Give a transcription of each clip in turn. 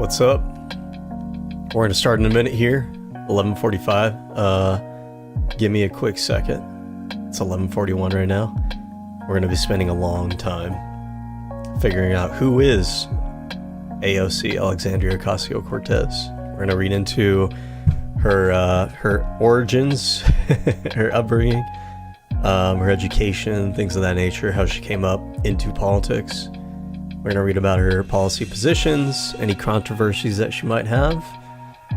What's up? We're gonna start in a minute here. 11:45. Give me a quick second. It's 11:41 right now. We're gonna be spending a long time figuring out who is AOC, Alexandria Ocasio-Cortez. We're gonna read into her origins, her upbringing, her education, things of that nature, how she came up into politics. We're going to read about her policy positions, any controversies that she might have,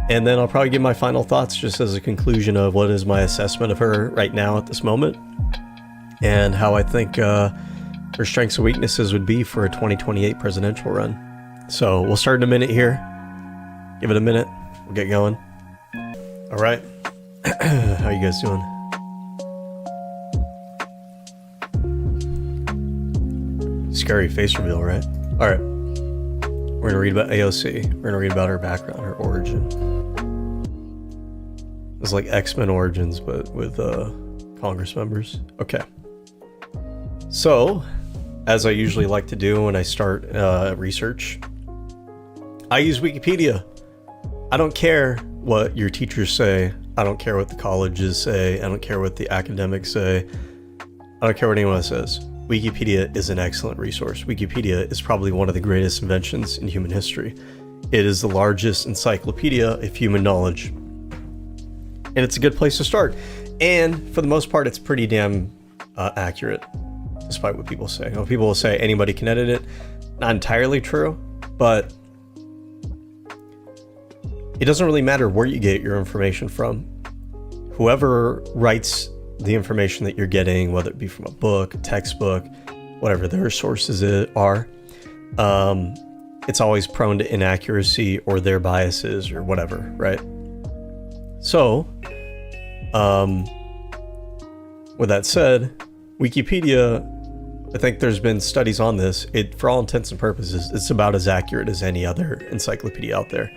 and then I'll probably give my final thoughts just as a conclusion of what is my assessment of her right now at this moment, and how I think her strengths and weaknesses would be for a 2028 presidential run. So we'll start in a minute here. Give it a minute. We'll get going. All right. How you guys doing? Scary face reveal, right? All right. We're going to read about AOC. We're going to read about her background, her origin. It's like X-Men Origins, but with Congress members. Okay. So, as I usually like to do when I start research, I use Wikipedia. I don't care what your teachers say. I don't care what the colleges say. I don't care what the academics say. I don't care what anyone says. Wikipedia is an excellent resource. Wikipedia is probably one of the greatest inventions in human history. It is the largest encyclopedia of human knowledge. And it's a good place to start. And for the most part, it's pretty damn accurate, despite what people say. You know, people will say anybody can edit it. Not entirely true, but it doesn't really matter where you get your information from. Whoever writes the information that you're getting, whether it be from a book, a textbook, whatever their sources are, it's always prone to inaccuracy or their biases or whatever, right? So, with that said, Wikipedia, I think there's been studies on this. It, for all intents and purposes, it's about as accurate as any other encyclopedia out there.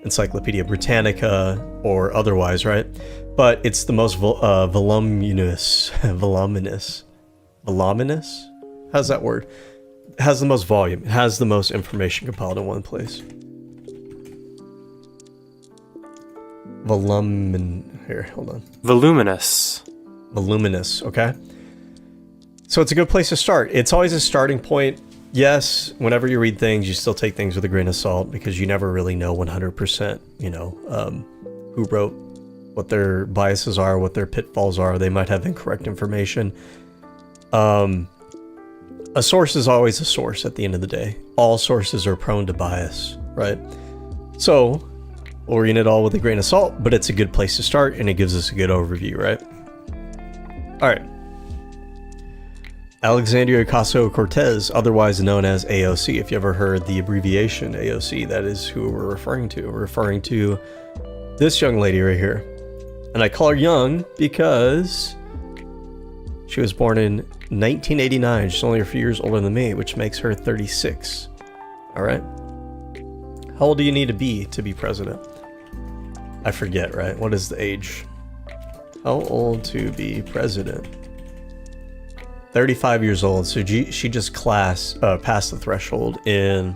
Encyclopedia Britannica or otherwise, right? But it's the most voluminous. How's that word? It has the most volume. It has the most information compiled in one place. Here, hold on. Voluminous, okay? So it's a good place to start. It's always a starting point. Yes, whenever you read things, you still take things with a grain of salt because you never really know 100%, who wrote, what their biases are, what their pitfalls are. They might have incorrect information. A source is always a source at the end of the day. All sources are prone to bias, right? So, we'll read it all with a grain of salt, but it's a good place to start and it gives us a good overview, right? All right. Alexandria Ocasio-Cortez, otherwise known as AOC. If you ever heard the abbreviation AOC, that is who we're referring to. We're referring to this young lady right here. And I call her young because she was born in 1989. She's only a few years older than me, which makes her 36. All right. How old do you need to be president? I forget, right? What is the age? How old to be president? 35 years old, so she just passed the threshold in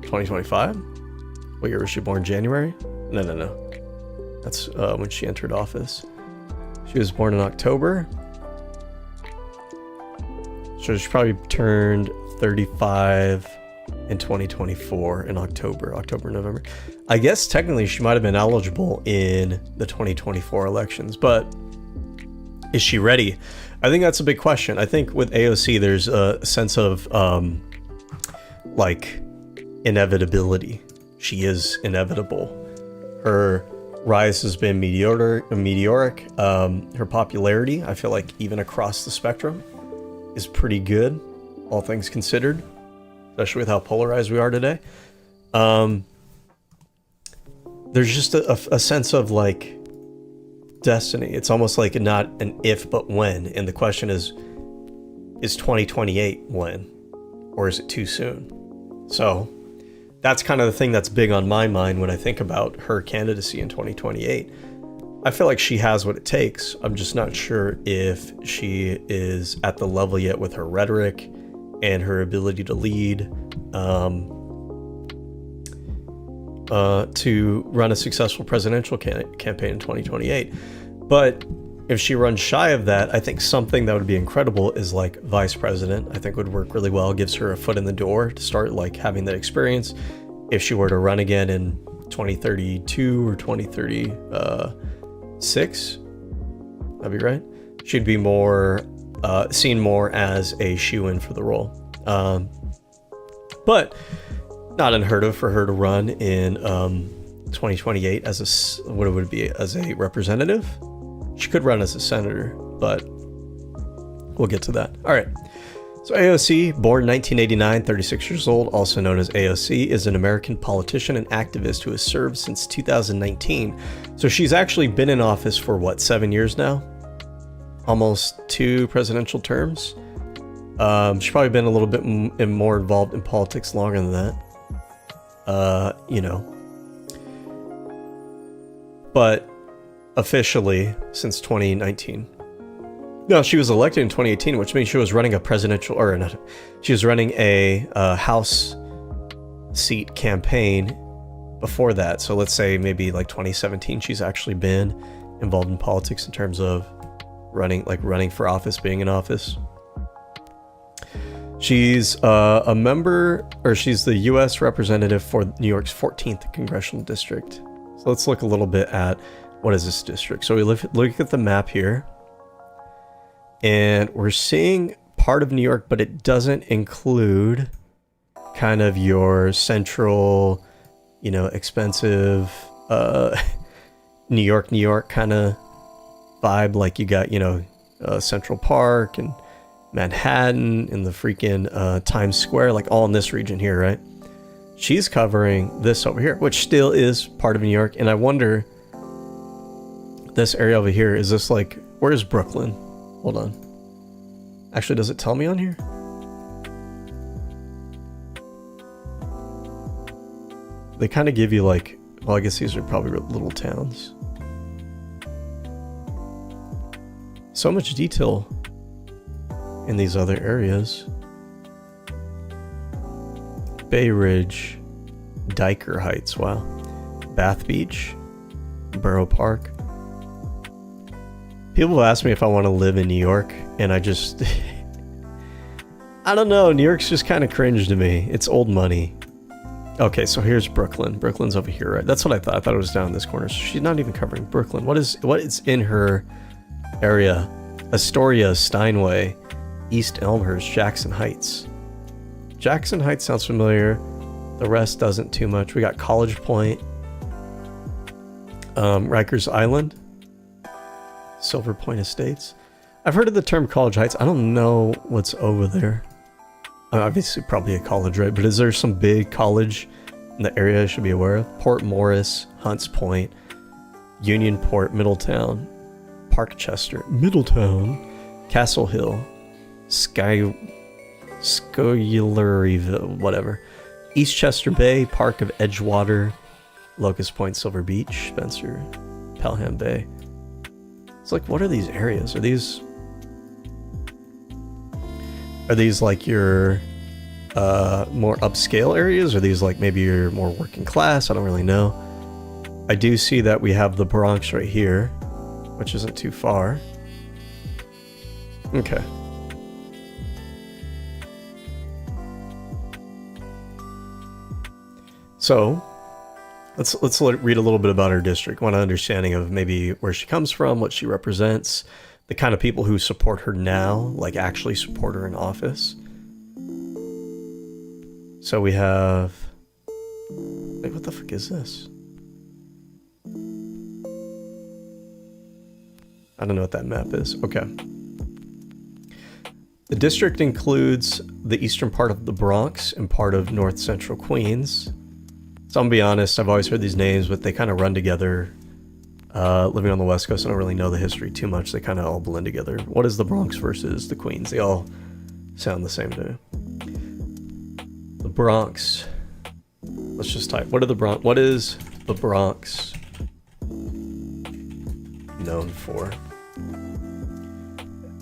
2025? What year was she born? January? No. That's when she entered office. She was born in October. So she probably turned 35 in 2024 in October, November. I guess technically she might have been eligible in the 2024 elections, but is she ready? I think that's a big question. I think with AOC, there's a sense of inevitability. She is inevitable. Her rise has been meteoric. Her popularity, I feel like even across the spectrum, is pretty good, all things considered, especially with how polarized we are today. There's just a sense of destiny. It's almost like not an if but when, and the question is 2028 when, or is it too soon? So that's kind of the thing that's big on my mind when I think about her candidacy in 2028. I feel like she has what it takes. I'm just not sure if she is at the level yet with her rhetoric and her ability to lead. to run a successful presidential campaign in 2028. But if she runs shy of that, I think something that would be incredible is like vice president. I think would work really well. Gives her a foot in the door to start like having that experience. If she were to run again in 2032 or 2036, that'd be right. She'd be more seen more as a shoo-in for the role. But not unheard of for her to run in 2028 as a what would it be, as a representative. She could run as a senator, but we'll get to that. All right. So AOC, born 1989, 36 years old, also known as AOC, is an American politician and activist who has served since 2019. So she's actually been in office for what, 7 years now? Almost 2 presidential terms. She's probably been a little bit more involved in politics longer than that. You know. But officially since 2019. No, she was elected in 2018, which means she was running a presidential, or not, she was running a House seat campaign before that. So let's say maybe like 2017, she's actually been involved in politics in terms of running for office, being in office. She's a member, or she's the U.S. representative for New York's 14th congressional district. So let's look a little bit at what is this district. So we look at the map here, and we're seeing part of New York, but it doesn't include kind of your central, you know, expensive New York kind of vibe. Like you got, you know, Central Park and Manhattan and the freaking Times Square, like all in this region here, right? She's covering this over here, which still is part of New York. And I wonder, this area over here, is this like, where's Brooklyn? Hold on. Actually, does it tell me on here? They kind of give you like, well, I guess these are probably little towns. So much detail in these other areas. Bay Ridge, Diker Heights, wow. Bath Beach, Borough Park. People have asked me if I want to live in New York, and I just... I don't know, New York's just kind of cringe to me. It's old money. Okay, so here's Brooklyn. Brooklyn's over here, right? That's what I thought. I thought it was down in this corner. So she's not even covering Brooklyn. What is in her area? Astoria, Steinway, East Elmhurst, Jackson Heights. Jackson Heights sounds familiar. The rest doesn't too much. We got College Point, Rikers Island, Silver Point Estates. I've heard of the term College Heights. I don't know what's over there. Obviously, probably a college, right? But is there some big college in the area I should be aware of? Port Morris, Hunts Point, Unionport, Middletown, Parkchester, Middletown, Castle Hill, Schuylerville, whatever. Eastchester Bay, Park of Edgewater, Locust Point, Silver Beach, Spencer, Pelham Bay. It's like, what are these areas? Are these like your more upscale areas? Are these like maybe your more working class? I don't really know. I do see that we have the Bronx right here, which isn't too far. Okay. So let's read a little bit about her district. Want an understanding of maybe where she comes from, what she represents, the kind of people who support her now, like actually support her in office. So we have, like, what the fuck is this? I don't know what that map is. Okay. The district includes the eastern part of the Bronx and part of north central Queens. So I'm gonna be honest, I've always heard these names, but they kind of run together. Living on the West Coast, I don't really know the history too much. They kind of all blend together. What is the Bronx versus the Queens? They all sound the same to me. The Bronx. Let's just type. What is the Bronx known for?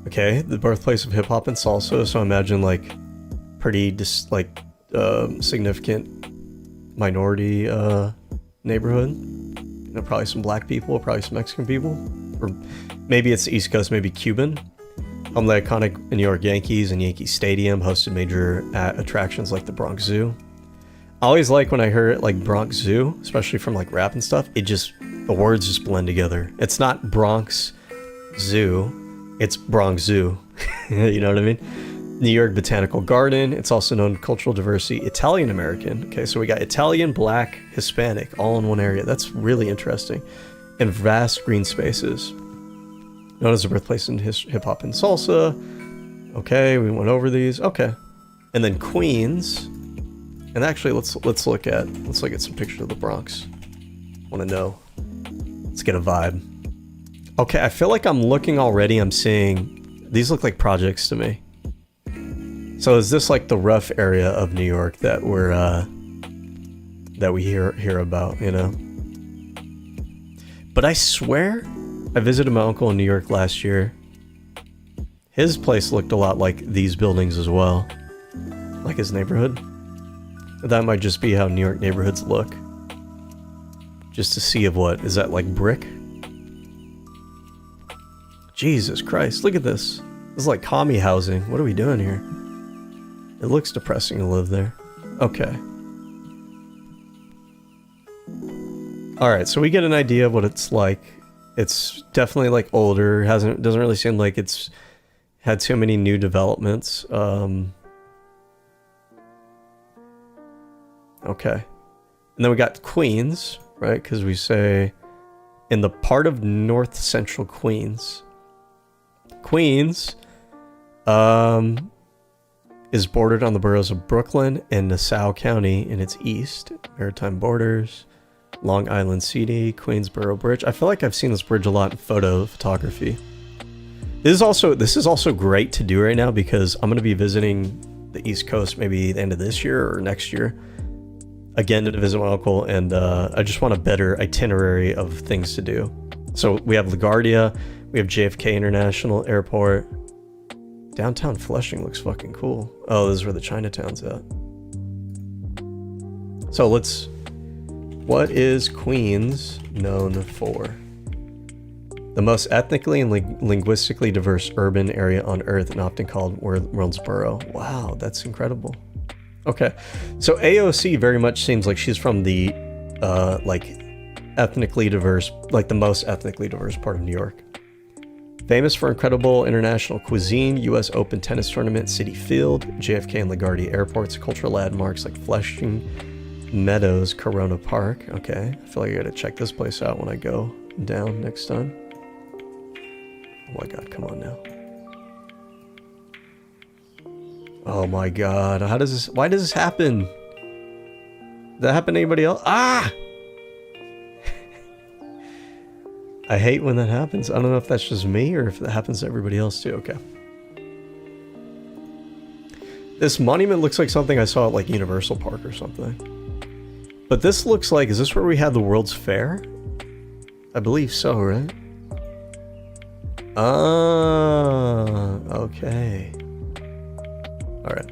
Okay, the birthplace of hip hop and salsa. So I imagine like pretty significant minority neighborhood. You know, probably some black people, probably some Mexican people, or maybe it's the East Coast, maybe Cuban. The iconic New York Yankees and Yankee Stadium hosted major attractions like the Bronx Zoo. I always like when I hear it like Bronx Zoo, especially from like rap and stuff. The words just blend together. It's not Bronx Zoo, it's Bronx Zoo. You know what I mean? New York Botanical Garden. It's also known for cultural diversity. Italian American. Okay, so we got Italian, Black, Hispanic, all in one area. That's really interesting. And vast green spaces. Known as the birthplace in hip hop and salsa. Okay, we went over these. Okay, and then Queens. And actually, let's look at some pictures of the Bronx. Want to know? Let's get a vibe. Okay, I feel like I'm looking already. I'm seeing these look like projects to me. So is this like the rough area of New York that we hear about? You know. But I swear, I visited my uncle in New York last year. His place looked a lot like these buildings as well, like his neighborhood. That might just be how New York neighborhoods look. Just to see of what, is that like brick? Jesus Christ, look at this. This is like commie housing. What are we doing here? It looks depressing to live there. Okay. Alright, so we get an idea of what it's like. It's definitely like older, doesn't really seem like it's had too many new developments. Okay. And then we got Queens, right? Because we say in the part of north central Queens. Queens is bordered on the boroughs of Brooklyn and Nassau County in its east. Maritime borders, Long Island City, Queensboro Bridge. I feel like I've seen this bridge a lot in photography. This is also great to do right now because I'm going to be visiting the East Coast maybe the end of this year or next year. Again, to visit my uncle, and I just want a better itinerary of things to do. So we have LaGuardia, we have JFK International Airport. Downtown Flushing looks fucking cool. Oh, this is where the Chinatown's at. So what is Queens known for? The most ethnically and linguistically diverse urban area on Earth and often called world's borough. Wow, that's incredible. Okay, so AOC very much seems like she's from the like ethnically diverse, like the most ethnically diverse part of New York. Famous for incredible international cuisine, US Open tennis tournament, Citi Field, JFK and LaGuardia airports, cultural landmarks like Flushing Meadows, Corona Park. Okay, I feel like I gotta check this place out when I go down next time. Oh my god, come on now. Oh my god, why does this happen? Did that happen to anybody else? Ah! I hate when that happens. I don't know if that's just me or if that happens to everybody else too. Okay. This monument looks like something I saw at like Universal Park or something. But this looks like, is this where we had the World's Fair? I believe so, right? Ah, okay. Alright.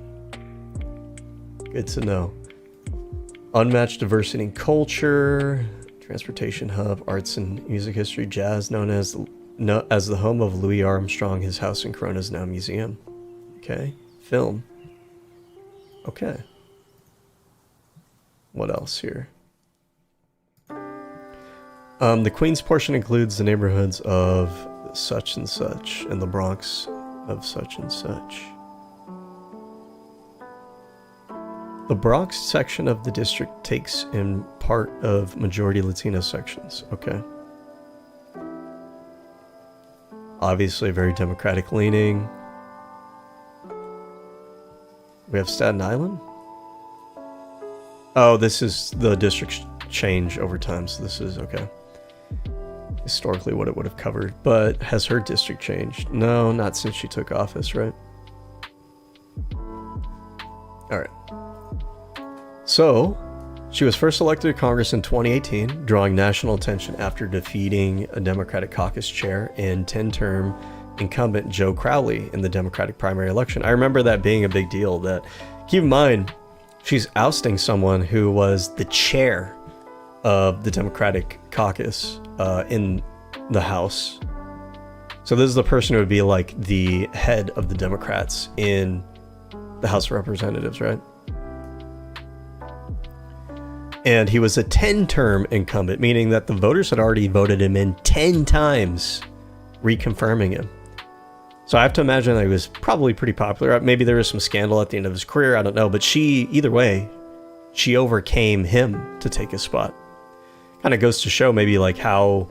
Good to know. Unmatched diversity in culture, transportation hub, arts and music history, jazz, known as the home of Louis Armstrong. His house in Corona is now a museum. Okay. Film. Okay. What else here? The Queens portion includes the neighborhoods of such and such and the Bronx of such and such. The Bronx section of the district takes in part of majority Latino sections. Okay. Obviously very Democratic leaning. We have Staten Island. Oh, this is the districts change over time, so this is okay. Historically what it would have covered, but has her district changed? No, not since she took office, right? Alright. So, she was first elected to Congress in 2018, drawing national attention after defeating a Democratic caucus chair and 10-term incumbent Joe Crowley in the Democratic primary election. I remember that being a big deal. That, keep in mind, she's ousting someone who was the chair of the Democratic caucus in the House. So this is the person who would be like the head of the Democrats in the House of Representatives, right? And he was a 10-term incumbent, meaning that the voters had already voted him in 10 times, reconfirming him. So I have to imagine that he was probably pretty popular. Maybe there was some scandal at the end of his career, I don't know. But either way, she overcame him to take his spot. Kind of goes to show maybe like how,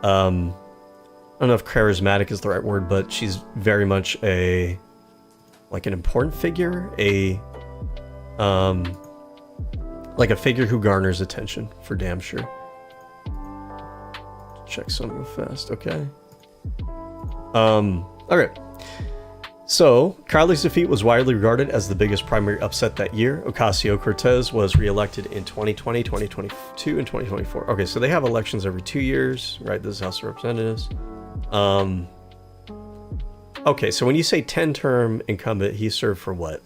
I don't know if charismatic is the right word, but she's very much an important figure, like a figure who garners attention, for damn sure. Check something fast, okay. Okay. So, Carly's defeat was widely regarded as the biggest primary upset that year. Ocasio-Cortez was re-elected in 2020, 2022, and 2024. Okay, so they have elections every 2 years, right? This is House of Representatives. Okay, so when you say 10-term incumbent, he served for what?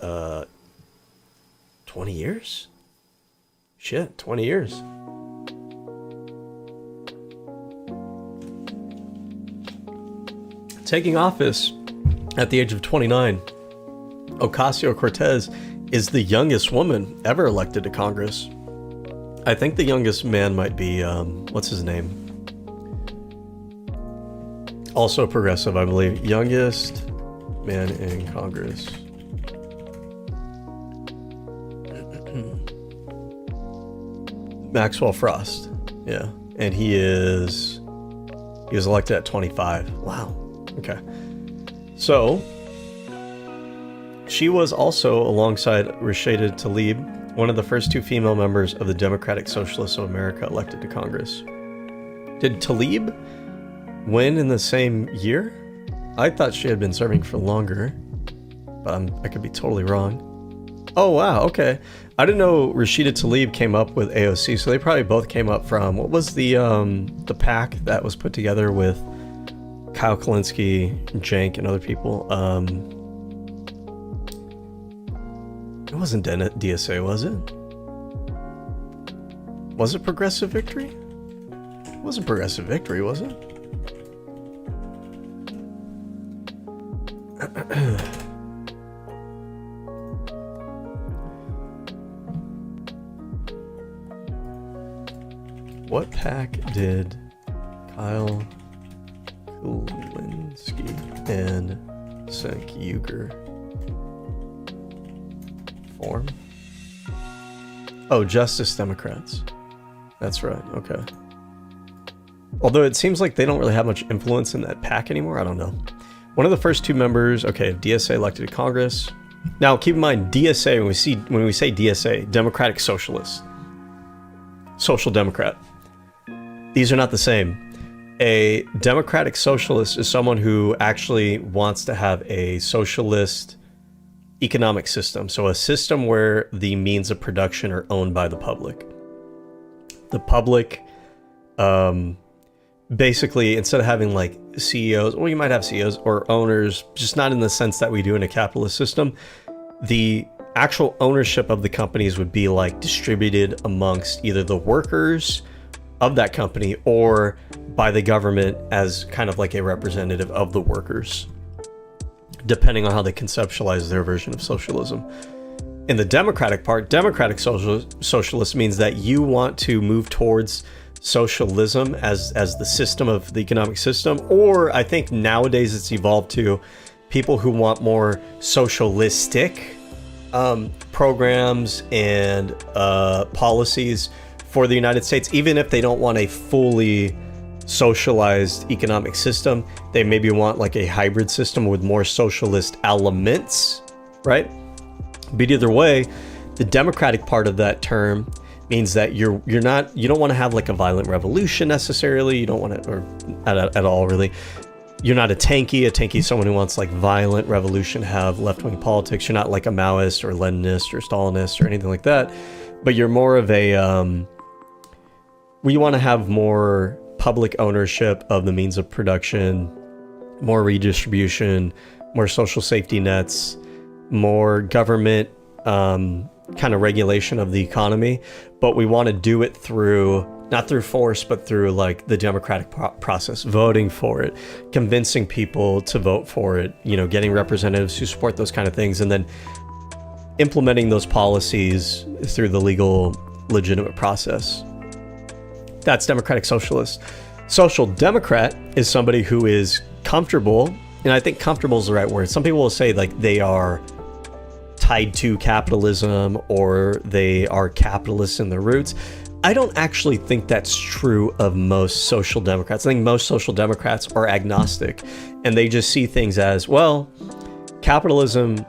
20 years? Shit, 20 years. Taking office at the age of 29, Ocasio-Cortez is the youngest woman ever elected to Congress. I think the youngest man might be, what's his name? Also progressive, I believe. Youngest man in Congress. Maxwell Frost. Yeah. And he was elected at 25. Wow. Okay. So, she was also, alongside Rashida Tlaib, one of the first 2 female members of the Democratic Socialists of America elected to Congress. Did Tlaib win in the same year? I thought she had been serving for longer, but I could be totally wrong. Oh, wow, okay. I didn't know Rashida Tlaib came up with AOC, so they probably both came up from, what was the PAC that was put together with Kyle Kalinske, Cenk, and other people? It wasn't DSA, was it? Was it Progressive Victory? It wasn't Progressive Victory, was it? What PAC did Kyle Kalinske and Cenk Uygur form? Oh, Justice Democrats. That's right, okay. Although it seems like they don't really have much influence in that PAC anymore, I don't know. One of the first 2 members, okay, of DSA elected to Congress. Now, keep in mind, DSA, when we say DSA, Democratic Socialist, Social Democrat, these are not the same. A Democratic Socialist is someone who actually wants to have a socialist economic system. So a system where the means of production are owned by the public. The public, basically, instead of having like CEOs, well, you might have CEOs or owners, just not in the sense that we do in a capitalist system. The actual ownership of the companies would be like distributed amongst either the workers of that company or by the government as kind of like a representative of the workers, depending on how they conceptualize their version of socialism. In the Democratic part, Democratic socialist means that you want to move towards socialism as the system of the economic system, or I think nowadays it's evolved to people who want more socialistic programs and policies for the United States. Even if they don't want a fully socialized economic system, they maybe want like a hybrid system with more socialist elements, right? But either way, the Democratic part of that term means that you don't want to have like a violent revolution necessarily. You don't want to, or at all really. You're not a tanky. A tanky is someone who wants like violent revolution, have left-wing politics. You're not like a Maoist or Leninist or Stalinist or anything like that. But you're more of a, we want to have more public ownership of the means of production, more redistribution, more social safety nets, more government kind of regulation of the economy, but we want to do it through, not through force, but through like the democratic process, voting for it, convincing people to vote for it, you know, getting representatives who support those kind of things, and then implementing those policies through the legal, legitimate process. That's democratic socialist. Social democrat is somebody who is comfortable, and I think comfortable is the right word. Some people will say like they are tied to capitalism or they are capitalists in their roots. I don't actually think that's true of most social democrats. I think most social democrats are agnostic, and they just see things as, well, capitalism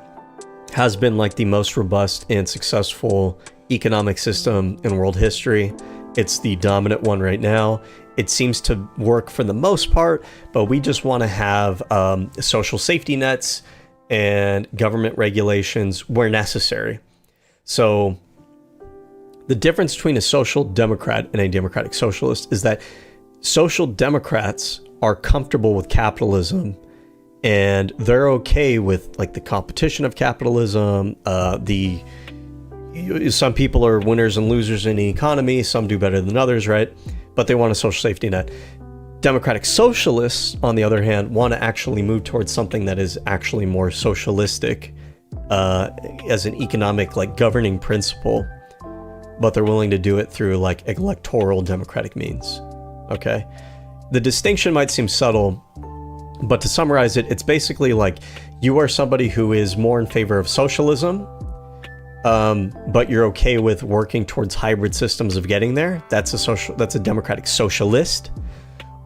has been like the most robust and successful economic system in world history. It's the dominant one right now. It seems to work for the most part, but we just want to have social safety nets and government regulations where necessary. So the difference between a social democrat and a democratic socialist is that social democrats are comfortable with capitalism, and they're okay with like the competition of capitalism. Some people are winners and losers in the economy. Some do better than others, right? But they want a social safety net. Democratic socialists, on the other hand, want to actually move towards something that is actually more socialistic as an economic like governing principle, but they're willing to do it through like electoral democratic means. Okay, the distinction might seem subtle, but to summarize it, it's basically like you are somebody who is more in favor of socialism, but you're okay with working towards hybrid systems of getting there. That's a democratic socialist.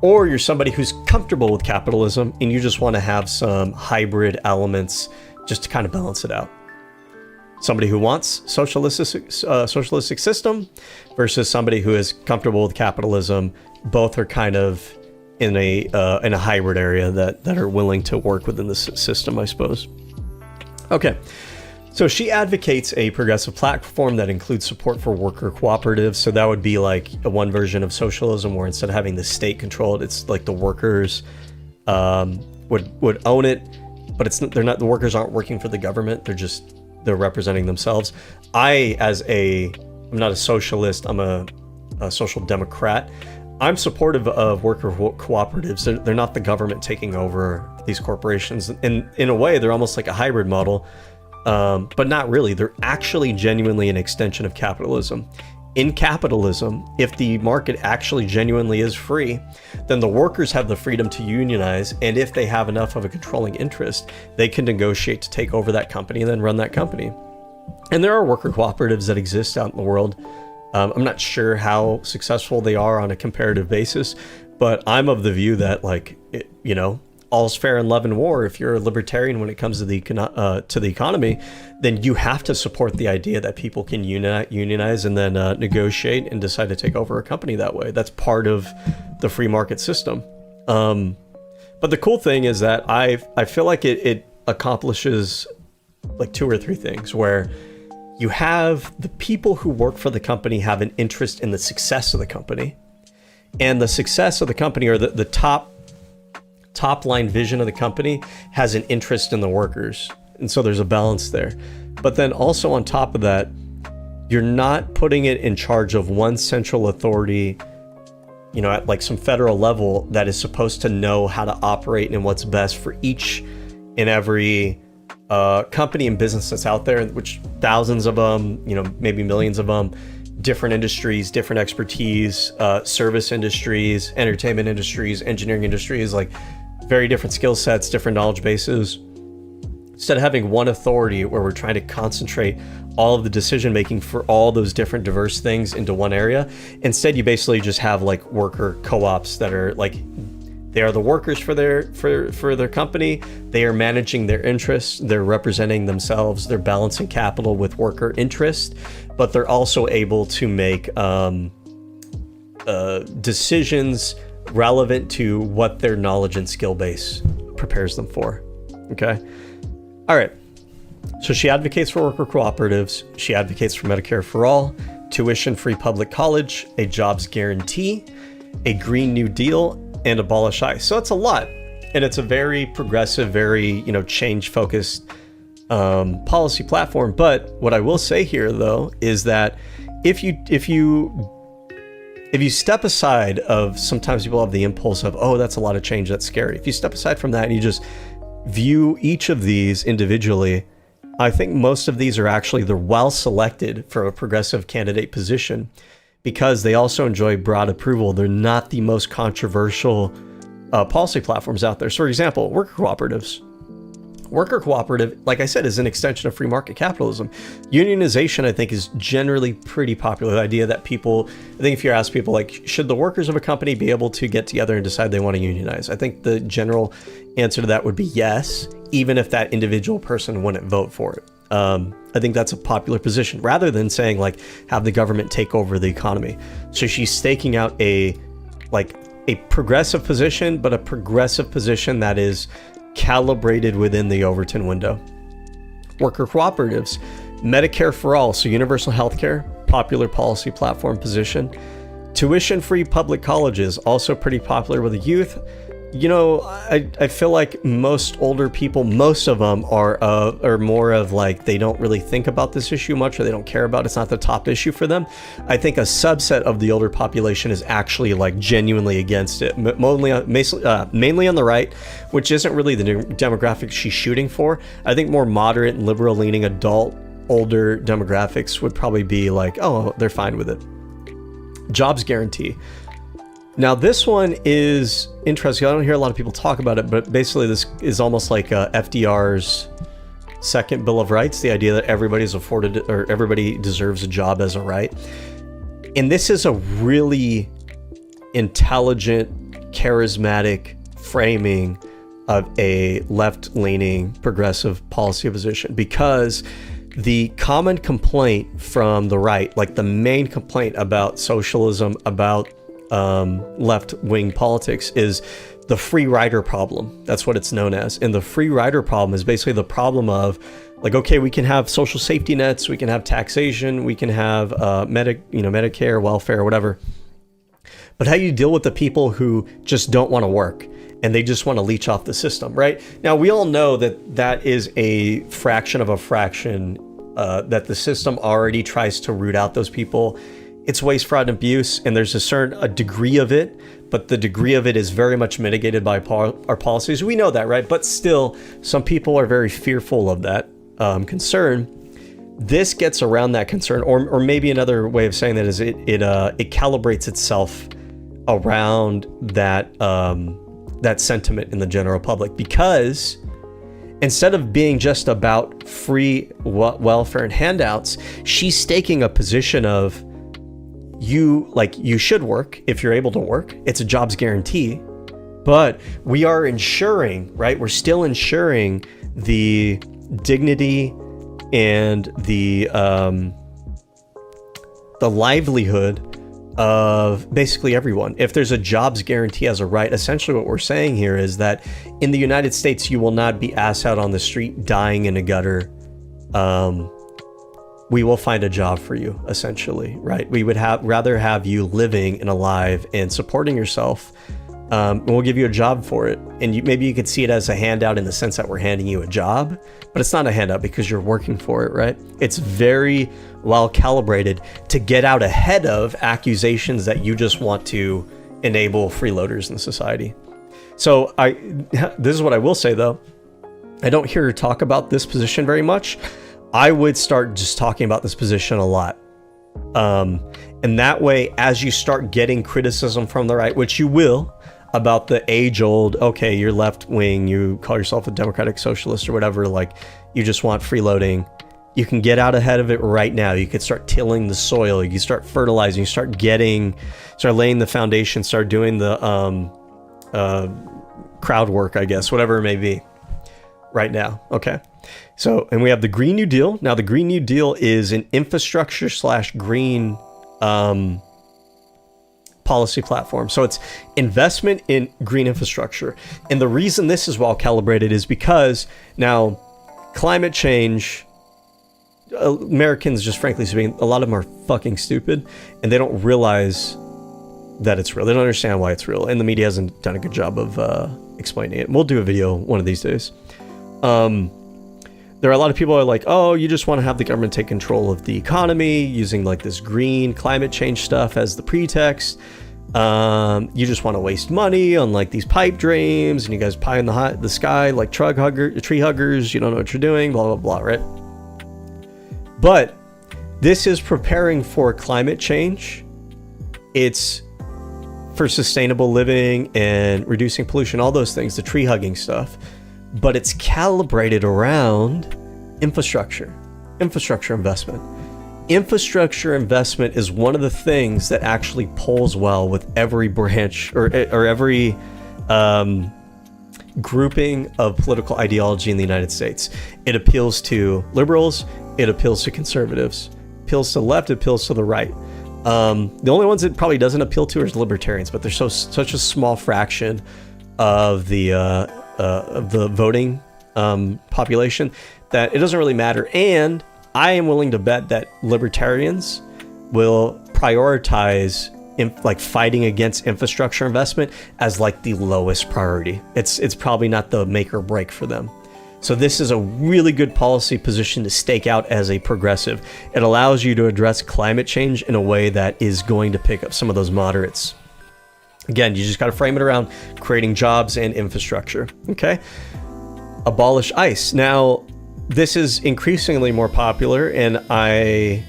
Or you're somebody who's comfortable with capitalism and you just want to have some hybrid elements just to kind of balance it out. Somebody who wants socialistic system versus somebody who is comfortable with capitalism. Both are kind of in a hybrid area that are willing to work within the system, I suppose. Okay. So she advocates a progressive platform that includes support for worker cooperatives. So that would be like one version of socialism where instead of having the state control it, it's like the workers would own it, but the workers aren't working for the government. They're representing themselves. I'm not a socialist. I'm a social democrat. I'm supportive of worker cooperatives. They're not the government taking over these corporations. In a way, they're almost like a hybrid model. But not really. They're actually genuinely an extension of capitalism. In capitalism, if the market actually genuinely is free, then the workers have the freedom to unionize, and if they have enough of a controlling interest, they can negotiate to take over that company and then run that company. And there are worker cooperatives that exist out in the world. I'm not sure how successful they are on a comparative basis, but I'm of the view that all's fair in love and war. If you're a libertarian when it comes to the economy, then you have to support the idea that people can unionize and then negotiate and decide to take over a company that way. That's part of the free market system. But the cool thing is that I feel like it accomplishes like two or three things, where you have the people who work for the company have an interest in the success of the company, and the success of the company, or the top line vision of the company, has an interest in the workers. And so there's a balance there. But then also on top of that, you're not putting it in charge of one central authority, at like some federal level that is supposed to know how to operate and what's best for each and every company and business that's out there, which thousands of them, maybe millions of them, different industries, different expertise, service industries, entertainment industries, engineering industries, like very different skill sets, different knowledge bases. Instead of having one authority where we're trying to concentrate all of the decision making for all those different diverse things into one area, instead you basically just have like worker co-ops that are like, they are the workers for their company. They are managing their interests. They're representing themselves. They're balancing capital with worker interest, but they're also able to make decisions relevant to what their knowledge and skill base prepares them for. Okay. All right. So she advocates for worker cooperatives. She advocates for Medicare for all, tuition-free public college, a jobs guarantee, a Green New Deal, and abolish ICE. So it's a lot. And it's a very progressive, very, change-focused policy platform. But what I will say here, though, is that if you step aside of, sometimes people have the impulse of, oh, that's a lot of change, that's scary. If you step aside from that and you just view each of these individually, I think most of these are actually, they're well selected for a progressive candidate position because they also enjoy broad approval. They're not the most controversial policy platforms out there. So, for example, worker cooperatives. Worker cooperative, like I said, is an extension of free market capitalism. Unionization, I think, is generally pretty popular. The idea that people, I think if you ask people, like, should the workers of a company be able to get together and decide they want to unionize? I think the general answer to that would be yes, even if that individual person wouldn't vote for it. I think that's a popular position, rather than saying, like, have the government take over the economy. So she's staking out a progressive position, but a progressive position that is calibrated within the Overton window. Worker cooperatives, Medicare for all, so universal healthcare, popular policy platform position. Tuition-free public colleges, also pretty popular with the youth. You know, I feel like most older people, most of them are more of like, they don't really think about this issue much, or they don't care about it. It's not the top issue for them. I think a subset of the older population is actually like genuinely against it, mainly on the right, which isn't really the demographic she's shooting for. I think more moderate and liberal leaning adult older demographics would probably be like, oh, they're fine with it. Jobs guarantee. Now, this one is interesting. I don't hear a lot of people talk about it, but basically this is almost like FDR's second Bill of Rights, the idea that everybody's afforded, or everybody deserves a job as a right. And this is a really intelligent, charismatic framing of a left-leaning progressive policy position, because the common complaint from the right, like the main complaint about socialism, about left-wing politics, is the free rider problem. That's what it's known as. And the free rider problem is basically the problem of, like, okay, we can have social safety nets, we can have taxation, we can have Medicare, welfare, whatever. But how do you deal with the people who just don't want to work and they just want to leech off the system, right? Now, we all know that that is a fraction of a fraction, that the system already tries to root out those people. It's waste, fraud, and abuse, and there's a degree of it, but the degree of it is very much mitigated by our policies. We know that, right? But still, some people are very fearful of that concern. This gets around that concern, or maybe another way of saying that is it calibrates itself around that that sentiment in the general public, because instead of being just about free welfare and handouts, she's staking a position of, you should work if you're able to work. It's a jobs guarantee, but we are ensuring, right? We're still ensuring the dignity and the livelihood of basically everyone. If there's a jobs guarantee as a right, essentially what we're saying here is that in the United States, you will not be ass out on the street dying in a gutter. We will find a job for you, essentially, right? We would rather have you living and alive and supporting yourself, and we'll give you a job for it. And maybe you could see it as a handout in the sense that we're handing you a job, but it's not a handout because you're working for it, right? It's very well calibrated to get out ahead of accusations that you just want to enable freeloaders in society. So this is what I will say, though. I don't hear her talk about this position very much. I would start just talking about this position a lot. And that way, as you start getting criticism from the right, which you will, about the age-old, okay, you're left-wing, you call yourself a democratic socialist or whatever, like, you just want freeloading, you can get out ahead of it right now. You could start tilling the soil, you start fertilizing, you start laying the foundation, start doing the crowd work, I guess, whatever it may be, right now, okay? So, and we have the Green New Deal. Now, the Green New Deal is an infrastructure / green policy platform. So it's investment in green infrastructure. And the reason this is well calibrated is because now climate change, Americans, just frankly speaking, a lot of them are fucking stupid, and they don't realize that it's real. They don't understand why it's real. And the media hasn't done a good job of explaining it. We'll do a video one of these days. there are a lot of people who are like, oh, you just want to have the government take control of the economy using like this green climate change stuff as the pretext. You just want to waste money on like these pipe dreams, and you guys pie in the sky like tree huggers. You don't know what you're doing, blah, blah, blah, right? But this is preparing for climate change. It's for sustainable living and reducing pollution, all those things, the tree hugging stuff. But it's calibrated around infrastructure investment. Infrastructure investment is one of the things that actually polls well with every branch or every grouping of political ideology in the United States. It appeals to liberals, it appeals to conservatives, appeals to the left, it appeals to the right. The only ones it probably doesn't appeal to is libertarians, but they're such a small fraction of the voting population that it doesn't really matter. And I am willing to bet that libertarians will prioritize like fighting against infrastructure investment as like the lowest priority. It's probably not the make or break for them. So this is a really good policy position to stake out as a progressive. It allows you to address climate change in a way that is going to pick up some of those moderates. Again, you just got to frame it around creating jobs and infrastructure. Okay. Abolish ICE. Now, this is increasingly more popular, and I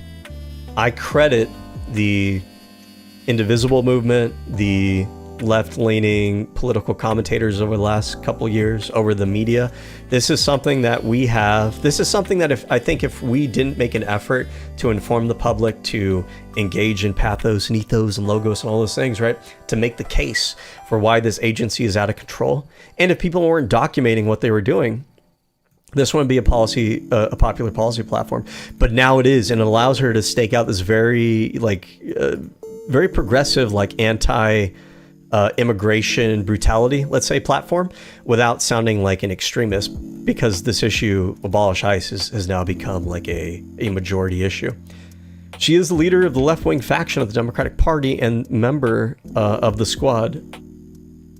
credit the indivisible movement, the left-leaning political commentators over the last couple years, over the media. This is something that we have. This is something that if we didn't make an effort to inform the public, to engage in pathos and ethos and logos and all those things, right, to make the case for why this agency is out of control, and if people weren't documenting what they were doing, this wouldn't be a popular policy platform. But now it is, and it allows her to stake out this very progressive, like anti immigration brutality, let's say, platform, without sounding like an extremist, because this issue, abolish ICE, has now become like a majority issue. She is the leader of the left-wing faction of the Democratic Party and member of the Squad,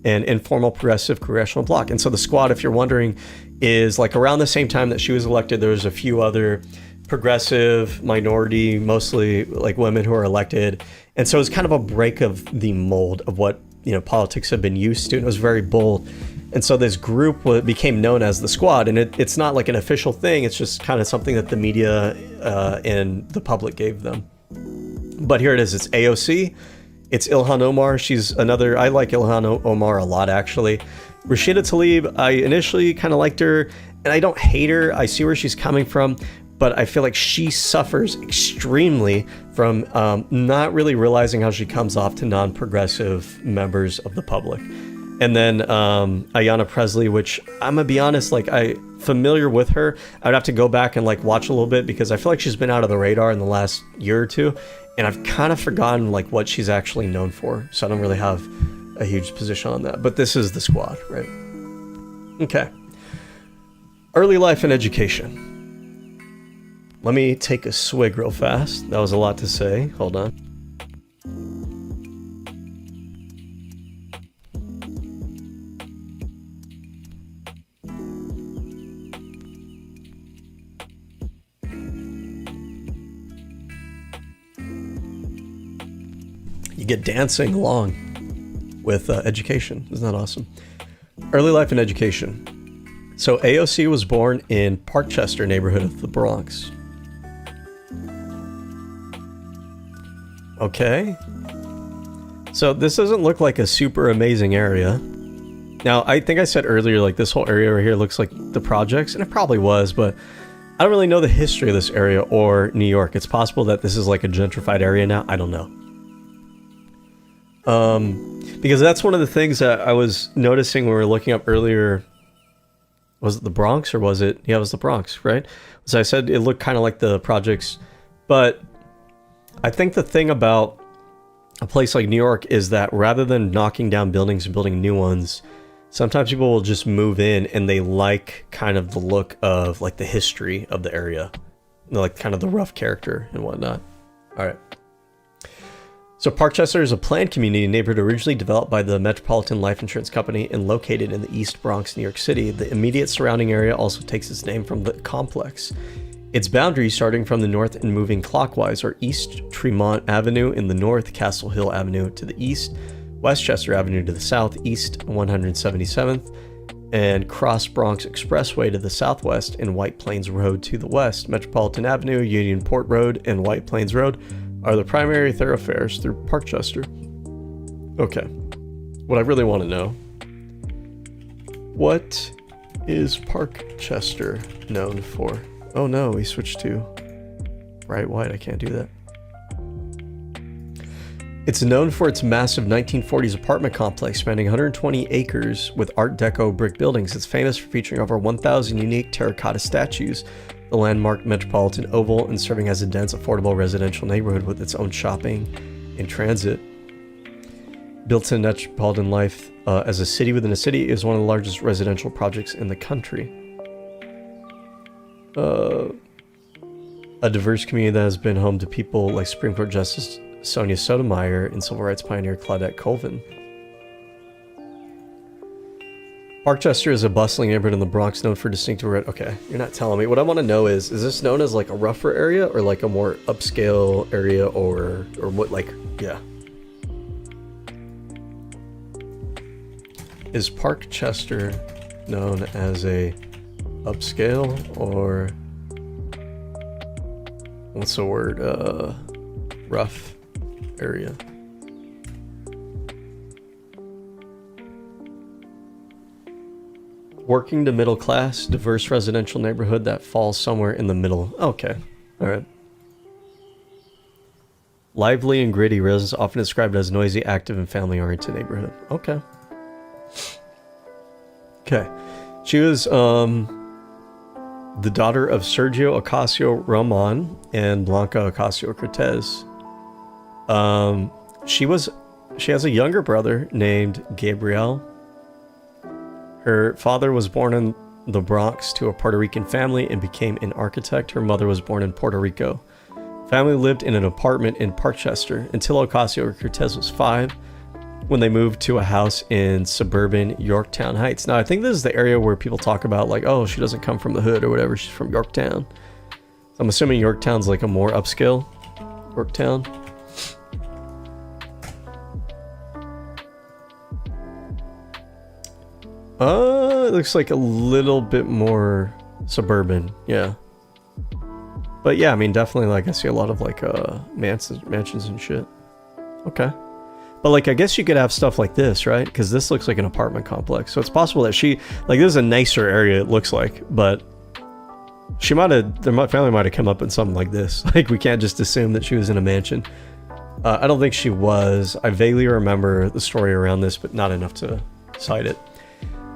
an informal progressive congressional bloc. And so the Squad, if you're wondering, is like around the same time that she was elected, there was a few other progressive minority, mostly like women, who are elected. And so it's kind of a break of the mold of what politics have been used to, and it was very bold. And so this group became known as the Squad, and it's not like an official thing. It's just kind of something that the media and the public gave them. But here it is. It's AOC. It's Ilhan Omar. She's another. I like Ilhan Omar a lot, actually. Rashida Tlaib, I initially kind of liked her, and I don't hate her. I see where she's coming from, but I feel like she suffers extremely from not really realizing how she comes off to non-progressive members of the public. And then Ayanna Pressley, which I'm gonna be honest, like I'm familiar with her. I would have to go back and like watch a little bit, because I feel like she's been out of the radar in the last year or two, and I've kind of forgotten like what she's actually known for. So I don't really have a huge position on that. But this is the Squad, right? Okay. Early life and education. Let me take a swig real fast. That was a lot to say. Hold on. You get dancing along with education. Isn't that awesome? Early life and education. So AOC was born in Parkchester neighborhood of the Bronx. Okay. So this doesn't look like a super amazing area. Now, I think I said earlier, like this whole area right here looks like the projects, and it probably was, but I don't really know the history of this area or New York. It's possible that this is like a gentrified area now. I don't know. Because that's one of the things that I was noticing when we were looking up earlier. Was it the Bronx, or was it? Yeah, it was the Bronx, right? So I said it looked kind of like the projects, but I think the thing about a place like New York is that rather than knocking down buildings and building new ones, sometimes people will just move in and they like kind of the look of like the history of the area, like kind of the rough character and whatnot. All right. So Parkchester is a planned community neighborhood originally developed by the Metropolitan Life Insurance Company and located in the East Bronx, New York City. The immediate surrounding area also takes its name from the complex. Its boundaries starting from the north and moving clockwise are East Tremont Avenue in the north, Castle Hill Avenue to the east, Westchester Avenue to the south, East 177th, and Cross Bronx Expressway to the southwest, and White Plains Road to the west. Metropolitan Avenue, Union Port Road, and White Plains Road are the primary thoroughfares through Parkchester. Okay, what I really want to know, what is Parkchester known for? Oh no, we switched to bright white. I can't do that. It's known for its massive 1940s apartment complex spanning 120 acres with Art Deco brick buildings. It's famous for featuring over 1,000 unique terracotta statues, the landmark Metropolitan Oval, and serving as a dense, affordable residential neighborhood with its own shopping and transit. Built in metropolitan life as a city within a city, is one of the largest residential projects in the country. A diverse community that has been home to people like Supreme Court Justice Sonia Sotomayor and civil rights pioneer Claudette Colvin. Parkchester is a bustling neighborhood in the Bronx known for distinctive red. Okay, you're not telling me. What I want to know is this known as like a rougher area or like a more upscale area or what, like, yeah. Is Parkchester known as a upscale or what's the word, rough area? Working to middle class, diverse residential neighborhood that falls somewhere in the middle. Okay, all right. Lively and gritty, residents often described as noisy, active, and family-oriented neighborhood. Okay. Okay. She was the daughter of Sergio Ocasio-Ramon and Blanca Ocasio-Cortez. She has a younger brother named Gabriel. Her father was born in the Bronx to a Puerto Rican family and became an architect. Her mother was born in Puerto Rico. Family lived in an apartment in Parkchester until Ocasio-Cortez was 5, when they moved to a house in suburban Yorktown Heights. Now, I think this is the area where people talk about like, oh, she doesn't come from the hood or whatever. She's from Yorktown. So I'm assuming Yorktown's like a more upscale Yorktown. It looks like a little bit more suburban, yeah. But yeah, I mean, definitely, like, I see a lot of like mansions and shit. Okay. But like, I guess you could have stuff like this, right? Because this looks like an apartment complex. So it's possible that she, like, this is a nicer area, it looks like, but she might have, their family might have come up in something like this. Like, we can't just assume that she was in a mansion. I don't think she was. I vaguely remember the story around this, but not enough to cite it.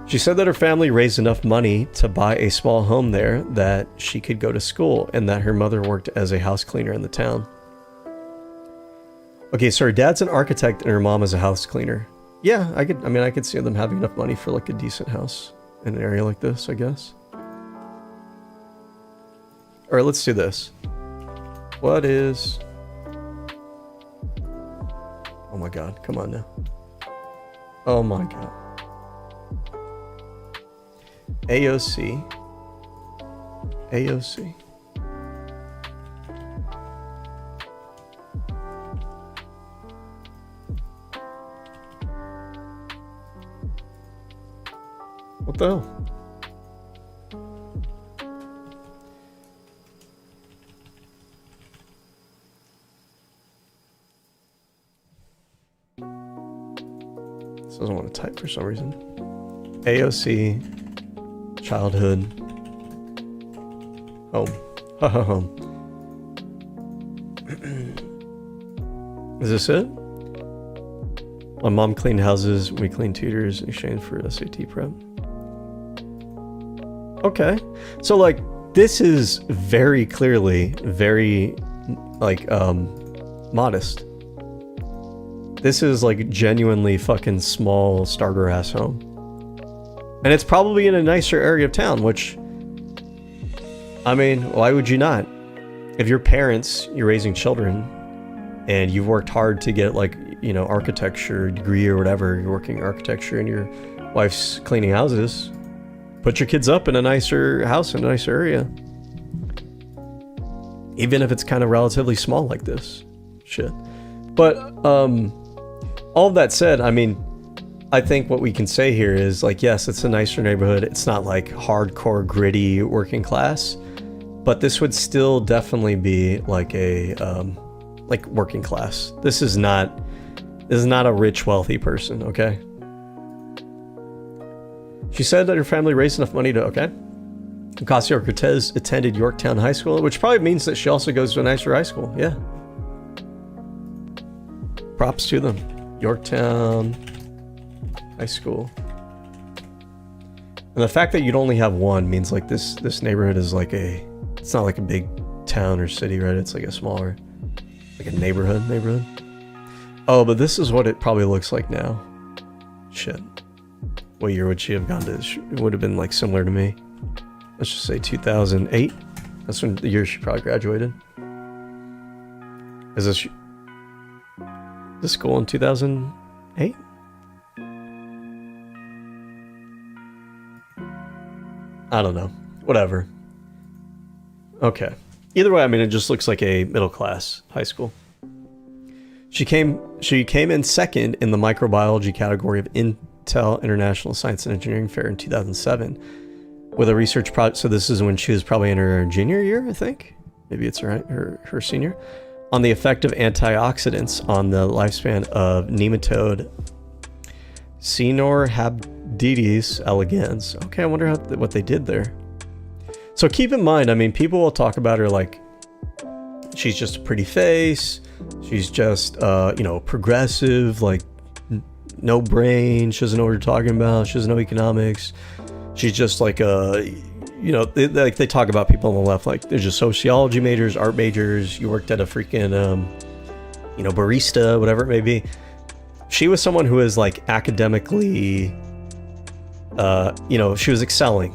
She said that her family raised enough money to buy a small home there that she could go to school, and that her mother worked as a house cleaner in the town. Okay, so her dad's an architect and her mom is a house cleaner. Yeah, I could see them having enough money for like a decent house in an area like this, I guess. All right, let's do this. What is... Oh my God, come on now. Oh my God. AOC. AOC. What the hell? This doesn't want to type for some reason. AOC. Childhood. Home. Home. Is this it? My mom cleaned houses, we cleaned tutors in exchange for SAT prep. Okay. So like, this is very clearly very like modest. This is like genuinely fucking small starter ass home. And it's probably in a nicer area of town, which, I mean, why would you not? If your parents, you're raising children, and you've worked hard to get like, you know, architecture degree or whatever, you're working architecture and your wife's cleaning houses, put your kids up in a nicer house in a nicer area. Even if it's kind of relatively small like this. Shit. But all of that said, I mean, I think what we can say here is like, yes, it's a nicer neighborhood. It's not like hardcore gritty working class, but this would still definitely be like a like working class. This is not a rich, wealthy person, okay? She said that her family raised enough money to, okay. Ocasio-Cortez attended Yorktown High School, which probably means that she also goes to a nicer high school, yeah. Props to them. Yorktown High School. And the fact that you'd only have one means like this neighborhood is like it's not like a big town or city, right? It's like a smaller, like a neighborhood. Oh, but this is what it probably looks like now. Shit. What year would she have gone to? It would have been like similar to me. Let's just say 2008. That's when the year she probably graduated. Is this school in 2008? I don't know. Whatever. Okay. Either way, I mean, it just looks like a middle-class high school. She came in second in the microbiology category of Intel International Science and Engineering Fair in 2007 with a research project. So this is when she was probably in her junior year, I think. Maybe it's her senior. On the effect of antioxidants on the lifespan of nematode Caenorhabditis elegans. Okay, I wonder what they did there. So keep in mind, I mean, people will talk about her like she's just a pretty face. She's just, you know, progressive, like no brain. She doesn't know what you're talking about. She doesn't know economics. She's just like a, you know, they talk about people on the left like they're just sociology majors, art majors. You worked at a freaking, you know, barista, whatever it may be. She was someone who is like academically, you know, she was excelling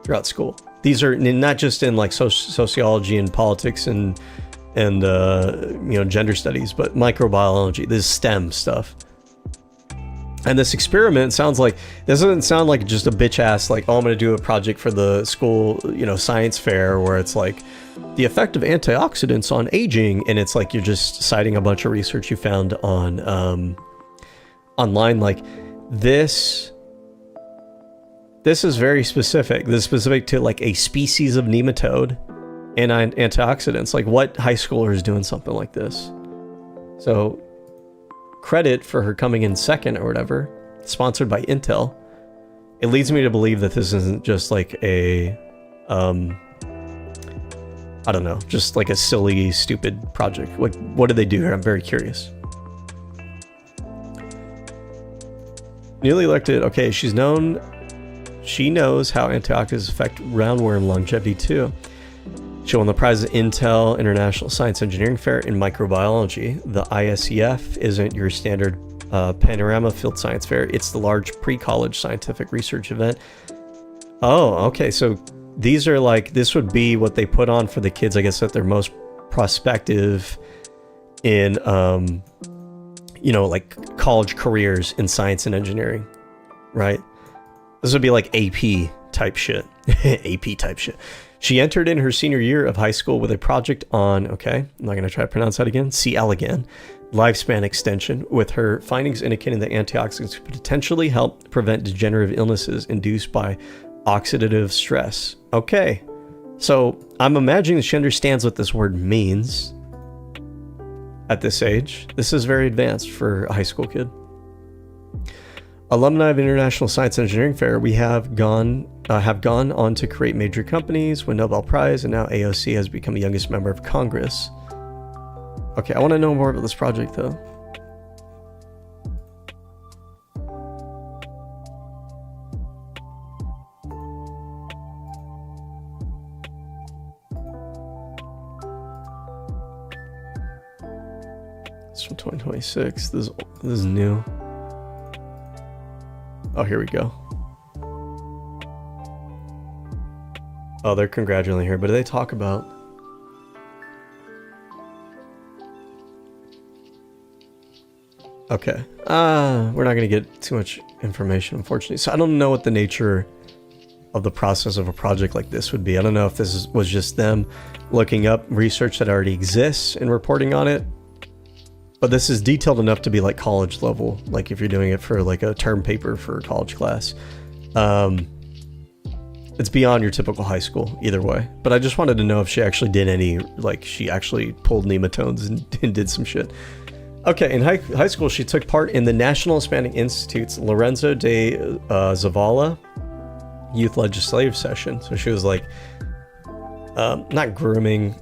throughout school. These are not just in like sociology and politics and you know, gender studies, but microbiology, this STEM stuff. And this experiment doesn't sound like just a bitch ass, like, oh, I'm going to do a project for the school, you know, science fair where it's like the effect of antioxidants on aging. And it's like, you're just citing a bunch of research you found on, online. Like this is very specific. This is specific to like a species of nematode and antioxidants. Like what high schooler is doing something like this? So credit for her coming in second or whatever, sponsored by Intel. It leads me to believe that this isn't just like a, I don't know, just like a silly, stupid project. What did they do here? I'm very curious. Newly elected, okay, she knows how antioxidants affect roundworm longevity too. She won the prize at Intel International Science Engineering Fair in microbiology. The ISEF isn't your standard panorama field science fair. It's the large pre-college scientific research event. Oh, okay. So these are like, this would be what they put on for the kids, I guess, that they're most prospective in, you know, like college careers in science and engineering, right? This would be like AP type shit. AP type shit. She entered in her senior year of high school with a project on, okay, I'm not going to try to pronounce that again, C. elegans, lifespan extension, with her findings indicating that antioxidants could potentially help prevent degenerative illnesses induced by oxidative stress. Okay, so I'm imagining that she understands what this word means at this age. This is very advanced for a high school kid. Alumni of International Science and Engineering Fair, we have gone on to create major companies, win Nobel Prize, and now AOC has become the youngest member of Congress. Okay, I want to know more about this project, though. It's from 2026. This is new. Oh, here we go. Oh, they're congratulating her, but do they talk about... Okay. We're not going to get too much information, unfortunately. So I don't know what the nature of the process of a project like this would be. I don't know if was just them looking up research that already exists and reporting on it. But this is detailed enough to be like college level, like if you're doing it for like a term paper for a college class. It's beyond your typical high school either way. But I just wanted to know if she actually did any, like she actually pulled nematodes and did some shit. Okay, in high school, she took part in the National Hispanic Institute's Lorenzo de Zavala youth legislative session. So she was like, not groomed,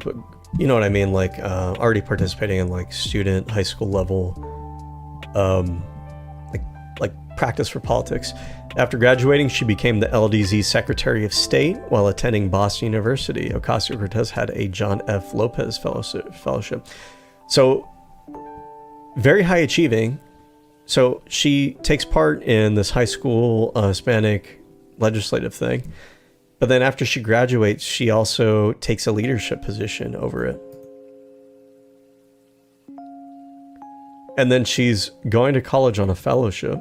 but you know what I mean? Like already participating in like student high school level, like practice for politics. After graduating, she became the LDZ Secretary of State while attending Boston University. Ocasio-Cortez had a John F. Lopez fellowship. So very high achieving. So she takes part in this high school Hispanic legislative thing. But then after she graduates, she also takes a leadership position over it. And then she's going to college on a fellowship.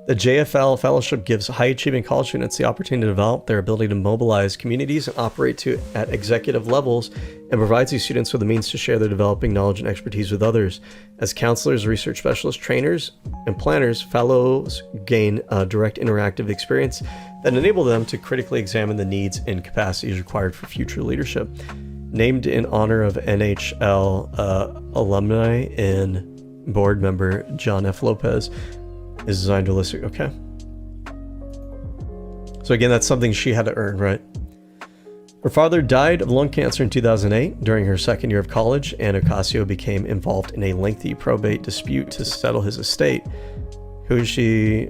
The JFL Fellowship gives high-achieving college students the opportunity to develop their ability to mobilize communities and operate at executive levels, and provides these students with the means to share their developing knowledge and expertise with others. As counselors, research specialists, trainers, and planners, fellows gain direct interactive experience that enable them to critically examine the needs and capacities required for future leadership. Named in honor of NHL alumni and board member John F. Lopez, is designed to elicit. Okay. So again, that's something she had to earn, right? Her father died of lung cancer in 2008 during her second year of college, and Ocasio became involved in a lengthy probate dispute to settle his estate. Who is she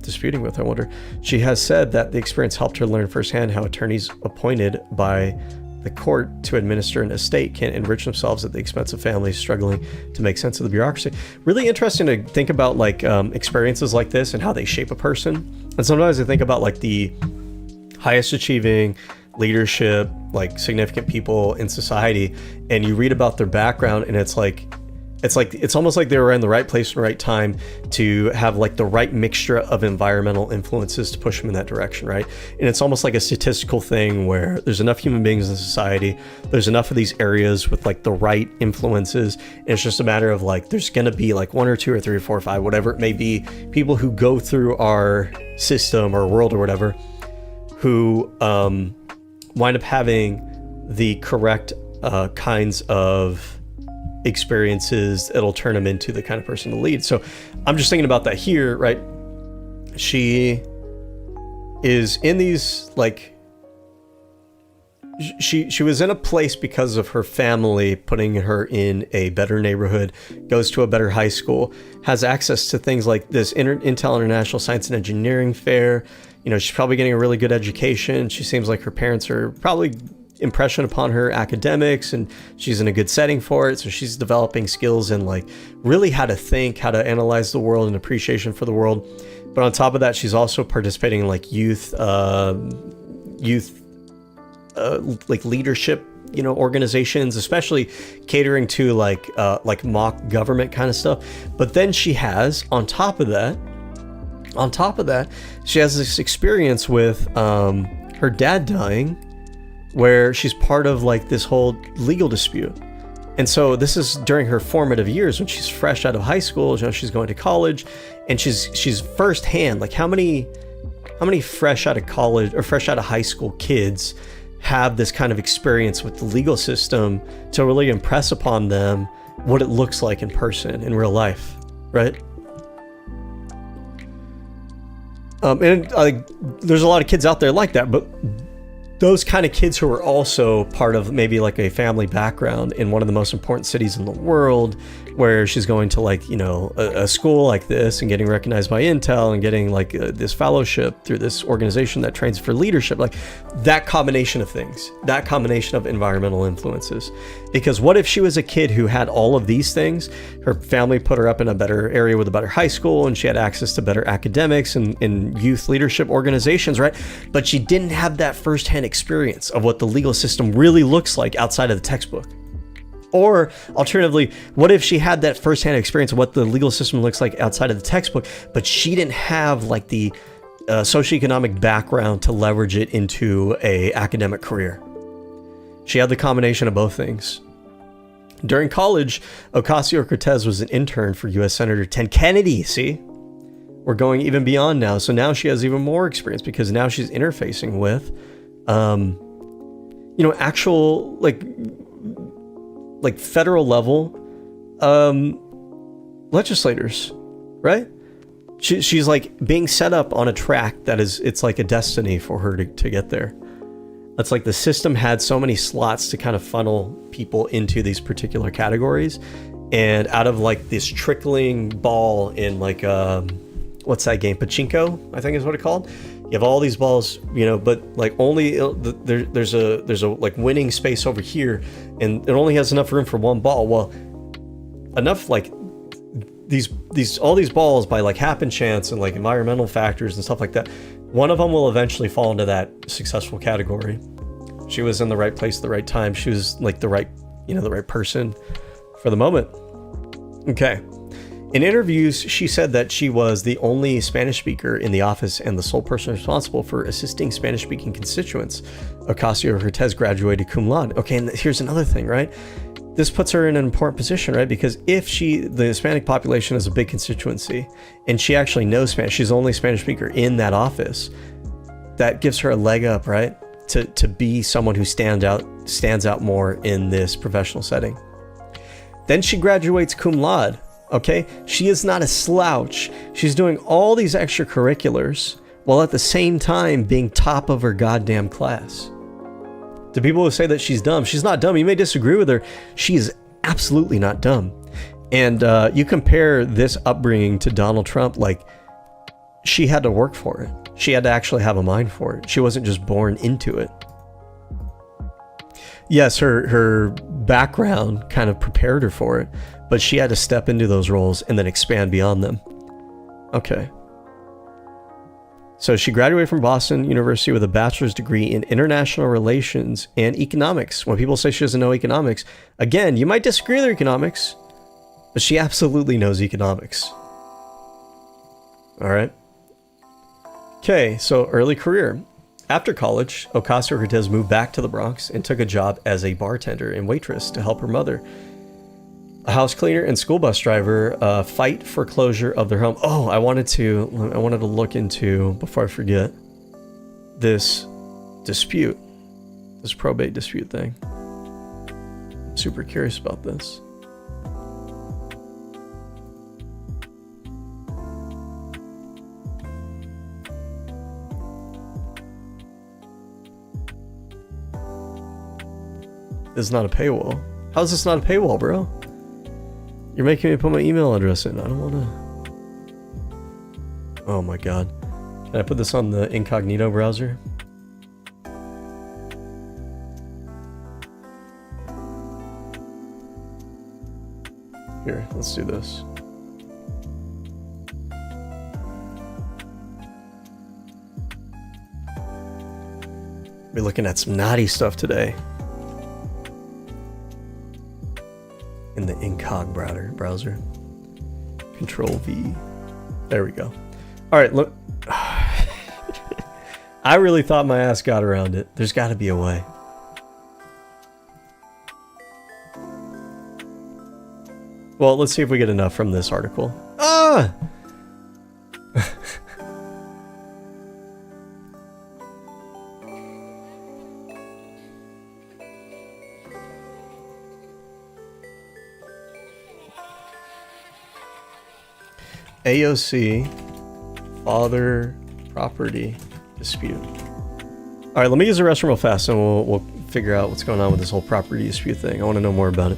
disputing with, I wonder? She has said that the experience helped her learn firsthand how attorneys appointed by the court to administer an estate can enrich themselves at the expense of families struggling to make sense of the bureaucracy. Really interesting to think about like experiences like this and how they shape a person. And sometimes I think about like the highest achieving leadership, like significant people in society, and you read about their background and it's almost like they were in the right place at the right time to have like the right mixture of environmental influences to push them in that direction, right? And it's almost like a statistical thing where there's enough human beings in society, there's enough of these areas with like the right influences, and it's just a matter of like there's gonna be like 1 or 2 or 3 or 4 or 5, whatever it may be, people who go through our system or world or whatever, who wind up having the correct kinds of experiences that'll turn them into the kind of person to lead. So I'm just thinking about that here, right? She is in these like she was in a place because of her family putting her in a better neighborhood, goes to a better high school, has access to things like this Intel International Science and Engineering Fair. You know, she's probably getting a really good education. She seems like her parents are probably impression upon her academics, and she's in a good setting for it. So she's developing skills in like really how to think, how to analyze the world, and appreciation for the world. But on top of that, she's also participating in like youth like leadership, you know, organizations, especially catering to like mock government kind of stuff. But then she has on top of that, she has this experience with her dad dying, where she's part of like this whole legal dispute. And so this is during her formative years when she's fresh out of high school, you know, she's going to college, and she's firsthand, like how many fresh out of college or fresh out of high school kids have this kind of experience with the legal system to really impress upon them what it looks like in person, in real life, right? And there's a lot of kids out there like that, but those kind of kids who are also part of maybe like a family background in one of the most important cities in the world, where she's going to like, you know, a school like this and getting recognized by Intel and getting like this fellowship through this organization that trains for leadership, like that combination of things, that combination of environmental influences. Because what if she was a kid who had all of these things, her family put her up in a better area with a better high school, and she had access to better academics and youth leadership organizations, right? But she didn't have that firsthand experience of what the legal system really looks like outside of the textbook. Or alternatively, what if she had that firsthand experience of what the legal system looks like outside of the textbook, but she didn't have like the socioeconomic background to leverage it into a academic career? She had the combination of both things. During college, Ocasio-Cortez was an intern for U.S. Senator Ted Kennedy. See? We're going even beyond now. So now she has even more experience because now she's interfacing with, actual like federal level legislators, right? She's like being set up on a track that it's like a destiny for her to get there. It's like the system had so many slots to kind of funnel people into these particular categories. And out of like this trickling ball in like, what's that game? Pachinko, I think is what it's called. You have all these balls, but like only there's a like winning space over here, and it only has enough room for one ball. Well, enough like all these balls by like happen chance and like environmental factors and stuff like that. One of them will eventually fall into that successful category. She was in the right place at the right time. She was like the right person for the moment. Okay. In interviews, she said that she was the only Spanish speaker in the office and the sole person responsible for assisting Spanish-speaking constituents. Ocasio-Cortez graduated cum laude. Okay, and here's another thing, right? This puts her in an important position, right? Because if the Hispanic population is a big constituency and she actually knows Spanish, she's the only Spanish speaker in that office, that gives her a leg up, right? To be someone who stands out more in this professional setting. Then she graduates cum laude. Okay, she is not a slouch. She's doing all these extracurriculars while at the same time being top of her goddamn class. To people who say that she's dumb, she's not dumb. You may disagree with her. She is absolutely not dumb. And you compare this upbringing to Donald Trump, like she had to work for it. She had to actually have a mind for it. She wasn't just born into it. Yes, her background kind of prepared her for it, but she had to step into those roles and then expand beyond them. Okay. So she graduated from Boston University with a bachelor's degree in international relations and economics. When people say she doesn't know economics, again, you might disagree with her economics, but she absolutely knows economics. All right. Okay, so early career. After college, Ocasio-Cortez moved back to the Bronx and took a job as a bartender and waitress to help her mother, a house cleaner and school bus driver, fight for closure of their home. Oh, I wanted to look into, before I forget, this dispute, this probate dispute thing. I'm super curious about this. This is not a paywall. How is this not a paywall, bro? You're making me put my email address in. I don't want to. Oh my god. Can I put this on the incognito browser? Here, let's do this. We're looking at some naughty stuff today. In the incog browser. Control V. There we go. All right, look. I really thought my ass got around it. There's got to be a way. Well, let's see if we get enough from this article. Ah! AOC father property dispute. All right, let me use the restroom real fast and we'll figure out what's going on with this whole property dispute thing. I want to know more about it.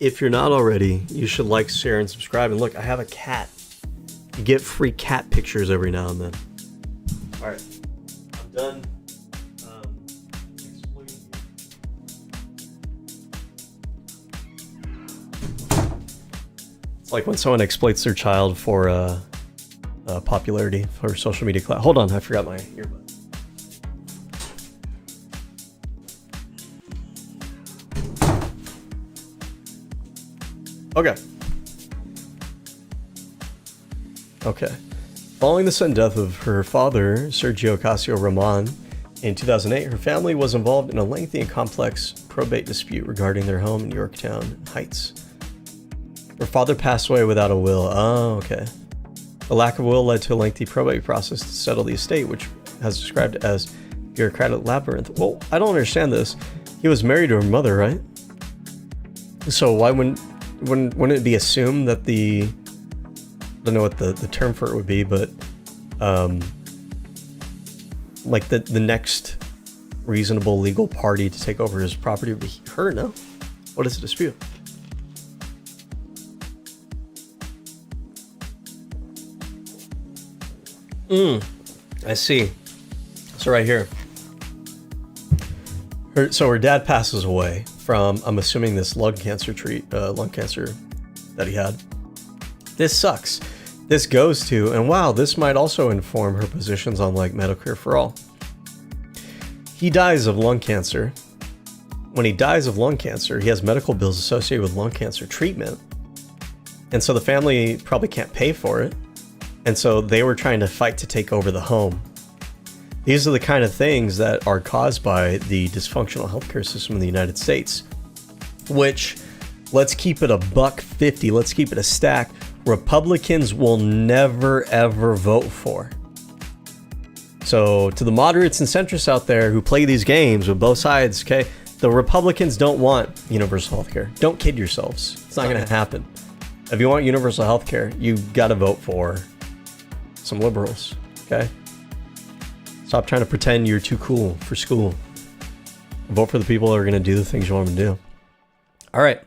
if you're not already, you should like, share, and subscribe. And look, I have a cat. You get free cat pictures every now and then. All right, I'm done. Exploiting. It's like when someone exploits their child for popularity for social media clout. Hold on, I forgot my earbud. Okay. Following the sudden death of her father, Sergio Ocasio-Ramon, in 2008, her family was involved in a lengthy and complex probate dispute regarding their home in Yorktown Heights. Her father passed away without a will. Oh, okay. The lack of will led to a lengthy probate process to settle the estate, which has described as bureaucratic labyrinth. Well, I don't understand this. He was married to her mother, right? So why wouldn't it be assumed that I don't know what the term for it would be, but like the next reasonable legal party to take over his property would be her, no? What is the dispute? I see. So right here. Her dad passes away from, I'm assuming, this lung cancer that he had. This sucks. This goes to, and wow, this might also inform her positions on like Medicare for all. He dies of lung cancer. When he dies of lung cancer, he has medical bills associated with lung cancer treatment. And so the family probably can't pay for it. And so they were trying to fight to take over the home. These are the kind of things that are caused by the dysfunctional healthcare system in the United States, which, let's keep it $1.50, let's keep it a stack, Republicans will never ever vote for. So to the moderates and centrists out there who play these games with both sides, okay, the Republicans don't want universal healthcare. Don't kid yourselves. It's not going to happen. If you want universal healthcare, you got to vote for some liberals, okay? Stop trying to pretend you're too cool for school. Vote for the people that are going to do the things you want them to do. All right.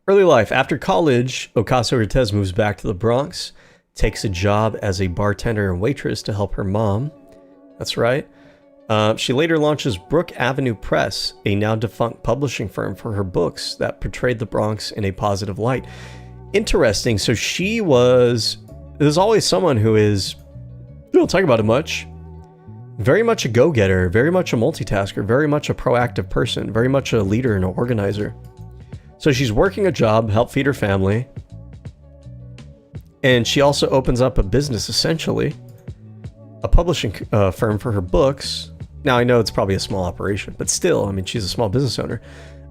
Early life. After college, Ocasio-Cortez moves back to the Bronx, takes a job as a bartender and waitress to help her mom. That's right. She later launches Brook Avenue Press, a now defunct publishing firm, for her books that portrayed the Bronx in a positive light. Interesting. So there's always someone who is, we don't talk about it much, very much a go-getter, very much a multitasker, very much a proactive person, very much a leader and an organizer. So she's working a job, help feed her family. And she also opens up a business, essentially, a publishing firm for her books. Now, I know it's probably a small operation, but still, I mean, she's a small business owner.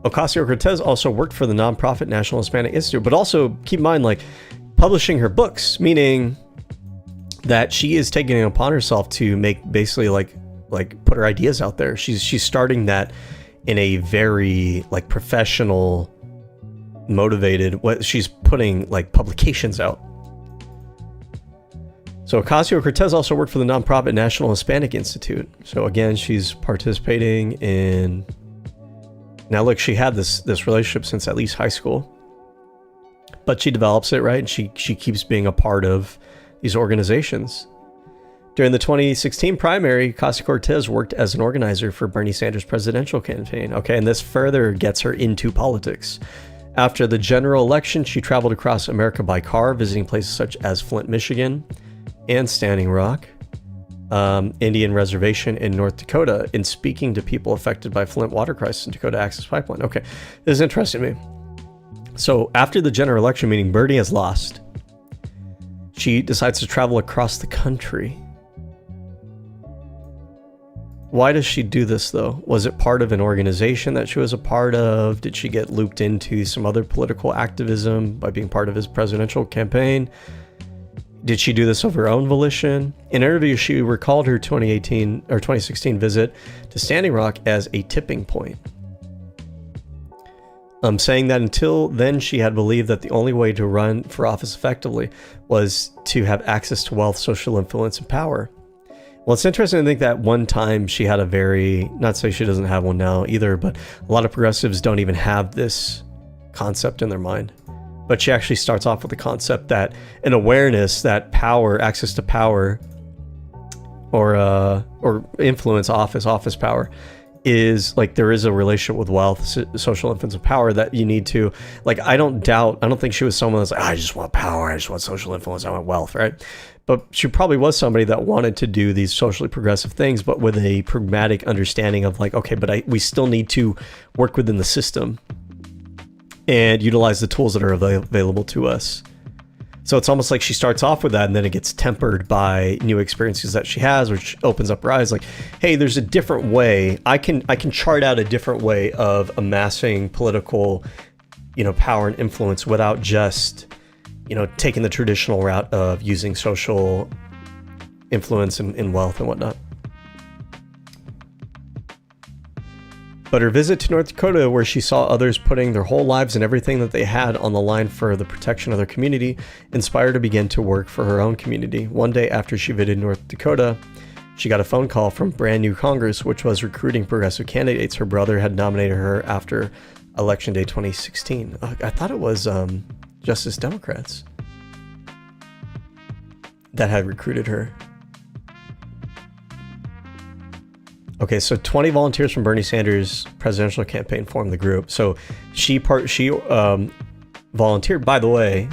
Ocasio-Cortez also worked for the nonprofit National Hispanic Institute, but also keep in mind, like, publishing her books, meaning that she is taking it upon herself to make basically like put her ideas out there. She's starting that in a very like professional, motivated. She's putting like publications out. So Ocasio-Cortez also worked for the nonprofit National Hispanic Institute. So again, she's participating in. Now look, she had this relationship since at least high school, but she develops it, right? And she keeps being a part of these organizations. During the 2016 primary, Ocasio-Cortez worked as an organizer for Bernie Sanders' presidential campaign. Okay, and this further gets her into politics. After the general election, she traveled across America by car, visiting places such as Flint, Michigan, and Standing Rock, Indian Reservation in North Dakota, and speaking to people affected by Flint water crisis and Dakota Access Pipeline. Okay, this is interesting to me. So after the general election, meaning Bernie has lost, she decides to travel across the country. Why does she do this, though? Was it part of an organization that she was a part of? Did she get looped into some other political activism by being part of his presidential campaign? Did she do this of her own volition? In an interview, she recalled her 2016 visit to Standing Rock as a tipping point. Saying that until then, she had believed that the only way to run for office effectively was to have access to wealth, social influence, and power. Well, it's interesting to think that one time she had a very, not to say she doesn't have one now either, but a lot of progressives don't even have this concept in their mind. But she actually starts off with the concept that an awareness that power, access to power, or influence, office power, is like there is a relationship with wealth, social influence of power that you need to, like, I don't think she was someone that's like, I just want power, I just want social influence, I want wealth, right? But she probably was somebody that wanted to do these socially progressive things, but with a pragmatic understanding of like, okay, but we still need to work within the system and utilize the tools that are available to us. So it's almost like she starts off with that, and then it gets tempered by new experiences that she has, which opens up her eyes like, hey, there's a different way. I can chart out a different way of amassing political, power and influence without just, taking the traditional route of using social influence and wealth and whatnot. But her visit to North Dakota, where she saw others putting their whole lives and everything that they had on the line for the protection of their community, inspired her to begin to work for her own community. One day after she visited North Dakota, she got a phone call from Brand New Congress, which was recruiting progressive candidates. Her brother had nominated her after Election Day 2016. I thought it was Justice Democrats that had recruited her. Okay, so 20 volunteers from Bernie Sanders' presidential campaign formed the group. So she volunteered. By the way,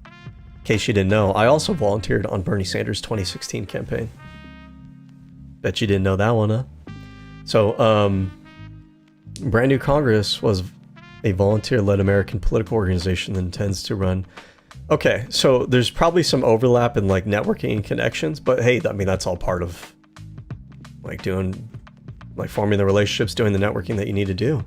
in case you didn't know, I also volunteered on Bernie Sanders' 2016 campaign. Bet you didn't know that one, huh? So Brand New Congress was a volunteer-led American political organization that intends to run. Okay, so there's probably some overlap in like networking and connections, but hey, I mean, that's all part of forming the relationships, doing the networking that you need to do.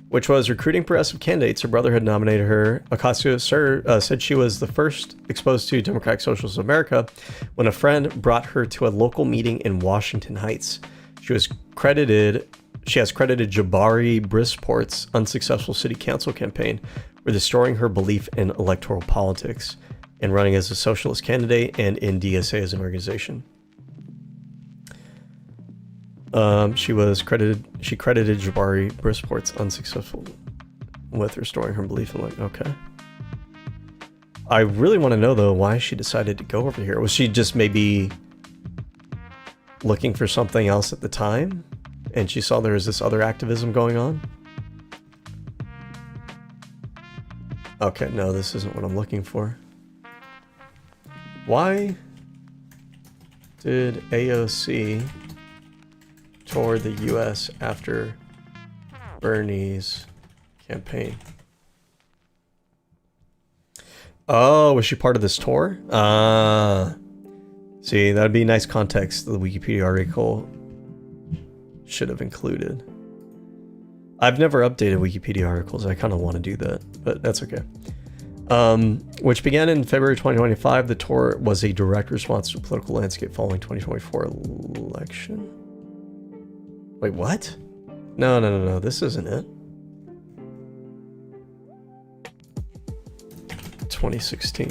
Which was recruiting progressive candidates. Her brother had nominated her. Ocasio said she was the first exposed to Democratic Socialists of America when a friend brought her to a local meeting in Washington Heights. She has credited Jabari Brisport's unsuccessful city council campaign with destroying her belief in electoral politics and running as a socialist candidate and in DSA as an organization. She credited Jabari Brisport's unsuccessful with restoring her belief in okay. I really want to know though why she decided to go over here. Was she just maybe looking for something else at the time and she saw there was this other activism going on? Okay, no, this isn't what I'm looking for. Why did AOC tour the US after Bernie's campaign? Oh, was she part of this tour? See, that'd be nice context the Wikipedia article should have included. I've never updated Wikipedia articles. I kind of want to do that, but that's okay. Which began in February 2025. The tour was a direct response to the political landscape following 2024 election. Wait, what? No, this isn't it. 2016.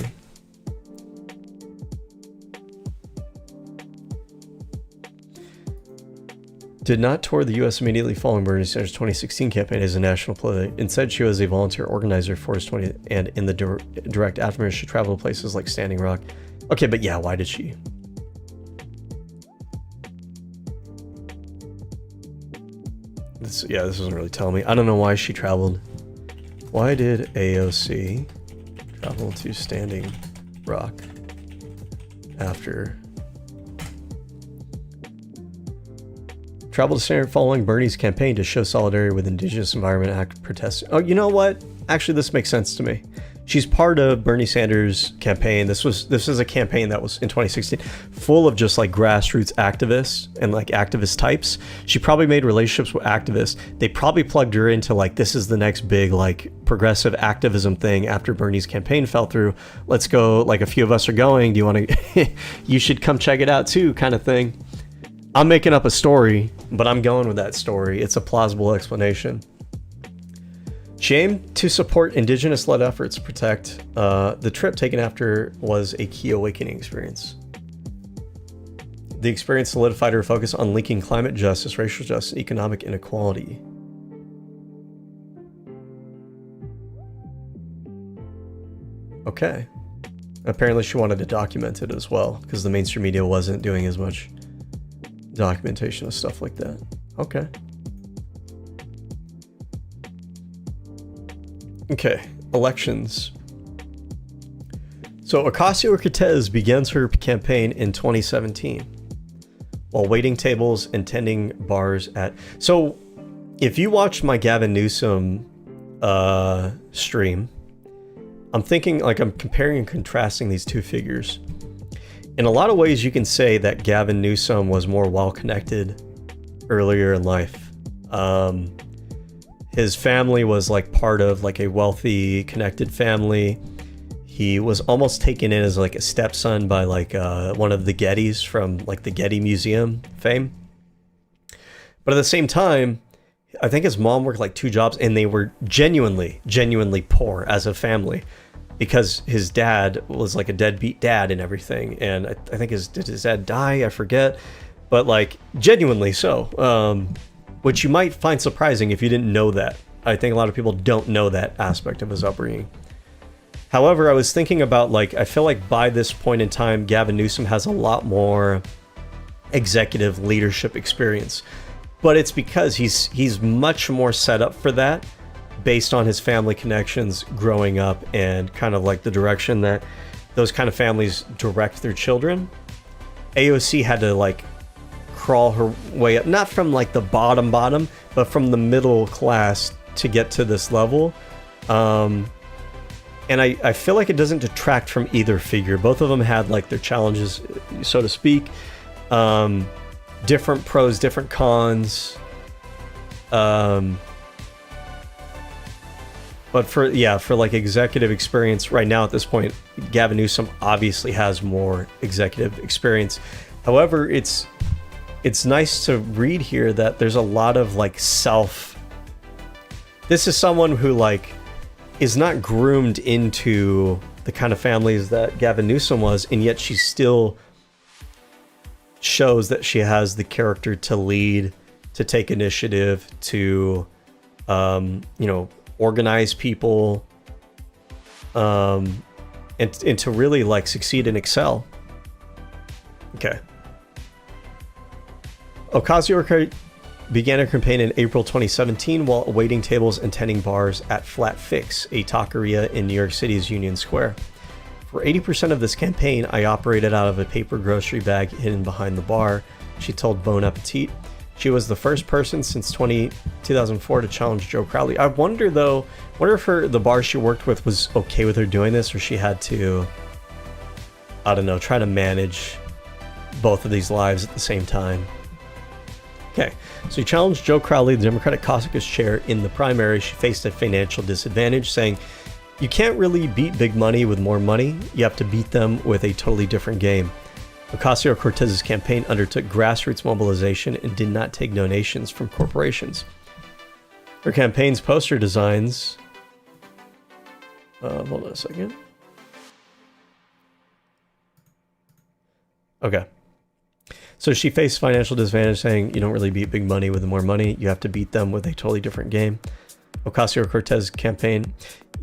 Did not tour the U.S. immediately following Bernie Sanders' 2016 campaign as a national player. Instead, she was a volunteer organizer for his 20, and in the direct aftermath, she traveled to places like Standing Rock. Okay, but yeah, why did she? This doesn't really tell me. I don't know why she traveled. Why did AOC travel to Standing Rock after? Traveled to Standing following Bernie's campaign to show solidarity with Indigenous Environment Act protests. Oh, you know what? Actually, this makes sense to me. She's part of Bernie Sanders' campaign. This is a campaign that was in 2016, full of just like grassroots activists and like activist types. She probably made relationships with activists. They probably plugged her into like, this is the next big like progressive activism thing after Bernie's campaign fell through. Let's go. Like a few of us are going. Do you want to? You should come check it out too, kind of thing. I'm making up a story, but I'm going with that story. It's a plausible explanation. She aimed to support Indigenous-led efforts to protect. The trip taken after was a key awakening experience. The experience solidified her focus on linking climate justice, racial justice, and economic inequality. Okay. Apparently she wanted to document it as well, because the mainstream media wasn't doing as much documentation of stuff like that. Okay. Okay, elections. So Ocasio-Cortez begins her campaign in 2017 while waiting tables and tending bars at... So if you watched my Gavin Newsom stream, I'm thinking, like, I'm comparing and contrasting these two figures. In a lot of ways, you can say that Gavin Newsom was more well-connected earlier in life. His family was like part of like a wealthy, connected family. He was almost taken in as like a stepson by like one of the Gettys from like the Getty Museum fame. But at the same time, I think his mom worked like 2 jobs, and they were genuinely poor as a family, because his dad was like a deadbeat dad and everything. And I think did his dad die? I forget, but like genuinely so. Which you might find surprising if you didn't know that. I think a lot of people don't know that aspect of his upbringing. However, I was thinking about, like, I feel like by this point in time, Gavin Newsom has a lot more executive leadership experience. But it's because he's much more set up for that based on his family connections growing up and kind of like the direction that those kind of families direct their children. AOC had to like crawl her way up, not from like the bottom, but from the middle class to get to this level. And I feel like it doesn't detract from either figure. Both of them had like their challenges, so to speak. Different pros, different cons. But for like executive experience right now at this point, Gavin Newsom obviously has more executive experience. However, it's nice to read here that there's a lot of like this is someone who like is not groomed into the kind of families that Gavin Newsom was, and yet she still shows that she has the character to lead, to take initiative, to organize people, and to really like succeed and excel. Okay. Ocasio began her campaign in April 2017 while waiting tables and tending bars at Flat Fix, a taqueria in New York City's Union Square. For 80% of this campaign, I operated out of a paper grocery bag hidden behind the bar, she told Bon Appetit. She was the first person since 2004 to challenge Joe Crowley. I wonder though, if the bar she worked with was okay with her doing this, or she had to, I don't know, try to manage both of these lives at the same time. Okay, so he challenged Joe Crowley, the Democratic caucus chair, in the primary. She faced a financial disadvantage, saying, "You can't really beat big money with more money. You have to beat them with a totally different game." Ocasio-Cortez's campaign undertook grassroots mobilization and did not take donations from corporations. Her campaign's poster designs... hold on a second. Okay. So she faced financial disadvantage, saying, "You don't really beat big money with more money. You have to beat them with a totally different game." Ocasio-Cortez campaign.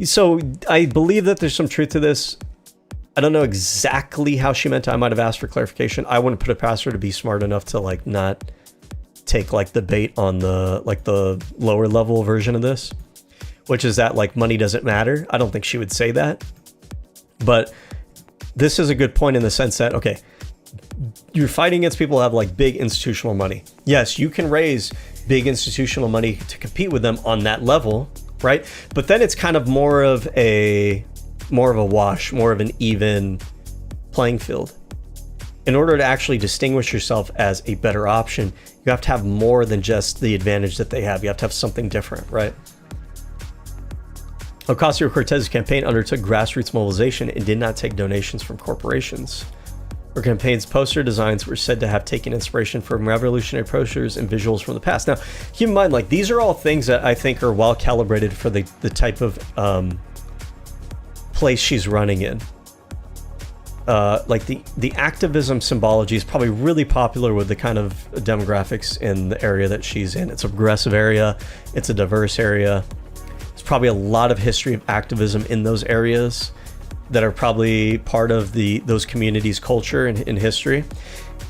So I believe that there's some truth to this. I don't know exactly how she meant it. I might have asked for clarification. I wouldn't put it past her to be smart enough to like not take like the bait on the lower level version of this, which is that like money doesn't matter. I don't think she would say that, but this is a good point in the sense that, okay, you're fighting against people who have like big institutional money. Yes, you can raise big institutional money to compete with them on that level, right? But then it's kind of more of a wash, more of an even playing field. In order to actually distinguish yourself as a better option, you have to have more than just the advantage that they have. You have to have something different, right? Ocasio-Cortez's campaign undertook grassroots mobilization and did not take donations from corporations. Her campaign's poster designs were said to have taken inspiration from revolutionary posters and visuals from the past. Now, keep in mind, like, these are all things that I think are well calibrated for the type of place she's running in. like the activism symbology is probably really popular with the kind of demographics in the area that she's in. It's a progressive area. It's a diverse area. There's probably a lot of history of activism in those areas that are probably part of those communities' culture and history.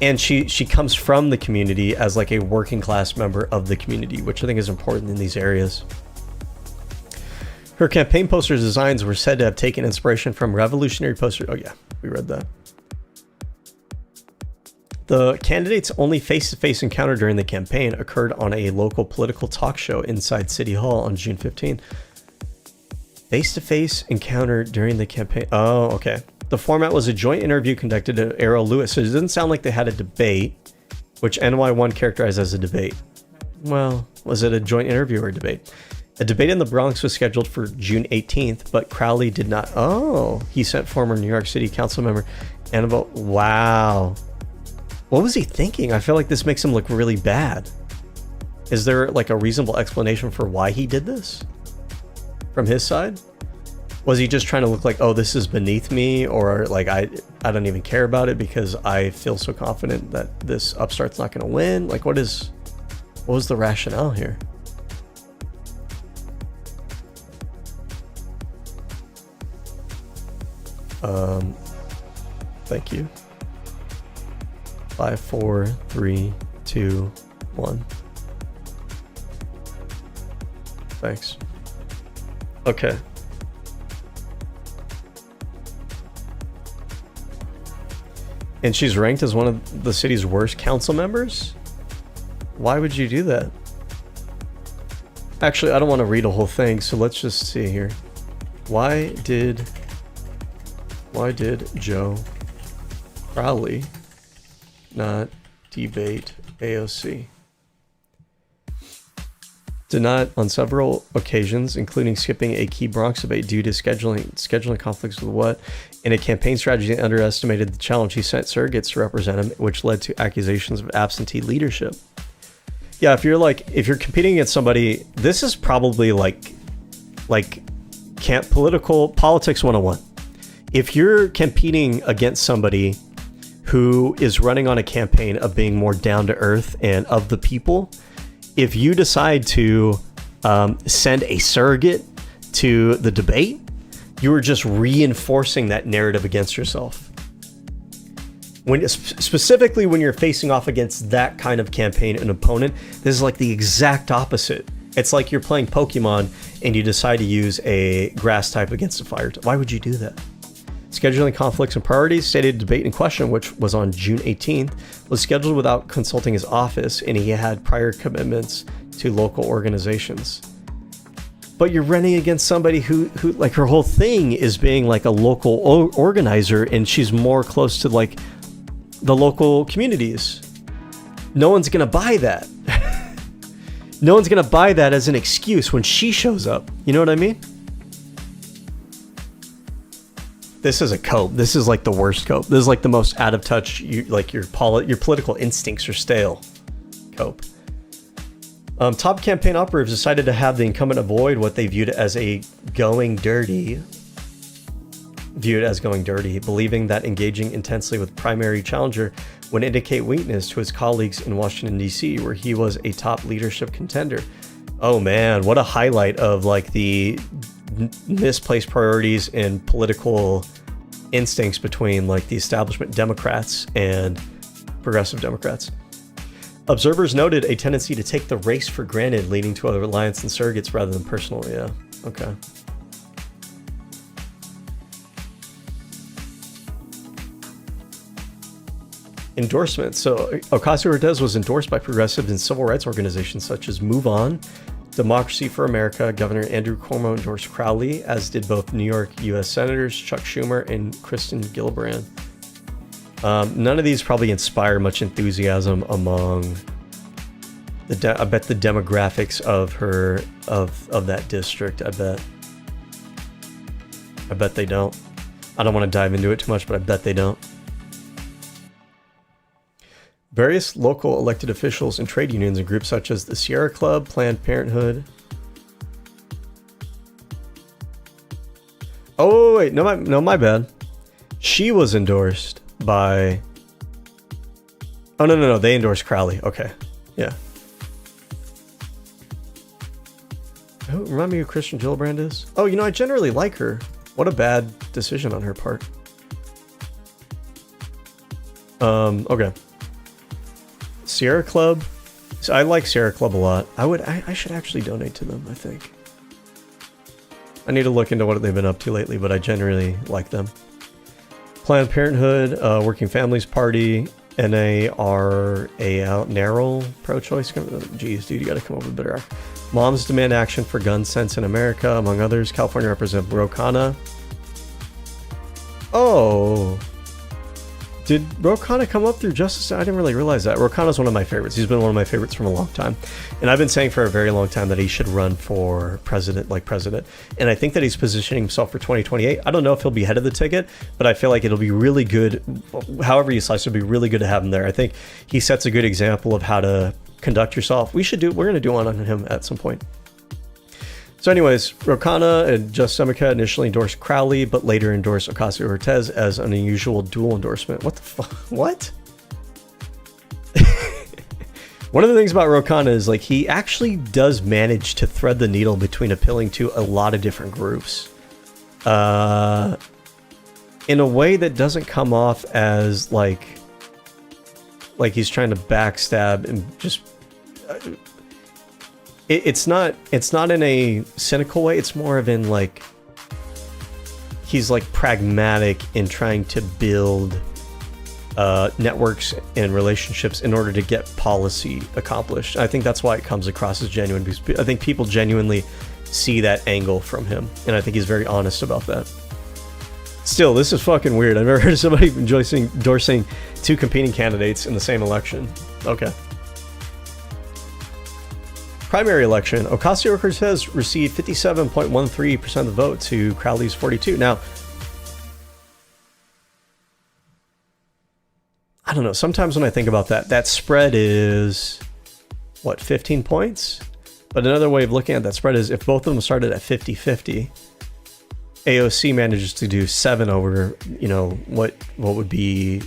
And she comes from the community as like a working class member of the community, which I think is important in these areas. Her campaign poster designs were said to have taken inspiration from revolutionary posters. Oh yeah, we read that. The candidate's only face-to-face encounter during the campaign occurred on a local political talk show inside City Hall on June 15. Face-to-face encounter during the campaign. Oh, okay. The format was a joint interview conducted at Arrow Lewis. So it doesn't sound like they had a debate, which NY1 characterized as a debate. Well, was it a joint interview or a debate? A debate in the Bronx was scheduled for June 18th, but Crowley did not. Oh, he sent former New York City council member Annabelle. Wow. What was he thinking? I feel like this makes him look really bad. Is there like a reasonable explanation for why he did this from his side? Was he just trying to look like, oh, this is beneath me, or like I don't even care about it because I feel so confident that this upstart's not going to win? Like, what was the rationale here? Thank you. 5, 4, 3, 2, 1. Thanks. Okay. And she's ranked as one of the city's worst council members? Why would you do that? Actually, I don't want to read a whole thing, so let's just see here. Why did Joe Crowley not debate AOC? Did not on several occasions, including skipping a key Bronx debate due to scheduling conflicts with what? In a campaign strategy that underestimated the challenge, he sent surrogates to represent him, which led to accusations of absentee leadership. Yeah, if you're competing against somebody, this is probably like politics 101. If you're competing against somebody who is running on a campaign of being more down to earth and of the people, if you decide to send a surrogate to the debate, you are just reinforcing that narrative against yourself. Specifically when you're facing off against that kind of campaign and opponent, this is like the exact opposite. It's like you're playing Pokemon and you decide to use a grass type against a fire type. Why would you do that? Scheduling conflicts and priorities. Stated debate in question, which was on June 18th, was scheduled without consulting his office, and he had prior commitments to local organizations. But you're running against somebody who like her whole thing is being like a local organizer, and she's more close to like the local communities. No one's gonna buy that. No one's gonna buy that as an excuse when she shows up. You know what I mean? This is a cope. This is like the worst cope. This is like the most out of touch. Your political instincts are stale. Cope. Top campaign operatives decided to have the incumbent avoid what they viewed as going dirty, believing that engaging intensely with primary challenger would indicate weakness to his colleagues in Washington, D.C., where he was a top leadership contender. Oh man, what a highlight of like the misplaced priorities and political instincts between like the establishment Democrats and progressive Democrats. Observers noted a tendency to take the race for granted, leading to a reliance on surrogates rather than personal. Yeah, okay. Endorsements. So Ocasio-Cortez was endorsed by progressives and civil rights organizations such as Move On, Democracy for America. Governor Andrew Cuomo endorsed Crowley, as did both New York U.S. Senators Chuck Schumer and Kristen Gillibrand. None of these probably inspire much enthusiasm among I bet the demographics of that district. I bet they don't. I don't want to dive into it too much, but I bet they don't. Various local elected officials and trade unions and groups such as the Sierra Club, Planned Parenthood. Oh wait, no, my bad. She was endorsed by... Oh, no. They endorsed Crowley. Okay. Yeah. Remind me who Christian Gillibrand is? Oh, I generally like her. What a bad decision on her part. Okay. Sierra Club. So I like Sierra Club a lot. I should actually donate to them, I think. I need to look into what they've been up to lately, but I generally like them. Planned Parenthood, Working Families Party, NARAL, pro-choice. Jeez, dude, you gotta come up with a better. Moms demand action for gun sense in America, among others. California Representative Ro Khanna. Oh. Did Ro Khanna come up through Justice? I didn't really realize that. Ro Khanna's one of my favorites. He's been one of my favorites from a long time. And I've been saying for a very long time that he should run for president. And I think that he's positioning himself for 2028. I don't know if he'll be head of the ticket, but I feel like it'll be really good. However you slice it, it'll be really good to have him there. I think he sets a good example of how to conduct yourself. We're going to do one on him at some point. So anyways, Ro Khanna and Just Democrat initially endorsed Crowley, but later endorsed Ocasio-Cortez as an unusual dual endorsement. What the fuck? What? One of the things about Ro Khanna is like he actually does manage to thread the needle between appealing to a lot of different groups. In a way that doesn't come off as like he's trying to backstab and just... It's not in a cynical way. It's more of in like he's like pragmatic in trying to build networks and relationships in order to get policy accomplished. I think that's why it comes across as genuine, because I think people genuinely see that angle from him, and I think he's very honest about that. Still, this is fucking weird. I've never heard of somebody endorsing two competing candidates in the same election. Okay. Primary election, Ocasio-Cortez received 57.13% of the vote to Crowley's 42. Now, I don't know. Sometimes when I think about that spread is, what, 15 points? But another way of looking at that spread is if both of them started at 50-50, AOC manages to do 7 over, what would be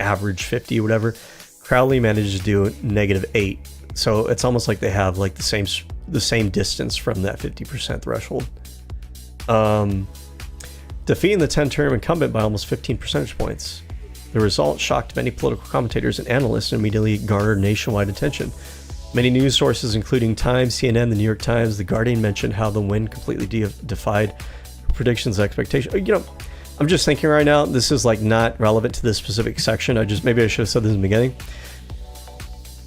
average 50 or whatever. Crowley manages to do -8. So it's almost like they have like the same distance from that 50% threshold. Defeating the 10-term incumbent by almost 15 percentage points. The result shocked many political commentators and analysts and immediately garnered nationwide attention. Many news sources, including Times, CNN, The New York Times, The Guardian, mentioned how the win completely defied predictions and expectations. I'm just thinking right now, this is like not relevant to this specific section. Maybe I should have said this in the beginning.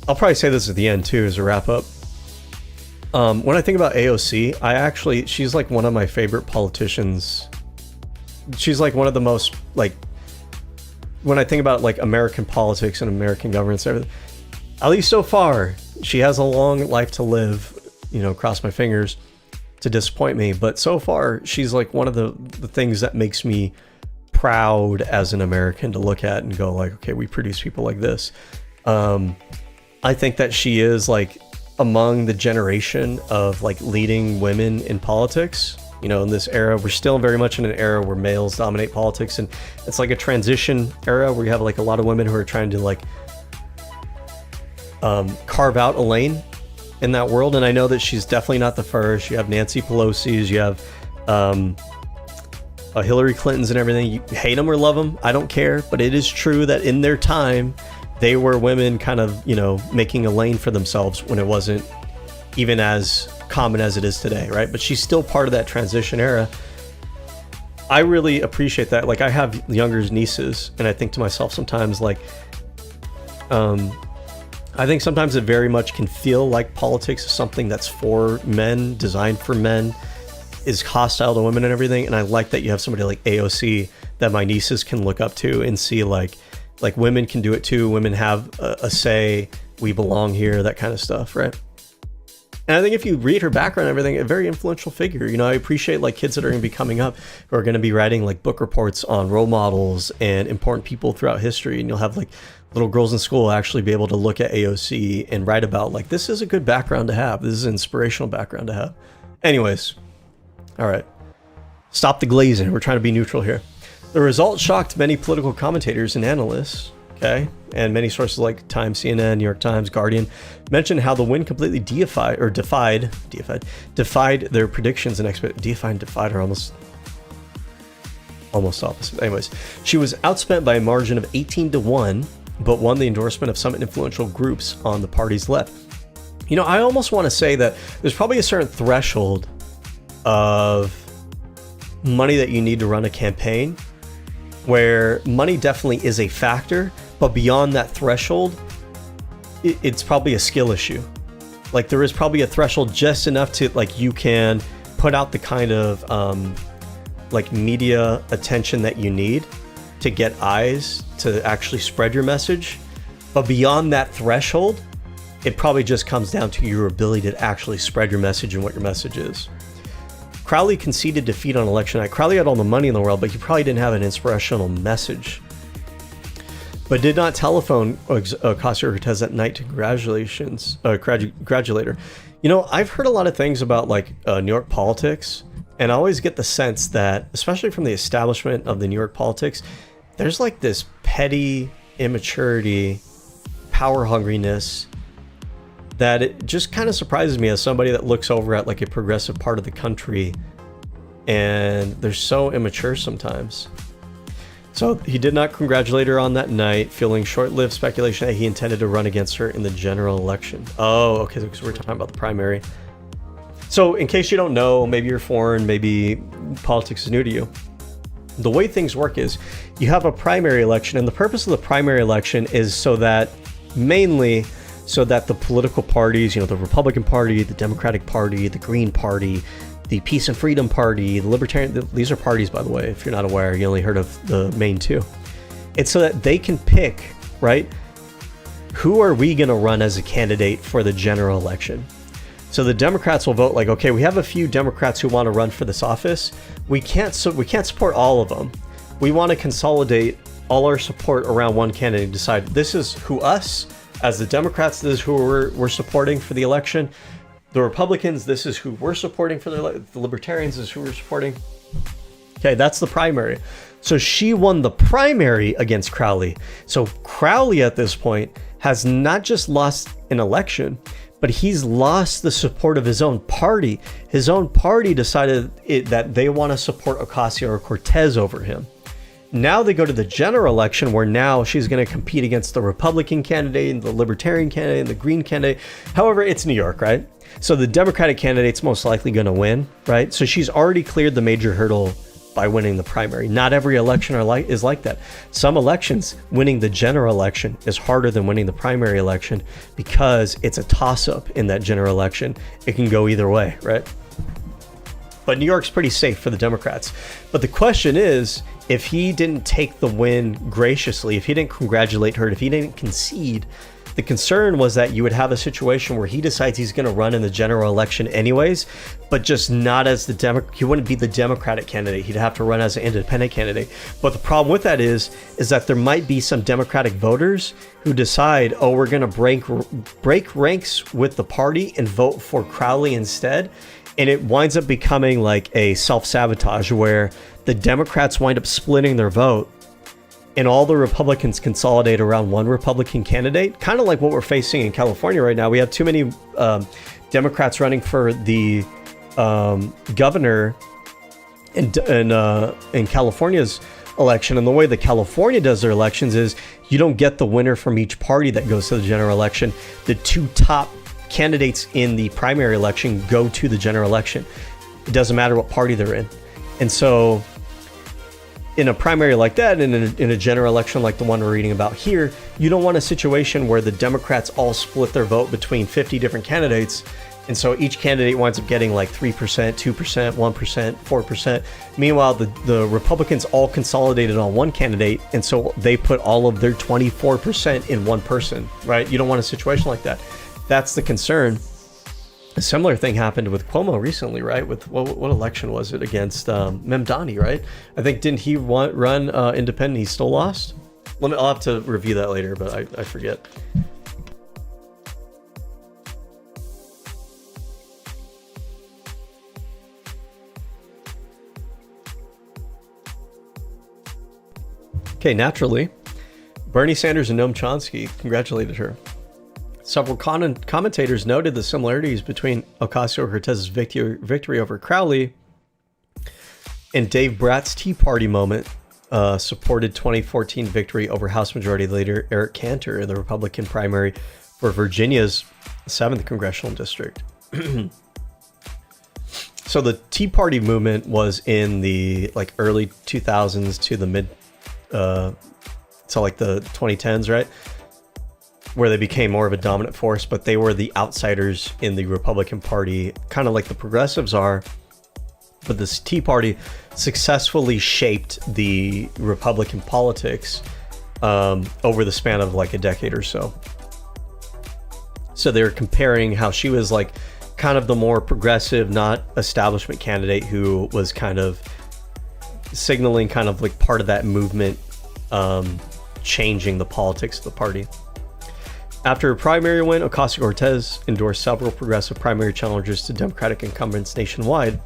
I'll probably say this at the end too as a wrap up. When I think about AOC, she's like one of my favorite politicians. She's like one of the most, like, when I think about like American politics and American governance and everything, at least so far, she has a long life to live, cross my fingers to disappoint me. But so far, she's like one of the things that makes me proud as an American to look at and go like, okay, we produce people like this. I think that she is like among the generation of like leading women in politics. In this era, we're still very much in an era where males dominate politics, and it's like a transition era where you have like a lot of women who are trying to like carve out a lane in that world. And I know that she's definitely not the first. You have Nancy Pelosi's, you have Hillary Clinton's and everything. You hate them or love them, I don't care, but it is true that in their time they were women kind of, making a lane for themselves when it wasn't even as common as it is today, right? But she's still part of that transition era. I really appreciate that. Like, I have younger nieces, and I think to myself sometimes, like, I think sometimes it very much can feel like politics is something that's for men, designed for men, is hostile to women and everything. And I like that you have somebody like AOC that my nieces can look up to and see like women can do it too. Women have a say. We belong here, that kind of stuff, right? And I think if you read her background and everything, a very influential figure. I appreciate like kids that are going to be coming up who are going to be writing like book reports on role models and important people throughout history. And you'll have like little girls in school actually be able to look at AOC and write about like, this is a good background to have. This is an inspirational background to have. Anyways, all right. Stop the glazing. We're trying to be neutral here. The result shocked many political commentators and analysts. Okay, and many sources like Times, CNN, New York Times, Guardian mentioned how the win completely defied their predictions and defied and defied are almost opposite. Anyways, she was outspent by a margin of 18-1, but won the endorsement of some influential groups on the party's left. You know, I almost want to say that there's probably a certain threshold of money that you need to run a campaign, where money definitely is a factor, but beyond that threshold, it's probably a skill issue. Like, there is probably a threshold just enough to, like, you can put out the kind of like media attention that you need to get eyes to actually spread your message. But beyond that threshold, it probably just comes down to your ability to actually spread your message and what your message is. Crowley conceded defeat on election night. Crowley had all the money in the world, but he probably didn't have an inspirational message. But did not telephone Ocasio-Cortez that night to congratulate her. You know, I've heard a lot of things about like New York politics, and I always get the sense that, especially from the establishment of the New York politics, there's like this petty immaturity, power hungriness, that it just kind of surprises me as somebody that looks over at like a progressive part of the country, and they're so immature sometimes. So he did not congratulate her on that night, fueling short-lived speculation that he intended to run against her in the general election. Oh, okay, because we're talking about the primary. So in case you don't know, maybe you're foreign, maybe politics is new to you. The way things work is you have a primary election, and the purpose of the primary election is mainly so that the political parties, you know, the Republican Party, the Democratic Party, the Green Party, the Peace and Freedom Party, the Libertarian, these are parties, by the way, if you're not aware, you only heard of the main two. It's so that they can pick, right, who are we going to run as a candidate for the general election? So the Democrats will vote like, okay, we have a few Democrats who want to run for this office. We can't support all of them. We want to consolidate all our support around one candidate and decide this is who us, as the Democrats, this is who we're supporting for the election. The Republicans, this is who we're supporting for the Libertarians, this is who we're supporting. Okay, that's the primary. So she won the primary against Crowley. So Crowley at this point has not just lost an election, but he's lost the support of his own party. His own party decided that they want to support Ocasio-Cortez over him. Now they go to the general election, where now she's going to compete against the Republican candidate and the Libertarian candidate and the Green candidate. However, it's New York, right? So the Democratic candidate's most likely going to win, right? So she's already cleared the major hurdle by winning the primary. Not every election is like that. Some elections, winning the general election is harder than winning the primary election because it's a toss-up in that general election. It can go either way, right? But New York's pretty safe for the Democrats. But the question is, if he didn't take the win graciously, if he didn't congratulate her, if he didn't concede, the concern was that you would have a situation where he decides he's going to run in the general election anyways, but just not as he wouldn't be the Democratic candidate. He'd have to run as an independent candidate. But the problem with that is that there might be some Democratic voters who decide, oh, we're going to break ranks with the party and vote for Crowley instead. And it winds up becoming like a self-sabotage where the Democrats wind up splitting their vote and all the Republicans consolidate around one Republican candidate, kind of like what we're facing in California right now. We have too many Democrats running for the governor in California's election. And the way that California does their elections is you don't get the winner from each party that goes to the general election. The two top candidates in the primary election go to the general election. It doesn't matter what party they're in. And so in a primary like that, in a general election like the one we're reading about here, you don't want a situation where the Democrats all split their vote between 50 different candidates. And so each candidate winds up getting like 3%, 2%, 1%, 4%. Meanwhile, the Republicans all consolidated on one candidate. And so they put all of their 24% in one person, right? You don't want a situation like that. That's the concern. A similar thing happened with Cuomo recently, right? With what election was it against Memdani, right? I think didn't he run independent? He still lost. I'll have to review that later, but I forget. Okay, naturally, Bernie Sanders and Noam Chomsky congratulated her. Several commentators noted the similarities between Ocasio-Cortez's victory over Crowley and Dave Bratt's Tea Party moment supported 2014 victory over House Majority Leader Eric Cantor in the Republican primary for Virginia's 7th congressional district. So the Tea Party movement was in the like early 2000s to the mid, so like the 2010s, right? Where they became more of a dominant force, but they were the outsiders in the Republican Party, kind of like the progressives are. But this Tea Party successfully shaped the Republican politics over the span of like a decade or so. So they're comparing how she was like kind of the more progressive, not establishment candidate who was kind of signaling kind of like part of that movement, changing the politics of the party. After a primary win, Ocasio-Cortez endorsed several progressive primary challengers to Democratic incumbents nationwide.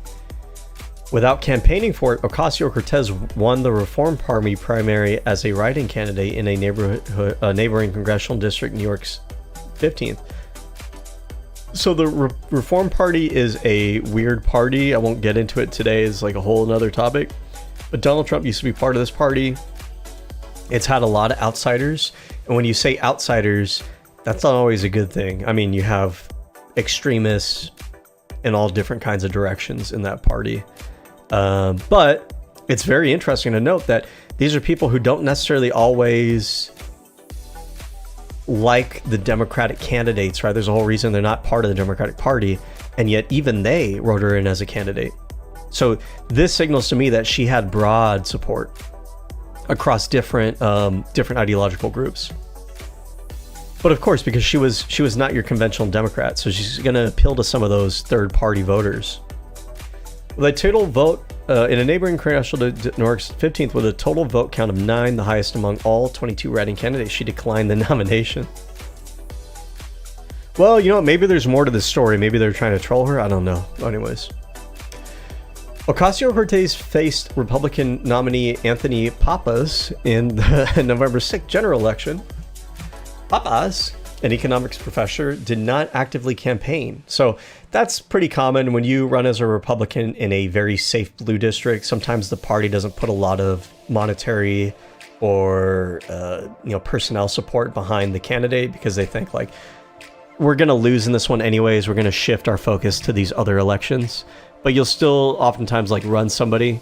Without campaigning for it, Ocasio-Cortez won the Reform Party primary as a write-in candidate in a neighboring congressional district, New York's 15th. So the Reform Party is a weird party. I won't get into it today. It's like a whole another topic. But Donald Trump used to be part of this party. It's had a lot of outsiders. And when you say outsiders, that's not always a good thing. I mean, you have extremists in all different kinds of directions in that party. But it's very interesting to note that these are people who don't necessarily always like the Democratic candidates, right? There's a whole reason they're not part of the Democratic Party, and yet even they wrote her in as a candidate. So this signals to me that she had broad support across different ideological groups. But of course, because she was not your conventional Democrat, so she's going to appeal to some of those third-party voters. The total vote in a neighboring congressional to New York's 15th with a total vote count of 9, the highest among all 22 write-in candidates, she declined the nomination. Well, you know what? Maybe there's more to this story. Maybe they're trying to troll her. I don't know. Anyways. Ocasio-Cortez faced Republican nominee Anthony Pappas in the November 6th general election. Pappas, an economics professor, did not actively campaign. So that's pretty common when you run as a Republican in a very safe blue district. Sometimes the party doesn't put a lot of monetary or personnel support behind the candidate because they think like, we're going to lose in this one anyways. We're going to shift our focus to these other elections. But you'll still oftentimes like run somebody.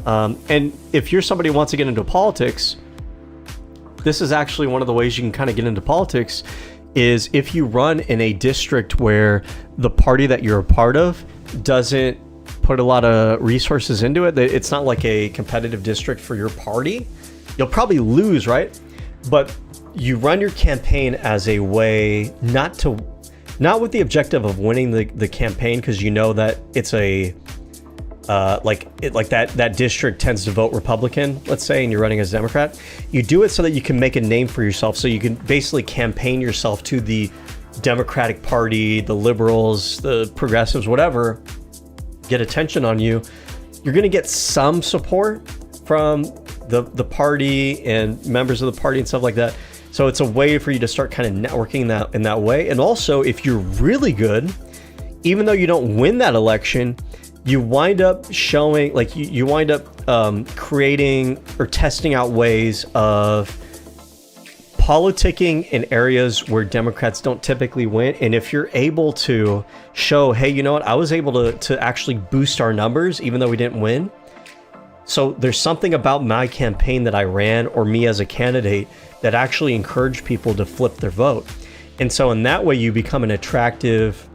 And if you're somebody who wants to get into politics, this is actually one of the ways you can kind of get into politics is if you run in a district where the party that you're a part of doesn't put a lot of resources into it. It's not like a competitive district for your party. You'll probably lose, right? But you run your campaign as a way not with the objective of winning the campaign, because you know that it's a that district tends to vote Republican, let's say, and you're running as a Democrat. You do it so that you can make a name for yourself, so you can basically campaign yourself to the Democratic Party, the liberals, the progressives, whatever, get attention on you. You're going to get some support from the party and members of the party and stuff like that. So it's a way for you to start kind of networking in that way. And also, if you're really good, even though you don't win that election, you wind up showing, like you wind up creating or testing out ways of politicking in areas where Democrats don't typically win. And if you're able to show, hey, you know what, I was able to actually boost our numbers even though we didn't win. So there's something about my campaign that I ran, or me as a candidate, that actually encouraged people to flip their vote. And so in that way, you become an attractive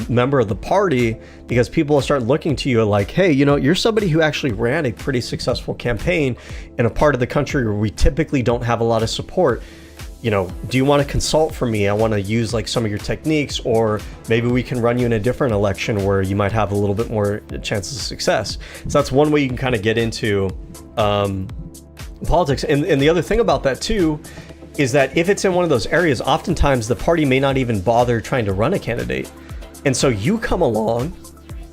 member of the party, because people will start looking to you like, hey, you know, you're somebody who actually ran a pretty successful campaign in a part of the country where we typically don't have a lot of support. You know, do you want to consult for me? I want to use like some of your techniques, or maybe we can run you in a different election where you might have a little bit more chances of success. So that's one way you can kind of get into politics. And the other thing about that too is that if it's in one of those areas, oftentimes the party may not even bother trying to run a candidate. And so you come along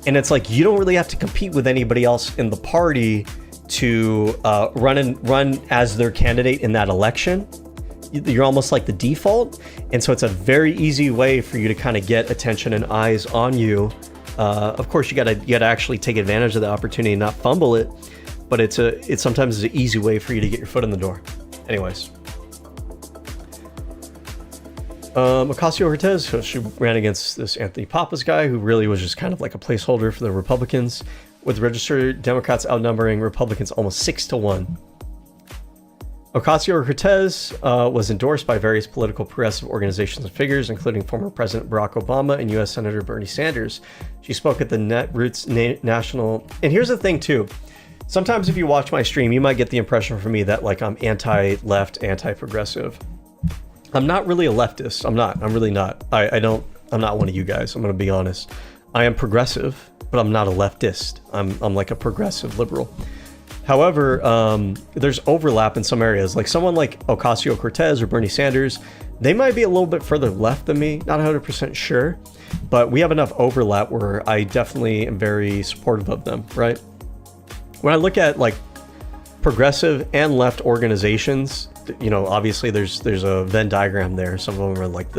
and it's like you don't really have to compete with anybody else in the party. to run as their candidate in that election. You're almost like the default, and so it's a very easy way for you to kind of get attention and eyes on you. Of course, you gotta actually take advantage of the opportunity and not fumble it, but it's sometimes an easy way for you to get your foot in the door. Anyways, Ocasio-Cortez, so she ran against this Anthony Pappas guy who really was just kind of like a placeholder for the Republicans, with registered Democrats outnumbering Republicans almost 6-1. Ocasio-Cortez was endorsed by various political progressive organizations and figures, including former President Barack Obama and U.S. Senator Bernie Sanders. She spoke at the Netroots National... And here's the thing, too. Sometimes if you watch my stream, you might get the impression from me that like I'm anti-left, anti-progressive. I'm not really a leftist. I'm not. I'm really not. I'm not one of you guys. I'm going to be honest. I am progressive, but I'm not a leftist. I'm like a progressive liberal. However, there's overlap in some areas. Like someone like Ocasio-Cortez or Bernie Sanders, they might be a little bit further left than me. Not 100% sure, but we have enough overlap where I definitely am very supportive of them, right? When I look at like progressive and left organizations, you know, obviously there's a Venn diagram there. Some of them are like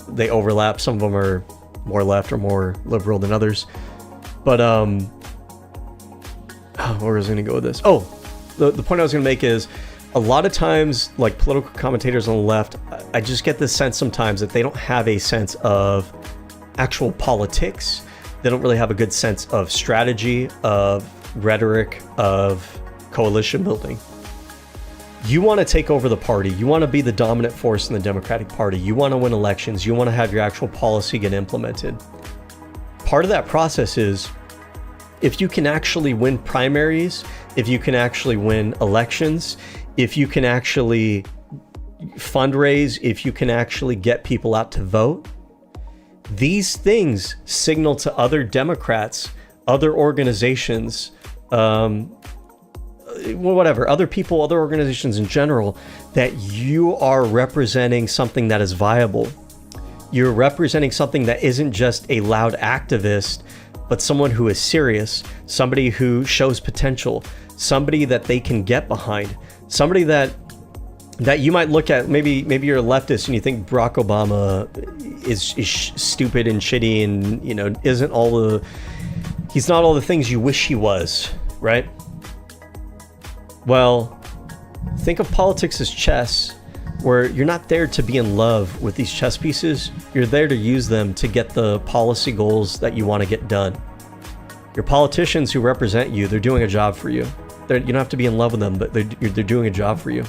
they overlap. Some of them are more left or more liberal than others. But where was I going to go with this? Oh, the point I was going to make is a lot of times, like political commentators on the left, I just get this sense sometimes that they don't have a sense of actual politics. They don't really have a good sense of strategy, of rhetoric, of coalition building. You want to take over the party. You want to be the dominant force in the Democratic Party. You want to win elections. You want to have your actual policy get implemented. Part of that process is if you can actually win primaries, if you can actually win elections, if you can actually fundraise, if you can actually get people out to vote, these things signal to other Democrats, other organizations, whatever, other people, other organizations in general, that you are representing something that is viable. You're representing something that isn't just a loud activist, but someone who is serious, somebody who shows potential, somebody that they can get behind, somebody that you might look at. Maybe you're a leftist and you think Barack Obama is stupid and shitty and, you know, he's not all the things you wish he was, right? Well, think of politics as chess, where you're not there to be in love with these chess pieces. You're there to use them to get the policy goals that you want to get done. Your politicians who represent you, they're doing a job for you. You don't have to be in love with them, but they're doing a job for you.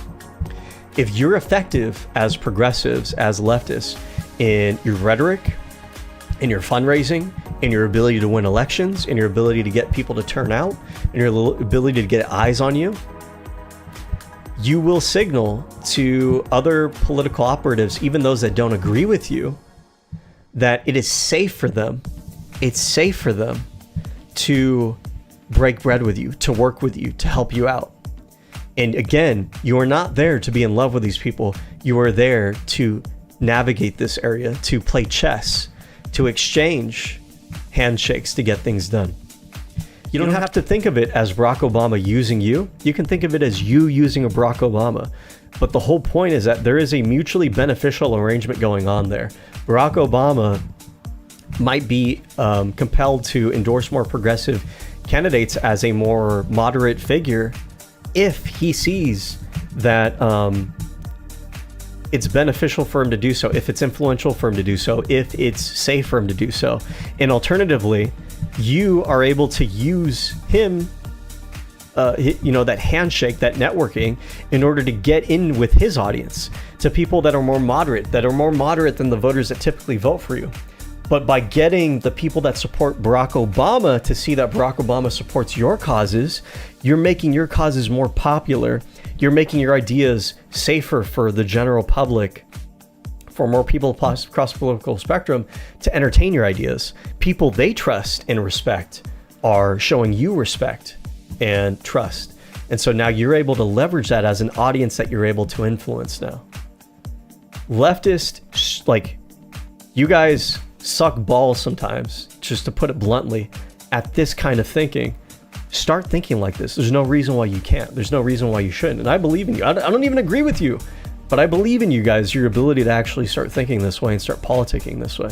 If you're effective as progressives, as leftists, in your rhetoric, in your fundraising, in your ability to win elections, in your ability to get people to turn out, in your ability to get eyes on you, you will signal to other political operatives, even those that don't agree with you, that it is safe for them. It's safe for them to break bread with you, to work with you, to help you out. And again, you are not there to be in love with these people. You are there to navigate this area, to play chess, to exchange handshakes to get things done. You don't have to think of it as Barack Obama using you. You can think of it as you using a Barack Obama. But the whole point is that there is a mutually beneficial arrangement going on there. Barack Obama might be compelled to endorse more progressive candidates as a more moderate figure if he sees that it's beneficial for him to do so, if it's influential for him to do so, if it's safe for him to do so. And alternatively, you are able to use him, that handshake, that networking, in order to get in with his audience, to people that are more moderate than the voters that typically vote for you. But by getting the people that support Barack Obama to see that Barack Obama supports your causes, you're making your causes more popular. You're making your ideas safer for the general public, for more people across the political spectrum to entertain your ideas. People they trust and respect are showing you respect and trust. And so now you're able to leverage that as an audience that you're able to influence now. Leftist, like, you guys suck balls sometimes, just to put it bluntly, at this kind of thinking. Start thinking like this. There's no reason why you can't. There's no reason why you shouldn't. And I believe in you. I don't even agree with you, but I believe in you guys, your ability to actually start thinking this way and start politicking this way.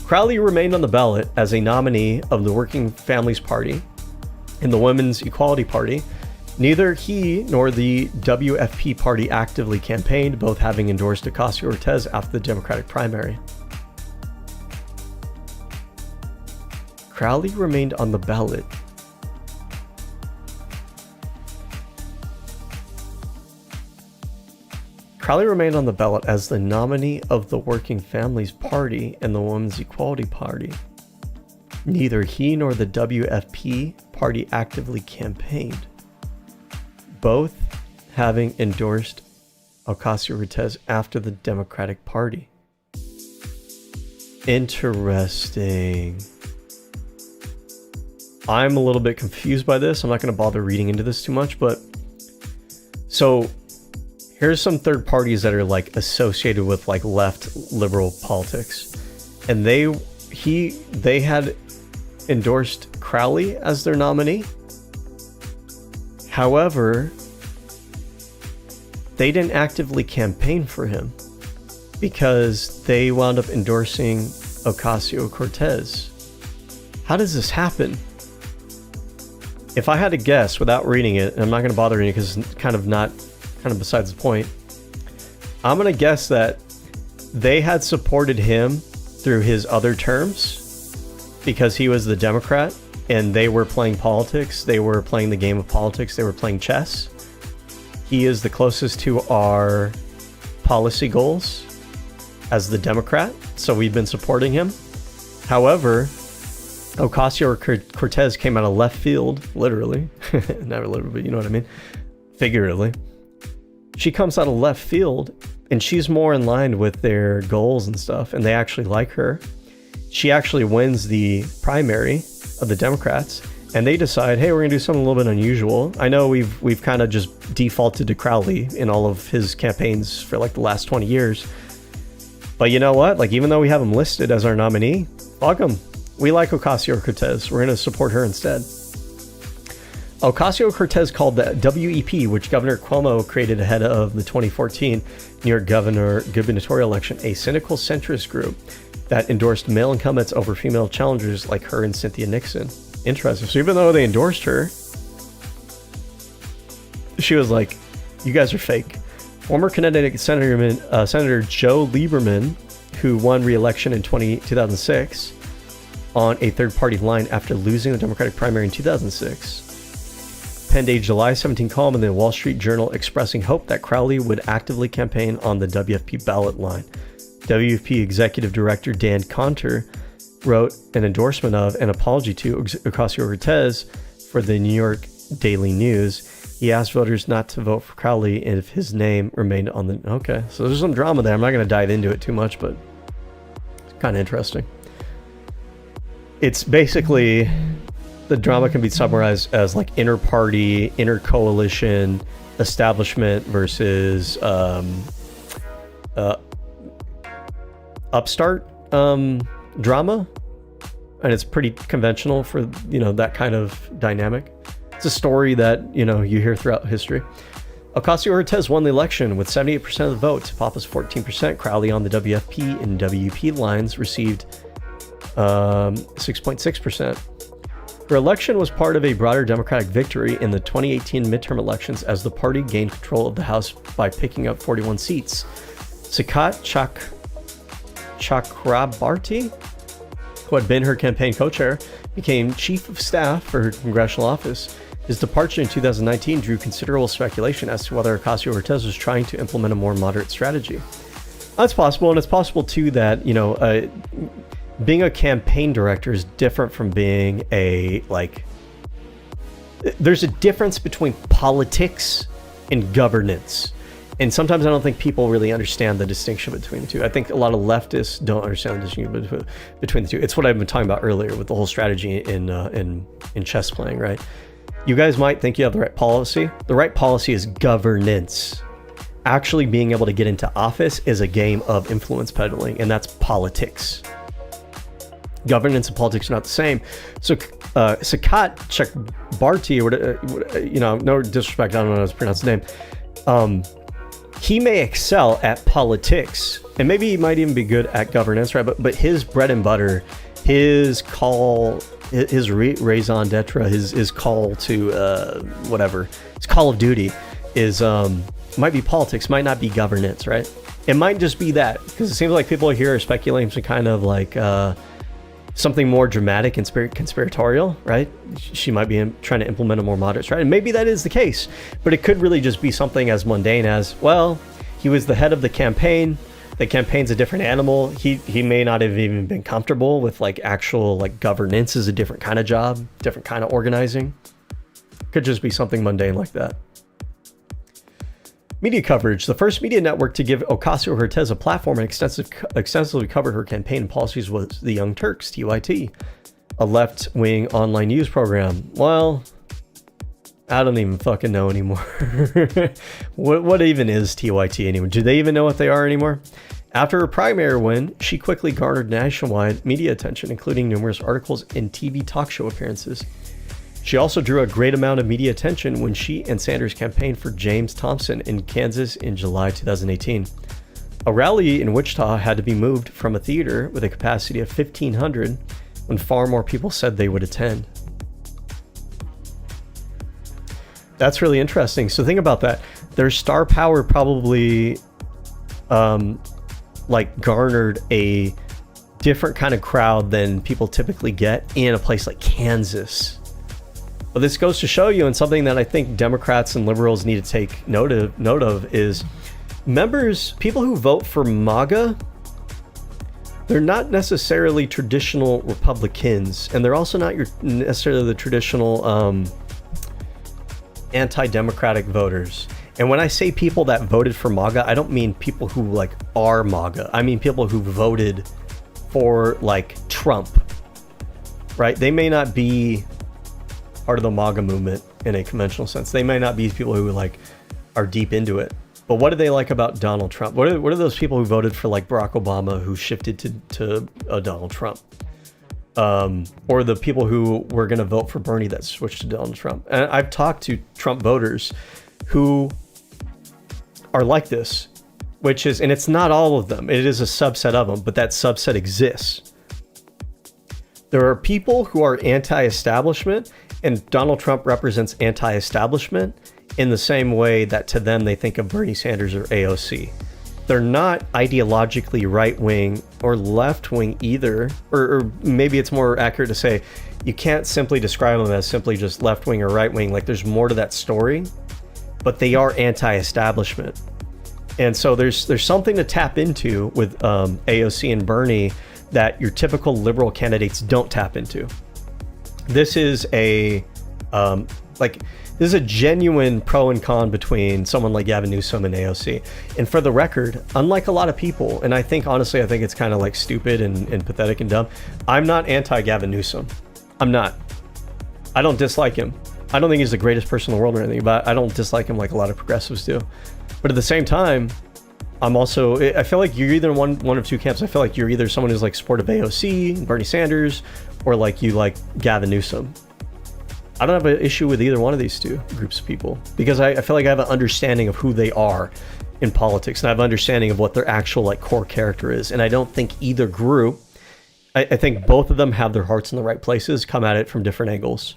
Crowley remained on the ballot as a nominee of the Working Families Party and the Women's Equality Party. Neither he nor the WFP party actively campaigned, both having endorsed Ocasio-Cortez after the Democratic primary. Crowley remained on the ballot. Crowley remained on the ballot as the nominee of the Working Families Party and the Women's Equality Party. Neither he nor the WFP party actively campaigned, both having endorsed Ocasio-Cortez after the Democratic Party. Interesting. I'm a little bit confused by this. I'm not going to bother reading into this too much, but so here's some third parties that are like associated with like left liberal politics, and they had endorsed Crowley as their nominee. However, they didn't actively campaign for him because they wound up endorsing Ocasio-Cortez. How does this happen? If I had to guess without reading it, and I'm not going to bother reading it because it's kind of besides the point, I'm going to guess that they had supported him through his other terms because he was the Democrat and they were playing politics. They were playing the game of politics. They were playing chess. He is the closest to our policy goals as the Democrat, so we've been supporting him. However, Ocasio-Cortez came out of left field, literally. Never literally, but you know what I mean? Figuratively. She comes out of left field, and she's more in line with their goals and stuff, and they actually like her. She actually wins the primary of the Democrats, and they decide, hey, we're gonna do something a little bit unusual. I know we've kind of just defaulted to Crowley in all of his campaigns for like the last 20 years. But you know what? Like, even though we have him listed as our nominee, fuck him. We like Ocasio-Cortez. We're going to support her instead. Ocasio-Cortez called the WEP, which Governor Cuomo created ahead of the 2014 New York gubernatorial election, a cynical centrist group that endorsed male incumbents over female challengers like her and Cynthia Nixon. Interesting. So even though they endorsed her, she was like, you guys are fake. Former Connecticut Senator Joe Lieberman, who won re-election in 2006, on a third-party line after losing the Democratic primary in 2006, penned a July 17 column in the Wall Street Journal expressing hope that Crowley would actively campaign on the WFP ballot line. WFP Executive Director Dan Conter wrote an endorsement of an apology to Ocasio-Cortez for the New York Daily News. He asked voters not to vote for Crowley if his name remained on the... Okay, so there's some drama there. I'm not going to dive into it too much, but it's kind of interesting. It's basically, the drama can be summarized as like inter-party, inter-coalition, establishment versus upstart drama, and it's pretty conventional for, you know, that kind of dynamic. It's a story that, you know, you hear throughout history. Ocasio-Cortez won the election with 78% of the vote, Papa's 14%. Crowley on the WFP and WEP lines received 6.6%. Her election was part of a broader Democratic victory in the 2018 midterm elections as the party gained control of the House by picking up 41 seats. Sakat Chakrabarti, who had been her campaign co-chair, became chief of staff for her congressional office. His departure in 2019 drew considerable speculation as to whether Ocasio-Cortez was trying to implement a more moderate strategy. That's possible, and it's possible too that, you know, being a campaign director is different from being a, like, there's a difference between politics and governance. And sometimes I don't think people really understand the distinction between the two. I think a lot of leftists don't understand the distinction between the two. It's what I've been talking about earlier with the whole strategy in chess playing, right? You guys might think you have the right policy. The right policy is governance. Actually being able to get into office is a game of influence peddling, and that's politics. Governance and politics are not the same. So Sakat Chakrabarti, no disrespect, I don't know how to pronounce his name. He may excel at politics, and maybe he might even be good at governance, right? But his bread and butter, his call, his raison d'etre, his call to whatever, his call of duty is might be politics, might not be governance, right? It might just be that, because it seems like people here are speculating some kind of like something more dramatic and conspiratorial, right? She might be trying to implement a more moderate strategy. And maybe that is the case, but it could really just be something as mundane as, well, he was the head of the campaign. The campaign's a different animal. He may not have even been comfortable with like actual like governance is a different kind of job, different kind of organizing. Could just be something mundane like that. Media coverage. The first media network to give Ocasio-Cortez a platform and extensively cover her campaign and policies was the Young Turks, TYT, a left-wing online news program. Well, I don't even fucking know anymore. What even is TYT anymore? Do they even know what they are anymore? After her primary win, she quickly garnered nationwide media attention, including numerous articles and TV talk show appearances. She also drew a great amount of media attention when she and Sanders campaigned for James Thompson in Kansas in July 2018. A rally in Wichita had to be moved from a theater with a capacity of 1,500 when far more people said they would attend. That's really interesting. So think about that. Their star power probably garnered a different kind of crowd than people typically get in a place like Kansas. But this goes to show you, and something that I think Democrats and liberals need to take note of is people who vote for MAGA, they're not necessarily traditional Republicans, and they're also not necessarily the traditional anti-democratic voters. And when I say people that voted for MAGA, I don't mean people who like are MAGA. I mean people who voted for like Trump, right? They may not be part of the MAGA movement in a conventional sense. They may not be people who like are deep into it. But what do they like about Donald Trump? What are those people who voted for like Barack Obama who shifted to Donald Trump? Or the people who were going to vote for Bernie that switched to Donald Trump. And I've talked to Trump voters who are like this, which is, and it's not all of them, it is a subset of them, but that subset exists. There are people who are anti-establishment, and Donald Trump represents anti-establishment in the same way that to them they think of Bernie Sanders or AOC. They're not ideologically right-wing or left-wing either, or maybe it's more accurate to say you can't simply describe them as simply just left-wing or right-wing. Like there's more to that story, but they are anti-establishment. And so there's something to tap into with AOC and Bernie that your typical liberal candidates don't tap into. This is a genuine pro and con between someone like Gavin Newsom and AOC. And for the record, unlike a lot of people, and I think it's kind of like stupid and pathetic and dumb, I'm not anti-Gavin Newsom. I'm not. I don't dislike him. I don't think he's the greatest person in the world or anything, but I don't dislike him like a lot of progressives do. But at the same time, I feel like you're either one of two camps. I feel like you're either someone who's like supportive AOC, Bernie Sanders, or like you like Gavin Newsom. I don't have an issue with either one of these two groups of people because I feel like I have an understanding of who they are in politics, and I have an understanding of what their actual like core character is. And I don't think either group, I think both of them have their hearts in the right places, come at it from different angles.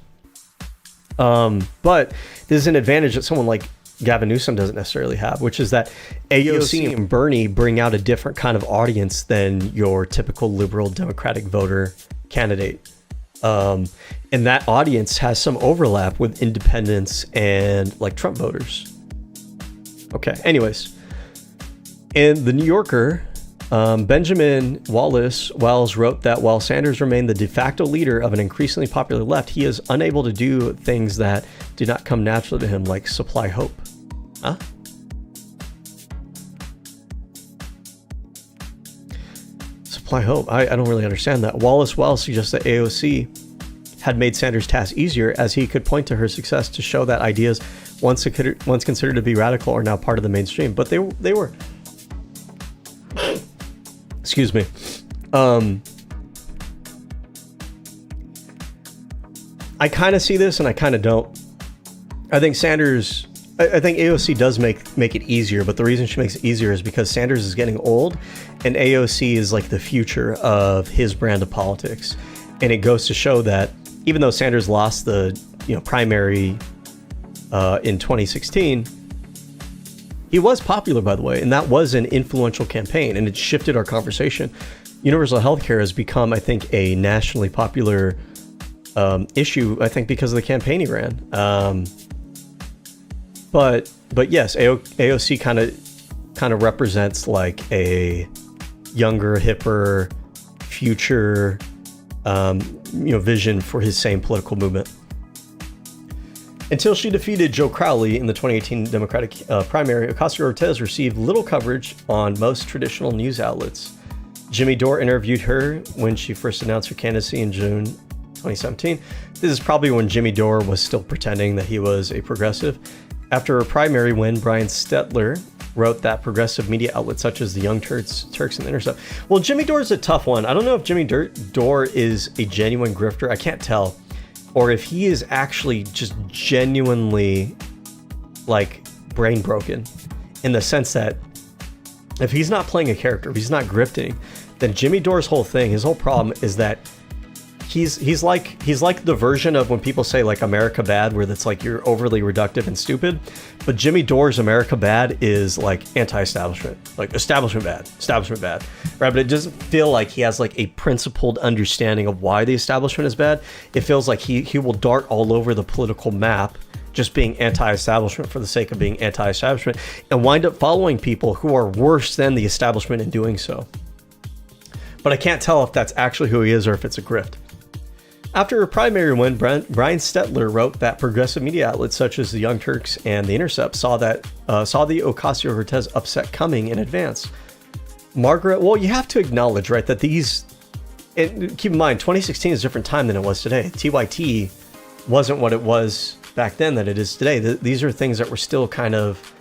But there's an advantage that someone like Gavin Newsom doesn't necessarily have, which is that AOC and Bernie bring out a different kind of audience than your typical liberal Democratic voter candidate. And that audience has some overlap with independents and like Trump voters. Okay, anyways. In The New Yorker, Benjamin Wells wrote that while Sanders remained the de facto leader of an increasingly popular left, he is unable to do things that do not come naturally to him, like supply hope. Huh? Supply hope. I don't really understand that. Wallace Wells suggests that AOC had made Sanders' task easier, as he could point to her success to show that ideas once considered to be radical are now part of the mainstream. But they were. Excuse me. I kind of see this and I kind of don't. I think Sanders, I think AOC does make it easier, but the reason she makes it easier is because Sanders is getting old and AOC is like the future of his brand of politics. And it goes to show that even though Sanders lost the primary in 2016, he was popular, by the way, and that was an influential campaign, and it shifted our conversation. Universal healthcare has become, I think, a nationally popular issue, I think, because of the campaign he ran. But yes, AOC kind of represents like a younger, hipper, future vision for his same political movement. Until she defeated Joe Crowley in the 2018 Democratic primary, Ocasio-Cortez received little coverage on most traditional news outlets. Jimmy Dore interviewed her when she first announced her candidacy in June 2017. This is probably when Jimmy Dore was still pretending that he was a progressive. After her primary win, Brian Stetler wrote that progressive media outlets such as the Young Turks and The Intercept. Well, Jimmy Dore is a tough one. I don't know if Jimmy Dore is a genuine grifter. I can't tell. Or if he is actually just genuinely like brain broken, in the sense that if he's not playing a character, if he's not grifting, then Jimmy Dore's whole thing, his whole problem is that he's like the version of when people say like America bad, where that's like you're overly reductive and stupid. But Jimmy Dore's America bad is like anti-establishment, like establishment bad, right? But it doesn't feel like he has like a principled understanding of why the establishment is bad. It feels like he will dart all over the political map, just being anti-establishment for the sake of being anti-establishment, and wind up following people who are worse than the establishment in doing so. But I can't tell if that's actually who he is or if it's a grift. After her primary win, Brian Stetler wrote that progressive media outlets such as the Young Turks and The Intercept saw the Ocasio-Cortez upset coming in advance. Well, you have to acknowledge, right, that keep in mind, 2016 is a different time than it was today. TYT wasn't what it was back then that it is today. These are things that were still kind of,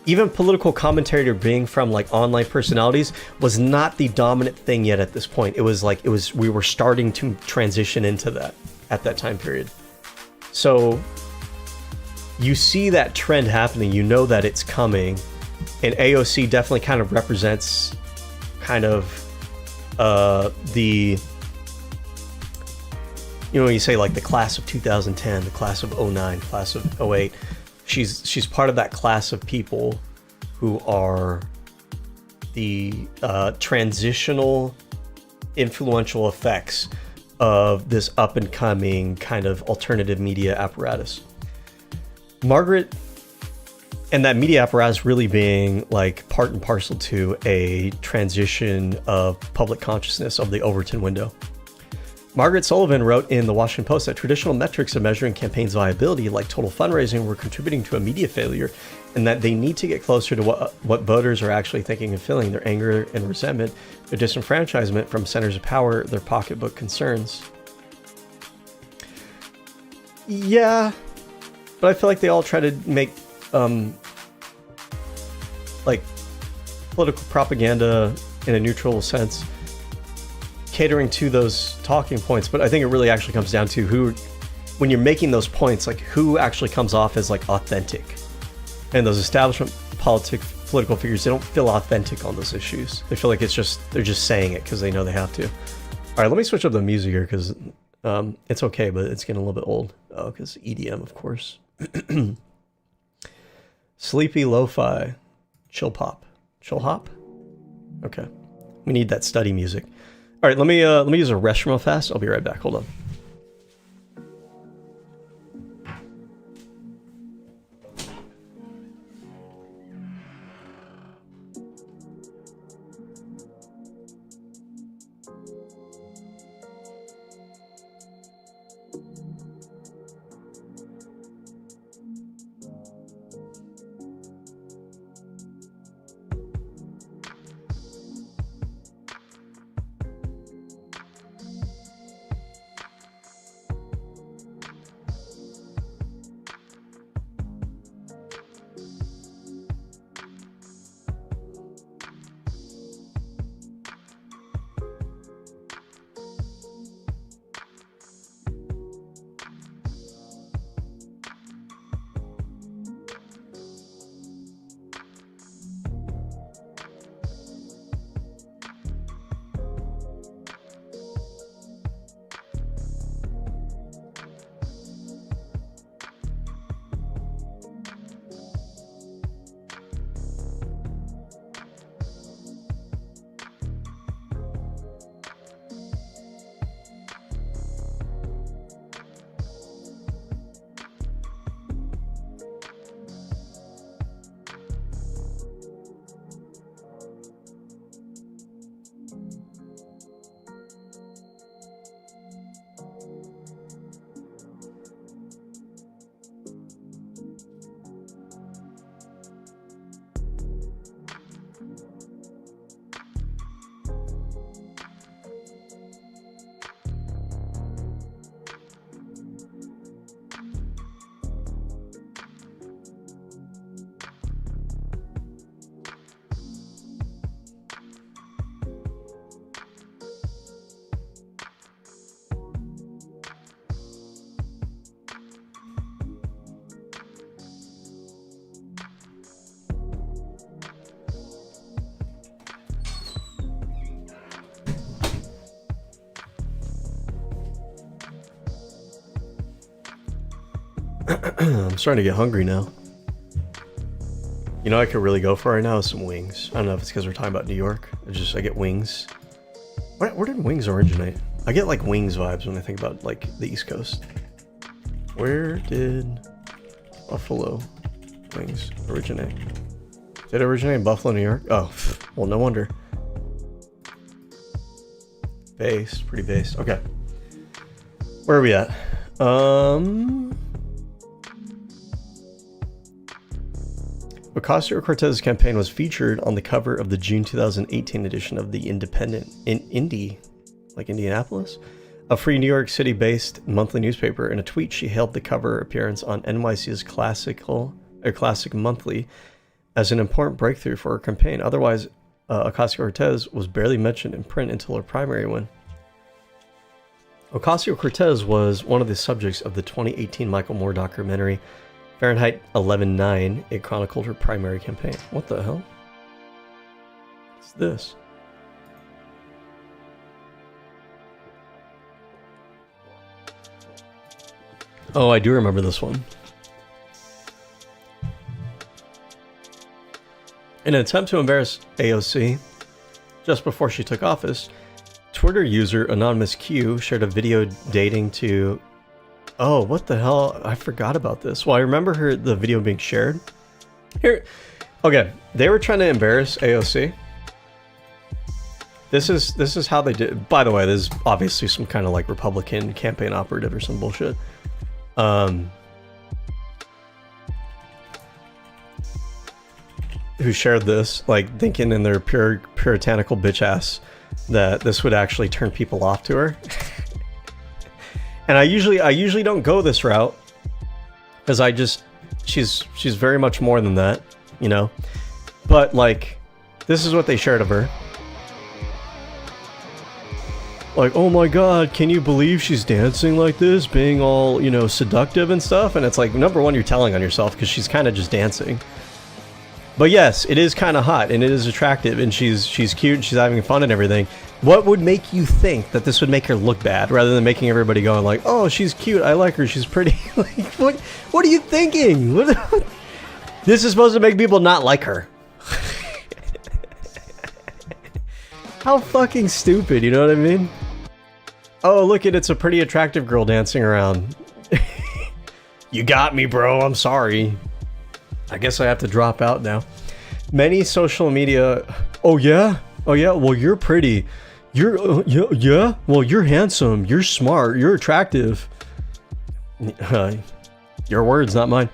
even political commentator being from like online personalities was not the dominant thing yet at this point. We were starting to transition into that at that time period. So you see that trend happening, you know that it's coming, and AOC definitely kind of represents kind of the, when you say like the class of 2010, the class of 09, class of 08, she's part of that class of people who are the transitional influential effects of this up and coming kind of alternative media apparatus. Margaret and that media apparatus really being like part and parcel to a transition of public consciousness of the Overton window. Margaret Sullivan wrote in the Washington Post that traditional metrics of measuring campaigns' viability, like total fundraising, were contributing to a media failure, and that they need to get closer to what voters are actually thinking and feeling, their anger and resentment, their disenfranchisement from centers of power, their pocketbook concerns. Yeah, but I feel like they all try to make like political propaganda in a neutral sense, catering to those talking points. But I think it really actually comes down to who, when you're making those points, like who actually comes off as like authentic. And those establishment political figures, they don't feel authentic on those issues. They feel like they're just saying it because they know they have to. All right, let me switch up the music here because it's okay, but it's getting a little bit old. Oh, because EDM, of course. Sleepy lo-fi, chill pop, chill hop. Okay, we need that study music. All right, let me use a restroom real fast. I'll be right back. Hold on. I'm starting to get hungry now. You know, I could really go for right now is some wings. I don't know if it's because we're talking about New York. I get wings. Where did wings originate? I get like wings vibes when I think about like the East Coast. Where did buffalo wings originate? Did it originate in Buffalo, New York? Oh, well, no wonder. Based, pretty based. Okay. Where are we at? Ocasio-Cortez's campaign was featured on the cover of the June 2018 edition of The Independent in Indy, like Indianapolis, a free New York City-based monthly newspaper. In a tweet, she hailed the cover appearance on NYC's Classic Monthly as an important breakthrough for her campaign. Otherwise, Ocasio-Cortez was barely mentioned in print until her primary win. Ocasio-Cortez was one of the subjects of the 2018 Michael Moore documentary Fahrenheit 11/9. It chronicled her primary campaign. What the hell? What's this? Oh, I do remember this one. In an attempt to embarrass AOC, just before she took office, Twitter user Anonymous Q shared a video dating to... Oh, what the hell? I forgot about this. Well, I remember the video being shared. Here, okay, they were trying to embarrass AOC. This is how they did. By the way, this is obviously some kind of like Republican campaign operative or some bullshit. Who shared this, like thinking in their puritanical bitch ass that this would actually turn people off to her. And I usually don't go this route because she's very much more than that, you know. But like, this is what they shared of her. Like, oh my god, can you believe she's dancing like this, being all, you know, seductive and stuff? And it's like, number one, you're telling on yourself because she's kind of just dancing. But yes, it is kind of hot and it is attractive and she's cute and she's having fun and everything. What would make you think that this would make her look bad rather than making everybody going like, oh, she's cute, I like her, she's pretty? Like, what are you thinking? This is supposed to make people not like her. How fucking stupid, you know what I mean? Oh, look it's a pretty attractive girl dancing around. You got me, bro, I'm sorry. I guess I have to drop out now. Many social media... Oh yeah? Oh yeah? Well, you're pretty. You're... yeah? Well, you're handsome. You're smart. You're attractive. Your words, not mine.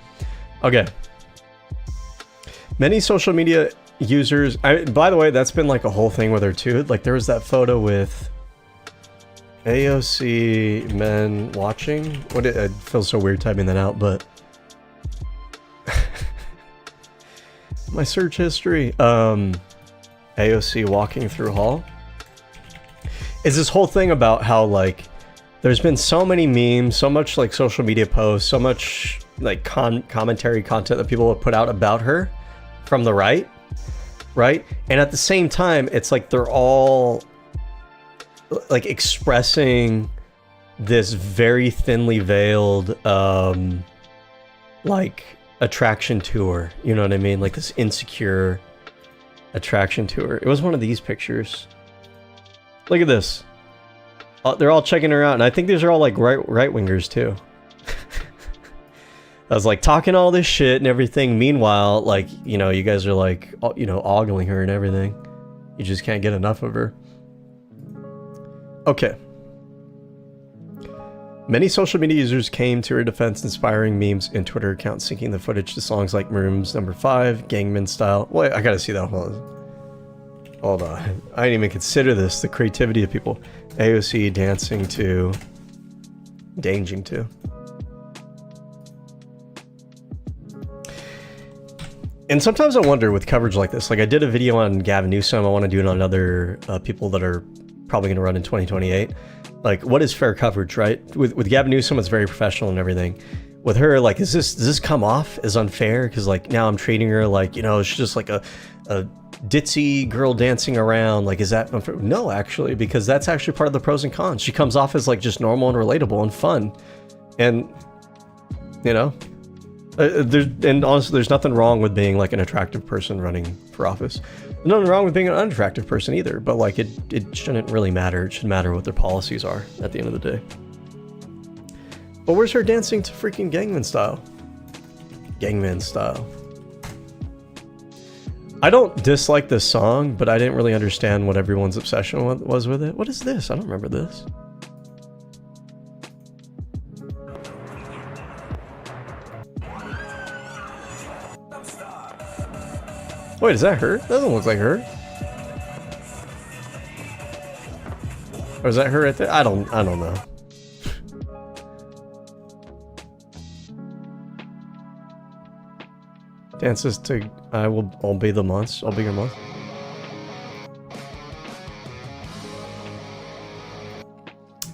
Okay. Many social media users... by the way, that's been like a whole thing with her too. Like there was that photo with AOC men watching. It feels so weird typing that out, but... my search history. AOC walking through hall. Is this whole thing about how like there's been so many memes, so much like social media posts, so much like commentary content that people have put out about her from the right? And at the same time, it's like they're all like expressing this very thinly veiled like attraction to her, you know what I mean? Like this insecure attraction to her. It was one of these pictures. Look at this. They're all checking her out, and I think these are all like right-wingers too. I was like talking all this shit and everything. Meanwhile, like, you know, you guys are like, you know, ogling her and everything. You just can't get enough of her. Okay. Many social media users came to her defense, inspiring memes and Twitter accounts syncing the footage to songs like Maroon's Number 5, Gangnam Style. Wait, I gotta see that. Hold on. I didn't even consider this, the creativity of people. AOC dancing to... Danging to. And sometimes I wonder with coverage like this, like I did a video on Gavin Newsom, I want to do it on other people that are probably going to run in 2028. Like, what is fair coverage, right? With Gavin Newsom, it's very professional and everything. With her, like, does this come off as unfair? Because, like, now I'm treating her like, you know, she's just like a ditzy girl dancing around. Like, is that unfair? No, actually, because that's actually part of the pros and cons. She comes off as, like, just normal and relatable and fun. And, you know, And honestly, there's nothing wrong with being like an attractive person running for office. There's nothing wrong with being an unattractive person either, but like it shouldn't really matter. It should matter what their policies are at the end of the day. But where's her dancing to freaking Gangnam Style? Gangnam Style. I don't dislike this song, but I didn't really understand what everyone's obsession was with it. What is this? I don't remember this. Wait, is that her? That doesn't look like her. Or is that her right there? I don't know. Dances to I'll be the monster. I'll be your monster.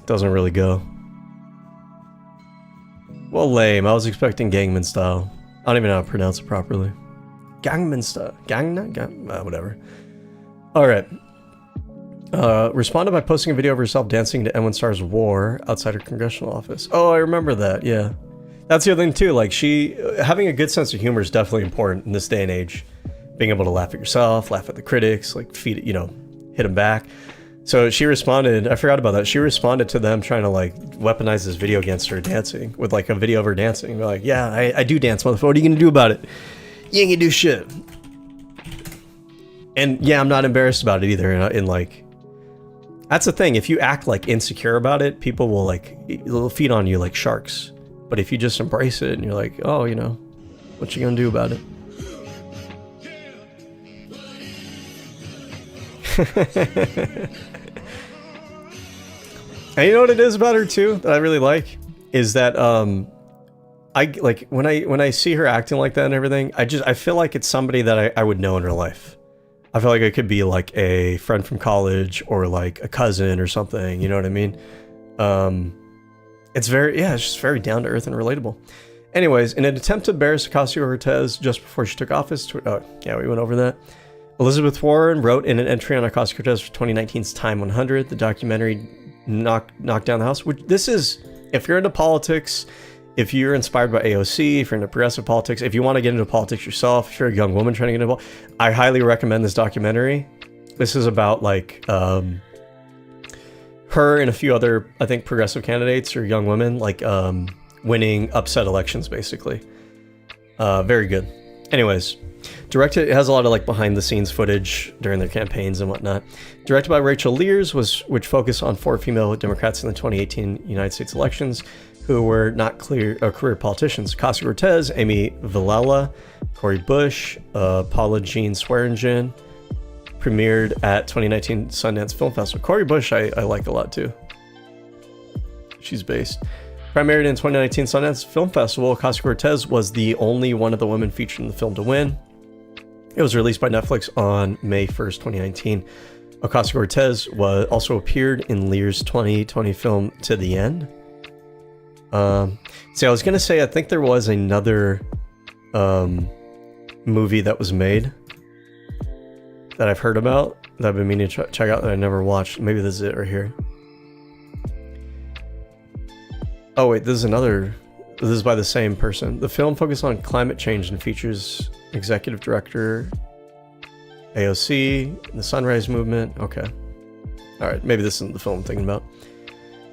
Doesn't really go. Well, lame. I was expecting Gangnam Style. I don't even know how to pronounce it properly. Gangnam Style. Whatever. Alright. Responded by posting a video of herself dancing to Edwin Starr's War outside her congressional office. Oh, I remember that, yeah. That's the other thing too, like having a good sense of humor is definitely important in this day and age. Being able to laugh at yourself, laugh at the critics, like feed it, hit them back. So she responded, I forgot about that, she responded to them trying to like weaponize this video against her dancing, with like a video of her dancing. They're like, yeah, I do dance, motherfucker, what are you gonna do about it? You ain't gonna do shit. And yeah, I'm not embarrassed about it either. In like, that's the thing. If you act like insecure about it, people will like, they'll feed on you like sharks. But if you just embrace it and you're like, oh, what you gonna do about it? And you know what it is about her too that I really like is that I like when I see her acting like that and everything, I feel like it's somebody that I would know in real life. I feel like it could be like a friend from college or like a cousin or something, you know what I mean? It's just very down to earth and relatable. Anyways, in an attempt to embarrass Ocasio-Cortez just before she took office, we went over that. Elizabeth Warren wrote in an entry on Ocasio-Cortez for 2019's Time 100, the documentary knocked down the House. Which this is, if you're into politics, if you're inspired by AOC, if you're into progressive politics, if you want to get into politics yourself, if you're a young woman trying to get into politics, I highly recommend this documentary. This is about like her and a few other, I think, progressive candidates or young women, like winning upset elections, basically. Very good. Anyways, it has a lot of like behind the scenes footage during their campaigns and whatnot. Directed by Rachel Lears, which focused on 4 female Democrats in the 2018 United States elections who were not career politicians. Ocasio-Cortez, Amy Vilela, Cori Bush, Paula Jean Swearingen. Premiered at 2019 Sundance Film Festival. Cori Bush I like a lot too. She's based. Premiered in 2019 Sundance Film Festival, Ocasio-Cortez was the only one of the women featured in the film to win. It was released by Netflix on May 1st, 2019. Ocasio-Cortez also appeared in Lear's 2020 film To the End. See, I was gonna say I think there was another movie that was made that I've heard about, that I've been meaning to check out, that I never watched. Maybe this is it right here. Oh wait, this is by the same person. The film focuses on climate change and features executive director AOC, the Sunrise Movement. Okay. Alright, maybe this isn't the film I'm thinking about.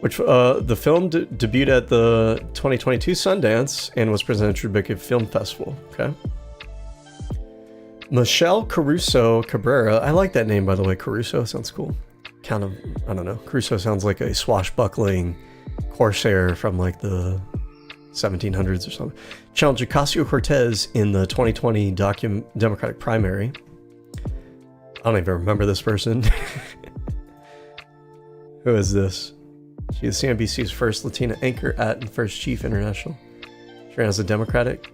Which, the film debuted at the 2022 Sundance and was presented at Tribeca Film Festival. Okay. Michelle Caruso Cabrera. I like that name, by the way. Caruso sounds cool. Kind of, I don't know. Caruso sounds like a swashbuckling corsair from like the 1700s or something. Challenged Ocasio-Cortez in the 2020 Democratic primary. I don't even remember this person. Who is this? She is CNBC's first Latina anchor and first chief international. She ran as a Democratic.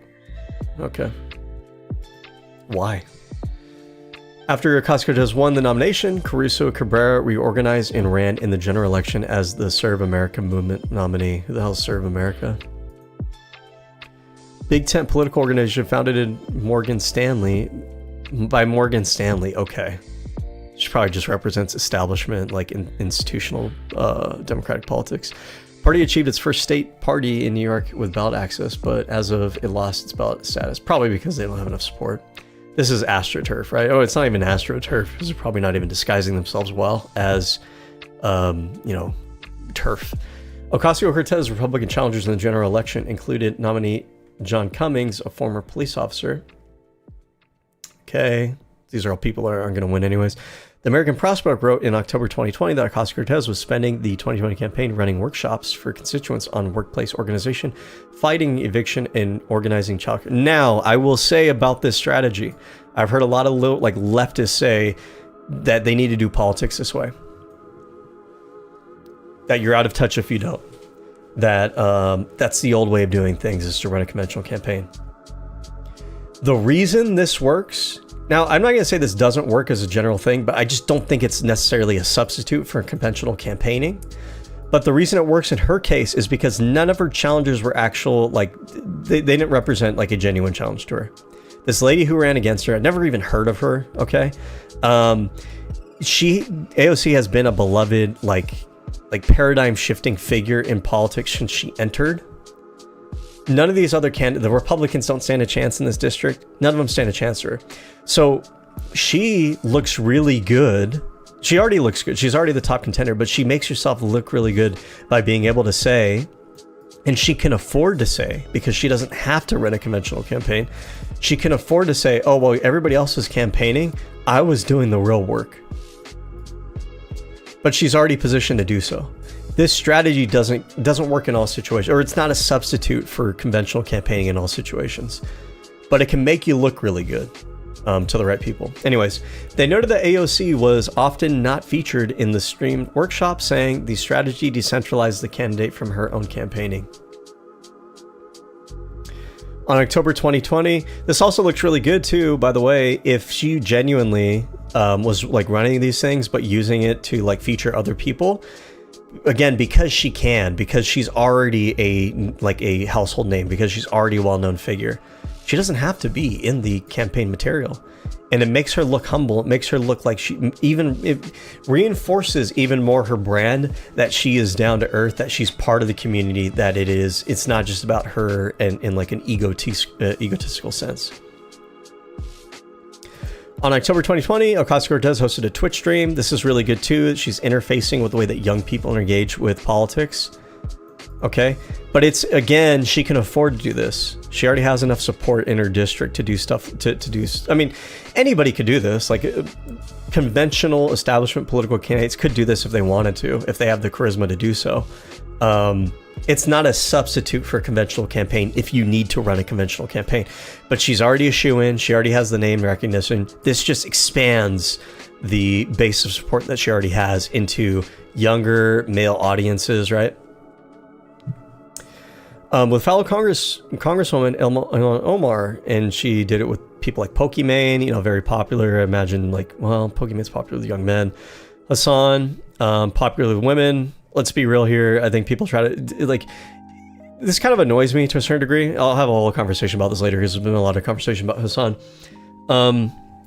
Okay. Why? After Ocasio-Cortez won the nomination, Caruso Cabrera reorganized and ran in the general election as the Serve America movement nominee. Who the hell is Serve America? Big tent political organization founded in Morgan Stanley. Okay. She probably just represents establishment, like institutional democratic politics. Party achieved its first state party in New York with ballot access, but as of it lost its ballot status, probably because they don't have enough support. This is AstroTurf, right? Oh, it's not even AstroTurf because they're probably not even disguising themselves well as, turf. Ocasio-Cortez Republican challengers in the general election included nominee John Cummings, a former police officer. Okay, these are all people that aren't going to win anyways. The American Prospect wrote in October 2020 that Ocasio-Cortez was spending the 2020 campaign running workshops for constituents on workplace organization, fighting eviction, and organizing childcare. Now, I will say about this strategy, I've heard a lot of leftists say that they need to do politics this way. That you're out of touch if you don't. That that's the old way of doing things, is to run a conventional campaign. The reason this works... Now, I'm not going to say this doesn't work as a general thing, but I just don't think it's necessarily a substitute for conventional campaigning. But the reason it works in her case is because none of her challengers were actual, they didn't represent a genuine challenge to her. This lady who ran against her, I'd never even heard of her, okay? AOC has been a beloved, paradigm shifting figure in politics since she entered. None of these other candidates, the Republicans don't stand a chance in this district. None of them stand a chance to her. So she looks really good. She already looks good. She's already the top contender, but she makes herself look really good by being able to say, and she can afford to say, because she doesn't have to run a conventional campaign. She can afford to say, oh, well, everybody else was campaigning. I was doing the real work. But she's already positioned to do so. This strategy doesn't work in all situations, or it's not a substitute for conventional campaigning in all situations, but it can make you look really good to the right people. Anyways, they noted that AOC was often not featured in the streamed workshop, saying the strategy decentralized the candidate from her own campaigning. On October 2020, this also looks really good too, by the way, if she genuinely was running these things, but using it to feature other people. Again, because she's already a household name, because she's already a well-known figure. She doesn't have to be in the campaign material, and it makes her look humble. It makes her look like it reinforces even more her brand, that she is down to earth, that she's part of the community, that it's not just about her and in an egotistical sense. On October 2020, Ocasio-Cortez hosted a Twitch stream. This is really good too. She's interfacing with the way that young people engage with politics. Okay, but it's, again, she can afford to do this. She already has enough support in her district to do stuff, to do. I mean, anybody could do this. Conventional establishment political candidates could do this if they wanted to, if they have the charisma to do so. It's not a substitute for a conventional campaign if you need to run a conventional campaign. But she's already a shoo-in. She already has the name recognition. This just expands the base of support that she already has into younger male audiences, right? With fellow Congresswoman Ilhan Omar, and she did it with people like Pokimane, very popular. I imagine Pokimane's popular with young men. Hassan, popular with women. Let's be real here. I think people try to this kind of annoys me to a certain degree. I'll have a whole conversation about this later because there's been a lot of conversation about Hassan.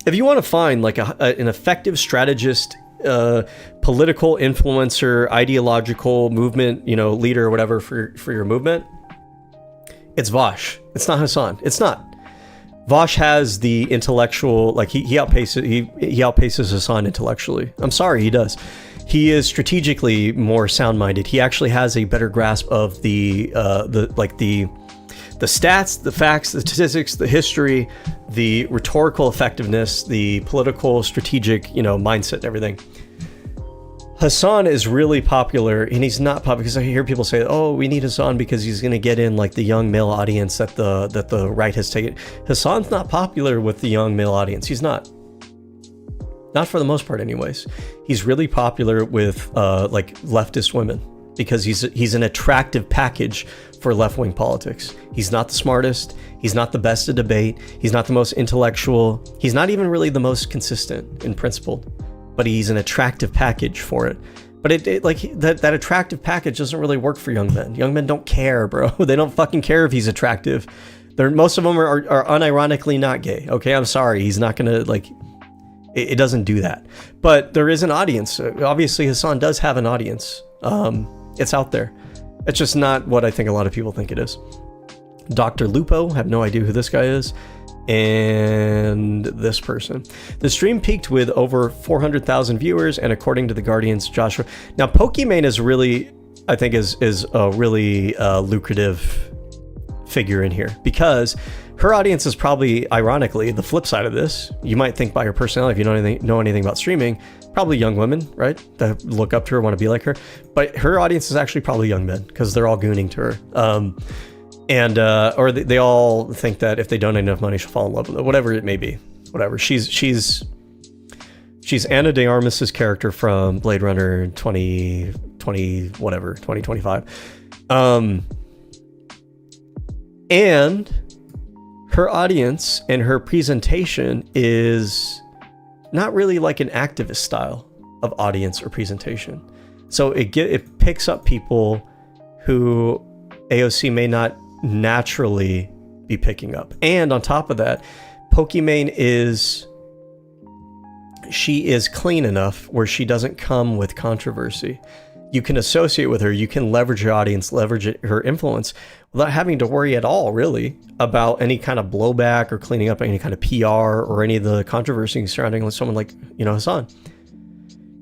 If you want to find an effective strategist, political influencer, ideological movement, leader or whatever for your movement, it's Vosh. It's not Hassan. It's not. Vosh has the intellectual, he outpaces Hassan intellectually. I'm sorry, he does. He is strategically more sound-minded. He actually has a better grasp of the stats, the facts, the statistics, the history, the rhetorical effectiveness, the political strategic, mindset and everything. Hassan is really popular, and he's not popular because I hear people say, "Oh, we need Hassan because he's going to get in the young male audience that the right has taken." Hassan's not popular with the young male audience. He's not for the most part, anyways. He's really popular with leftist women because he's an attractive package for left-wing politics. He's not the smartest. He's not the best at debate. He's not the most intellectual. He's not even really the most consistent and principled. But he's an attractive package for it. But that attractive package doesn't really work for young men. Young men don't care, bro. They don't fucking care if he's attractive. Most of them are unironically not gay. Okay, I'm sorry. He's not gonna it doesn't do that. But there is an audience. Obviously, Hassan does have an audience. It's out there. It's just not what I think a lot of people think it is. Dr. Lupo, have no idea who this guy is. And this person. The stream peaked with over 400,000 viewers, and according to the Guardian's Joshua... Now, Pokimane is really, I think, is a really lucrative figure in here, because her audience is probably, ironically, the flip side of this. You might think by her personality, if you know anything about streaming, probably young women, right? That look up to her, want to be like her. But her audience is actually probably young men, because they're all gooning to her. Or they all think that if they donate enough money, she'll fall in love with it. Whatever it may be, whatever. She's Ana de Armas's character from Blade Runner 2025. And her audience and her presentation is not really like an activist style of audience or presentation. So it picks up people who AOC may not naturally be picking up. And on top of that, Pokimane is clean enough where she doesn't come with controversy. You can associate with her, you can leverage her audience, leverage her influence without having to worry at all, really, about any kind of blowback or cleaning up any kind of PR or any of the controversy surrounding someone like, Hassan.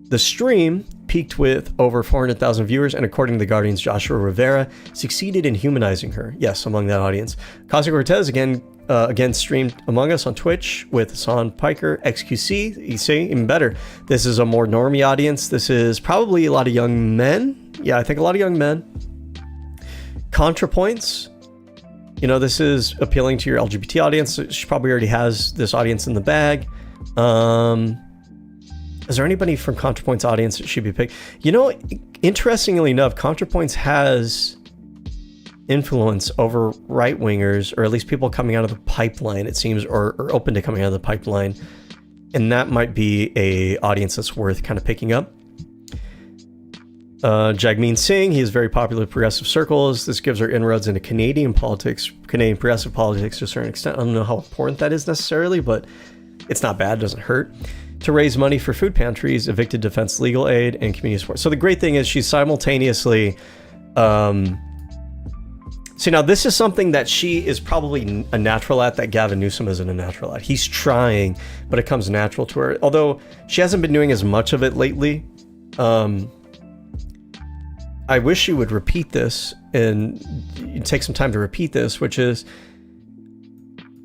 The stream peaked with over 400,000 viewers, and according to the Guardian's Joshua Rivera, succeeded in humanizing her. Yes, among that audience. Ocasio-Cortez again streamed Among Us on Twitch with Hassan Piker, XQC. You see, even better. This is a more normie audience. This is probably a lot of young men. Yeah, I think a lot of young men. ContraPoints. This is appealing to your LGBT audience. She probably already has this audience in the bag. Is there anybody from ContraPoint's audience that should be picked? Interestingly enough, ContraPoints has influence over right-wingers, or at least people coming out of the pipeline, it seems, or open to coming out of the pipeline. And that might be a audience that's worth kind of picking up. Jagmeet Singh, he is very popular in progressive circles. This gives her inroads into Canadian politics, Canadian progressive politics to a certain extent. I don't know how important that is necessarily, but it's not bad, it doesn't hurt. To raise money for food pantries, evicted defense legal aid, and community support. So the great thing is she's simultaneously... See, now this is something that she is probably a natural at that Gavin Newsom isn't a natural at. He's trying, but it comes natural to her. Although she hasn't been doing as much of it lately. I wish she would repeat this and take some time to repeat this, which is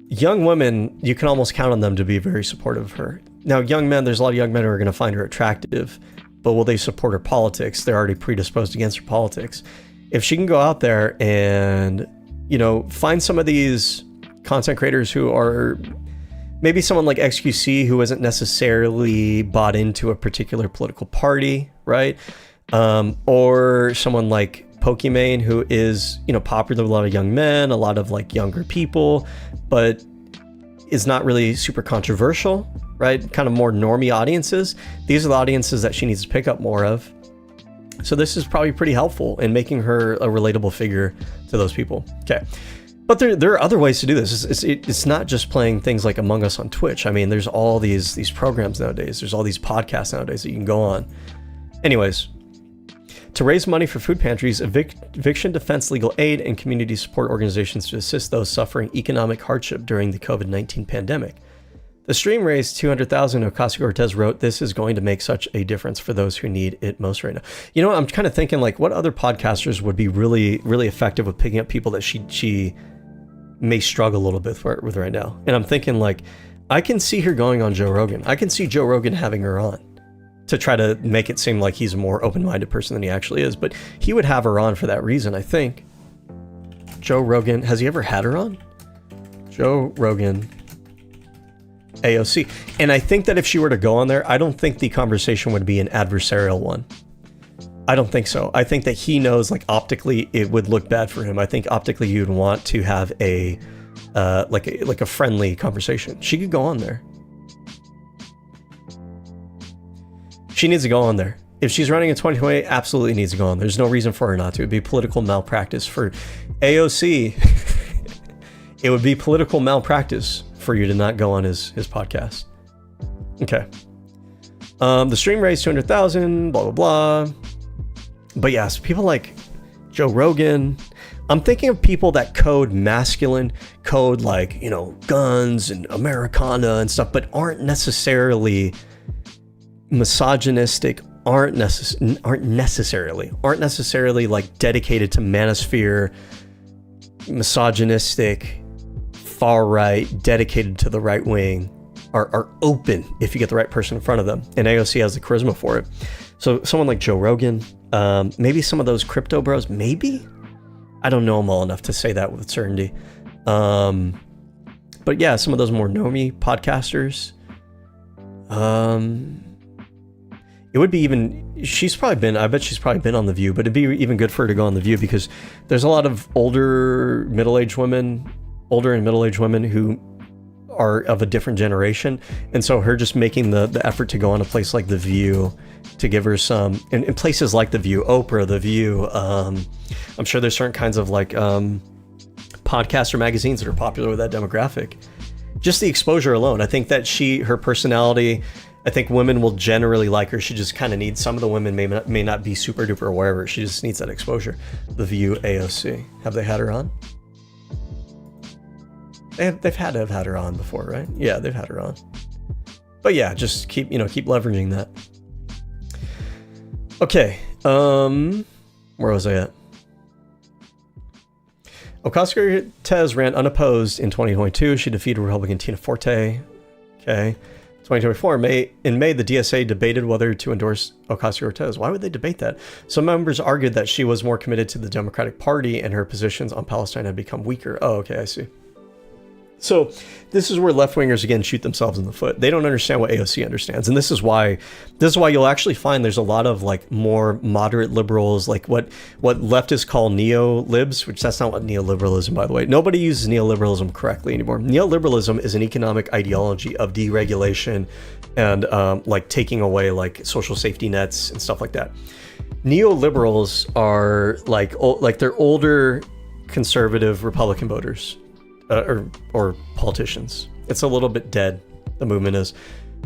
young women, you can almost count on them to be very supportive of her. Now, young men, there's a lot of young men who are going to find her attractive, but will they support her politics? They're already predisposed against her politics. If she can go out there and, find some of these content creators who are maybe someone like XQC who isn't necessarily bought into a particular political party, right? Or someone like Pokimane who is, popular with a lot of young men, a lot of like younger people, but is not really super controversial, right? Kind of more normie audiences. These are the audiences that she needs to pick up more of. So this is probably pretty helpful in making her a relatable figure to those people. Okay. But there are other ways to do this. It's not just playing things like Among Us on Twitch. I mean, there's all these programs nowadays. There's all these podcasts nowadays that you can go on. Anyways, to raise money for food pantries, eviction defense legal aid, and community support organizations to assist those suffering economic hardship during the COVID-19 pandemic. The stream raised $200,000. Ocasio-Cortez wrote, "This is going to make such a difference for those who need it most right now." I'm kind of thinking like what other podcasters would be really, really effective with picking up people that she may struggle a little bit with right now. And I'm thinking like, I can see her going on Joe Rogan. I can see Joe Rogan having her on to try to make it seem like he's a more open-minded person than he actually is. But he would have her on for that reason, I think. Joe Rogan, has he ever had her on? Joe Rogan, AOC. And I think that if she were to go on there, I don't think the conversation would be an adversarial one. I don't think so. I think that he knows, like, optically it would look bad for him. I think optically you'd want to have a like a friendly conversation. She could go on there. She needs to go on there. If she's running in 2020, absolutely needs to go on. There's no reason for her not to. It'd be political malpractice for AOC. It would be political malpractice for you to not go on his podcast. Okay. The stream raised 200,000, blah, blah, blah. But yes, people like Joe Rogan. I'm thinking of people that code masculine, code like, you know, guns and Americana and stuff, but aren't necessarily misogynistic, aren't necessarily like dedicated to manosphere, misogynistic, far right, dedicated to the right wing, are open if you get the right person in front of them. And AOC has the charisma for it. So someone like Joe Rogan, maybe some of those crypto bros, maybe? I don't know them all enough to say that with certainty. But yeah, some of those more normie podcasters. It would be even, I bet she's probably been on The View, but it'd be even good for her to go on The View because there's a lot of older and middle-aged women who are of a different generation. And so her just making the effort to go on a place like The View to give her some, in places like The View, Oprah, The View, I'm sure there's certain kinds of like podcasts or magazines that are popular with that demographic. Just the exposure alone. I think that her personality, I think women will generally like her. She just kind of needs, some of the women may not be super duper aware of her. She just needs that exposure. The View, AOC. Have they had her on? They've had to have had her on before, right? Yeah, they've had her on. But yeah, just keep leveraging that. Okay, where was I at? Ocasio-Cortez ran unopposed in 2022. She defeated Republican Tina Forte. Okay. 2024, in May, the DSA debated whether to endorse Ocasio-Cortez. Why would they debate that? Some members argued that she was more committed to the Democratic Party and her positions on Palestine had become weaker. Oh, okay, I see. So this is where left-wingers again shoot themselves in the foot. They don't understand what AOC understands, and this is why you'll actually find there's a lot of like more moderate liberals, like what leftists call neo-libs, which that's not what neoliberalism, by the way. Nobody uses neoliberalism correctly anymore. Neoliberalism is an economic ideology of deregulation and like taking away like social safety nets and stuff like that. Neoliberals are like they're older conservative Republican voters. Or politicians. It's a little bit dead, the movement is.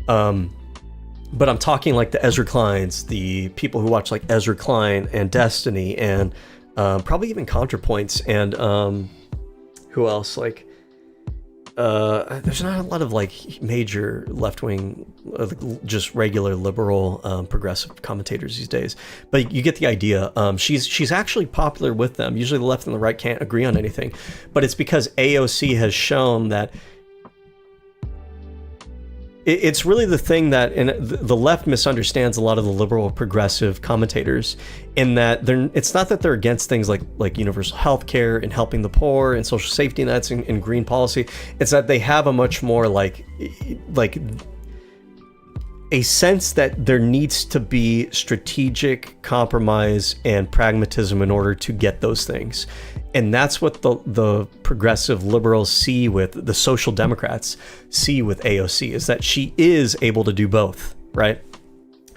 But I'm talking like the Ezra Kleins, the people who watch like Ezra Klein and Destiny and probably even ContraPoints and who else? Like there's not a lot of like major left-wing, just regular liberal progressive commentators these days, but you get the idea. She's actually popular with them. Usually the left and the right can't agree on anything, but it's because AOC has shown that it's really the thing that the left misunderstands a lot of the liberal progressive commentators in that it's not that they're against things like universal health care and helping the poor and social safety nets and green policy. It's that they have a much more like a sense that there needs to be strategic compromise and pragmatism in order to get those things. And that's what the progressive liberals see with the social democrats see with AOC, is that she is able to do both, right?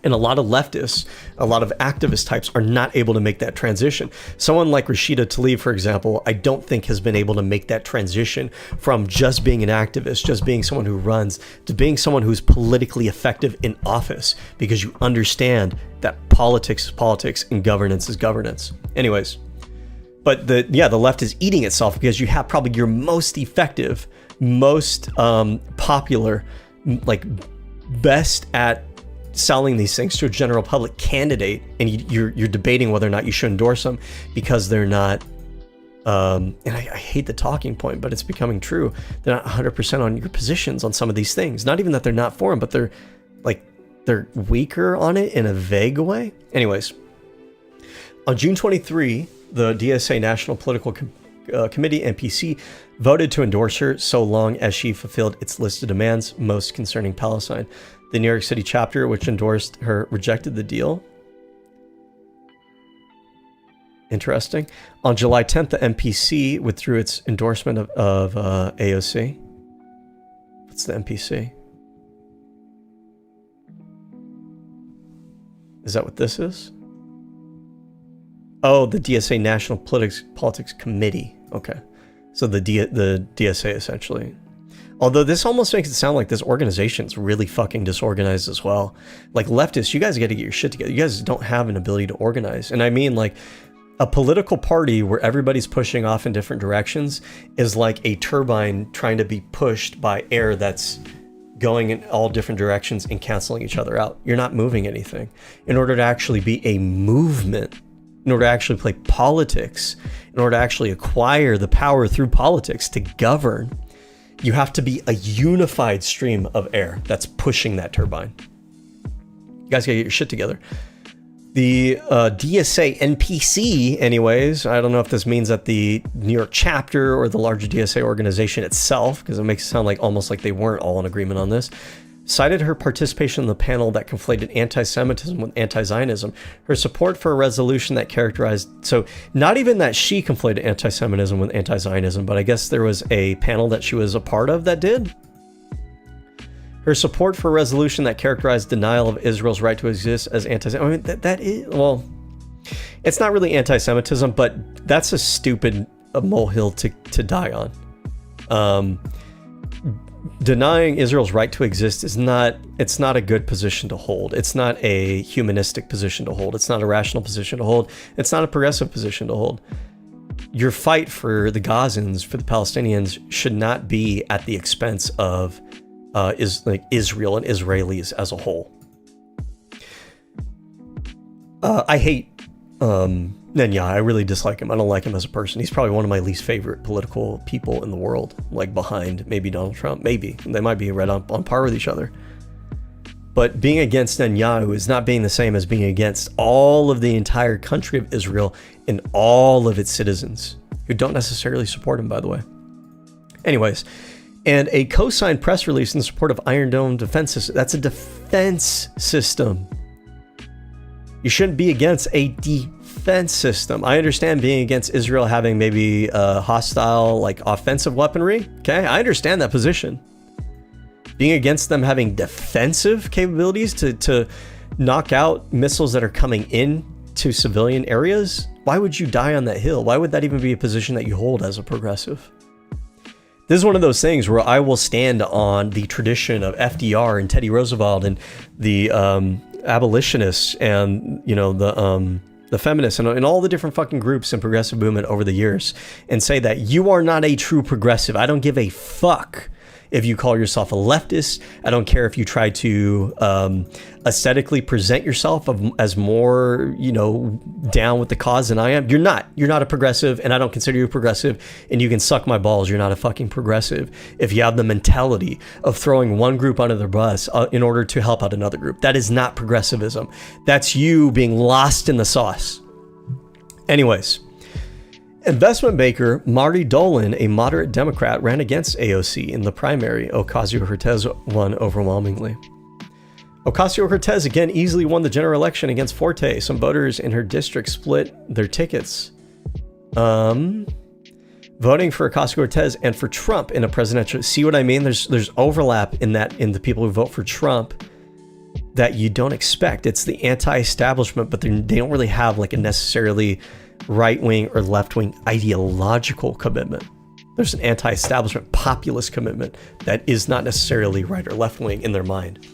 And a lot of leftists, a lot of activist types are not able to make that transition. Someone like Rashida Tlaib, for example, I don't think has been able to make that transition from just being an activist, just being someone who runs, to being someone who's politically effective in office, because you understand that politics is politics and governance is governance. Anyways, but the left is eating itself because you have probably your most effective, most popular, like best at selling these things to a general public candidate, and you're debating whether or not you should endorse them because they're not and I hate the talking point, but it's becoming true, they're not 100% on your positions on some of these things. Not even that they're not for them, but they're weaker on it in a vague way. Anyways, on June 23, the DSA National Political Committee, NPC, voted to endorse her so long as she fulfilled its list of demands most concerning Palestine. The New York City chapter, which endorsed her, rejected the deal. Interesting. On July 10th, the NPC withdrew its endorsement of AOC. What's the NPC? Is that what this is? Oh, the DSA National Politics Committee. Okay. So the DSA essentially. Although this almost makes it sound like this organization's really fucking disorganized as well. Like leftists, you guys got to get your shit together. You guys don't have an ability to organize. And I mean, like, A political party where everybody's pushing off in different directions is like a turbine trying to be pushed by air that's going in all different directions and canceling each other out. You're not moving anything. In order to actually be a movement, in order to actually play politics, in order to actually acquire the power through politics to govern, you have to be a unified stream of air that's pushing that turbine. You guys gotta get your shit together. The DSA NPC, anyways, I don't know if this means that the New York chapter or the larger DSA organization itself, because it makes it sound like almost like they weren't all in agreement on this, cited her participation in the panel that conflated anti-Semitism with anti-Zionism, her support for a resolution that characterized, so not even that she conflated anti-Semitism with anti-Zionism, but I guess there was a panel that she was a part of that did. Her support for a resolution that characterized denial of Israel's right to exist as anti-Semitism. I mean, that is, well, it's not really anti-Semitism, but that's a stupid molehill to die on. Denying Israel's right to exist is not, it's not a good position to hold. It's not a humanistic position to hold. It's not a rational position to hold. It's not a progressive position to hold. Your fight for the Gazans, for the Palestinians, should not be at the expense of is like Israel and Israelis as a whole. I hate Nenya. I really dislike him. I don't like him as a person. He's probably one of my least favorite political people in the world, like behind maybe Donald Trump. Maybe they might be right on par with each other. But being against Netanyahu is not being the same as being against all of the entire country of Israel and all of its citizens who don't necessarily support him, by the way. Anyways. And a co-signed press release in support of Iron Dome defense system. That's a defense system. You shouldn't be against a defense system. I understand being against Israel having maybe hostile, like offensive weaponry. Okay, I understand that position. Being against them having defensive capabilities to knock out missiles that are coming in to civilian areas. Why would you die on that hill? Why would that even be a position that you hold as a progressive? This is one of those things where I will stand on the tradition of FDR and Teddy Roosevelt and the abolitionists and, you know, the feminists and all the different fucking groups in progressive movement over the years and say that you are not a true progressive. I don't give a fuck if you call yourself a leftist. I don't care if you try to aesthetically present yourself as more, you know, down with the cause than I am. You're not a progressive, and I don't consider you a progressive, and you can suck my balls. You're not a fucking progressive if you have the mentality of throwing one group under the bus in order to help out another group. That is not progressivism. That's you being lost in the sauce. Anyways. Investment banker Marty Dolan, a moderate Democrat, ran against AOC in the primary. Ocasio-Cortez won overwhelmingly. Ocasio-Cortez again easily won the general election against Forte. Some voters in her district split their tickets. Voting for Ocasio-Cortez and for Trump in a presidential. See what I mean? There's overlap in the people who vote for Trump that you don't expect. It's the anti-establishment, but they don't really have like a necessarily right-wing or left-wing ideological commitment. There's an anti-establishment populist commitment that is not necessarily right or left-wing in their mind.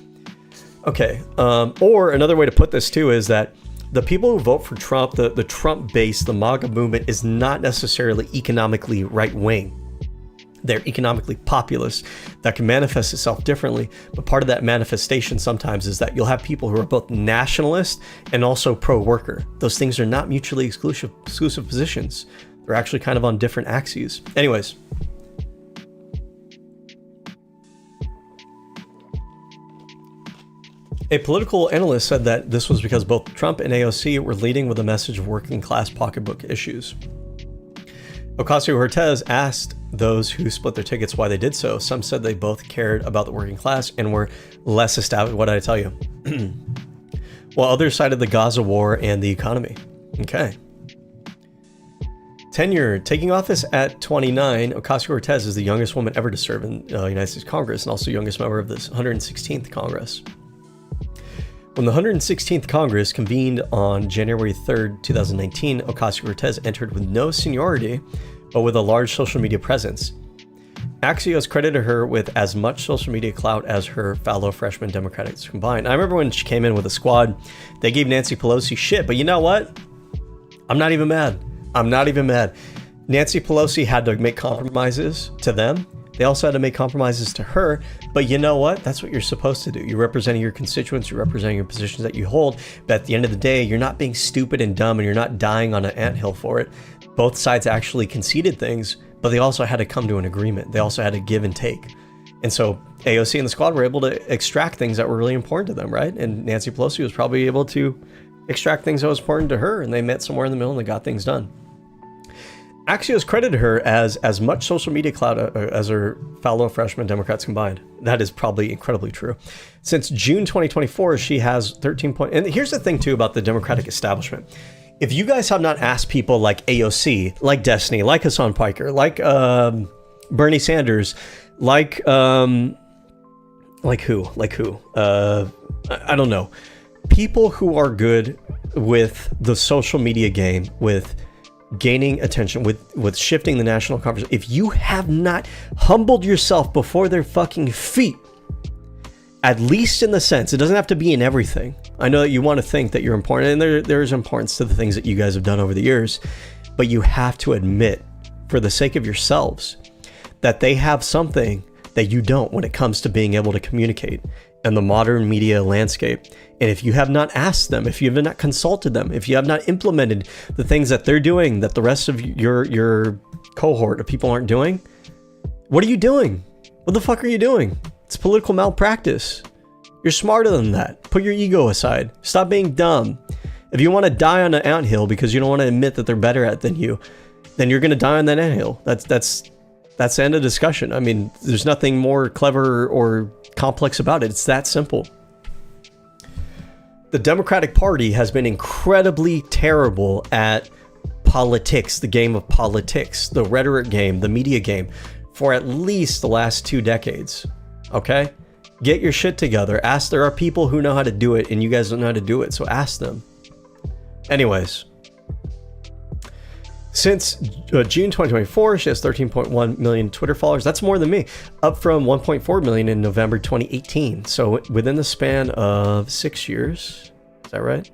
Okay, or another way to put this too is that the people who vote for Trump, the Trump base, the MAGA movement is not necessarily economically right-wing. They're economically populist. That can manifest itself differently, but part of that manifestation sometimes is that you'll have people who are both nationalist and also pro-worker. Those things are not mutually exclusive positions. They're actually kind of on different axes. Anyways. A political analyst said that this was because both Trump and AOC were leading with a message of working class pocketbook issues. Ocasio-Cortez asked those who split their tickets why they did so. Some said they both cared about the working class and were less established. What did I tell you? While others cited the Gaza war and the economy. Okay. Tenure. Taking office at 29, Ocasio-Cortez is the youngest woman ever to serve in the United States Congress and also youngest member of this 116th Congress. When the 116th Congress convened on January 3rd, 2019, Ocasio-Cortez entered with no seniority, but with a large social media presence. Axios credited her with as much social media clout as her fellow freshman Democrats combined. I remember when she came in with a squad, they gave Nancy Pelosi shit, but you know what? I'm not even mad. I'm not even mad. Nancy Pelosi had to make compromises to them. They also had to make compromises to her. But you know what? That's what you're supposed to do. You're representing your constituents. You're representing your positions that you hold. But at the end of the day, you're not being stupid and dumb, and you're not dying on an anthill for it. Both sides actually conceded things, but they also had to come to an agreement. They also had to give and take. And so AOC and the squad were able to extract things that were really important to them, right? And Nancy Pelosi was probably able to extract things that was important to her, and they met somewhere in the middle and they got things done. Axios credited her as much social media clout as her fellow freshman Democrats combined. That is probably incredibly true. Since June 2024, she has 13 points. And here's the thing too about the Democratic establishment. If you guys have not asked people like AOC, like Destiny, like Hassan Piker, like Bernie Sanders, like who? I don't know. People who are good with the social media game, with gaining attention, with shifting the national conversation. If you have not humbled yourself before their fucking feet, at least in the sense, it doesn't have to be in everything. I know that you want to think that you're important, and there's importance to the things that you guys have done over the years, but you have to admit, for the sake of yourselves, that they have something that you don't when it comes to being able to communicate in the modern media landscape. And if you have not asked them, if you have not consulted them, if you have not implemented the things that they're doing that the rest of your cohort of people aren't doing, what are you doing? What the fuck are you doing? It's political malpractice. You're smarter than that. Put your ego aside. Stop being dumb. If you want to die on an anthill because you don't want to admit that they're better at than you, then you're going to die on that anthill. That's the end of discussion. I mean, there's nothing more clever or complex about it. It's that simple. The Democratic Party has been incredibly terrible at politics, the game of politics, the rhetoric game, the media game, for at least the last 2 decades. Okay? Get your shit together. There are people who know how to do it, and you guys don't know how to do it, so ask them. Anyways. Since June 2024, she has 13.1 million Twitter followers. That's more than me, up from 1.4 million in November 2018. So within the span of 6 years, is that right?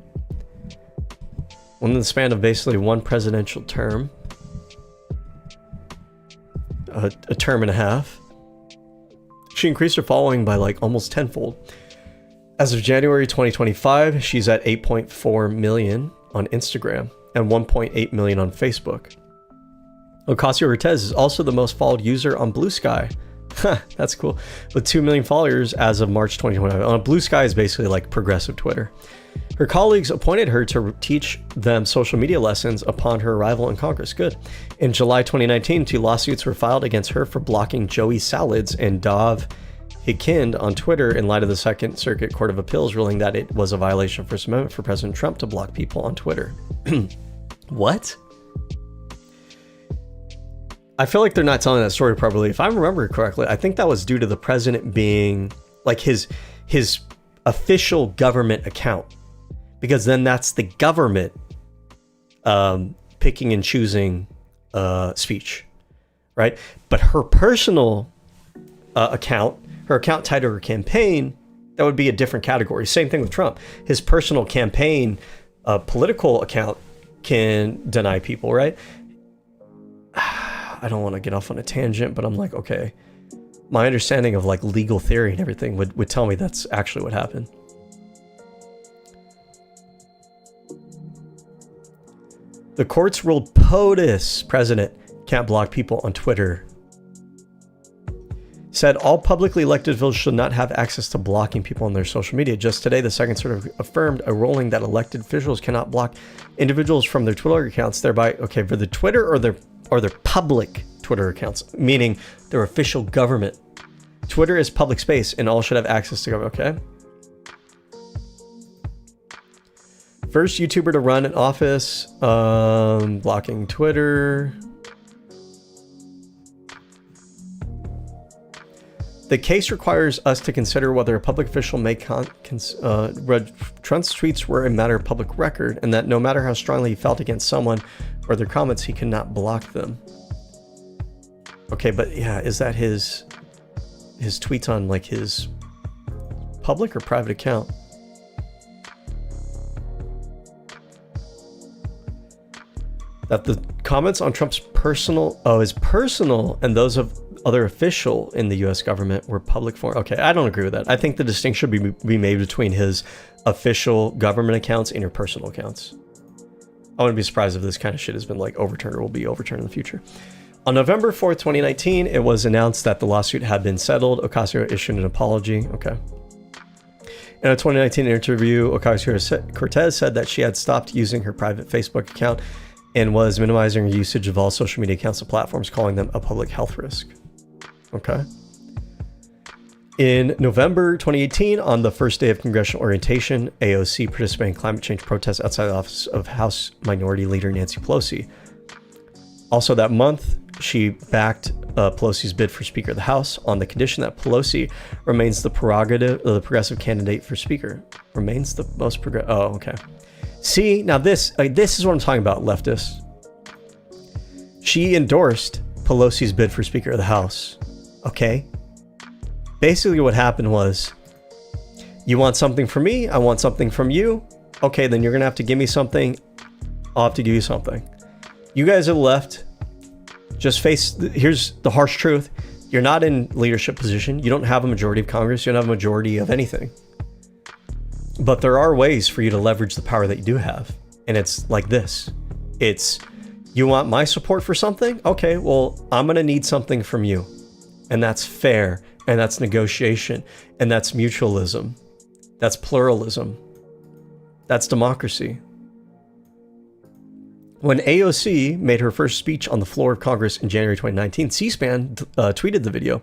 Within the span of basically one presidential term, a term and a half, she increased her following by like almost tenfold. As of January 2025, she's at 8.4 million on Instagram and 1.8 million on Facebook. Ocasio-Cortez is also the most followed user on Blue Sky. That's cool. With 2 million followers as of March 2025. Blue Sky is basically like progressive Twitter. Her colleagues appointed her to teach them social media lessons upon her arrival in Congress. Good. In July 2019, 2 lawsuits were filed against her for blocking Joey Salads and Dov Hikind on Twitter in light of the Second Circuit Court of Appeals ruling that it was a violation of First Amendment for President Trump to block people on Twitter. What? I feel like they're not telling that story properly. If I remember correctly, I think that was due to the president being like his official government account, because then that's the government picking and choosing speech, right? But her personal account, her account tied to her campaign, that would be a different category. Same thing with Trump. His personal campaign political account can deny people, right? I don't want to get off on a tangent, but I'm like, okay, my understanding of like legal theory and everything would tell me that's actually what happened. The courts ruled POTUS president can't block people on Twitter. Said all publicly elected officials should not have access to blocking people on their social media. Just today, the Second Circuit affirmed a ruling that elected officials cannot block individuals from their Twitter accounts, thereby, okay, for the Twitter or their public Twitter accounts, meaning their official government. Twitter is public space and all should have access to government, okay? First YouTuber to run an office, blocking Twitter. The case requires us to consider whether a public official may Trump's tweets were a matter of public record, and that no matter how strongly he felt against someone or their comments, he cannot block them. Okay, but yeah, is that his tweets on like his public or private account? that the comments on Trump's his personal and those of other official in the U.S. government were public forum. Okay, I don't agree with that. I think the distinction should be made between his official government accounts and your personal accounts. I wouldn't be surprised if this kind of shit has been like overturned or will be overturned in the future. On November 4th, 2019, it was announced that the lawsuit had been settled. Ocasio issued an apology. Okay. In a 2019 interview, Ocasio-Cortez said that she had stopped using her private Facebook account and was minimizing her usage of all social media accounts and platforms, calling them a public health risk. Okay. In November 2018, on the first day of congressional orientation, AOC participated in climate change protests outside the office of House Minority Leader Nancy Pelosi. Also that month, she backed Pelosi's bid for Speaker of the House on the condition that Pelosi remains the progressive candidate for Speaker. Remains the most progressive. Oh, okay. See, now this is what I'm talking about, leftists. She endorsed Pelosi's bid for Speaker of the House. Okay. Basically what happened was, you want something from me, I want something from you. Okay, then you're gonna have to give me something. I'll have to give you something. You guys are left. Just here's the harsh truth. You're not in leadership position. You don't have a majority of Congress. You don't have a majority of anything. But there are ways for you to leverage the power that you do have. And it's like this. It's, you want my support for something? Okay, well, I'm going to need something from you. And that's fair. And that's negotiation. And that's mutualism. That's pluralism. That's democracy. When AOC made her first speech on the floor of Congress in January 2019, C-SPAN tweeted the video.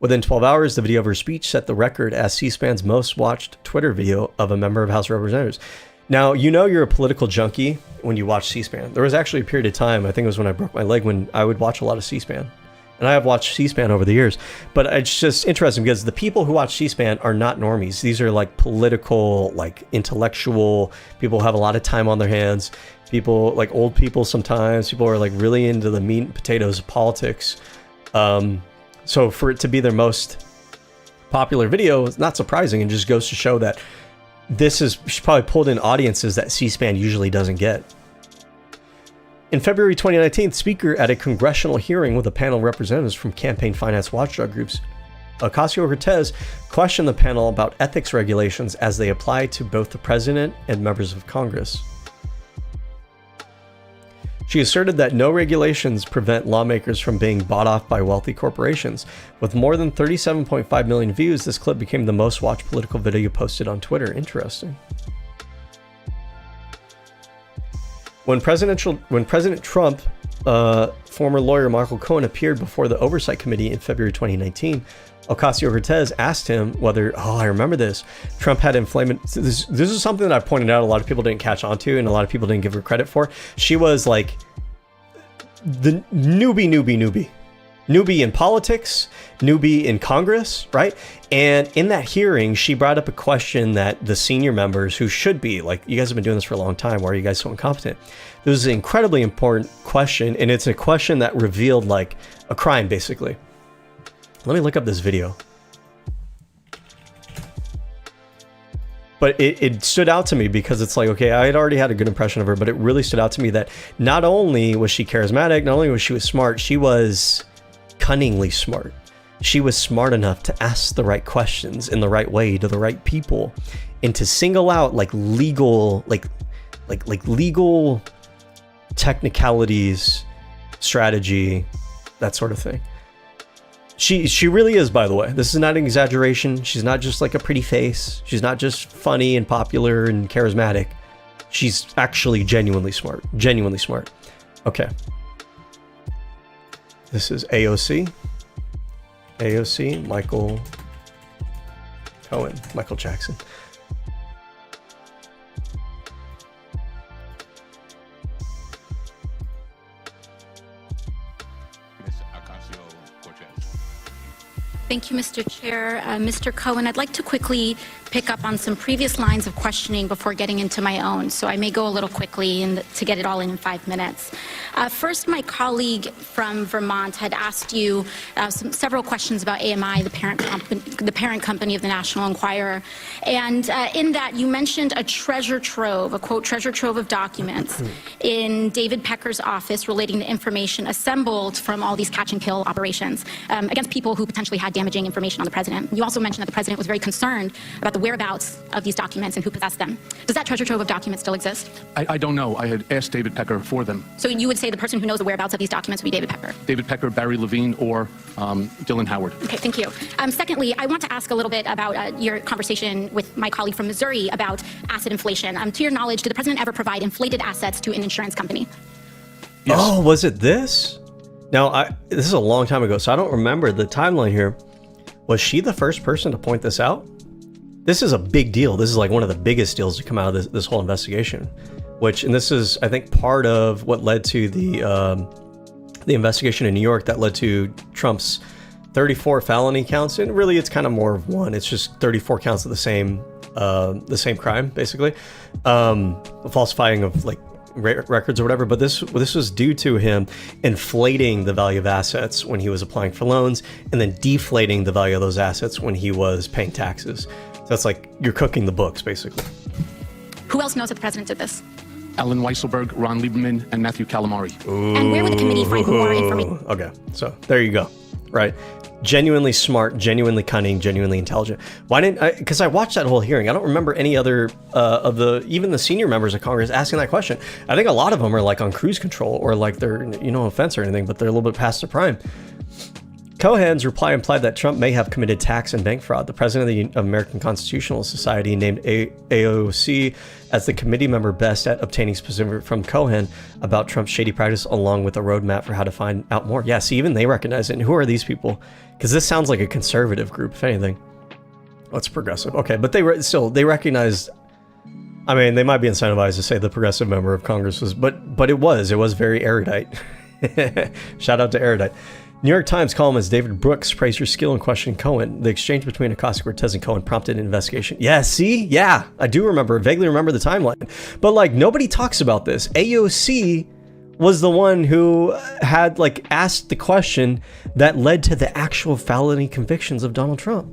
Within 12 hours, the video of her speech set the record as C-SPAN's most watched Twitter video of a member of House of Representatives. Now, you know you're a political junkie when you watch C-SPAN. There was actually a period of time, I think it was when I broke my leg, when I would watch a lot of C-SPAN. And I have watched C-SPAN over the years. But it's just interesting because the people who watch C-SPAN are not normies. These are like political, like intellectual, people who have a lot of time on their hands. People, like old people sometimes, people are like really into the meat and potatoes of politics. So for it to be their most popular video is not surprising, and just goes to show that she's probably pulled in audiences that C-SPAN usually doesn't get. In February 2019, Speaker at a congressional hearing with a panel of representatives from campaign finance watchdog groups, Ocasio-Cortez questioned the panel about ethics regulations as they apply to both the president and members of Congress. She asserted that no regulations prevent lawmakers from being bought off by wealthy corporations. With more than 37.5 million views, this clip became the most watched political video posted on Twitter. Interesting. When President Trump, former lawyer Michael Cohen appeared before the Oversight Committee in February 2019, Ocasio-Cortez asked him whether, I remember this, Trump had inflamed. This is something that I pointed out a lot of people didn't catch on to and a lot of people didn't give her credit for. She was like the newbie in politics, newbie in Congress, right? And in that hearing, she brought up a question that the senior members who should be like, you guys have been doing this for a long time. Why are you guys so incompetent? This is an incredibly important question. And it's a question that revealed like a crime, basically. Let me look up this video. But it stood out to me because it's like, okay, I had already had a good impression of her, but it really stood out to me that not only was she charismatic, not only was she smart, she was cunningly smart. She was smart enough to ask the right questions in the right way to the right people and to single out like legal, like legal technicalities, strategy, that sort of thing. She really is, by the way. This is not an exaggeration. She's not just like a pretty face. She's not just funny and popular and charismatic. She's actually genuinely smart. Genuinely smart. Okay. This is AOC. AOC, Michael Cohen, Michael Jackson. Thank you, Mr. Chair. Mr. Cohen, I'd like to quickly pick up on some previous lines of questioning before getting into my own, so I may go a little quickly to get it all in 5 minutes. First, my colleague from Vermont had asked you several questions about AMI, the parent company of the National Enquirer. And in that, you mentioned a treasure trove, a quote, treasure trove of documents in David Pecker's office relating to information assembled from all these catch and kill operations against people who potentially had damaging information on the president. You also mentioned that the president was very concerned about the whereabouts of these documents and who possessed them. Does that treasure trove of documents still exist? I don't know. I had asked David Pecker for them. So you would say the person who knows the whereabouts of these documents would be David Pecker? David Pecker, Barry Levine, or Dylan Howard. Okay, thank you. Secondly, I want to ask a little bit about your conversation with my colleague from Missouri about asset inflation. To your knowledge, did the president ever provide inflated assets to an insurance company? Yes. Oh, was it this? Now, this is a long time ago, so I don't remember the timeline here. Was she the first person to point this out? This is a big deal. This is like one of the biggest deals to come out of this whole investigation. And this is, I think, part of what led to the investigation in New York that led to Trump's 34 felony counts. And really, it's kind of more of one. It's just 34 counts of the same crime, basically, falsifying of like records or whatever. But this was due to him inflating the value of assets when he was applying for loans, and then deflating the value of those assets when he was paying taxes. So that's like you're cooking the books, basically. Who else knows that the president did this? Alan Weisselberg, Ron Lieberman, and Matthew Calamari. And where would the committee find more information? Okay, so there you go. Right. Genuinely smart, genuinely cunning, genuinely intelligent. Why didn't I? Because I watched that whole hearing. I don't remember any other even the senior members of Congress asking that question. I think a lot of them are like on cruise control, or like they're, no offense or anything, but they're a little bit past their prime. Cohen's reply implied that Trump may have committed tax and bank fraud. The president of the American Constitutional Society named AOC as the committee member best at obtaining specific from Cohen about Trump's shady practice, along with a roadmap for how to find out more. Yeah, see, even they recognize it. And who are these people? Because this sounds like a conservative group, if anything. Oh, it's progressive. Okay, but they recognize. I mean, they might be incentivized to say the progressive member of Congress was, but it was very erudite. Shout out to erudite. New York Times columnist David Brooks praised her skill in questioning Cohen. The exchange between Ocasio-Cortez and Cohen prompted an investigation. Yeah, see? Yeah, I do vaguely remember the timeline. But like, nobody talks about this. AOC was the one who had like asked the question that led to the actual felony convictions of Donald Trump.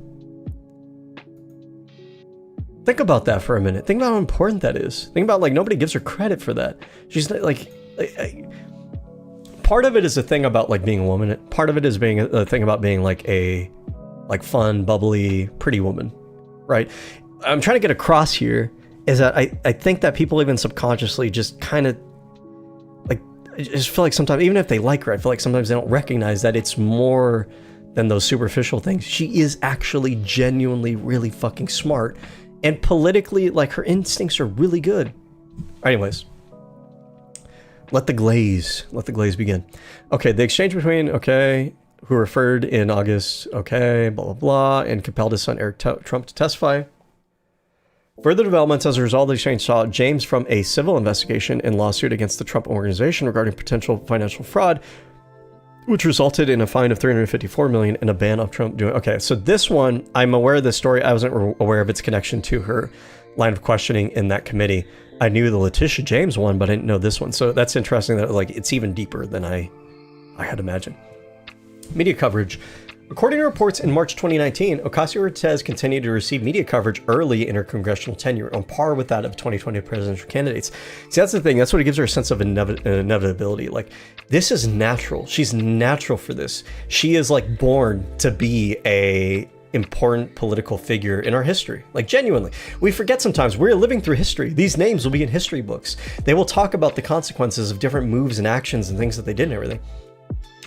Think about that for a minute. Think about how important that is. Think about like, nobody gives her credit for that. She's like part of it is a thing about like being a woman. Part of it is being a thing about being like a fun, bubbly, pretty woman, right? I'm trying to get across here is that I think that people even subconsciously just kind of like, I just feel like sometimes, even if they like her, I feel like sometimes they don't recognize that it's more than those superficial things. She is actually genuinely really fucking smart, and politically, like, her instincts are really good. Anyways. Let the glaze begin. Okay, the exchange between, who referred in August, blah, blah, blah, and compelled his son Eric Trump to testify. Further developments as a result of the exchange saw James from a civil investigation and lawsuit against the Trump organization regarding potential financial fraud, which resulted in a fine of $354 million and a ban of Trump doing. Okay, so this one, I'm aware of this story. I wasn't aware of its connection to her line of questioning in that committee. I knew the Letitia James one, but I didn't know this one. So that's interesting that like it's even deeper than I had imagined. Media coverage. According to reports in March 2019, Ocasio-Cortez continued to receive media coverage early in her congressional tenure, on par with that of 2020 presidential candidates. See, that's the thing. That's what it gives her a sense of inevitability. Like, this is natural. She's natural for this. She is like born to be a important political figure in our history. Like, genuinely, we forget sometimes we're living through history. These names will be in history books. They will talk about the consequences of different moves and actions and things that they did and everything.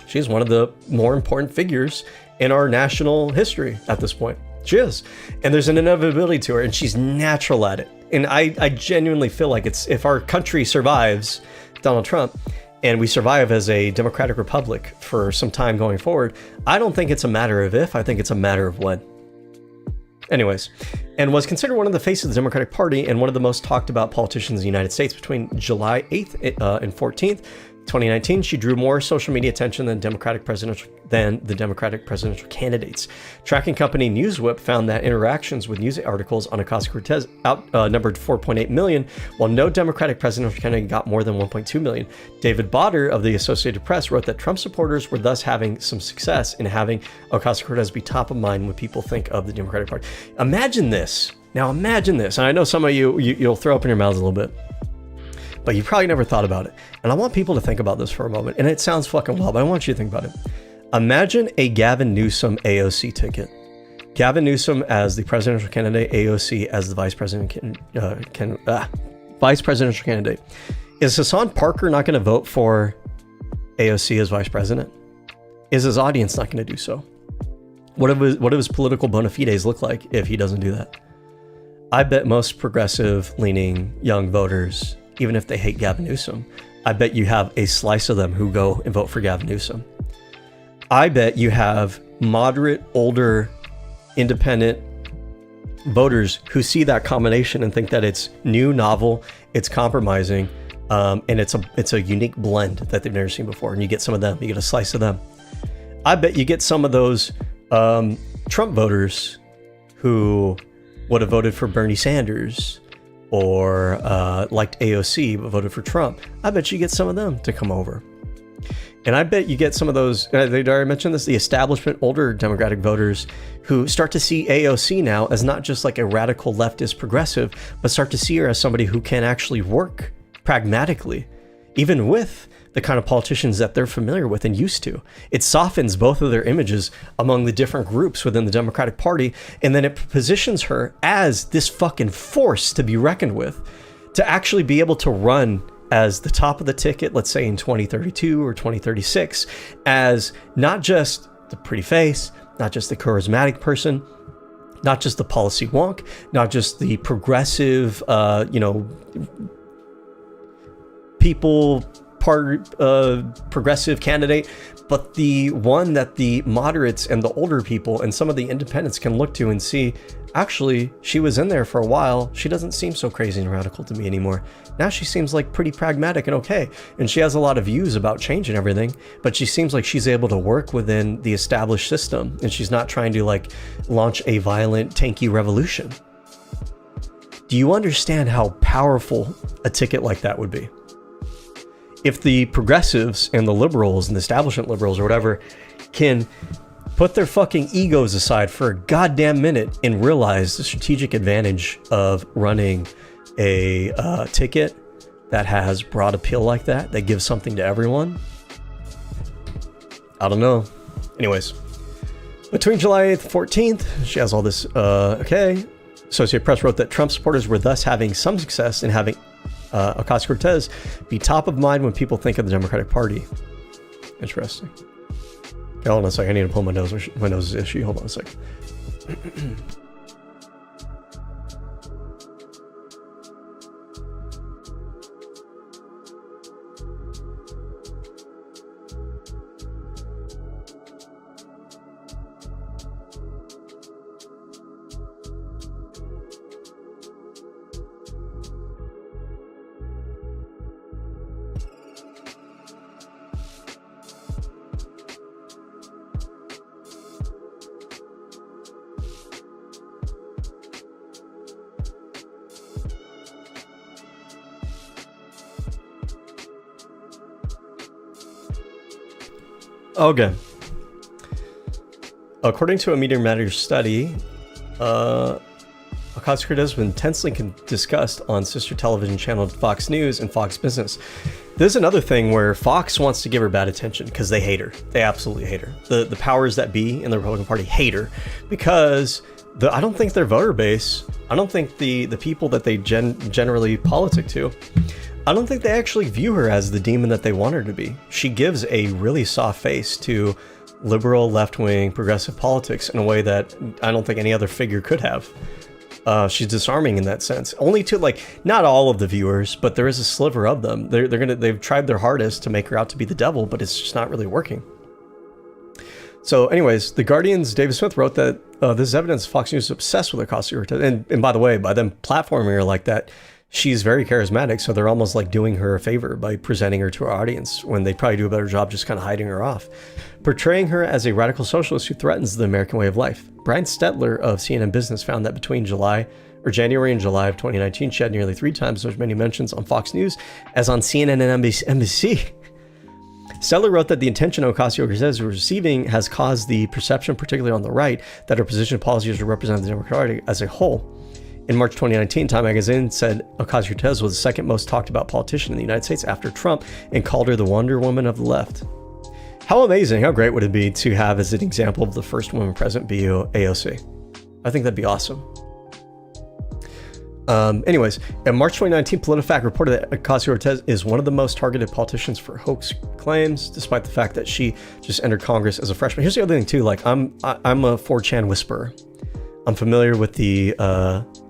She's one of the more important figures in our national history at this point. She is. And there's an inevitability to her, and she's natural at it. And I genuinely feel like it's, if our country survives Donald Trump, and we survive as a democratic republic for some time going forward, I don't think it's a matter of if, I think it's a matter of when. Anyways, and was considered one of the faces of the Democratic Party and one of the most talked about politicians in the United States between July 8th and 14th. 2019, she drew more social media attention than the Democratic presidential candidates. Tracking company Newswhip found that interactions with news articles on Ocasio-Cortez outnumbered 4.8 million, while no Democratic presidential candidate got more than 1.2 million. David Botter of the Associated Press wrote that Trump supporters were thus having some success in having Ocasio-Cortez be top of mind when people think of the Democratic Party. Imagine this. Now imagine this. And I know some of you'll throw up in your mouths a little bit, but you probably never thought about it. And I want people to think about this for a moment. And it sounds fucking wild, but I want you to think about it. Imagine a Gavin Newsom AOC ticket. Gavin Newsom as the presidential candidate, AOC as the vice presidential candidate. Is Hassan Parker not going to vote for AOC as vice president? Is his audience not going to do so? What do his political bona fides look like if he doesn't do that? I bet most progressive-leaning young voters, even if they hate Gavin Newsom, I bet you have a slice of them who go and vote for Gavin Newsom. I bet you have moderate, older, independent voters who see that combination and think that it's new, novel, it's compromising, and it's a unique blend that they've never seen before. And you get some of them, you get a slice of them. I bet you get some of those Trump voters who would have voted for Bernie Sanders or liked AOC but voted for Trump. I bet you get some of them to come over. And I bet you get some of those, they already mentioned this, the establishment older Democratic voters who start to see AOC now as not just like a radical leftist progressive, but start to see her as somebody who can actually work pragmatically, even with the kind of politicians that they're familiar with and used to. It softens both of their images among the different groups within the Democratic Party, and then it positions her as this fucking force to be reckoned with, to actually be able to run as the top of the ticket, let's say in 2032 or 2036, as not just the pretty face, not just the charismatic person, not just the policy wonk, not just the progressive, people progressive candidate, but the one that the moderates and the older people and some of the independents can look to and see, actually, she was in there for a while. She doesn't seem so crazy and radical to me anymore. Now she seems like pretty pragmatic and okay. And she has a lot of views about change and everything, but she seems like she's able to work within the established system, and she's not trying to like launch a violent, tanky revolution. Do you understand how powerful a ticket like that would be? If the progressives and the liberals and the establishment liberals or whatever can put their fucking egos aside for a goddamn minute and realize the strategic advantage of running a ticket that has broad appeal like that gives something to everyone, I don't know. Anyways, between July 8th and 14th, she has all this, okay. Associated Press wrote that Trump supporters were thus having some success in having Ocasio-Cortez be top of mind when people think of the Democratic Party. Interesting. Okay, hold on a second. I need to pull my nose. My nose is itchy. Hold on a second. Okay. According to a Media Matters study, Ocasio-Cortez has been intensely discussed on sister television channel Fox News and Fox Business. This is another thing where Fox wants to give her bad attention because they hate her. They absolutely hate her. The powers that be in the Republican Party hate her because I don't think their voter base, I don't think the people that they generally politic to, I don't think they actually view her as the demon that they want her to be. She gives a really soft face to liberal, left-wing, progressive politics in a way that I don't think any other figure could have. She's disarming in that sense. Only to, like, not all of the viewers, but there is a sliver of them. They've tried their hardest to make her out to be the devil, but it's just not really working. So anyways, The Guardian's David Smith wrote that this is evidence Fox News is obsessed with Ocasio-Cortez. And by the way, by them platforming her like that, she's very charismatic, so they're almost like doing her a favor by presenting her to our audience when they probably do a better job just kind of hiding her off. Portraying her as a radical socialist who threatens the American way of life. Brian Stetler of CNN Business found that between January and July of 2019, she had nearly 3 times as many mentions on Fox News as on CNN and NBC. Stetler wrote that the attention Ocasio-Cortez is receiving has caused the perception, particularly on the right, that her position and policies represent the Democratic Party as a whole. In March 2019, Time magazine said Ocasio-Cortez was the second most talked about politician in the United States after Trump and called her the Wonder Woman of the left. How amazing, how great would it be to have as an example of the first woman president be AOC? I think that'd be awesome. Anyways, in March 2019, PolitiFact reported that Ocasio-Cortez is one of the most targeted politicians for hoax claims, despite the fact that she just entered Congress as a freshman. Here's the other thing too, like I'm a 4chan whisperer. I'm familiar with the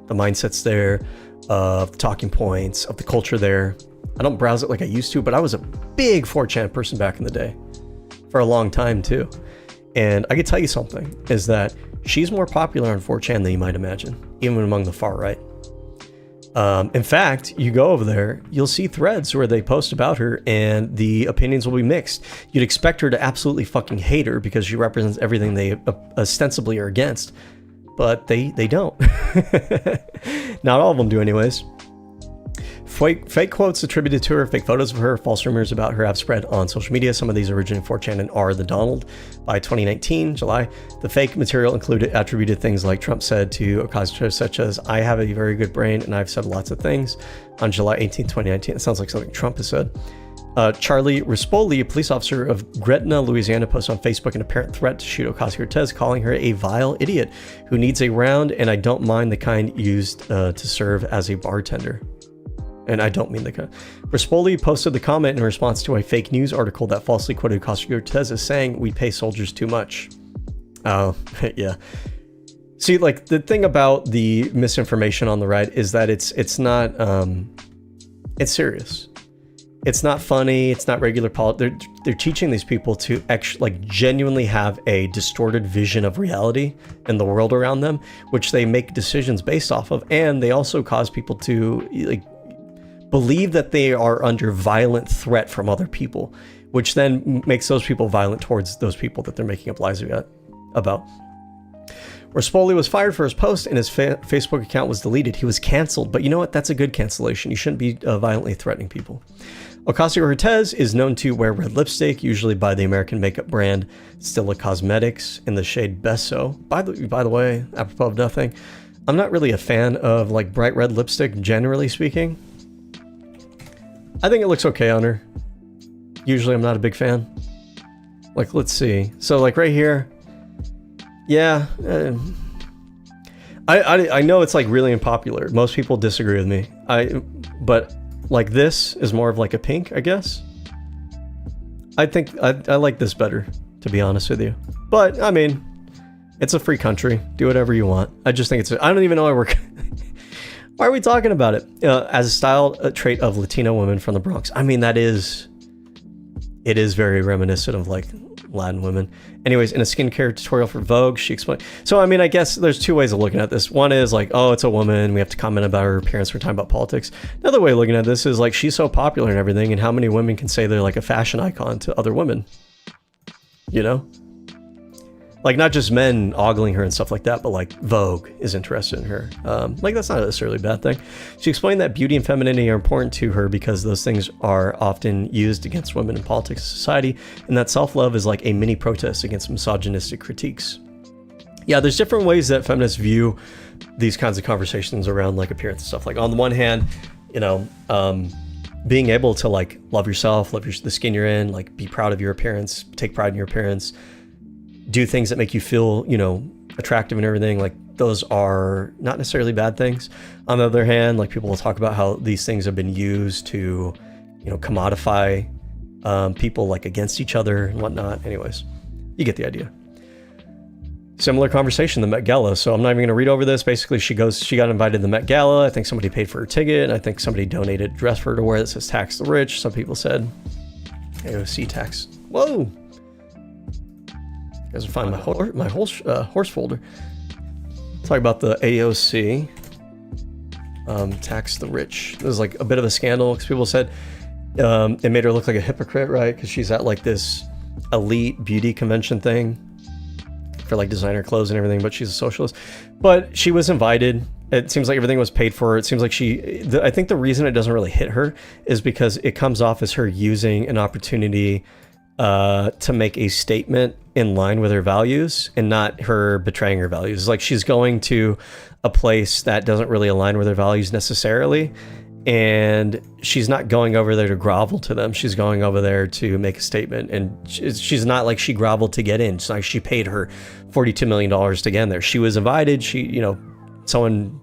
mindsets there, of the talking points, of the culture there. I don't browse it like I used to, but I was a big 4chan person back in the day for a long time too. And I could tell you something, is that she's more popular on 4chan than you might imagine, even among the far right. In fact, you go over there, you'll see threads where they post about her and the opinions will be mixed. You'd expect her to absolutely fucking hate her because she represents everything they ostensibly are against, but they don't. Not all of them do anyways. Fake quotes attributed to her, fake photos of her, false rumors about her have spread on social media. Some of these originate 4chan and are the Donald. By 2019, July, the fake material attributed things like Trump said to Ocasio, such as, I have a very good brain and I've said lots of things. On July 18, 2019, it sounds like something Trump has said. Charlie Rispoli, a police officer of Gretna, Louisiana, posted on Facebook an apparent threat to shoot Ocasio-Cortez, calling her a vile idiot who needs a round, and I don't mind the kind used to serve as a bartender. And I don't mean the kind. Rispoli posted the comment in response to a fake news article that falsely quoted Ocasio-Cortez as saying, we pay soldiers too much. Oh, yeah. See, like, the thing about the misinformation on the right is that it's not, it's serious. It's not funny. It's not regular politics. They're teaching these people to actually, like, genuinely have a distorted vision of reality and the world around them, which they make decisions based off of. And they also cause people to, like, believe that they are under violent threat from other people, which then makes those people violent towards those people that they're making up lies about. Rispoli was fired for his post and his Facebook account was deleted. He was canceled, but you know what? That's a good cancellation. You shouldn't be violently threatening people. Ocasio-Cortez is known to wear red lipstick, usually by the American makeup brand Stila Cosmetics in the shade Beso. By the way, apropos of nothing, I'm not really a fan of like bright red lipstick, generally speaking. I think it looks okay on her. Usually I'm not a big fan. Like, let's see. So like right here, yeah. I know it's like really unpopular. Most people disagree with me. But like this is more of like a pink, I guess. I think I like this better, to be honest with you. But I mean, it's a free country. Do whatever you want. I just think I don't even know why we're... Why are we talking about it? As a style trait of Latino women from the Bronx. I mean, it is very reminiscent of like Latin women. Anyways, in a skincare tutorial for Vogue, she explained. So, I mean, I guess there's two ways of looking at this. One is like, oh, it's a woman. We have to comment about her appearance. We're talking about politics. Another way of looking at this is like, she's so popular and everything. And how many women can say they're like a fashion icon to other women? You know? Like, not just men ogling her and stuff like that, but like Vogue is interested in her. Like, that's not necessarily a bad thing. She explained that beauty and femininity are important to her because those things are often used against women in politics and society, and that self-love is like a mini protest against misogynistic critiques. Yeah, there's different ways that feminists view these kinds of conversations around like appearance and stuff. Like, on the one hand, you know, being able to like love yourself, the skin you're in, like be proud of your appearance, take pride in your appearance, do things that make you feel, you know, attractive and everything, like those are not necessarily bad things. On the other hand, like people will talk about how these things have been used to, you know, commodify people like against each other and whatnot. Anyways, you get the idea. Similar conversation, the Met Gala. So I'm not even going to read over this. Basically, she got invited to the Met Gala. I think somebody paid for her ticket. And I think somebody donated a dress for her to wear that says tax the rich. Some people said AOC tax. Whoa. You guys will find my horse folder. Talk about the AOC. tax the rich. It was like a bit of a scandal because people said it made her look like a hypocrite, right? Because she's at like this elite beauty convention thing for like designer clothes and everything, but she's a socialist. But she was invited. It seems like everything was paid for. It seems like I think the reason it doesn't really hit her is because it comes off as her using an opportunity to make a statement in line with her values and not her betraying her values. Like she's going to a place that doesn't really align with her values necessarily. And she's not going over there to grovel to them. She's going over there to make a statement. And she's not like she groveled to get in. It's like she paid her $42 million to get in there. She was invited. Someone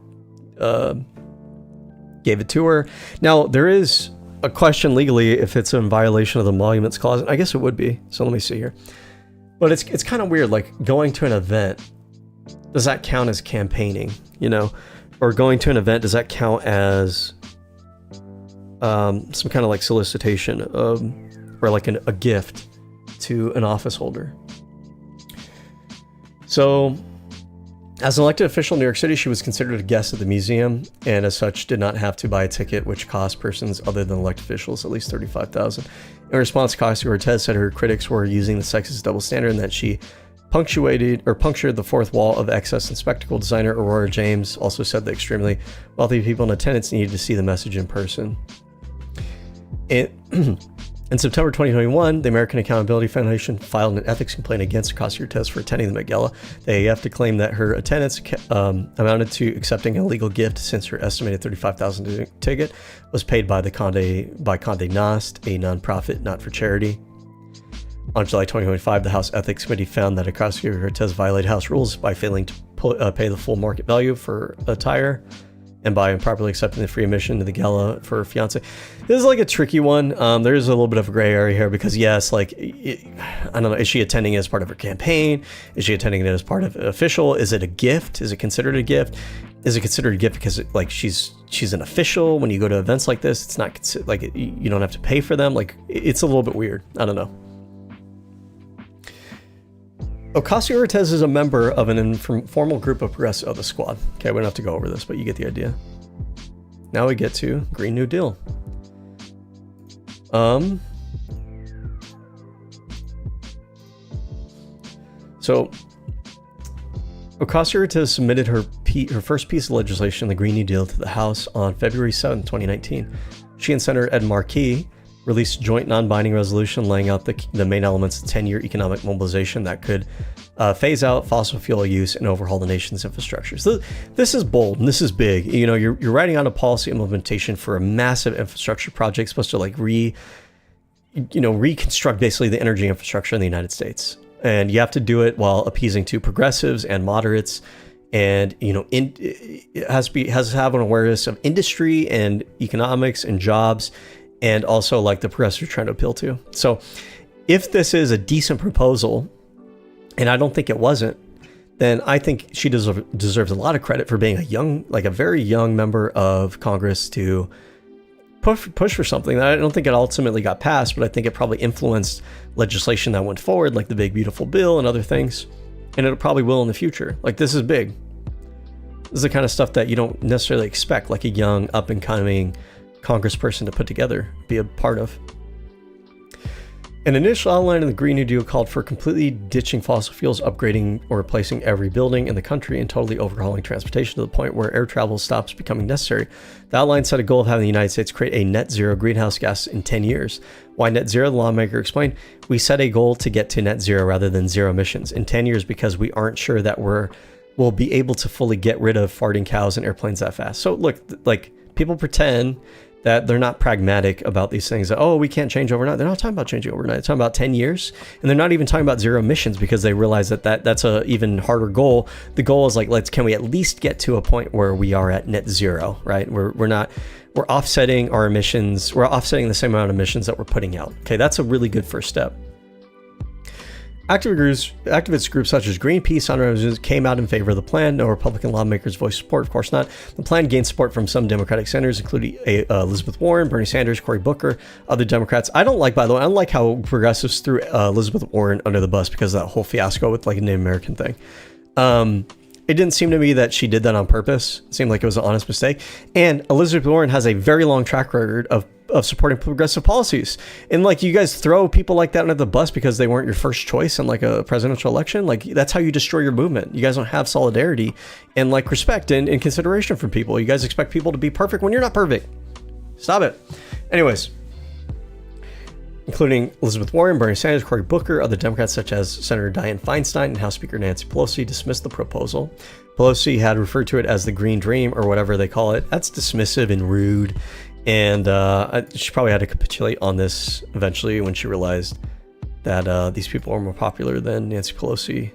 gave it to her. Now, there is a question legally if it's in violation of the emoluments clause. I guess it would be. So let me see here. But it's kind of weird. Like going to an event, does that count as campaigning? Or going to an event, does that count as some kind of like solicitation or like a gift to an office holder? So as an elected official in New York City, she was considered a guest at the museum and as such did not have to buy a ticket, which cost persons other than elected officials at least $35,000. In response, Ocasio-Cortez said her critics were using the sexist double standard and that she punctured the fourth wall of excess and spectacle. Designer Aurora James also said that extremely wealthy people in attendance needed to see the message in person. In September 2021, the American Accountability Foundation filed an ethics complaint against Ocasio-Cortez for attending the Met Gala. The AAF declaimed that her attendance amounted to accepting a legal gift since her estimated $35,000 ticket was paid by Condé Nast, a nonprofit not for charity. On July 2025, the House Ethics Committee found that Ocasio-Cortez violated House rules by failing to pay the full market value for attire and by improperly accepting the free admission to the gala for her fiance. This is like a tricky one. There's a little bit of a gray area here because yes, I don't know, is she attending it as part of her campaign? Is she attending it as part of official? Is it a gift? Is it considered a gift? Is it considered a gift because she's an official? When you go to events like this, it's not you don't have to pay for them. Like it's a little bit weird. I don't know. Ocasio-Cortez is a member of an informal group of progressive of the squad. Okay, we don't have to go over this, but you get the idea. Now we get to Green New Deal. So Ocasio-Cortez submitted her first piece of legislation, the Green New Deal, to the House on February 7, 2019. She and Senator Ed Markey released a joint non-binding resolution laying out the main elements of 10-year economic mobilization that could phase out fossil fuel use and overhaul the nation's infrastructure. So this is bold and this is big. You're writing on a policy implementation for a massive infrastructure project supposed to reconstruct basically the energy infrastructure in the United States. And you have to do it while appeasing to progressives and moderates. And, it has to have an awareness of industry and economics and jobs, and also like the progressives are trying to appeal to. So if this is a decent proposal, and I don't think it wasn't, then I think she deserves a lot of credit for being a very young member of Congress to push for something that I don't think it ultimately got passed, but I think it probably influenced legislation that went forward, like the Big Beautiful Bill and other things. And it probably will in the future. Like this is big. This is the kind of stuff that you don't necessarily expect like a young up and coming congressperson to put together, be a part of. An initial outline of the Green New Deal called for completely ditching fossil fuels, upgrading or replacing every building in the country, and totally overhauling transportation to the point where air travel stops becoming necessary. The outline set a goal of having the United States create a net zero greenhouse gas in 10 years. Why net zero? The lawmaker explained, we set a goal to get to net zero rather than zero emissions in 10 years because we aren't sure that we'll be able to fully get rid of farting cows and airplanes that fast. So look, like people pretend that they're not pragmatic about these things. That, we can't change overnight. They're not talking about changing overnight. They're talking about 10 years. And they're not even talking about zero emissions because they realize that's a even harder goal. The goal is can we at least get to a point where we are at net zero, right? We're offsetting our emissions. We're offsetting the same amount of emissions that we're putting out. Okay, that's a really good first step. Activist groups such as Greenpeace and others came out in favor of the plan. No Republican lawmakers voiced support, of course not. The plan gained support from some Democratic senators, including Elizabeth Warren, Bernie Sanders, Cory Booker, other Democrats. I don't like how progressives threw Elizabeth Warren under the bus because of that whole fiasco with like a Native American thing. It didn't seem to me that she did that on purpose. It seemed like it was an honest mistake. And Elizabeth Warren has a very long track record of supporting progressive policies. And like, you guys throw people like that under the bus because they weren't your first choice in like a presidential election. Like, that's how you destroy your movement. You guys don't have solidarity and like respect and consideration for people. You guys expect people to be perfect when you're not perfect. Stop it. Anyways, including Elizabeth Warren, Bernie Sanders, Cory Booker, other Democrats such as Senator Dianne Feinstein and House Speaker Nancy Pelosi dismissed the proposal. Pelosi had referred to it as the Green Dream or whatever they call it. That's dismissive and rude. And she probably had to capitulate on this eventually when she realized that these people are more popular than Nancy Pelosi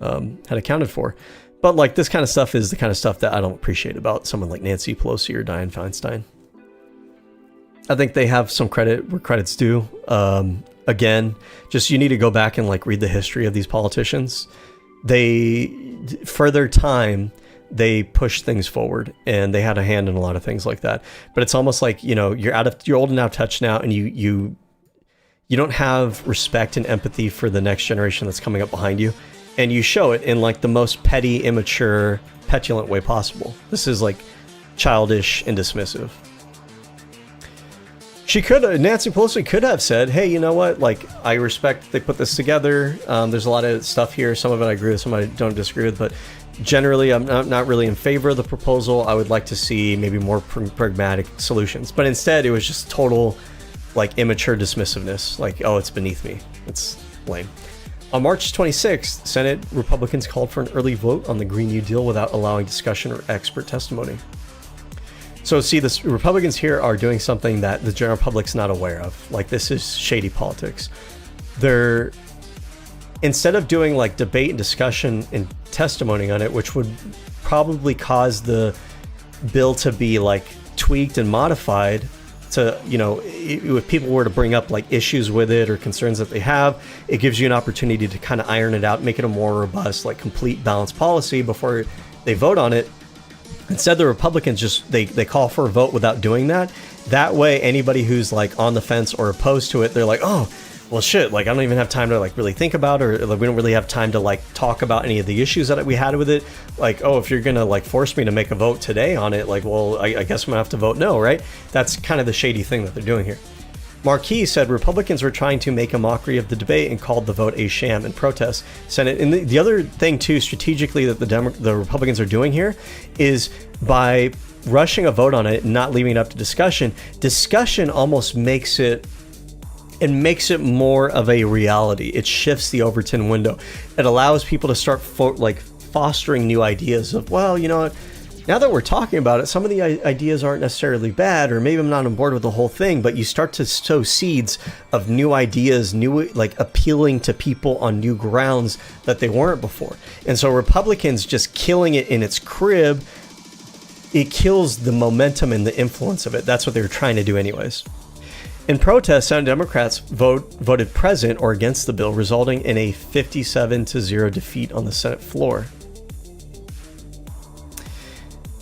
had accounted for. But like, this kind of stuff is the kind of stuff that I don't appreciate about someone like Nancy Pelosi or Dianne Feinstein. I think they have some credit where credit's due. Again, just you need to go back and like read the history of these politicians. For their time, they pushed things forward and they had a hand in a lot of things like that. But it's almost like, you know, you're old and out of touch now, and you don't have respect and empathy for the next generation that's coming up behind you. And you show it in like the most petty, immature, petulant way possible. This is like childish and dismissive. Nancy Pelosi could have said, hey, you know what? Like, I respect they put this together. There's a lot of stuff here. Some of it I agree with, some I don't disagree with, but generally I'm not really in favor of the proposal. I would like to see maybe more pragmatic solutions. But instead, it was just total, like, immature dismissiveness. Like, oh, it's beneath me. It's lame. On March 26th, Senate Republicans called for an early vote on the Green New Deal without allowing discussion or expert testimony. So see, the Republicans here are doing something that the general public's not aware of. Like, this is shady politics. They're, instead of doing like debate and discussion and testimony on it, which would probably cause the bill to be like tweaked and modified to, you know, if people were to bring up like issues with it or concerns that they have, it gives you an opportunity to kind of iron it out, make it a more robust, like complete balanced policy before they vote on it. Instead, the Republicans just, they call for a vote without doing that. That way, anybody who's like on the fence or opposed to it, they're like, oh, well, shit, like I don't even have time to like really think about it, or like, we don't really have time to like talk about any of the issues that we had with it. Like, oh, if you're gonna like force me to make a vote today on it, like, well, I guess I'm gonna have to vote no, right? That's kind of the shady thing that they're doing here. Markey said Republicans were trying to make a mockery of the debate and called the vote a sham and protest. Senate. And the other thing too, strategically, that the Republicans are doing here is by rushing a vote on it and not leaving it up to discussion. Discussion almost makes it more of a reality. It shifts the Overton window. It allows people to start fostering new ideas of, well, you know what? Now that we're talking about it, some of the ideas aren't necessarily bad, or maybe I'm not on board with the whole thing, but you start to sow seeds of new ideas, new, like, appealing to people on new grounds that they weren't before. And so Republicans just killing it in its crib, it kills the momentum and the influence of it. That's what they were trying to do anyways. In protest, Senate Democrats voted present or against the bill, resulting in a 57-0 defeat on the Senate floor.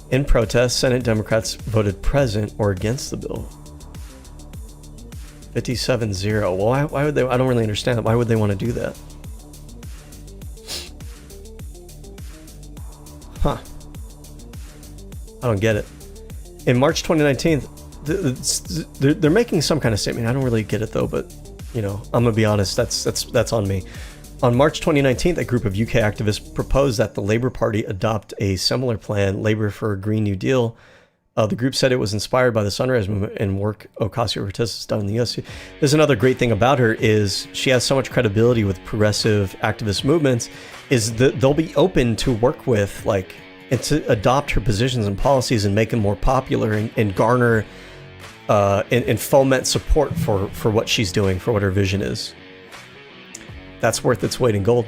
In protest, Senate Democrats voted present or against the bill. 57-0. Well, why would they? I don't really understand that. Why would they want to do that? Huh. I don't get it. In March 2019, they're making some kind of statement. I don't really get it though, but you know, I'm gonna be honest. That's on me. On March 2019, a group of UK activists proposed that the Labour Party adopt a similar plan, Labour for a Green New Deal. The group said it was inspired by the Sunrise Movement and work Ocasio-Cortez has done in the US. There's another great thing about her is she has so much credibility with progressive activist movements, is that they'll be open to work with, like, and to adopt her positions and policies and make them more popular and garner and foment support for what she's doing, for what her vision is. That's worth its weight in gold.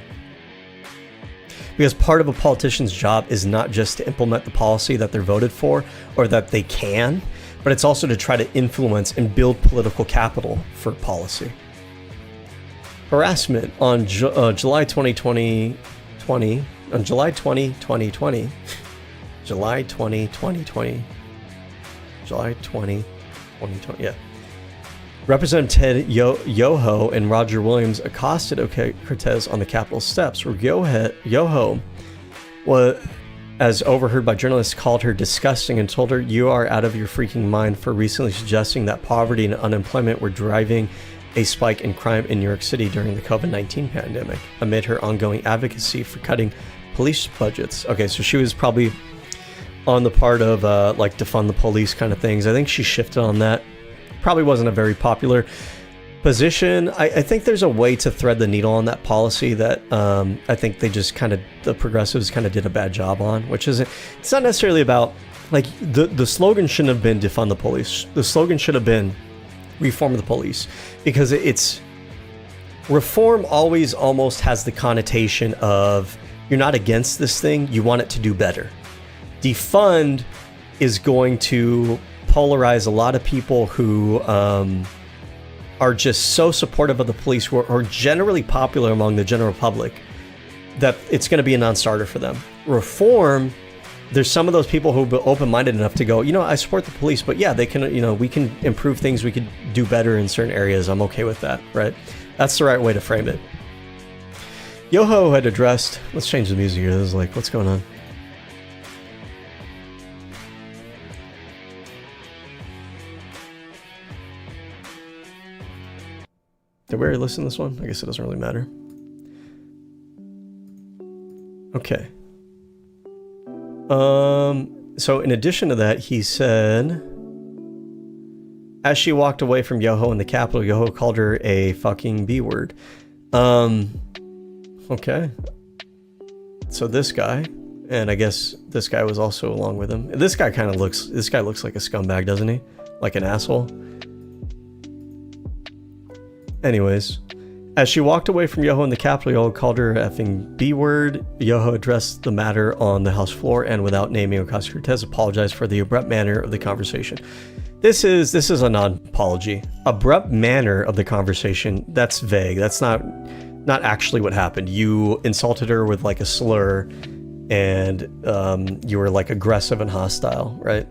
Because part of a politician's job is not just to implement the policy that they're voted for or that they can, but it's also to try to influence and build political capital for policy. Harassment on July 2020, on July 20, 2020, July 20, 2020, July 20, 2020, yeah. Representative Ted Yoho and Roger Williams accosted Cortez on the Capitol steps, where Yoho as overheard by journalists, called her disgusting and told her, "You are out of your freaking mind," for recently suggesting that poverty and unemployment were driving a spike in crime in New York City during the COVID-19 pandemic, amid her ongoing advocacy for cutting police budgets. Okay, so she was probably on the part of like defund the police kind of things. I think she shifted on that. Probably wasn't a very popular position. I think there's a way to thread the needle on that policy that I think they just kind of, the progressives kind of did a bad job on, which is, it's not necessarily about, like, the slogan shouldn't have been defund the police. The slogan should have been reform the police, because it's, reform always almost has the connotation of you're not against this thing, you want it to do better. Defund is going to polarize a lot of people who are just so supportive of the police, who are generally popular among the general public, that it's going to be a non-starter for them. Reform, there's some of those people who are open-minded enough to go, you know, I support the police, but yeah, they can, you know, we can improve things, we could do better in certain areas. I'm okay with that, right? That's the right way to frame it. Yoho had addressed, let's change the music here. This is like, what's going on? Did we already listen to this one? I guess it doesn't really matter. Okay. So in addition to that, he said, as she walked away from Yoho in the Capitol, Yoho called her a fucking B word. Okay. So this guy, and I guess this guy was also along with him. This guy looks like a scumbag, doesn't he? Like an asshole. Anyways, as she walked away from Yoho in the Capitol, Yoho called her effing B-word. Yoho addressed the matter on the House floor and, without naming Ocasio-Cortez, apologized for the abrupt manner of the conversation. This is a non-apology. Abrupt manner of the conversation, that's vague. That's not actually what happened. You insulted her with like a slur, and you were like aggressive and hostile, right?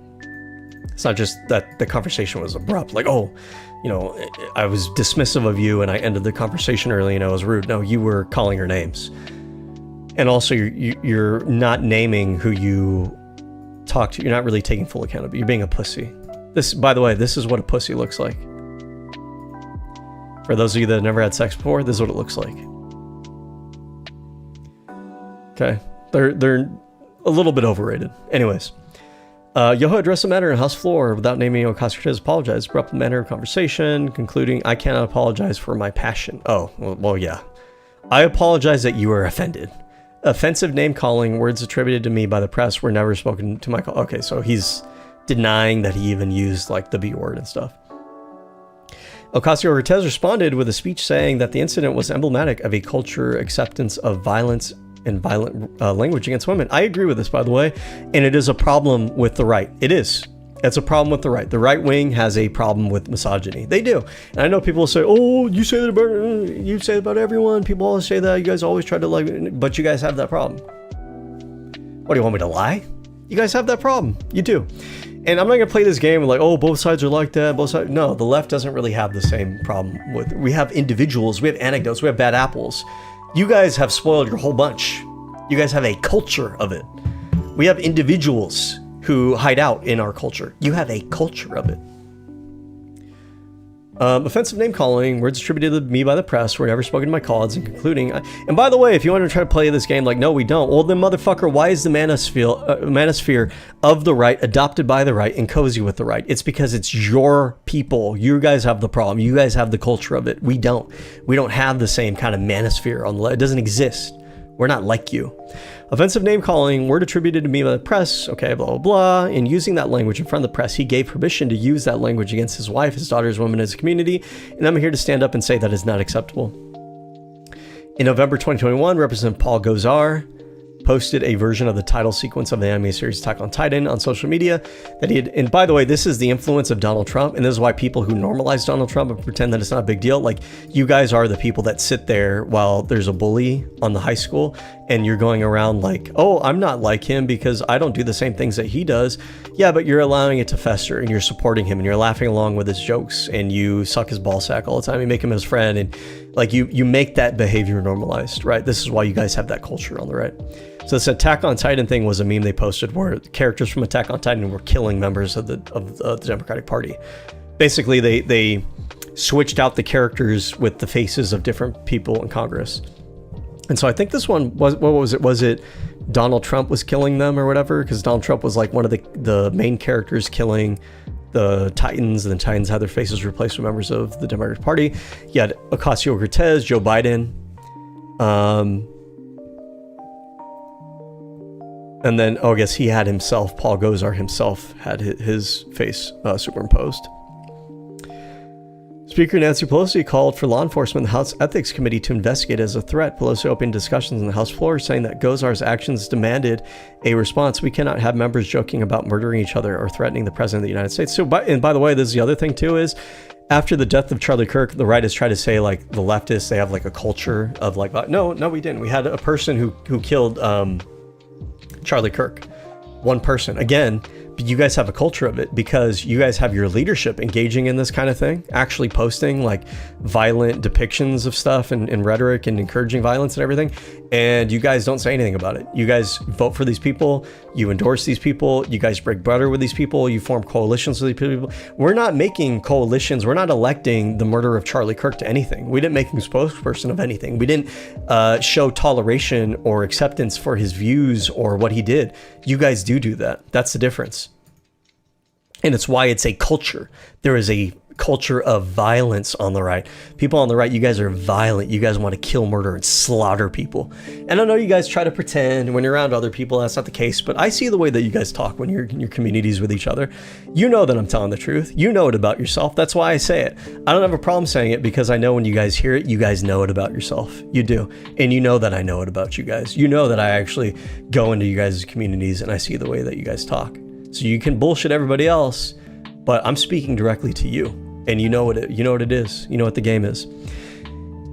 It's not just that the conversation was abrupt, like, oh, you know, I was dismissive of you and I ended the conversation early and I was rude. No, you were calling her names. And also you're not naming who you talk to. You're not really taking full accountability. You're being a pussy. This, by the way, this is what a pussy looks like. For those of you that have never had sex before, this is what it looks like. Okay. They're a little bit overrated. Anyways. Yoho addressed the matter on House floor without naming Ocasio-Cortez, apologized, abrupt manner of conversation, concluding, I cannot apologize for my passion. Oh, well, yeah. I apologize that you were offended. Offensive name calling, words attributed to me by the press were never spoken to Michael. Okay, so he's denying that he even used like the B word and stuff. Ocasio-Cortez responded with a speech saying that the incident was emblematic of a culture acceptance of violence and violent language against women. I agree with this, by the way, and it is a problem with the right. It is. It's a problem with the right. The right wing has a problem with misogyny. They do. And I know people will say, oh, you say that about everyone. People always say that. You guys always try to like, but you guys have that problem. What, do you want me to lie? You guys have that problem. You do. And I'm not going to play this game with like, oh, both sides are like that. Both sides. No, the left doesn't really have the same problem with, we have individuals, we have anecdotes, we have bad apples. You guys have spoiled your whole bunch. You guys have a culture of it. We have individuals who hide out in our culture. You have a culture of it. Offensive name calling, words attributed to me by the press were never spoken to my colleagues, and concluding. And by the way, if you want to try to play this game like, no, we don't. Well, then, motherfucker, why is the manosphere of the right adopted by the right and cozy with the right? It's because it's your people. You guys have the problem. You guys have the culture of it. We don't. We don't have the same kind of manosphere on the left. It doesn't exist. We're not like you. Offensive name calling, word attributed to me by the press, okay, blah, blah, blah. In using that language in front of the press, he gave permission to use that language against his wife, his daughters, women, his community, and I'm here to stand up and say that is not acceptable. In November 2021, Representative Paul Gosar posted a version of the title sequence of the anime series Attack on Titan on social media that he had, and by the way, this is the influence of Donald Trump, and this is why people who normalize Donald Trump and pretend that it's not a big deal, like, you guys are the people that sit there while there's a bully on the high school, and you're going around like, oh, I'm not like him because I don't do the same things that he does. Yeah, but you're allowing it to fester, and you're supporting him, and you're laughing along with his jokes, and you suck his ball sack all the time, you make him his friend, and Like you make that behavior normalized, right? This is why you guys have that culture on the right. So this Attack on Titan thing was a meme they posted where characters from Attack on Titan were killing members of the Democratic Party. Basically, they switched out the characters with the faces of different people in Congress. And so I think this one was, what was it? Was it Donald Trump was killing them or whatever? Because Donald Trump was like one of the main characters killing the Titans, and the Titans had their faces replaced with members of the Democratic Party. You had Ocasio-Cortez, Joe Biden. And then, I guess he had himself, Paul Gosar himself, had his face superimposed. Speaker Nancy Pelosi called for law enforcement and the House Ethics Committee to investigate as a threat. Pelosi opened discussions on the House floor, saying that Gosar's actions demanded a response. We cannot have members joking about murdering each other or threatening the President of the United States. So, and by the way, this is the other thing too, is after the death of Charlie Kirk, the right has tried to say like the leftists, they have like a culture of like, no, we didn't. We had a person who killed Charlie Kirk. One person. Again, but you guys have a culture of it because you guys have your leadership engaging in this kind of thing, actually posting like violent depictions of stuff and rhetoric and encouraging violence and everything. And you guys don't say anything about it. You guys vote for these people. You endorse these people. You guys break butter with these people. You form coalitions with these people. We're not making coalitions. We're not electing the murder of Charlie Kirk to anything. We didn't make him spokesperson of anything. We didn't show toleration or acceptance for his views or what he did. You guys do that. That's the difference. And it's why it's a culture. There is a culture of violence on the right. People on the right, you guys are violent. You guys want to kill, murder, and slaughter people. And I know you guys try to pretend when you're around other people, that's not the case, but I see the way that you guys talk when you're in your communities with each other. You know that I'm telling the truth. You know it about yourself. That's why I say it. I don't have a problem saying it because I know when you guys hear it, you guys know it about yourself. You do. And you know that I know it about you guys. You know that I actually go into you guys' communities and I see the way that you guys talk. So you can bullshit everybody else, but I'm speaking directly to you, and you know what it is. You know what the game is.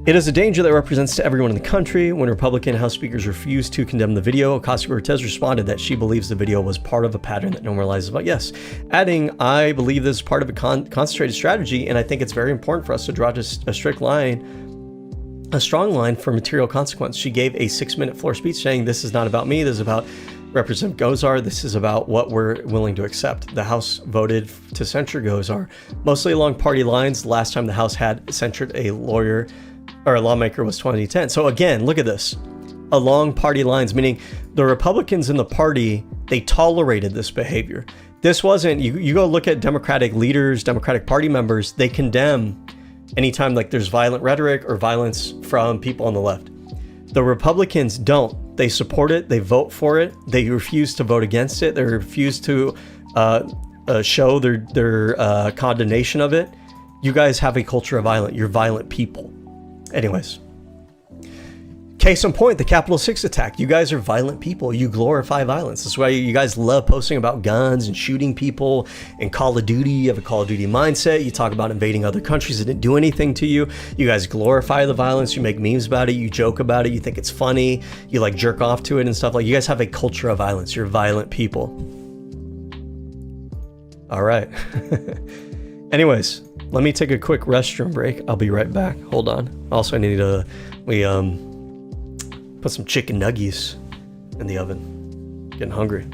It is a danger that represents to everyone in the country. When Republican House speakers refused to condemn the video, Ocasio-Cortez responded that she believes the video was part of a pattern that normalizes about yes, adding, I believe this is part of a concentrated strategy, and I think it's very important for us to draw just a strict line, a strong line for material consequence. She gave a 6-minute floor speech saying, this is not about me, this is about Representative Gosar. This is about what we're willing to accept. The House voted to censure Gosar, mostly along party lines. The last time the House had censured a lawyer or a lawmaker was 2010. So again, look at this. Along party lines, meaning the Republicans in the party, they tolerated this behavior. This wasn't, you go look at Democratic leaders, Democratic Party members, they condemn anytime like there's violent rhetoric or violence from people on the left. The Republicans don't. They support it. They vote for it. They refuse to vote against it. They refuse to show their condemnation of it. You guys have a culture of violence. You're violent people. Anyways. Case in point, the Capitol 6 attack. You guys are violent people. You glorify violence. That's why you guys love posting about guns and shooting people and Call of Duty. You have a Call of Duty mindset. You talk about invading other countries that didn't do anything to you. You guys glorify the violence. You make memes about it. You joke about it. You think it's funny. You like jerk off to it and stuff. Like you guys have a culture of violence. You're violent people. All right. Anyways, let me take a quick restroom break. I'll be right back. Hold on. Also, I need to, put some chicken nuggies in the oven. Getting hungry.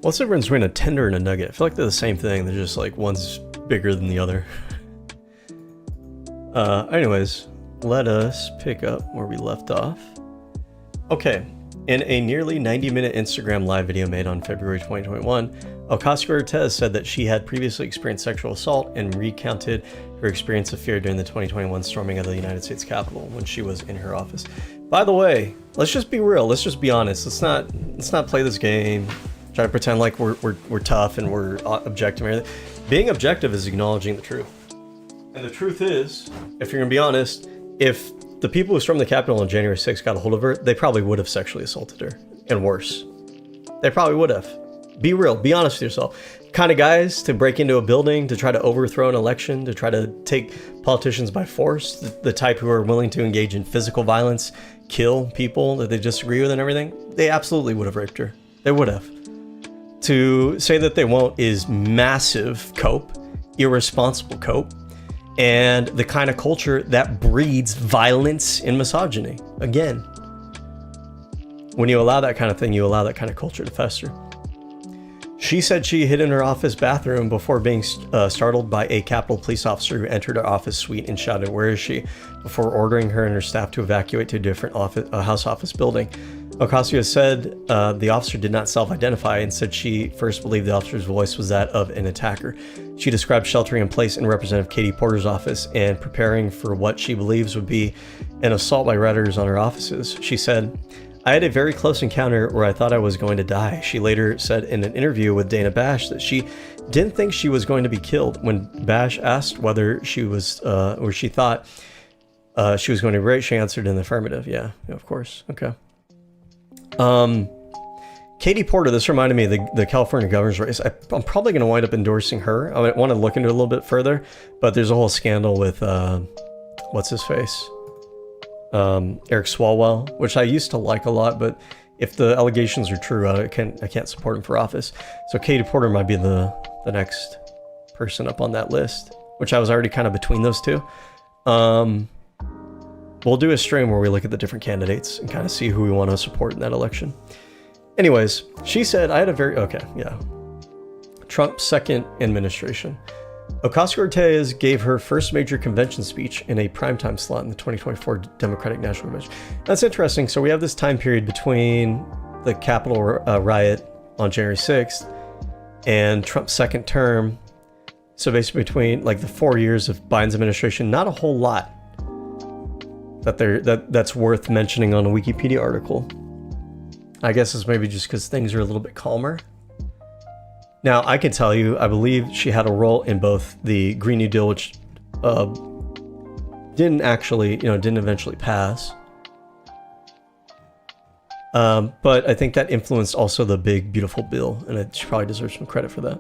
What's the difference between a tender and a nugget? I feel like they're the same thing. They're just like one's bigger than the other. Anyways, let us pick up where we left off. Okay, in a nearly 90-minute Instagram live video made on February 2021, Ocasio-Cortez said that she had previously experienced sexual assault and recounted her experience of fear during the 2021 storming of the United States Capitol when she was in her office. By the way, let's just be real. Let's just be honest. Let's not play this game. Try to pretend like we're tough and we're objective and everything. Being objective is acknowledging the truth. And the truth is, if you're gonna be honest, if the people who stormed the Capitol on January 6th got a hold of her, they probably would have sexually assaulted her, and worse. They probably would have. Be real, be honest with yourself. Kind of guys to break into a building, to try to overthrow an election, to try to take politicians by force, the type who are willing to engage in physical violence, kill people that they disagree with and everything, they absolutely would have raped her. They would have. To say that they won't is massive cope, irresponsible cope, and the kind of culture that breeds violence and misogyny. Again, when you allow that kind of thing, you allow that kind of culture to fester. She said she hid in her office bathroom before being startled by a Capitol police officer who entered her office suite and shouted, "Where is she?" before ordering her and her staff to evacuate to a different House office building. Ocasio said the officer did not self-identify and said she first believed the officer's voice was that of an attacker. She described sheltering in place in Representative Katie Porter's office and preparing for what she believes would be an assault by rioters on her offices. She said, "I had a very close encounter where I thought I was going to die." She later said in an interview with Dana Bash that she didn't think she was going to be killed. When Bash asked whether she was, or she thought she was going to be raped, she answered in the affirmative. Yeah, of course. Okay. Katie Porter, this reminded me of the California governor's race. I'm probably going to wind up endorsing her. I want to look into it a little bit further, but there's a whole scandal with, what's his face? Eric Swalwell, which I used to like a lot, but if the allegations are true, I can't support him for office. So Katie Porter might be the next person up on that list, which I was already kind of between those two. We'll do a stream where we look at the different candidates and kind of see who we want to support in that election. Anyways, she said, Trump's second administration. Ocasio-Cortez gave her first major convention speech in a primetime slot in the 2024 Democratic National Convention. That's interesting. So we have this time period between the Capitol riot on January 6th and Trump's second term. So basically between like the 4 years of Biden's administration, not a whole lot that's worth mentioning on a Wikipedia article. I guess it's maybe just because things are a little bit calmer. Now, I can tell you, I believe she had a role in both the Green New Deal, which didn't eventually pass. But I think that influenced also the Big Beautiful Bill, and she probably deserves some credit for that.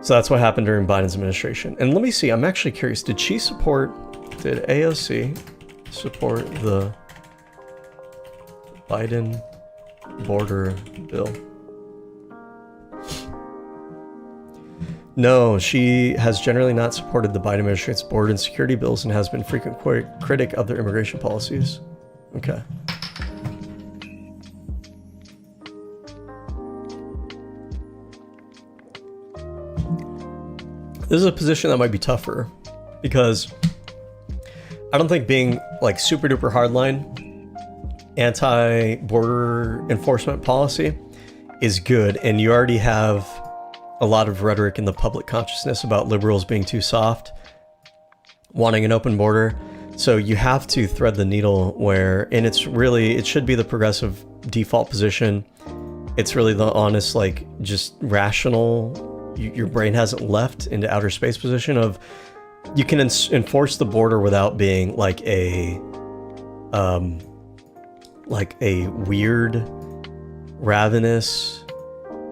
So that's what happened during Biden's administration. And let me see, I'm actually curious, did AOC support the Biden border bill? No, she has generally not supported the Biden administration's border and security bills and has been a frequent critic of their immigration policies. Okay. This is a position that might be tougher because I don't think being like super duper hardline anti-border enforcement policy is good, and you already have a lot of rhetoric in the public consciousness about liberals being too soft, wanting an open border. So you have to thread the needle where, and it should be the progressive default position. It's really the honest, like just rational, your brain hasn't left into outer space position of you can enforce the border without being like a weird, ravenous,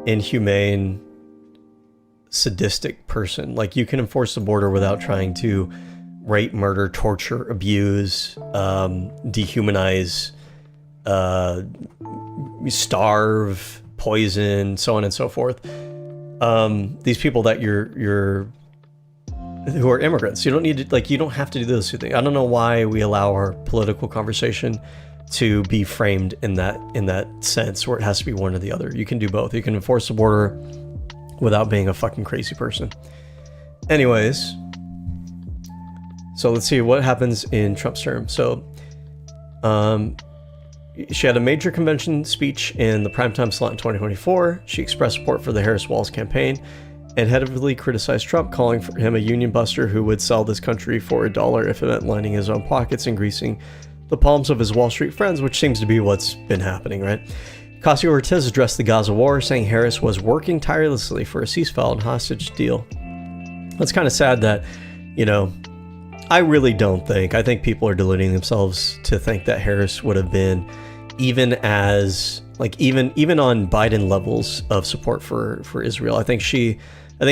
inhumane, sadistic person. Like you can enforce the border without trying to rape, murder, torture, abuse, dehumanize, starve, poison, so on and so forth. These people that who are immigrants, you don't have to do those two things. I don't know why we allow our political conversation to be framed in that sense where it has to be one or the other. You can do both. You can enforce the border without being a fucking crazy person. Anyways, so let's see what happens in Trump's term. So she had a major convention speech in the primetime slot in 2024. She expressed support for the Harris-Walz campaign and heavily criticized Trump, calling for him a union buster who would sell this country for $1 if it meant lining his own pockets and greasing the palms of his Wall Street friends, which seems to be what's been happening, right? Ocasio-Cortez addressed the Gaza war, saying Harris was working tirelessly for a ceasefire and hostage deal. It's kind of sad that, you know, I really don't think, I think people are deluding themselves to think that Harris would have been even as, like, even on Biden levels of support for Israel. I think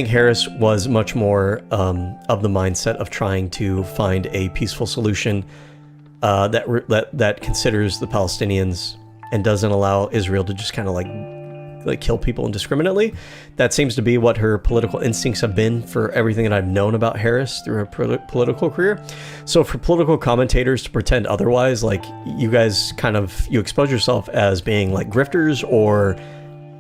Harris was much more of the mindset of trying to find a peaceful solution that considers the Palestinians and doesn't allow Israel to just kind of like kill people indiscriminately. That seems to be what her political instincts have been for everything that I've known about Harris through her political career. So for political commentators to pretend otherwise, like, you guys you expose yourself as being like grifters, or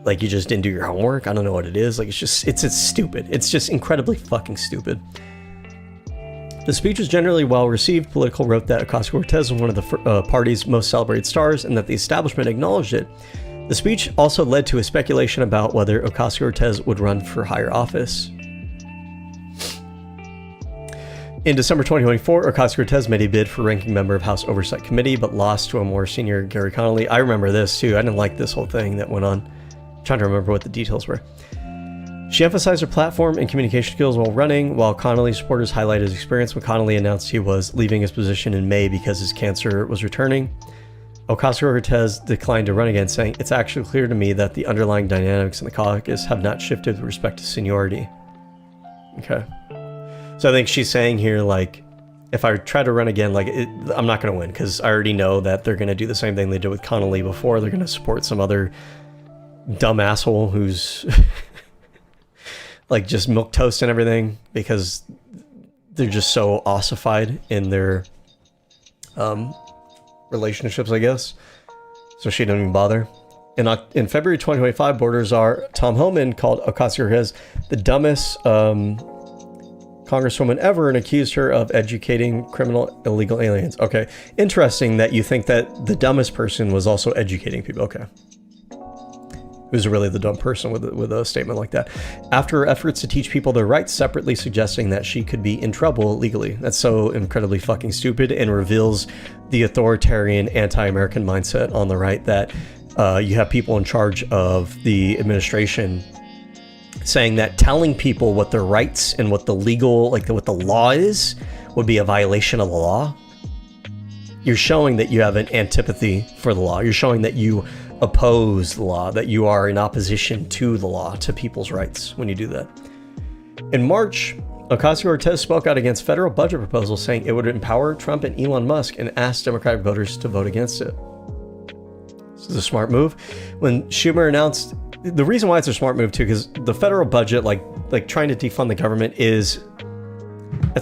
like you just didn't do your homework. I don't know what it is. Like, it's stupid. It's just incredibly fucking stupid. The speech was generally well received. Politico wrote that Ocasio-Cortez was one of the party's most celebrated stars and that the establishment acknowledged it. The speech also led to a speculation about whether Ocasio-Cortez would run for higher office. In December 2024, Ocasio-Cortez made a bid for ranking member of House Oversight Committee, but lost to a more senior Gary Connolly. I remember this too. I didn't like this whole thing that went on. I'm trying to remember what the details were. She emphasized her platform and communication skills while running, while Connolly's supporters highlighted his experience when Connolly announced he was leaving his position in May because his cancer was returning. Ocasio-Cortez declined to run again, saying, "It's actually clear to me that the underlying dynamics in the caucus have not shifted with respect to seniority." Okay. So I think she's saying here, like, if I try to run again, like, I'm not going to win because I already know that they're going to do the same thing they did with Connolly before. They're going to support some other dumb asshole who's like just milk toast and everything because they're just so ossified in their relationships, I guess. So she didn't even bother. In February 2025, Border czar Tom Homan called Ocasio-Cortez the dumbest congresswoman ever and accused her of educating criminal illegal aliens. Okay, interesting that you think that the dumbest person was also educating people. Okay. Who's really the dumb person with a statement like that? After her efforts to teach people their rights, separately suggesting that she could be in trouble legally. That's so incredibly fucking stupid and reveals the authoritarian anti-American mindset on the right that you have people in charge of the administration saying that telling people what their rights and what the legal, like what the law is, would be a violation of the law. You're showing that you have an antipathy for the law. You're showing that you oppose the law, that you are in opposition to the law, to people's rights when you do that. In March, Ocasio-Cortez spoke out against federal budget proposals, saying it would empower Trump and Elon Musk and asked Democratic voters to vote against it. This is a smart move. When Schumer announced, the reason why it's a smart move too, because the federal budget, like trying to defund the government it's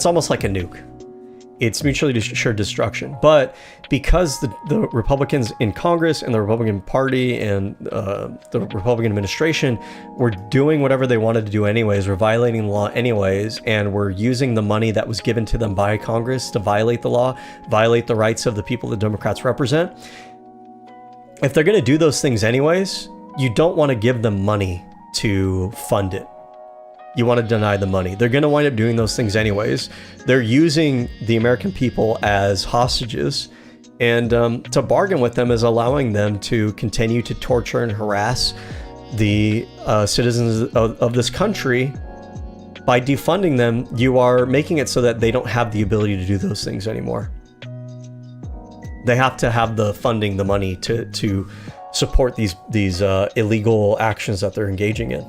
almost like a nuke. It's mutually assured destruction. But because the Republicans in Congress and the Republican Party and the Republican administration were doing whatever they wanted to do anyways, were violating the law anyways, and were using the money that was given to them by Congress to violate the law, violate the rights of the people the Democrats represent. If they're going to do those things anyways, you don't want to give them money to fund it. You want to deny the money. They're going to wind up doing those things anyways. They're using the American people as hostages, and to bargain with them is allowing them to continue to torture and harass the citizens of this country. By defunding them, you are making it so that they don't have the ability to do those things anymore. They have to have the funding, the money to support these illegal actions that they're engaging in.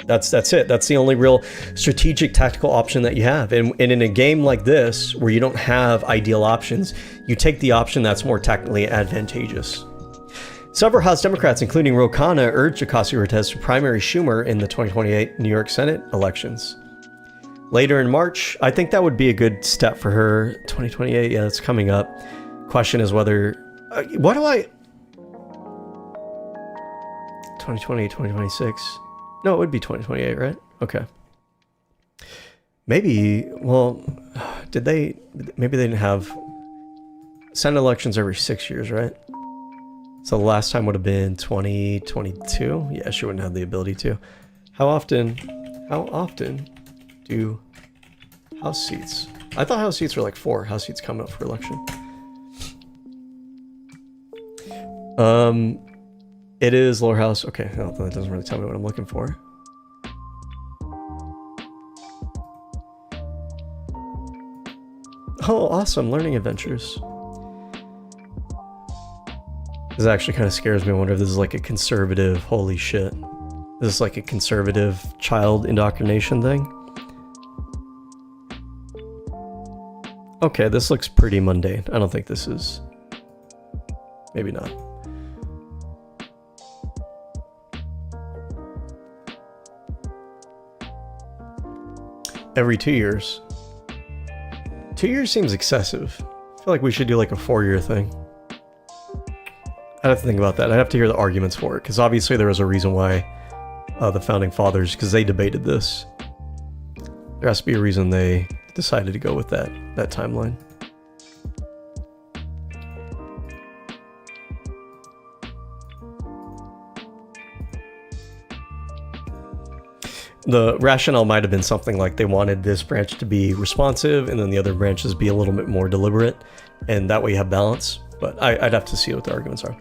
That's it. That's the only real strategic tactical option that you have. And in a game like this, where you don't have ideal options, you take the option that's more tactically advantageous. Several House Democrats, including Ro Khanna, urged Ocasio-Cortez to primary Schumer in the 2028 New York Senate elections. Later in March, I think that would be a good step for her. 2028, yeah, it's coming up. Question is whether What do I... 2020, 2026? No, it would be 2028, right? Okay. Maybe, well, maybe they didn't have... Senate elections every 6 years, right? So the last time would have been 2022? Yeah, she wouldn't have the ability to. How often do House seats? I thought House seats were like 4 House seats coming up for election. It is lower house. Okay, no, that doesn't really tell me what I'm looking for. Oh, awesome. Learning adventures. This actually kind of scares me. I wonder if this is like a conservative, holy shit. This is like a conservative child indoctrination thing. Okay, this looks pretty mundane. I don't think this is... Maybe not. Every 2 years. 2 years seems excessive. I feel like we should do like a 4-year thing. I'd have to think about that. I'd have to hear the arguments for it, because obviously there was a reason why the Founding Fathers, because they debated this. There has to be a reason they decided to go with that timeline. The rationale might have been something like they wanted this branch to be responsive and then the other branches be a little bit more deliberate, and that way you have balance. But I'd have to see what the arguments are.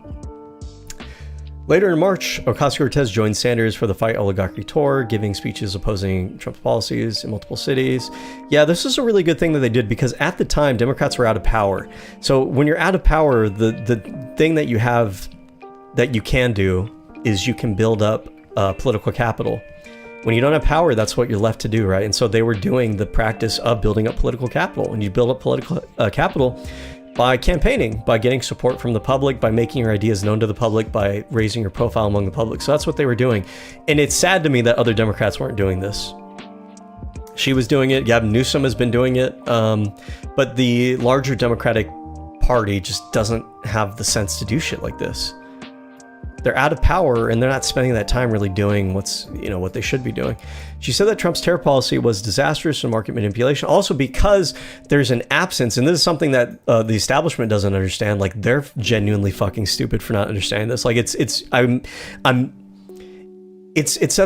Later in March, Ocasio-Cortez joined Sanders for the Fight Oligarchy tour, giving speeches opposing Trump's policies in multiple cities. Yeah, this is a really good thing that they did, because at the time, Democrats were out of power. So when you're out of power, the thing that you have, that you can do, is you can build up political capital. When you don't have power, that's what you're left to do, right? And so they were doing the practice of building up political capital. And you build up political capital by campaigning, by getting support from the public, by making your ideas known to the public, by raising your profile among the public. So that's what they were doing. And it's sad to me that other Democrats weren't doing this. She was doing it. Gavin Newsom has been doing it. But the larger Democratic Party just doesn't have the sense to do shit like this. They're out of power and they're not spending that time really doing what they should be doing. She said that Trump's tariff policy was disastrous and market manipulation. Also because there's an absence, and this is something that the establishment doesn't understand. Like, they're genuinely fucking stupid for not understanding this. Like, it's at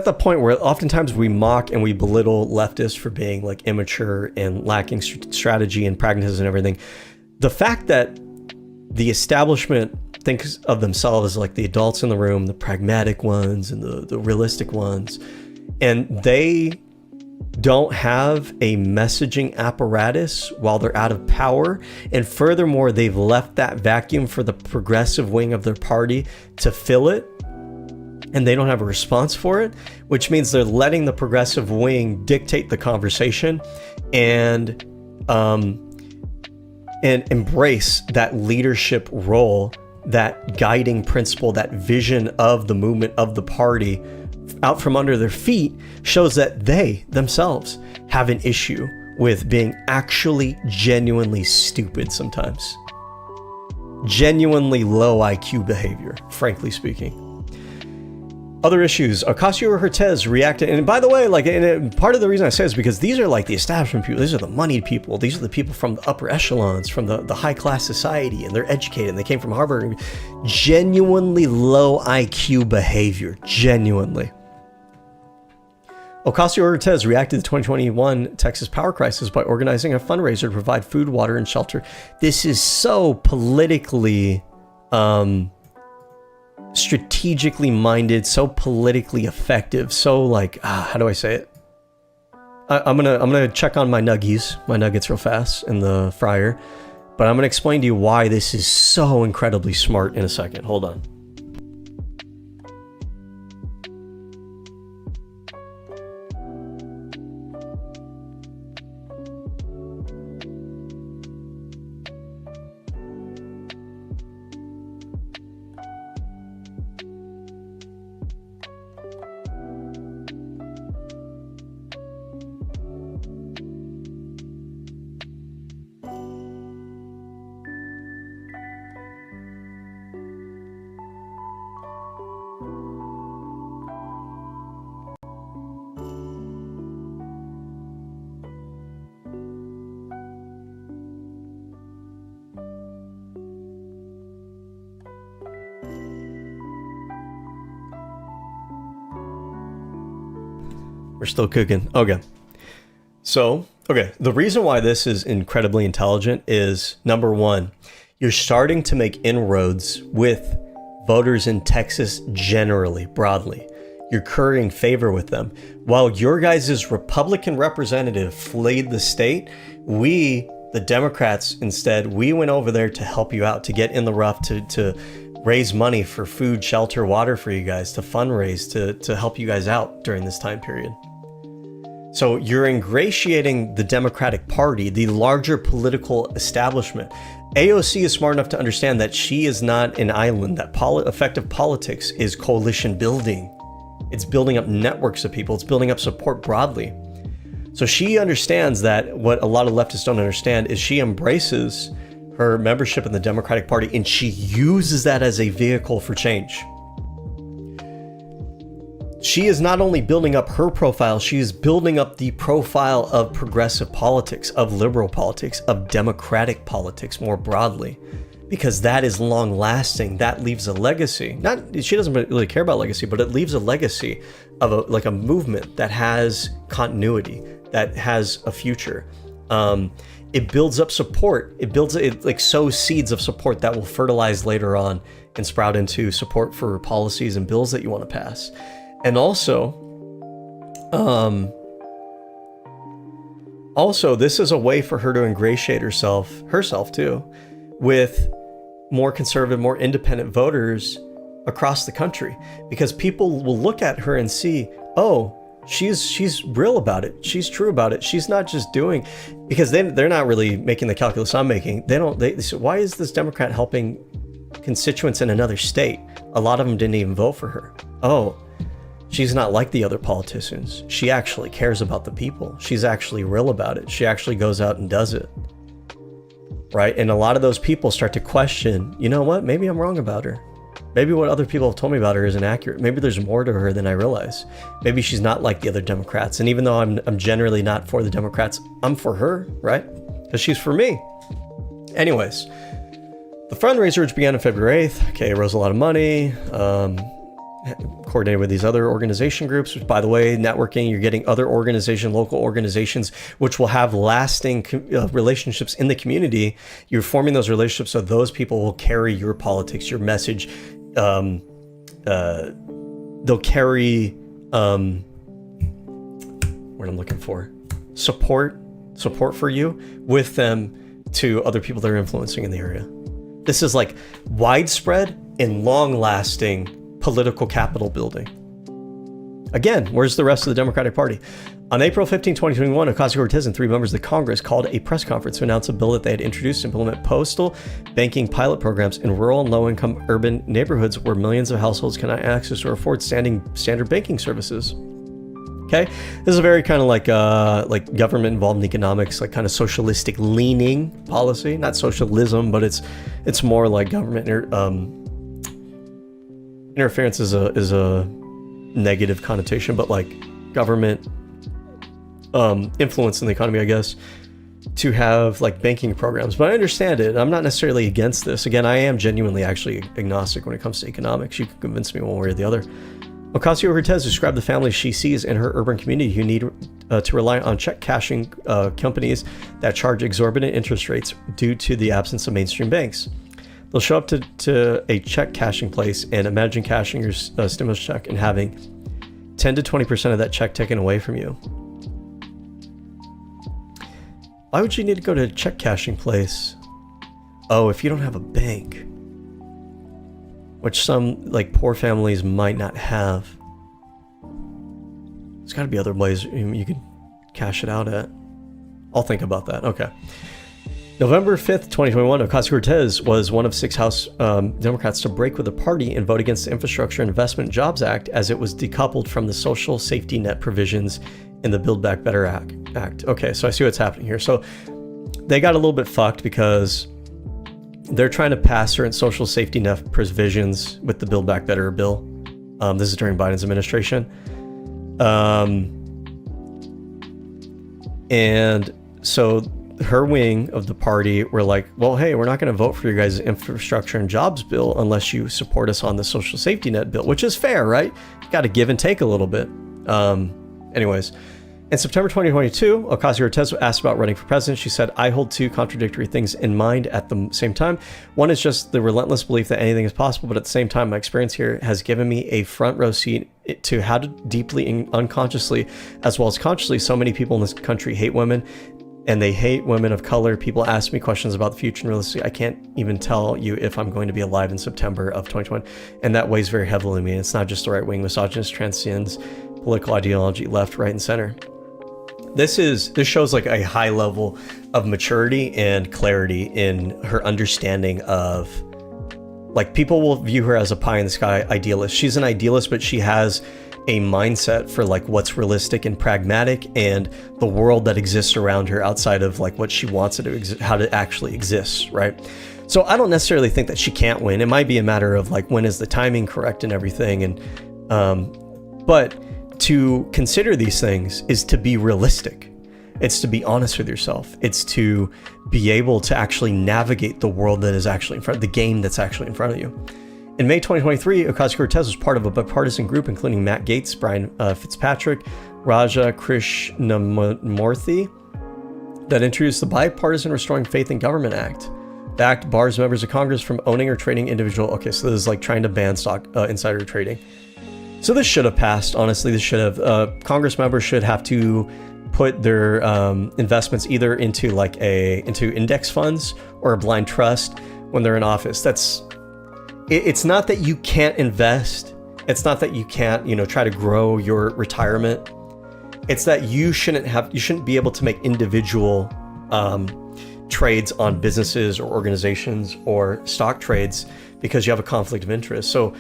the point where oftentimes we mock and we belittle leftists for being like immature and lacking strategy and pragmatism and everything. The fact that the establishment thinks of themselves as like the adults in the room, the pragmatic ones and the realistic ones, and they don't have a messaging apparatus while they're out of power. And furthermore, they've left that vacuum for the progressive wing of their party to fill it, and they don't have a response for it, which means they're letting the progressive wing dictate the conversation and embrace that leadership role, that guiding principle, that vision of the movement of the party out from under their feet. Shows that they themselves have an issue with being actually genuinely stupid sometimes. Genuinely low IQ behavior, frankly speaking. Other issues. Ocasio-Cortez reacted, and by the way, part of the reason I say is because these are like the establishment people. These are the moneyed people. These are the people from the upper echelons, from the high class society, and they're educated. And they came from Harvard. Genuinely low IQ behavior. Genuinely. Ocasio-Cortez reacted to the 2021 Texas power crisis by organizing a fundraiser to provide food, water, and shelter. This is so politically strategically minded, so politically effective, so like how do I say it? I'm gonna check on my nuggets real fast in the fryer, but I'm gonna explain to you why this is so incredibly smart in a second. Hold on. We're still cooking. Okay. So, the reason why this is incredibly intelligent is, number one, you're starting to make inroads with voters in Texas generally, broadly. You're currying favor with them. While your guys' Republican representative flayed the state, we, the Democrats, instead, we went over there to help you out, to get in the rough, to raise money for food, shelter, water for you guys, to fundraise, to help you guys out during this time period. So you're ingratiating the Democratic Party, the larger political establishment. AOC is smart enough to understand that she is not an island, that effective politics is coalition building. It's building up networks of people. It's building up support broadly. So she understands that what a lot of leftists don't understand is she embraces her membership in the Democratic Party and she uses that as a vehicle for change. She is not only building up her profile, she is building up the profile of progressive politics, of liberal politics, of democratic politics more broadly, because that is long lasting. That leaves a legacy. She doesn't really care about legacy, but it leaves a legacy of a movement that has continuity, that has a future. It builds up support. It sows seeds of support that will fertilize later on and sprout into support for policies and bills that you want to pass. And also, this is a way for her to ingratiate herself too, with more conservative, more independent voters across the country, because people will look at her and see, oh, she's real about it. She's true about it. She's not just doing, because they're not really making the calculus I'm making. They say, why is this Democrat helping constituents in another state? A lot of them didn't even vote for her. Oh, she's not like the other politicians. She actually cares about the people. She's actually real about it. She actually goes out and does it. Right? And a lot of those people start to question, you know what? Maybe I'm wrong about her. Maybe what other people have told me about her isn't accurate. Maybe there's more to her than I realize. Maybe she's not like the other Democrats. And even though I'm generally not for the Democrats, I'm for her, right? Because she's for me. Anyways, the fundraiser, which began on February 8th, it rose a lot of money. Coordinated with these other organization groups, which, by the way, networking, you're getting other local organizations, which will have lasting relationships in the community. You're forming those relationships so those people will carry your politics, your message. They'll carry what I'm looking for, support for you with them to other people that are influencing in the area. This is like widespread and long-lasting political capital building. Again, where's the rest of the Democratic Party? On April 15, 2021, Ocasio-Cortez and 3 members of the Congress called a press conference to announce a bill that they had introduced to implement postal banking pilot programs in rural and low-income urban neighborhoods where millions of households cannot access or afford standard banking services. Okay, this is a very kind of like government involved in economics, like kind of socialistic leaning policy. Not socialism, but it's more like government interference is a negative connotation, but like government influence in the economy, I guess, to have like banking programs. But I understand it. I'm not necessarily against this. Again, I am genuinely actually agnostic when it comes to economics. You can convince me one way or the other. Ocasio-Cortez described the families she sees in her urban community who need to rely on check cashing companies that charge exorbitant interest rates due to the absence of mainstream banks. They'll show up to a check cashing place and imagine cashing your stimulus check and having 10 to 20% of that check taken away from you. Why would you need to go to a check cashing place? Oh, if you don't have a bank, which some like poor families might not have. There's got to be other ways you could cash it out at. I'll think about that. Okay. November 5th, 2021, Ocasio-Cortez was one of 6 House Democrats to break with the party and vote against the Infrastructure Investment and Jobs Act as it was decoupled from the social safety net provisions in the Build Back Better Act. Okay, so I see what's happening here. So they got a little bit fucked because they're trying to pass certain social safety net provisions with the Build Back Better bill. This is during Biden's administration. And so her wing of the party were like, well, hey, we're not going to vote for your guys' infrastructure and jobs bill unless you support us on the social safety net bill, which is fair, right? You got to give and take a little bit. Anyways, in September 2022, Ocasio-Cortez was asked about running for president. She said, I hold two contradictory things in mind at the same time. One is just the relentless belief that anything is possible, but at the same time, my experience here has given me a front row seat to how deeply and unconsciously, as well as consciously, so many people in this country hate women, and they hate women of color. People ask me questions about the future, and realistically, I can't even tell you if I'm going to be alive in September of 2020, and that weighs very heavily on me. It's not just the right-wing misogynist transcends political ideology, left, right, and center. This shows like a high level of maturity and clarity in her understanding of, like, people will view her as a pie in the sky idealist. She's an idealist, but she has a mindset for like what's realistic and pragmatic and the world that exists around her outside of like what she wants it to exist, how it actually exists, right? So I don't necessarily think that she can't win. It might be a matter of like, when is the timing correct and everything. And, but to consider these things is to be realistic. It's to be honest with yourself. It's to be able to actually navigate the world that is actually in front of the game that's actually in front of you. In May 2023, Ocasio-Cortez was part of a bipartisan group including Matt Gaetz, Brian Fitzpatrick, Raja Krishnamurthy, that introduced the Bipartisan Restoring Faith in Government Act. The act bars members of Congress from owning or trading individual. Okay, so this is like trying to ban stock insider trading. So this should have passed, honestly. This should have, Congress members should have to put their investments either into like into index funds or a blind trust when they're in office. It's not that you can't invest. It's not that you can't, try to grow your retirement. It's that you shouldn't be able to make individual trades on businesses or organizations or stock trades because you have a conflict of interest. So,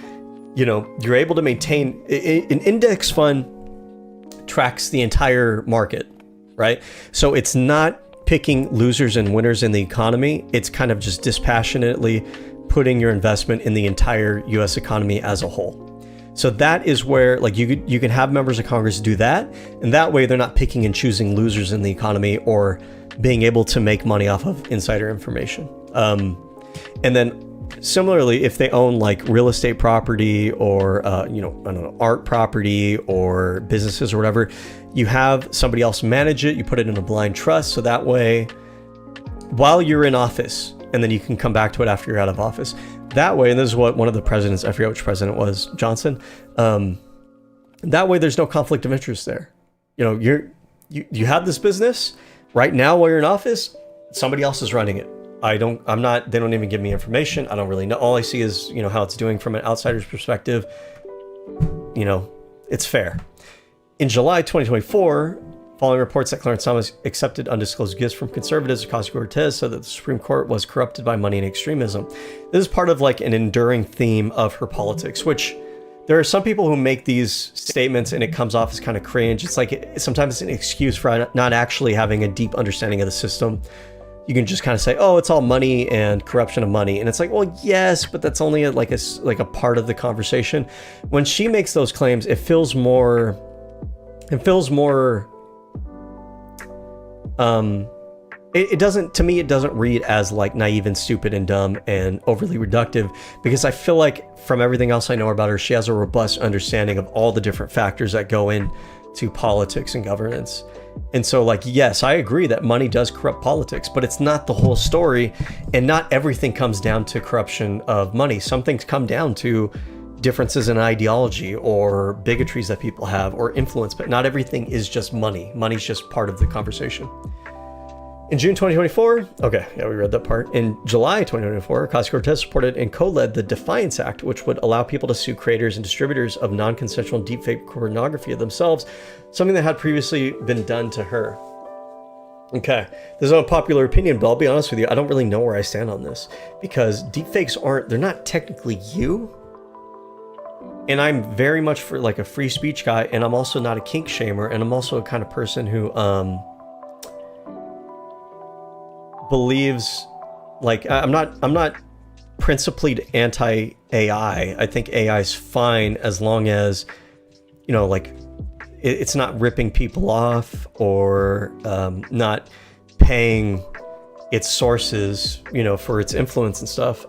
you're able to maintain an index fund tracks the entire market, right? So it's not picking losers and winners in the economy. It's kind of just dispassionately putting your investment in the entire US economy as a whole. So that is where like you can have members of Congress do that. And that way they're not picking and choosing losers in the economy or being able to make money off of insider information. And then similarly, if they own like real estate property or, I don't know, art property or businesses or whatever, you have somebody else manage it. You put it in a blind trust. So that way, while you're in office, and then you can come back to it after you're out of office. That way, and this is what one of the presidents, I forget which president was, Johnson. That way, there's no conflict of interest there. You have this business right now while you're in office. Somebody else is running it. They don't even give me information. I don't really know. All I see is, how it's doing from an outsider's perspective. It's fair. In July 2024, following reports that Clarence Thomas accepted undisclosed gifts from conservatives, Ocasio-Cortez said that the Supreme Court was corrupted by money and extremism. This is part of like an enduring theme of her politics, which there are some people who make these statements and it comes off as kind of cringe. It's like sometimes it's an excuse for not actually having a deep understanding of the system. You can just kind of say, oh, it's all money and corruption of money. And it's like, well, yes, but that's only like a part of the conversation. When she makes those claims, it feels more, it doesn't, to me, it doesn't read as like naive and stupid and dumb and overly reductive, because I feel like from everything else I know about her, she has a robust understanding of all the different factors that go into politics and governance. And so like, yes, I agree that money does corrupt politics, but it's not the whole story. And not everything comes down to corruption of money. Some things come down to differences in ideology or bigotries that people have or influence, but not everything is just money. Money's just part of the conversation. In June 2024, okay, yeah, we read that part. In July 2024, Ocasio-Cortez supported and co-led the Defiance Act, which would allow people to sue creators and distributors of non-consensual deepfake pornography of themselves, something that had previously been done to her. Okay, this is an unpopular opinion, but I'll be honest with you, I don't really know where I stand on this, because deepfakes they're not technically you. And I'm very much for like a free speech guy, and I'm also not a kink shamer, and I'm also a kind of person who believes, like, I'm not principally anti-AI. I think AI is fine as long as, like, it's not ripping people off or not paying its sources, for its influence and stuff.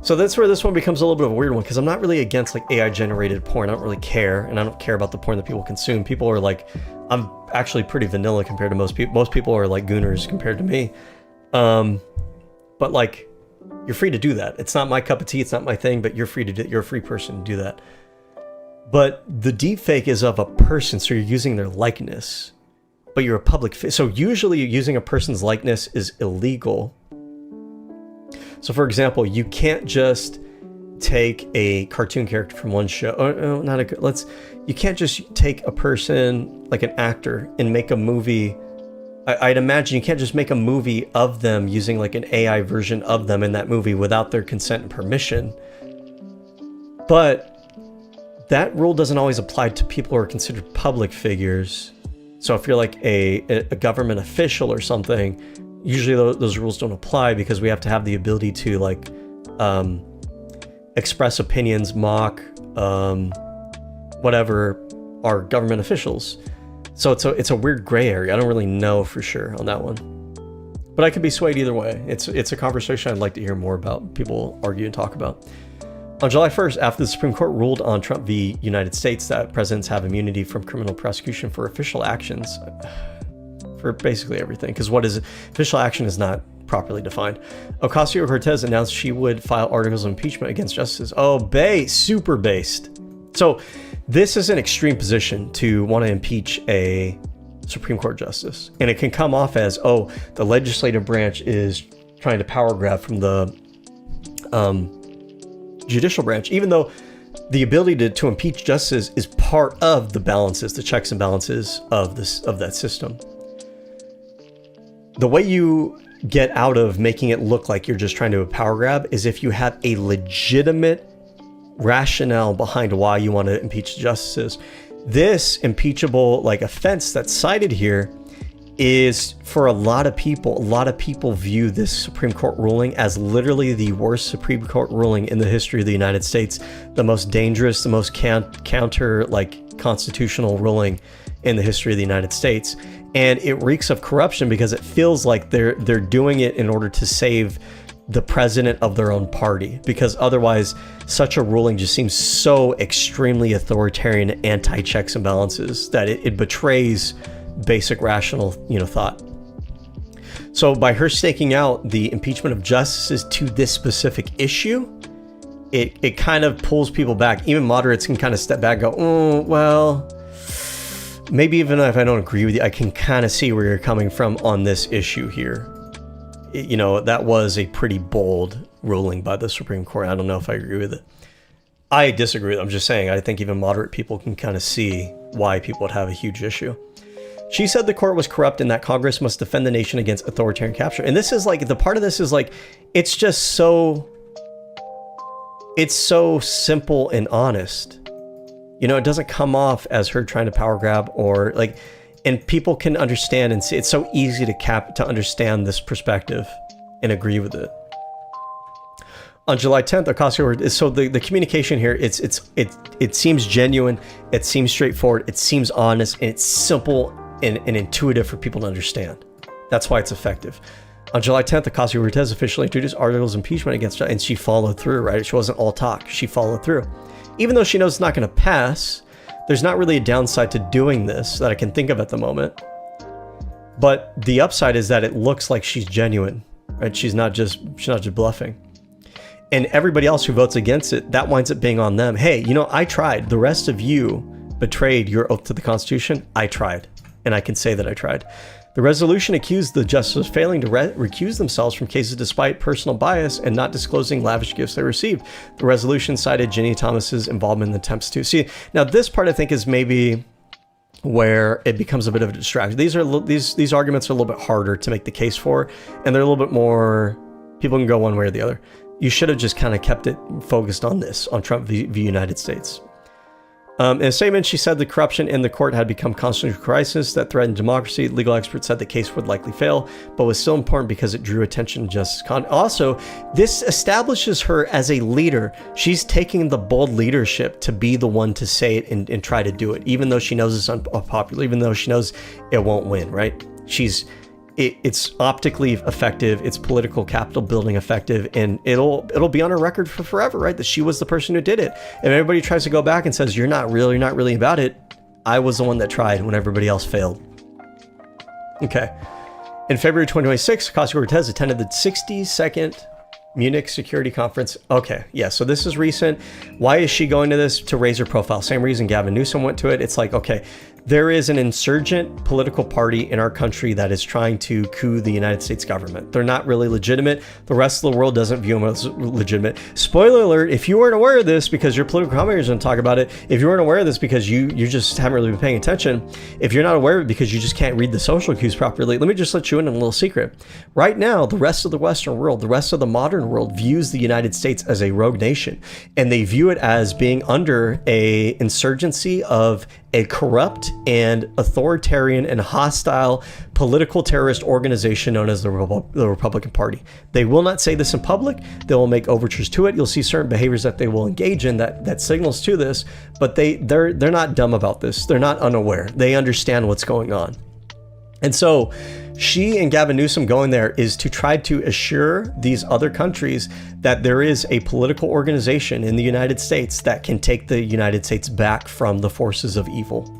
So that's where this one becomes a little bit of a weird one, because I'm not really against like AI generated porn. I don't really care, and I don't care about the porn that people consume. People are like, I'm actually pretty vanilla compared to most people. Most people are like gooners compared to me. But like, you're free to do that. It's not my cup of tea. It's not my thing. But you're free to do. You're a free person to do that. But the deepfake is of a person, so you're using their likeness. But you're a public. So usually, using a person's likeness is illegal. So, for example, you can't just take a cartoon character from one show. Oh, not a. You can't just take a person like an actor and make a movie. I'd imagine you can't just make a movie of them using like an AI version of them in that movie without their consent and permission. But that rule doesn't always apply to people who are considered public figures. So if you're like a government official or something, usually those rules don't apply, because we have to have the ability to like express opinions, mock, whatever, our government officials. So it's a weird gray area. I don't really know for sure on that one, but I could be swayed either way. It's a conversation I'd like to hear more about, people argue and talk about. On July 1st, after the Supreme Court ruled on Trump v. United States that presidents have immunity from criminal prosecution for official actions, for basically everything, because what is official action is not properly defined. Ocasio-Cortez announced she would file articles of impeachment against justices. Oh, super based. So this is an extreme position to want to impeach a Supreme Court justice. And it can come off as, oh, the legislative branch is trying to power grab from the judicial branch, even though the ability to impeach justices is part of the balances, the checks and balances of that system. The way you get out of making it look like you're just trying to do a power grab is if you have a legitimate rationale behind why you want to impeach justices. This impeachable like offense that's cited here is, for a lot of people view this Supreme Court ruling as literally the worst Supreme Court ruling in the history of the United States, the most dangerous, the most counter like constitutional ruling in the history of the United States. And it reeks of corruption because it feels like they're doing it in order to save the president of their own party, because otherwise such a ruling just seems so extremely authoritarian, anti-checks and balances, that it betrays basic rational thought. So by her staking out the impeachment of justices to this specific issue, it kind of pulls people back. Even moderates can kind of step back and go, oh, well, maybe even if I don't agree with you, I can kind of see where you're coming from on this issue here. That was a pretty bold ruling by the Supreme Court. I don't know if I agree with it. I disagree with it. I'm just saying, I think even moderate people can kind of see why people would have a huge issue. She said the court was corrupt and that Congress must defend the nation against authoritarian capture. And this is like, the part of this is like, it's so simple and honest. It doesn't come off as her trying to power grab or like, and people can understand and see. It's so easy to understand this perspective and agree with it. On July 10th, Ocasio, so the communication here, it seems genuine, it seems straightforward, it seems honest, and it's simple and intuitive for people to understand. That's why it's effective. On July 10th, Ocasio-Cortez officially introduced articles of impeachment against her, and she followed through, right? She wasn't all talk, she followed through. Even though she knows it's not going to pass, there's not really a downside to doing this that I can think of at the moment. But the upside is that it looks like she's genuine, right? She's not just bluffing. And everybody else who votes against it, that winds up being on them. Hey, I tried. The rest of you betrayed your oath to the Constitution. I tried. And I can say that I tried. The resolution accused the justices of failing to recuse themselves from cases despite personal bias and not disclosing lavish gifts they received. The resolution cited Ginny Thomas's involvement in the attempts to see. Now, this part I think is maybe where it becomes a bit of a distraction. These arguments are a little bit harder to make the case for, and they're a little bit more. People can go one way or the other. You should have just kind of kept it focused on this, on Trump v. United States. In a statement, she said the corruption in the court had become a constitutional crisis that threatened democracy. Legal experts said the case would likely fail, but was still important because it drew attention to justice. Also, this establishes her as a leader. She's taking the bold leadership to be the one to say it and try to do it, even though she knows it's unpopular, even though she knows it won't win, right? it's optically effective, it's political capital building effective, and it'll be on her record for forever, right? That she was the person who did it. If anybody tries to go back and says you're not really about it, I was the one that tried when everybody else failed. Okay. In February 2026, Ocasio-Cortez attended the 62nd Munich Security Conference. Okay, yeah, so this is recent. Why is she going to this? To raise her profile. Same reason Gavin Newsom went to it. It's like, okay, there is an insurgent political party in our country that is trying to coup the United States government. They're not really legitimate. The rest of the world doesn't view them as legitimate. Spoiler alert, if you weren't aware of this because your political commentators don't talk about it, if you weren't aware of this because you just haven't really been paying attention, if you're not aware of it because you just can't read the social cues properly, let me just let you in on a little secret. Right now, the rest of the Western world, the rest of the modern world views the United States as a rogue nation, and they view it as being under a insurgency of a corrupt and authoritarian and hostile political terrorist organization known as the Republican Party. They will not say this in public. They will make overtures to it. You'll see certain behaviors that they will engage in that signals to this, but they're not dumb about this. They're not unaware. They understand what's going on. And so she and Gavin Newsom going there is to try to assure these other countries that there is a political organization in the United States that can take the United States back from the forces of evil.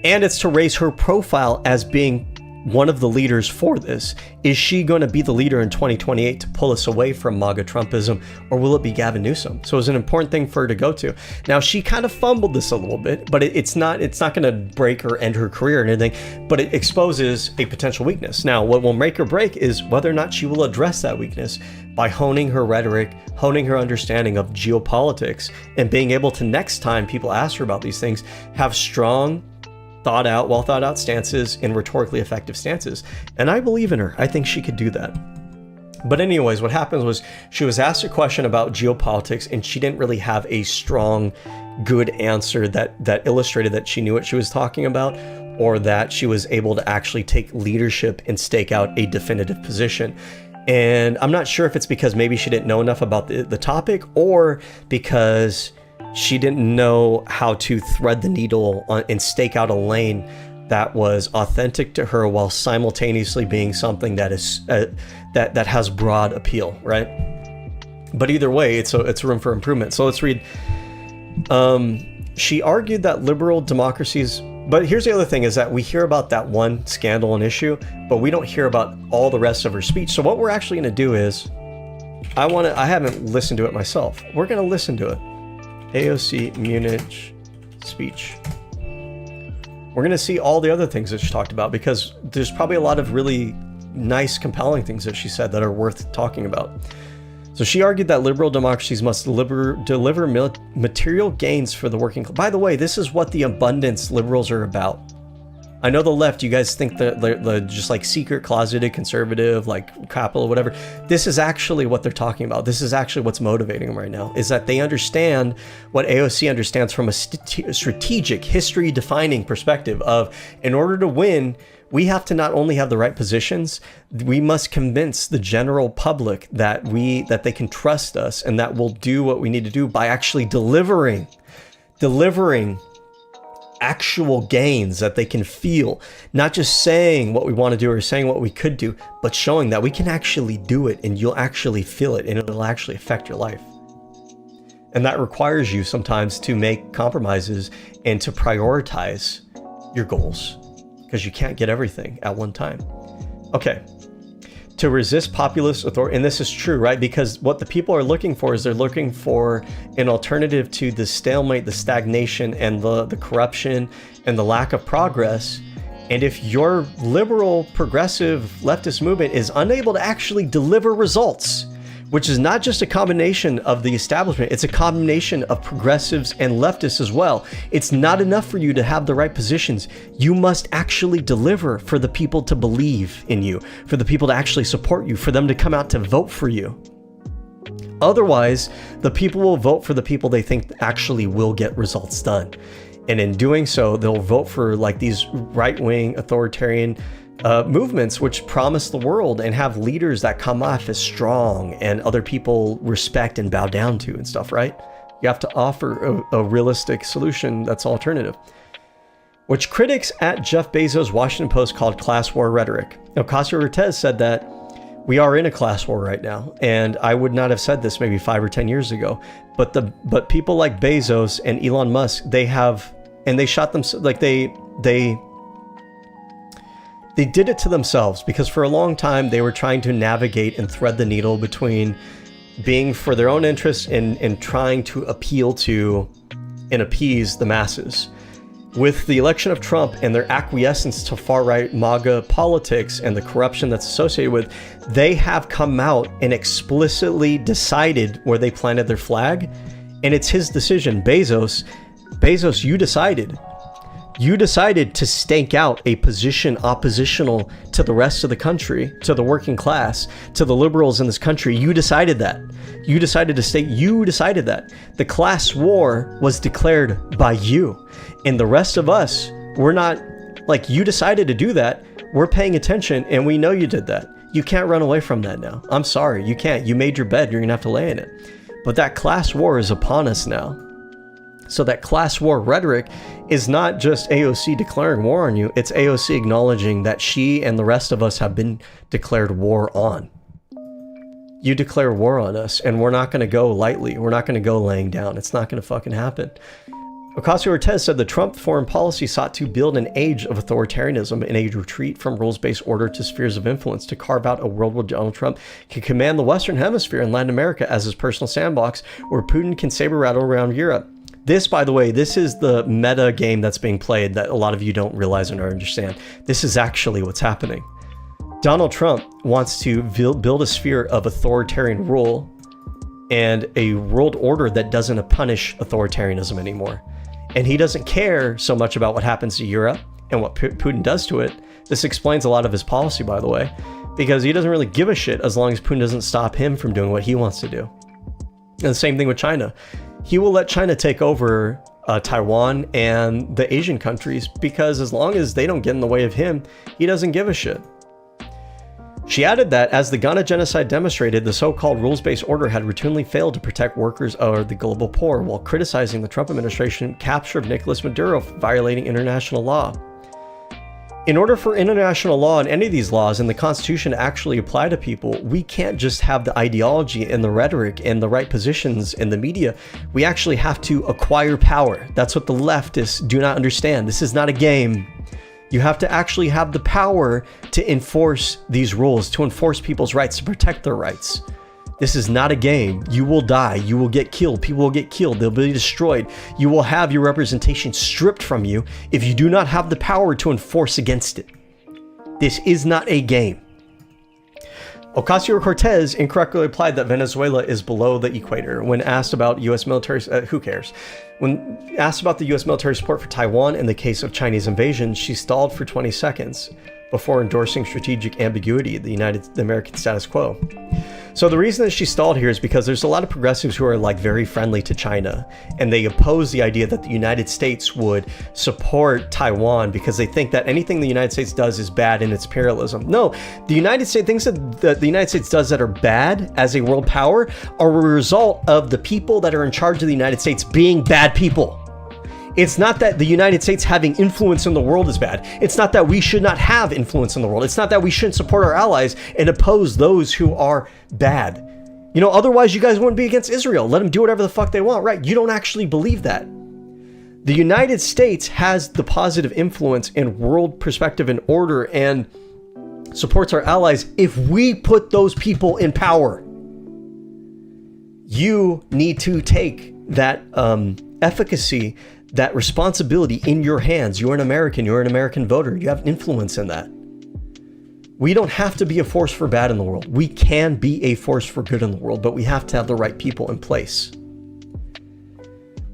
And it's to raise her profile as being one of the leaders for this. Is she going to be the leader in 2028 to pull us away from MAGA Trumpism, or will it be Gavin Newsom? So it's an important thing for her to go to. Now, she kind of fumbled this a little bit, but it's not going to break or end her career or anything, but it exposes a potential weakness. Now, what will make or break is whether or not she will address that weakness by honing her rhetoric, honing her understanding of geopolitics, and being able to, next time people ask her about these things, have strong, well thought out stances and rhetorically effective stances. And I believe in her. I think she could do that. But anyways, what happened was she was asked a question about geopolitics and she didn't really have a strong, good answer that illustrated that she knew what she was talking about, or that she was able to actually take leadership and stake out a definitive position. And I'm not sure if it's because maybe she didn't know enough about the topic, or because she didn't know how to thread the needle and stake out a lane that was authentic to her while simultaneously being something that is that has broad appeal, right? But either way, it's a room for improvement. So let's read. She argued that liberal democracies, but here's the other thing, is that we hear about that one scandal and issue, but we don't hear about all the rest of her speech. So what we're actually going to do is, I haven't listened to it myself. We're going to listen to it. AOC Munich speech. We're going to see all the other things that she talked about, because there's probably a lot of really nice, compelling things that she said that are worth talking about. So she argued that liberal democracies must deliver material gains for the working class. By the way, this is what the abundance liberals are about. I know the left, you guys think that they're just like secret closeted conservative, like capital, whatever. This is actually what they're talking about. This is actually what's motivating them right now, is that they understand what AOC understands from a strategic, history-defining perspective of, in order to win, we have to not only have the right positions, we must convince the general public that they can trust us and that we'll do what we need to do by actually delivering actual gains that they can feel, not just saying what we want to do or saying what we could do, but showing that we can actually do it and you'll actually feel it and it'll actually affect your life. And that requires you sometimes to make compromises and to prioritize your goals, because you can't get everything at one time. Okay. To resist populist authority, and this is true, right? Because what the people are looking for is they're looking for an alternative to the stalemate, the stagnation, and the corruption and the lack of progress. And if your liberal, progressive, leftist movement is unable to actually deliver results, which is not just a combination of the establishment, it's a combination of progressives and leftists as well. It's not enough for you to have the right positions. You must actually deliver for the people to believe in you, for the people to actually support you, for them to come out to vote for you. Otherwise, the people will vote for the people they think actually will get results done. And in doing so, they'll vote for like these right-wing authoritarian movements which promise the world and have leaders that come off as strong and other people respect and bow down to and stuff, right? You have to offer a realistic solution that's alternative. which critics at Jeff Bezos' Washington Post called class war rhetoric. Ocasio-Cortez said that we are in a class war right now, and I would not have said this maybe 5 or 10 years ago. But people like Bezos and Elon Musk, they shot them, like they did it to themselves, because for a long time they were trying to navigate and thread the needle between being for their own interests and trying to appeal to and appease the masses. With the election of Trump and their acquiescence to far-right MAGA politics and the corruption that's associated with, they have come out and explicitly decided where they planted their flag, and it's his decision. Bezos, you decided. You decided to stake out a position oppositional to the rest of the country, to the working class, to the liberals in this country. You decided that. You decided that. The class war was declared by you. And the rest of us, we're not, like, you decided to do that. We're paying attention, and we know you did that. You can't run away from that now. I'm sorry, you can't. You made your bed, you're gonna have to lay in it. But that class war is upon us now. So that class war rhetoric is not just AOC declaring war on you, it's AOC acknowledging that she and the rest of us have been declared war on. You declare war on us, and we're not going to go lightly. We're not going to go laying down. It's not going to fucking happen. Ocasio-Cortez said the Trump foreign policy sought to build an age of authoritarianism and a retreat from rules-based order to spheres of influence, to carve out a world where Donald Trump can command the Western Hemisphere and Latin America as his personal sandbox, where Putin can saber rattle around Europe. This, by the way, this is the meta game that's being played that a lot of you don't realize or understand. This is actually what's happening. Donald Trump wants to build a sphere of authoritarian rule and a world order that doesn't punish authoritarianism anymore. And he doesn't care so much about what happens to Europe and what Putin does to it. This explains a lot of his policy, by the way, because he doesn't really give a shit as long as Putin doesn't stop him from doing what he wants to do. And the same thing with China. He will let China take over Taiwan and the Asian countries, because as long as they don't get in the way of him, he doesn't give a shit. She added that as the Ghana genocide demonstrated, the so-called rules-based order had routinely failed to protect workers or the global poor, while criticizing the Trump administration capture of Nicolas Maduro violating international law. In order for international law and any of these laws and the Constitution to actually apply to people, we can't just have the ideology and the rhetoric and the right positions in the media. We actually have to acquire power. That's what the leftists do not understand. This is not a game. You have to actually have the power to enforce these rules, to enforce people's rights, to protect their rights. This is not a game. You will die. You will get killed. People will get killed. They'll be destroyed. You will have your representation stripped from you if you do not have the power to enforce against it. This is not a game. Ocasio-Cortez incorrectly replied that Venezuela is below the equator when asked about U.S. military, who cares? When asked about the U.S. military support for Taiwan in the case of Chinese invasion, she stalled for 20 seconds before endorsing strategic ambiguity, the American status quo. So the reason that she stalled here is because there's a lot of progressives who are like very friendly to China, and they oppose the idea that the United States would support Taiwan because they think that anything the United States does is bad in its imperialism. No, the United States, things that the United States does that are bad as a world power are a result of the people that are in charge of the United States being bad people. It's not that the United States having influence in the world is bad. It's not that we should not have influence in the world. It's not that we shouldn't support our allies and oppose those who are bad. You know, otherwise you guys wouldn't be against Israel. Let them do whatever the fuck they want, right? You don't actually believe that. The United States has the positive influence in world perspective and order and supports our allies if we put those people in power. You need to take that efficacy, that responsibility in your hands. You're an American, you're an American voter, you have influence in that. We don't have to be a force for bad in the world. We can be a force for good in the world, but we have to have the right people in place.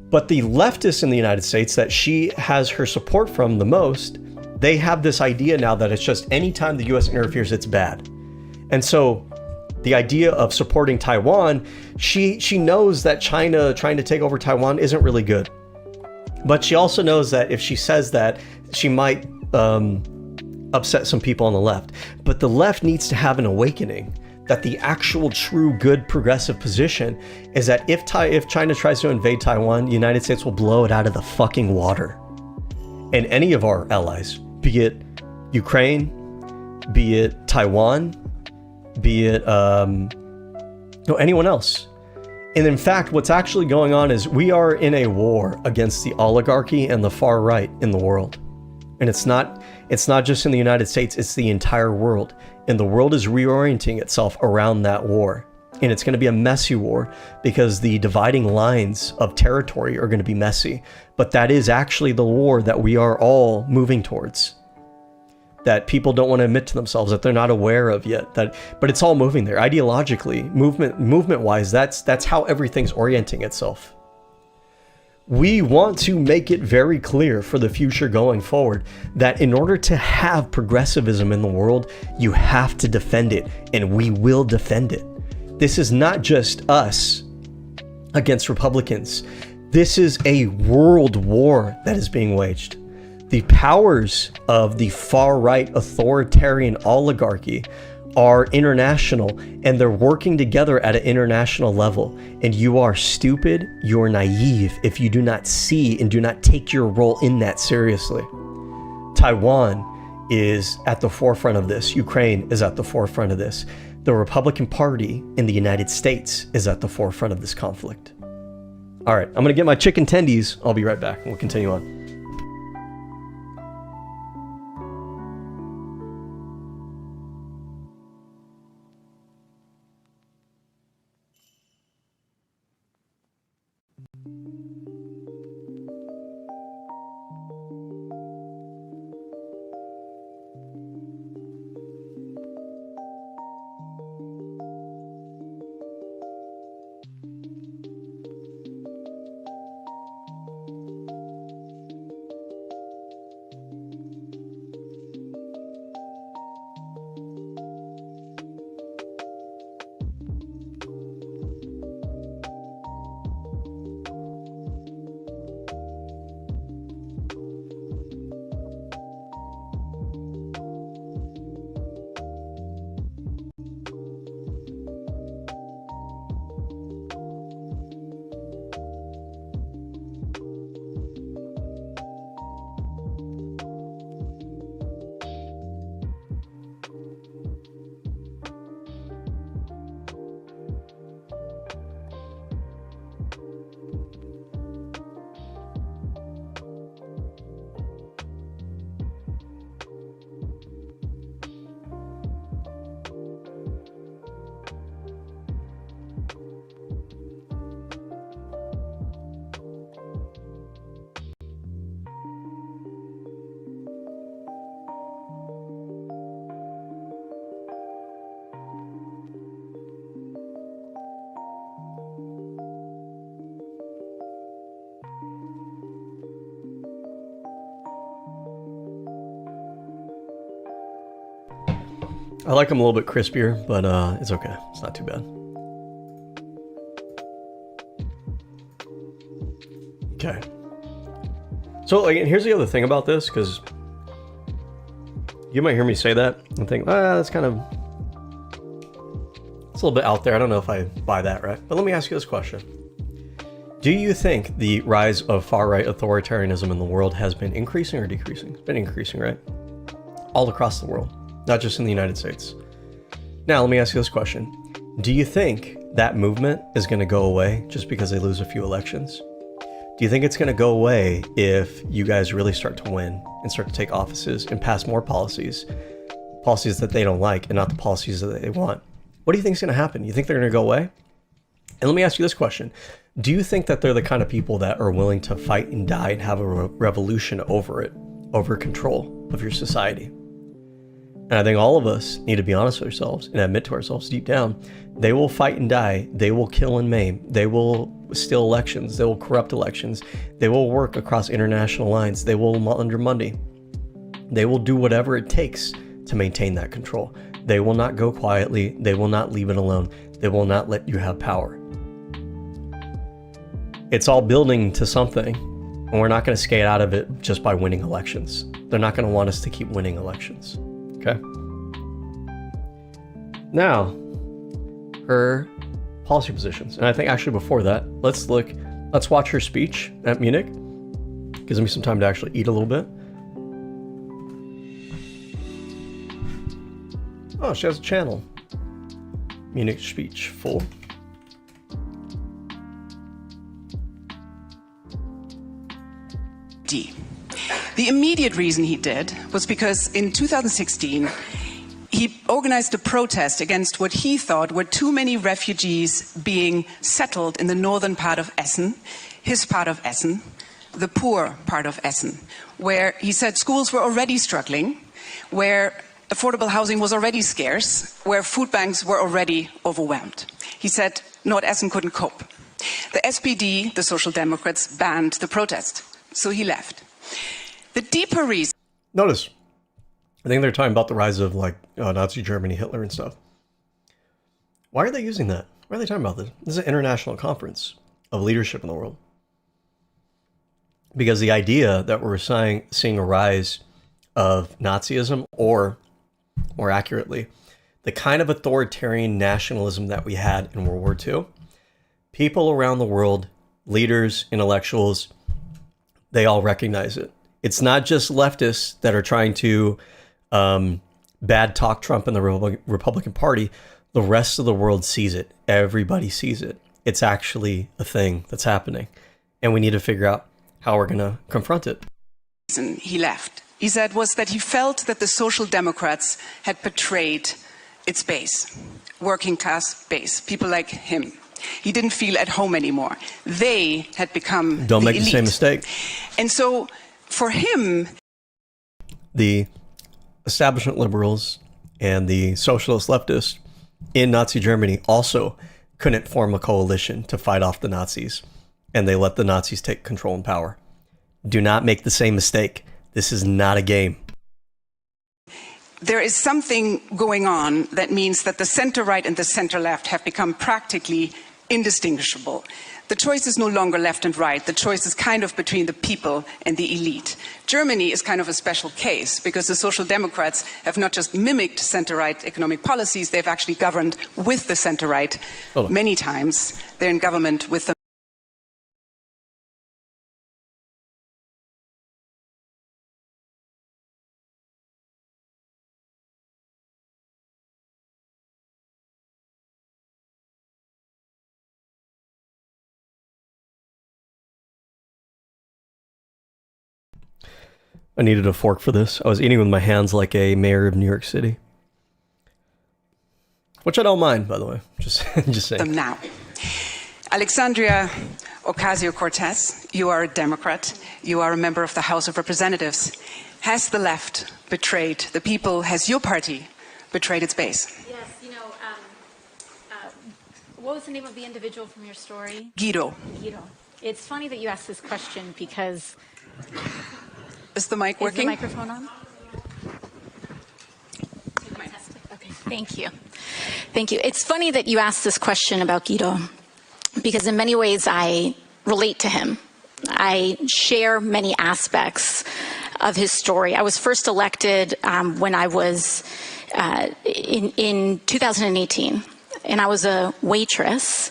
But the leftists in the United States that she has her support from the most, they have this idea now that it's just anytime the US interferes, it's bad. And so the idea of supporting Taiwan, she knows that China trying to take over Taiwan isn't really good. But she also knows that if she says that, she might upset some people on the left. But the left needs to have an awakening that the actual true good progressive position is that if China tries to invade Taiwan, the United States will blow it out of the fucking water. and any of our allies, be it Ukraine, be it Taiwan, be it anyone else. And in fact, what's actually going on is we are in a war against the oligarchy and the far right in the world. And it's not just in the United States, it's the entire world. And the world is reorienting itself around that war. And it's going to be a messy war because the dividing lines of territory are going to be messy. But that is actually the war that we are all moving towards. That people don't want to admit to themselves, that they're not aware of yet. But it's all moving there. Ideologically, movement-wise, that's how everything's orienting itself. We want to make it very clear for the future going forward that in order to have progressivism in the world, you have to defend it, and we will defend it. This is not just us against Republicans. This is a world war that is being waged. The powers of the far-right authoritarian oligarchy are international, and they're working together at an international level. And you are stupid, you're naive if you do not see and do not take your role in that seriously. Taiwan is at the forefront of this. Ukraine is at the forefront of this. The Republican Party in the United States is at the forefront of this conflict. All right, I'm gonna get my chicken tendies. I'll be right back and we'll continue on. I like them a little bit crispier, but it's okay. It's not too bad. Okay. So, like, here's the other thing about this, because you might hear me say that and think, that's kind of... It's a little bit out there. I don't know if I buy that, right? But let me ask you this question. Do you think the rise of far-right authoritarianism in the world has been increasing or decreasing? It's been increasing, right? All across the world. Not just in the United States. Now, let me ask you this question. Do you think that movement is going to go away just because they lose a few elections? Do you think it's going to go away if you guys really start to win and start to take offices and pass more policies that they don't like and not the policies that they want? What do you think is going to happen? You think they're going to go away? And let me ask you this question. Do you think that they're the kind of people that are willing to fight and die and have a revolution over it, over control of your society? And I think all of us need to be honest with ourselves and admit to ourselves deep down, they will fight and die. They will kill and maim. They will steal elections. They will corrupt elections. They will work across international lines. They will launder money. They will do whatever it takes to maintain that control. They will not go quietly. They will not leave it alone. They will not let you have power. It's all building to something, and we're not going to skate out of it just by winning elections. They're not going to want us to keep winning elections. Okay. Now, her policy positions. And I think actually before that, let's watch her speech at Munich. Gives me some time to actually eat a little bit. Oh, she has a channel. Munich speech full. The immediate reason he did was because in 2016, he organized a protest against what he thought were too many refugees being settled in the northern part of Essen, his part of Essen, the poor part of Essen, where he said schools were already struggling, where affordable housing was already scarce, where food banks were already overwhelmed. He said North Essen couldn't cope. The SPD, the Social Democrats, banned the protest, so he left. The deeper reason... Notice, I think they're talking about the rise of like Nazi Germany, Hitler and stuff. Why are they using that? Why are they talking about this? This is an international conference of leadership in the world. Because the idea that we're seeing a rise of Nazism, or more accurately, the kind of authoritarian nationalism that we had in World War II, people around the world, leaders, intellectuals, they all recognize it. It's not just leftists that are trying to bad talk Trump and the Republican Party. The rest of the world sees it. Everybody sees it. It's actually a thing that's happening. And we need to figure out how we're going to confront it. He left, he said, was that he felt that the Social Democrats had betrayed its base, working class base, people like him. He didn't feel at home anymore. They had become Don't the make elite. the same mistake. And so for him, the establishment liberals and the socialist leftists in Nazi Germany also couldn't form a coalition to fight off the Nazis, and they let the Nazis take control and power. Do not make the same mistake. This is not a game. there is something going on that means that the center-right and the center-left have become practically indistinguishable. The choice is no longer left and right. The choice is kind of between the people and the elite. Germany is kind of a special case because the Social Democrats have not just mimicked center-right economic policies, they've actually governed with the center-right many times. They're in government with the I needed a fork for this. I was eating with my hands like a mayor of New York City. Which I don't mind, by the way. Just saying. them now. Alexandria Ocasio-Cortez, you are a Democrat. You are a member of the House of Representatives. Has the left betrayed the people? Has your party betrayed its base? Yes, you know, what was the name of the individual from your story? Guido. Guido. It's funny that you asked this question because... Is the mic Is the working? microphone on? Okay, thank you. Thank you. It's funny that you asked this question about Guido, because in many ways I relate to him. I share many aspects of his story. I was first elected when I was in 2018, and I was a waitress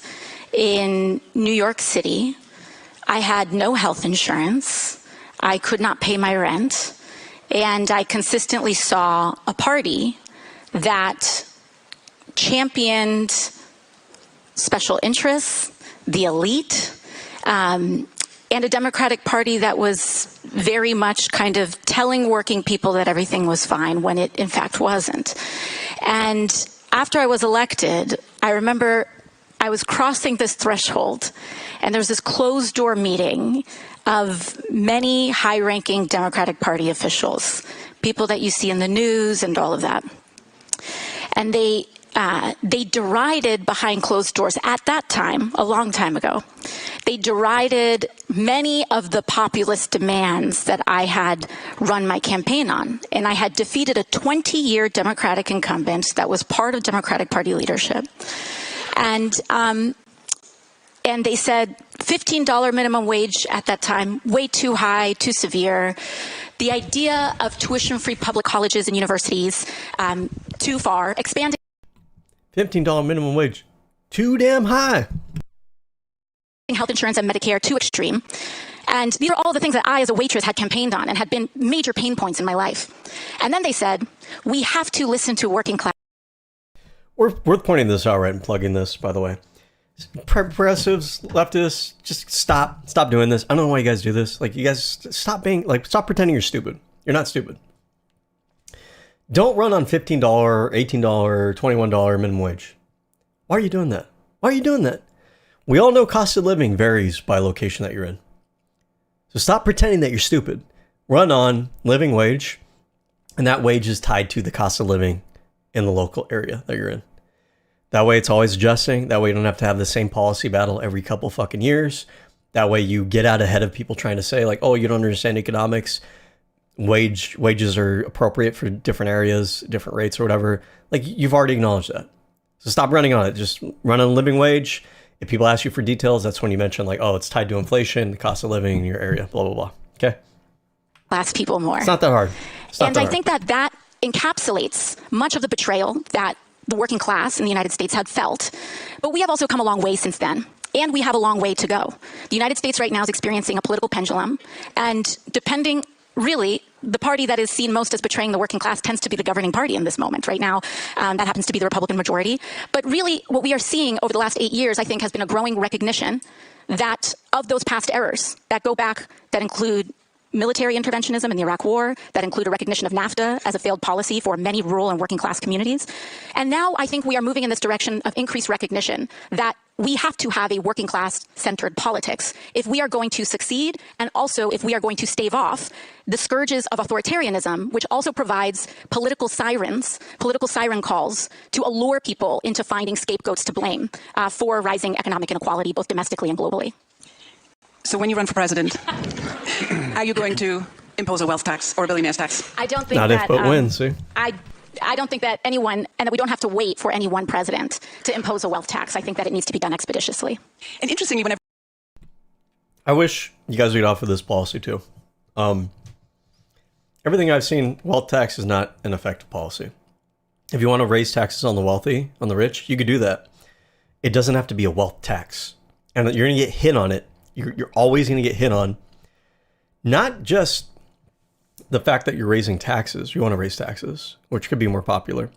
in New York City. I had no health insurance. I could not pay my rent, and I consistently saw a party that championed special interests, the elite, and a Democratic Party that was very much kind of telling working people that everything was fine when it in fact wasn't. And after I was elected, I remember I was crossing this threshold, and there was this closed-door meeting of many high-ranking Democratic Party officials, people that you see in the news and all of that. And they derided behind closed doors at that time, a long time ago. They derided many of the populist demands that I had run my campaign on. And I had defeated a 20-year Democratic incumbent that was part of Democratic Party leadership. And they said $15 minimum wage at that time, way too high, too severe. The idea of tuition-free public colleges and universities, too far. Expanding $15 minimum wage, too damn high. Health insurance and Medicare, too extreme. And these are all the things that I, as a waitress, had campaigned on and had been major pain points in my life. And then they said, we have to listen to working class. Worth pointing this out, right, and plugging this, by the way. Progressives, leftists, just stop doing this. I don't know why you guys do this. Like, you guys stop pretending you're stupid. You're not stupid. Don't run on $15, $18, $21 minimum wage. Why are you doing that? Why are you doing that? We all know cost of living varies by location that you're in. So stop pretending that you're stupid. Run on living wage, and that wage is tied to the cost of living in the local area that you're in. That way it's always adjusting. That way you don't have to have the same policy battle every couple fucking years. That way you get out ahead of people trying to say like, oh, you don't understand economics. Wages are appropriate for different areas, different rates or whatever. Like, you've already acknowledged that. So stop running on it. Just run on a living wage. If people ask you for details, that's when you mention like, oh, it's tied to inflation, the cost of living in your area, blah, blah, blah. Okay? Class people more. It's not that hard. And I think that encapsulates much of the betrayal that the working class in the United States had felt. But we have also come a long way since then. And we have a long way to go. The United States right now is experiencing a political pendulum. And depending, really, the party that is seen most as betraying the working class tends to be the governing party in this moment right now. That happens to be the Republican majority. But really, what we are seeing over the last 8 years, I think, has been a growing recognition that of those past errors that go back, that include military interventionism in the Iraq War, that include a recognition of NAFTA as a failed policy for many rural and working class communities. And now I think we are moving in this direction of increased recognition that we have to have a working class centered politics if we are going to succeed, and also if we are going to stave off the scourges of authoritarianism, which also provides political siren calls to allure people into finding scapegoats to blame for rising economic inequality, both domestically and globally. So when you run for president, are you going to impose a wealth tax or a billionaire's tax? I don't think Not that, if, but when, see? I don't think that anyone, and that we don't have to wait for any one president to impose a wealth tax. I think that it needs to be done expeditiously. And interestingly, whenever I wish you guys would get off of this policy too. Everything I've seen, wealth tax is not an effective policy. If you want to raise taxes on the wealthy, on the rich, you could do that. It doesn't have to be a wealth tax. And you're going to get hit on it. You're always going to get hit on not just the fact that you're raising taxes. You want to raise taxes, which could be more popular.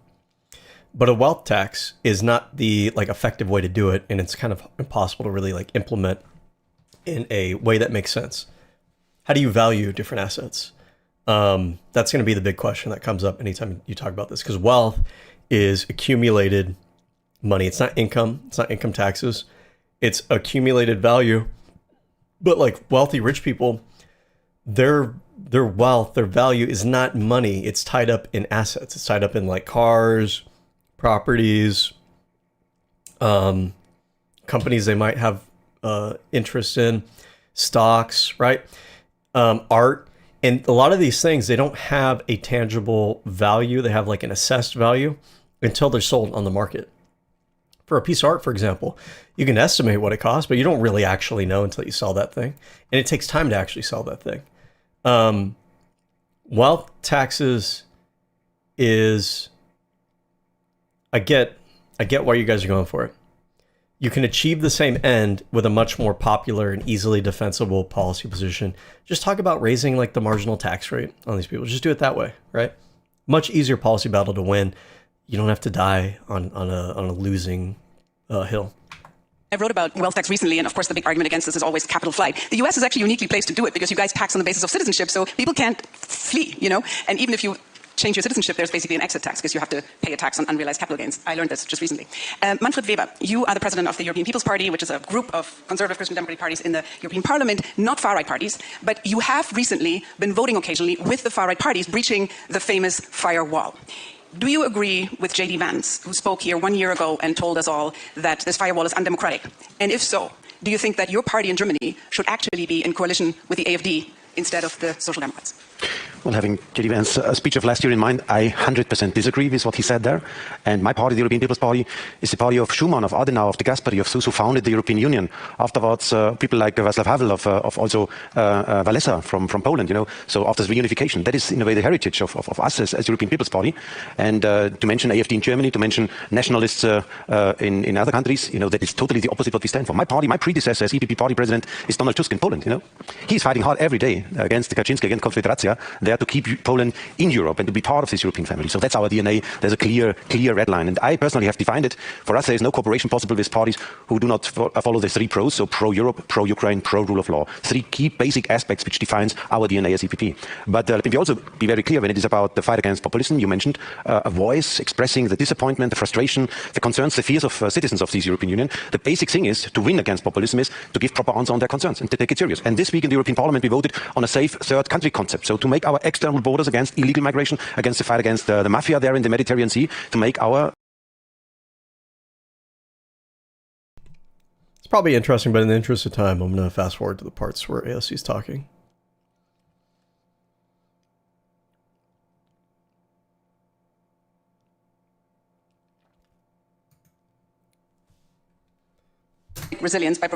But a wealth tax is not the effective way to do it, and it's kind of impossible to really implement in a way that makes sense. How do you value different assets? That's going to be the big question that comes up anytime you talk about this, because wealth is accumulated money. It's not income. It's not income taxes. It's accumulated value. But wealthy rich people, their wealth, their value is not money. It's tied up in assets. It's tied up in cars, properties, companies they might have interest in, stocks, right? Art. And a lot of these things, they don't have a tangible value. They have an assessed value until they're sold on the market. For a piece of art, for example, you can estimate what it costs, but you don't really actually know until you sell that thing. And it takes time to actually sell that thing. Wealth taxes is, I get why you guys are going for it. You can achieve the same end with a much more popular and easily defensible policy position. Just talk about raising the marginal tax rate on these people. Just do it that way, right? Much easier policy battle to win. You don't have to die on a losing hill. I wrote about wealth tax recently, and of course the big argument against this is always capital flight. The US is actually uniquely placed to do it because you guys tax on the basis of citizenship, so people can't flee, And even if you change your citizenship, there's basically an exit tax because you have to pay a tax on unrealized capital gains. I learned this just recently. Manfred Weber, you are the president of the European People's Party, which is a group of conservative Christian democratic parties in the European Parliament, not far-right parties, but you have recently been voting occasionally with the far-right parties, breaching the famous firewall. Do you agree with J.D. Vance, who spoke here 1 year ago and told us all that this firewall is undemocratic? And if so, do you think that your party in Germany should actually be in coalition with the AfD instead of the Social Democrats? Well, having J.D. Vance's speech of last year in mind, I 100% disagree with what he said there. And my party, the European People's Party, is the party of Schuman, of Adenauer, of de Gasperi, of those who founded the European Union. Afterwards, people like Václav Havel, of also Walesa from Poland, So after the reunification, that is in a way the heritage of us as European People's Party. And to mention AfD in Germany, to mention nationalists in other countries, that is totally the opposite of what we stand for. My party, my predecessor as EPP party president is Donald Tusk in Poland, He's fighting hard every day against Kaczynski, against Konfederacja, there to keep Poland in Europe and to be part of this European family. So that's our DNA. There's a clear red line. And I personally have defined it. For us, there is no cooperation possible with parties who do not follow the three pros, so pro-Europe, pro-Ukraine, pro-rule of law. Three key basic aspects which defines our DNA as EPP. But let me also be very clear when it is about the fight against populism. You mentioned a voice expressing the disappointment, the frustration, the concerns, the fears of citizens of this European Union. The basic thing is to win against populism is to give proper answer on their concerns and to take it serious. And this week in the European Parliament, we voted on a safe third country concept. So to make our external borders against illegal migration, against the fight against the mafia there in the Mediterranean Sea, to make our... It's probably interesting, but in the interest of time, I'm going to fast forward to the parts where AOC is talking. Resilience by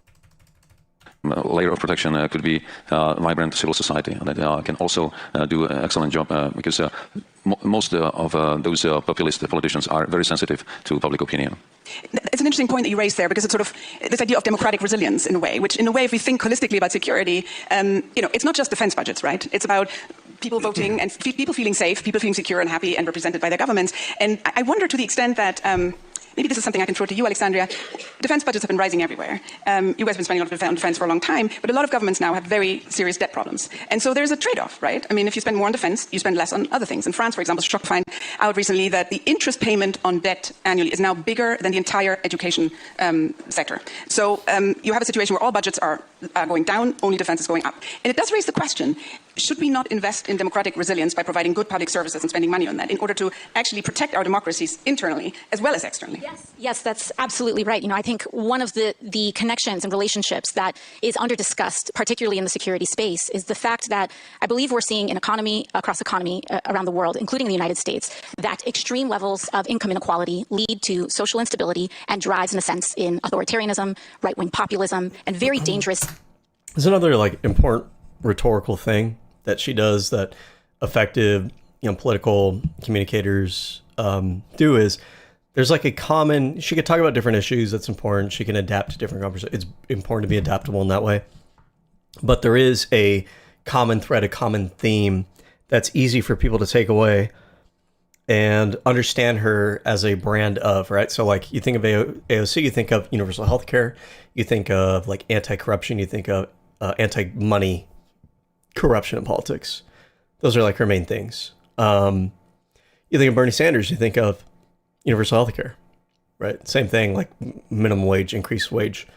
layer of protection could be vibrant civil society that can also do an excellent job because most of those populist politicians are very sensitive to public opinion. It's an interesting point that you raised there because it's sort of this idea of democratic resilience in a way, which in a way, if we think holistically about security, it's not just defense budgets, right? It's about people voting and people feeling safe, people feeling secure and happy and represented by their governments. And I wonder to the extent that maybe this is something I can throw to you, Alexandria. Defense budgets have been rising everywhere. You guys have been spending a lot on defense for a long time, but a lot of governments now have very serious debt problems. And so there's a trade-off, right? I mean, if you spend more on defense, you spend less on other things. In France, for example, shocked to find out recently that the interest payment on debt annually is now bigger than the entire education sector. So you have a situation where all budgets are going down, only defense is going up. And it does raise the question, should we not invest in democratic resilience by providing good public services and spending money on that in order to actually protect our democracies internally as well as externally? Yes, that's absolutely right. I think one of the connections and relationships that is under-discussed, particularly in the security space, is the fact that I believe we're seeing in across economy around the world, including the United States, that extreme levels of income inequality lead to social instability and drives, in a sense, in authoritarianism, right-wing populism, and very dangerous. There's another important rhetorical thing that she does that effective, political communicators do is there's a common, she could talk about different issues that's important. She can adapt to different conversations. It's important to be adaptable in that way. But there is a common thread, a common theme that's easy for people to take away and understand her as a brand of, right? So you think of AOC, you think of universal healthcare, you think of anti-corruption, you think of anti-money corruption in politics. Those are her main things. You think of Bernie Sanders, you think of universal healthcare, right? Same thing, minimum wage, increased wage.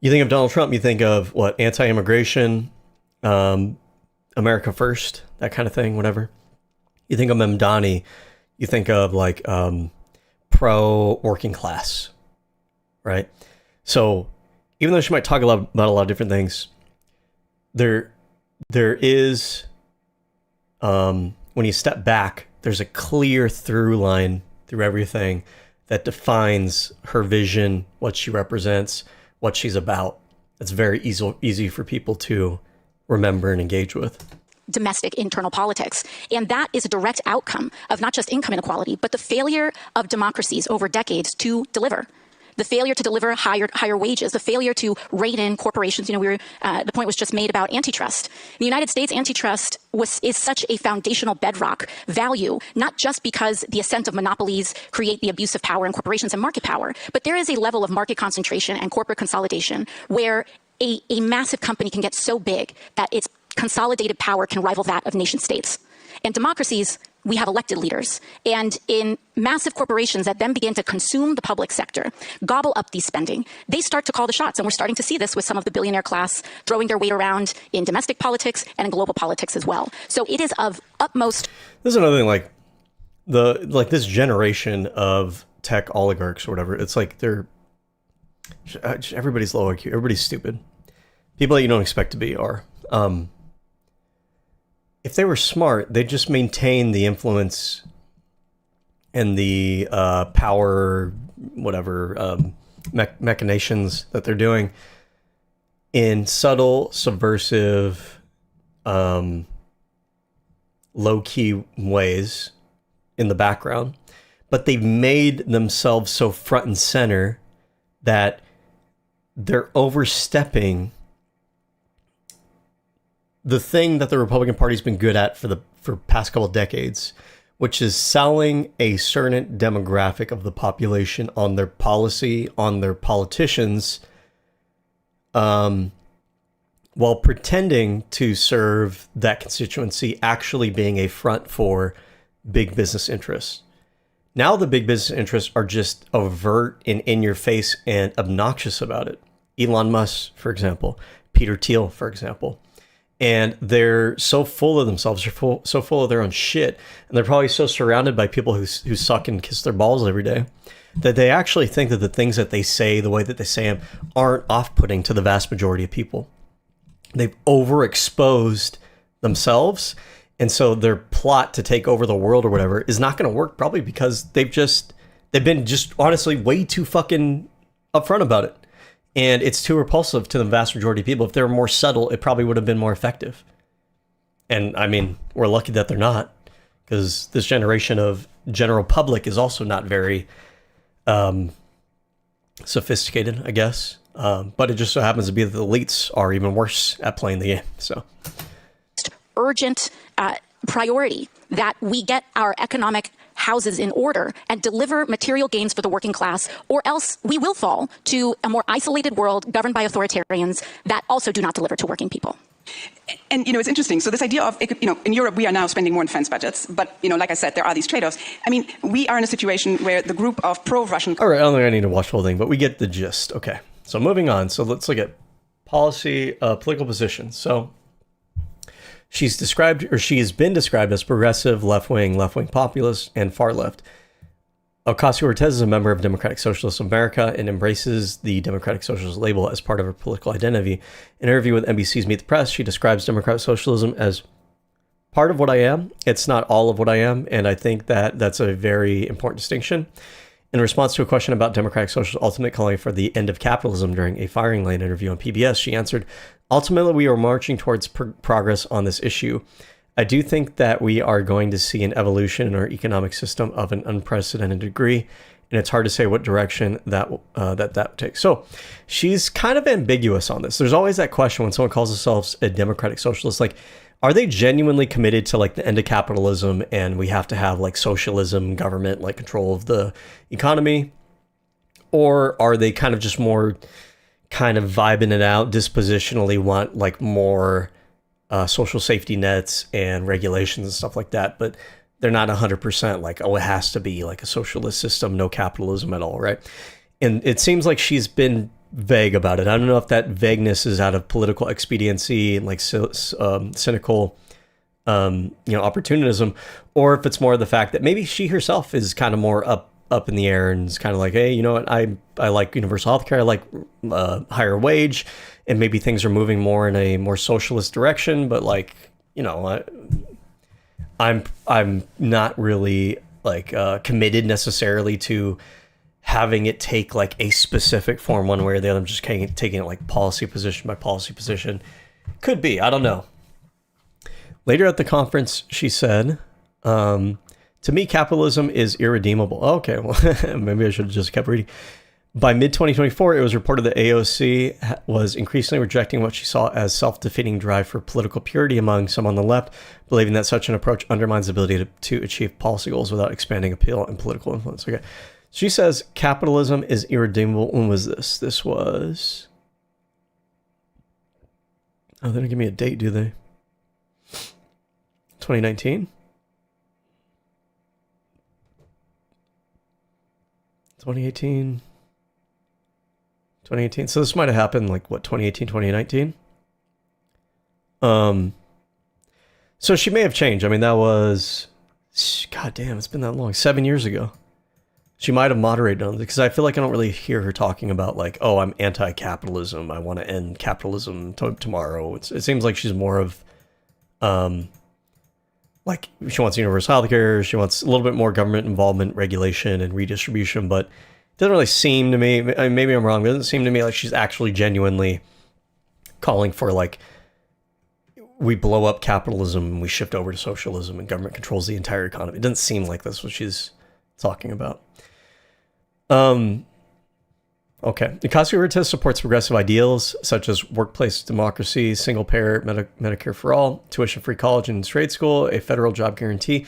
You think of Donald Trump, you think of what? Anti-immigration, America first, that kind of thing, whatever. You think of Mamdani, you think of pro-working class, right? So even though she might talk about a lot of different things, there is, when you step back, there's a clear through line through everything that defines her vision, what she represents, what she's about. It's very easy for people to remember and engage with. Domestic internal politics. And that is a direct outcome of not just income inequality, but the failure of democracies over decades to deliver. The failure to deliver higher wages, the failure to rein in corporations. The point was just made about antitrust. In the United States, antitrust is such a foundational bedrock value, not just because the ascent of monopolies create the abuse of power in corporations and market power, but there is a level of market concentration and corporate consolidation where a massive company can get so big that its consolidated power can rival that of nation states. And democracies, we have elected leaders. And in massive corporations that then begin to consume the public sector, gobble up the spending, they start to call the shots. And we're starting to see this with some of the billionaire class throwing their weight around in domestic politics and in global politics as well. So it is of utmost... This is another thing, this generation of tech oligarchs or whatever, it's they're... Everybody's low IQ. Everybody's stupid. People that you don't expect to be are. if they were smart, they'd just maintain the influence and the power, whatever, machinations that they're doing in subtle, subversive, low-key ways in the background. But they've made themselves so front and center that they're overstepping the thing that the Republican Party's been good at for past couple of decades, which is selling a certain demographic of the population on their policy, on their politicians, while pretending to serve that constituency, actually being a front for big business interests. Now the big business interests are just overt and in your face and obnoxious about it. Elon Musk, for example, Peter Thiel, for example. And they're so full of themselves, they're so full of their own shit, and they're probably so surrounded by people who suck and kiss their balls every day, that they actually think that the things that they say, the way that they say them, aren't off-putting to the vast majority of people. They've overexposed themselves, and so their plot to take over the world or whatever is not going to work, probably because they've been just honestly way too fucking upfront about it. And it's too repulsive to the vast majority of people. If they were more subtle, it probably would have been more effective. And I mean, we're lucky that they're not, because this generation of general public is also not very sophisticated, I guess. But it just so happens to be that the elites are even worse at playing the game. So, urgent priority that we get our economic houses in order and deliver material gains for the working class, or else we will fall to a more isolated world governed by authoritarians that also do not deliver to working people. And, it's interesting. So this idea of, in Europe, we are now spending more on defense budgets. But, like I said, there are these trade-offs. I mean, we are in a situation where the group of pro-Russian... All right, I don't think I need to watch the whole thing, but we get the gist. Okay, so moving on. So let's look at policy, political positions. So she has been described as progressive, left-wing populist, and far left. Ocasio-Cortez is a member of Democratic Socialists of America and embraces the Democratic Socialist label as part of her political identity. In an interview with NBC's Meet the Press, she describes Democratic Socialism as part of what I am. It's not all of what I am, and I think that that's a very important distinction. In response to a question about Democratic Socialists' ultimate calling for the end of capitalism during a firing line interview on PBS, she answered, "Ultimately, we are marching towards progress on this issue. I do think that we are going to see an evolution in our economic system of an unprecedented degree, and it's hard to say what direction that takes." So she's kind of ambiguous on this. There's always that question when someone calls themselves a democratic socialist, like, are they genuinely committed to like the end of capitalism and we have to have like socialism, government, like control of the economy? Or are they kind of just more kind of vibing it out, dispositionally want like more social safety nets and regulations and stuff like that, but they're not 100% like, oh, it has to be like a socialist system, no capitalism at all, right? And it seems like she's been vague about it. I don't know if that vagueness is out of political expediency and like cynical, opportunism, or if it's more of the fact that maybe she herself is kind of more up in the air and is kind of like, hey, you know what, I like universal healthcare, I like higher wage, and maybe things are moving more in a more socialist direction, but like, I'm not really like committed necessarily to having it take like a specific form one way or the other. I'm just taking it like policy position by policy position. Could be, I don't know. Later at the conference, she said, to me, capitalism is irredeemable. Okay, well, maybe I should have just kept reading. By mid-2024, it was reported that AOC was increasingly rejecting what she saw as self-defeating drive for political purity among some on the left, believing that such an approach undermines the ability to achieve policy goals without expanding appeal and political influence. Okay. She says capitalism is irredeemable. When was this? This was... Oh, they don't give me a date, do they? 2019? 2018? 2018. So this might have happened like, what, 2018, 2019? So she may have changed. I mean, that was... God damn, it's been that long. 7 years ago. She might have moderated on it, because I feel like I don't really hear her talking about like, oh, I'm anti-capitalism, I want to end capitalism tomorrow. It seems like she's more of Like, she wants universal healthcare. She wants a little bit more government involvement, regulation, and redistribution. But it doesn't really seem to me, I mean, maybe I'm wrong, but it doesn't seem to me like she's actually genuinely calling for, like, we blow up capitalism and we shift over to socialism and government controls the entire economy. It doesn't seem like that's what she's talking about. Okay. Ocasio-Cortez supports progressive ideals such as workplace democracy, single-payer Medicare for all, tuition-free college and trade school, a federal job guarantee,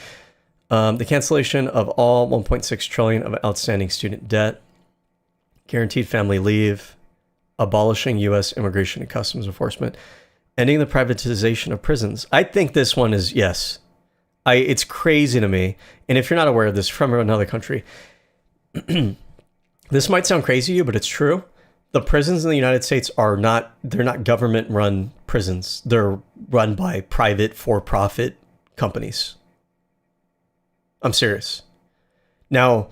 the cancellation of all $1.6 trillion of outstanding student debt, guaranteed family leave, abolishing U.S. immigration and customs enforcement, ending the privatization of prisons. I think this one is yes. It's crazy to me. And if you're not aware of this, from another country, this might sound crazy to you, but it's true. The prisons in the United States they're not government-run prisons. They're run by private for-profit companies. I'm serious. Now,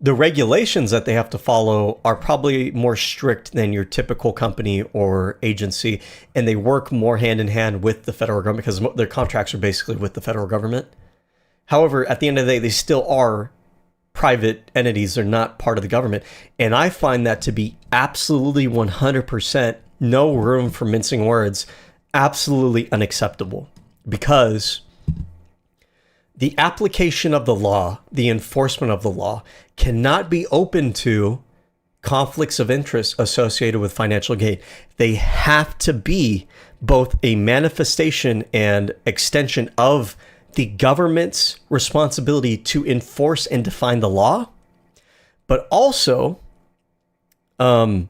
the regulations that they have to follow are probably more strict than your typical company or agency, and they work more hand in hand with the federal government because their contracts are basically with the federal government. However, at the end of the day, they still are private entities. They're not part of the government. And I find that to be absolutely 100%, no room for mincing words, absolutely unacceptable, because the application of the law, the enforcement of the law, cannot be open to conflicts of interest associated with financial gain. They have to be both a manifestation and extension of the government's responsibility to enforce and define the law, but also the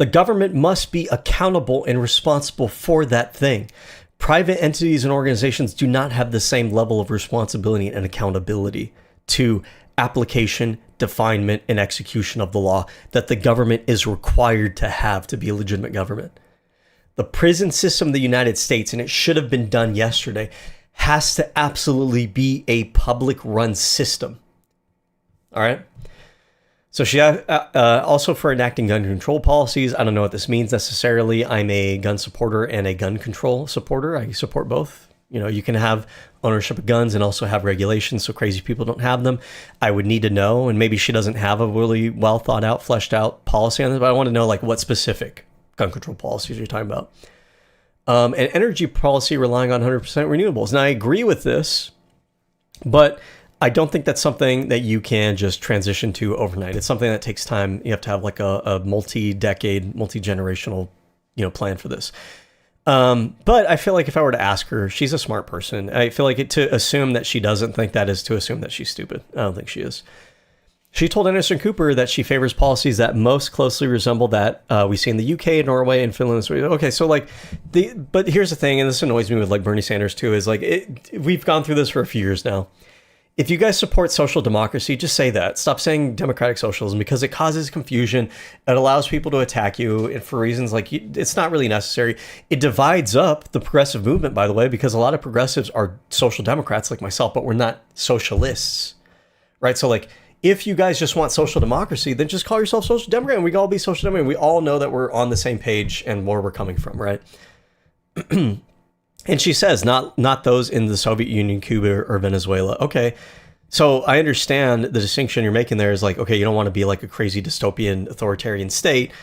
government must be accountable and responsible for that thing. Private entities and organizations do not have the same level of responsibility and accountability to application, definement, and execution of the law that the government is required to have to be a legitimate government. The prison system of the United States, and it should have been done yesterday, has to absolutely be a public-run system. All right? So she also for enacting gun control policies. I don't know what this means necessarily. I'm a gun supporter and a gun control supporter. I support both. You know, you can have ownership of guns and also have regulations so crazy people don't have them. I would need to know, and maybe she doesn't have a really well thought out, fleshed out policy on this, but I want to know like what specific gun control policies you're talking about. An energy policy relying on 100% renewables. And I agree with this, but I don't think that's something that you can just transition to overnight. It's something that takes time. You have to have like a multi-decade, multi-generational, plan for this. But I feel like if I were to ask her, she's a smart person. I feel like to assume that she doesn't think that is to assume that she's stupid. I don't think she is. She told Anderson Cooper that she favors policies that most closely resemble that we see in the UK, Norway, and Finland. Okay, so but here's the thing, and this annoys me with like Bernie Sanders too, is like we've gone through this for a few years now. If you guys support social democracy, just say that. Stop saying democratic socialism because it causes confusion. It allows people to attack you and for reasons like it's not really necessary. It divides up the progressive movement, by the way, because a lot of progressives are social democrats like myself, but we're not socialists, right? So like, if you guys just want social democracy, then just call yourself social democrat and we can all be social democrat. We all know that we're on the same page and where we're coming from, right? And she says, not those in the Soviet Union, Cuba, or Venezuela. Okay, so I understand the distinction you're making there is like, okay, you don't want to be like a crazy dystopian authoritarian state.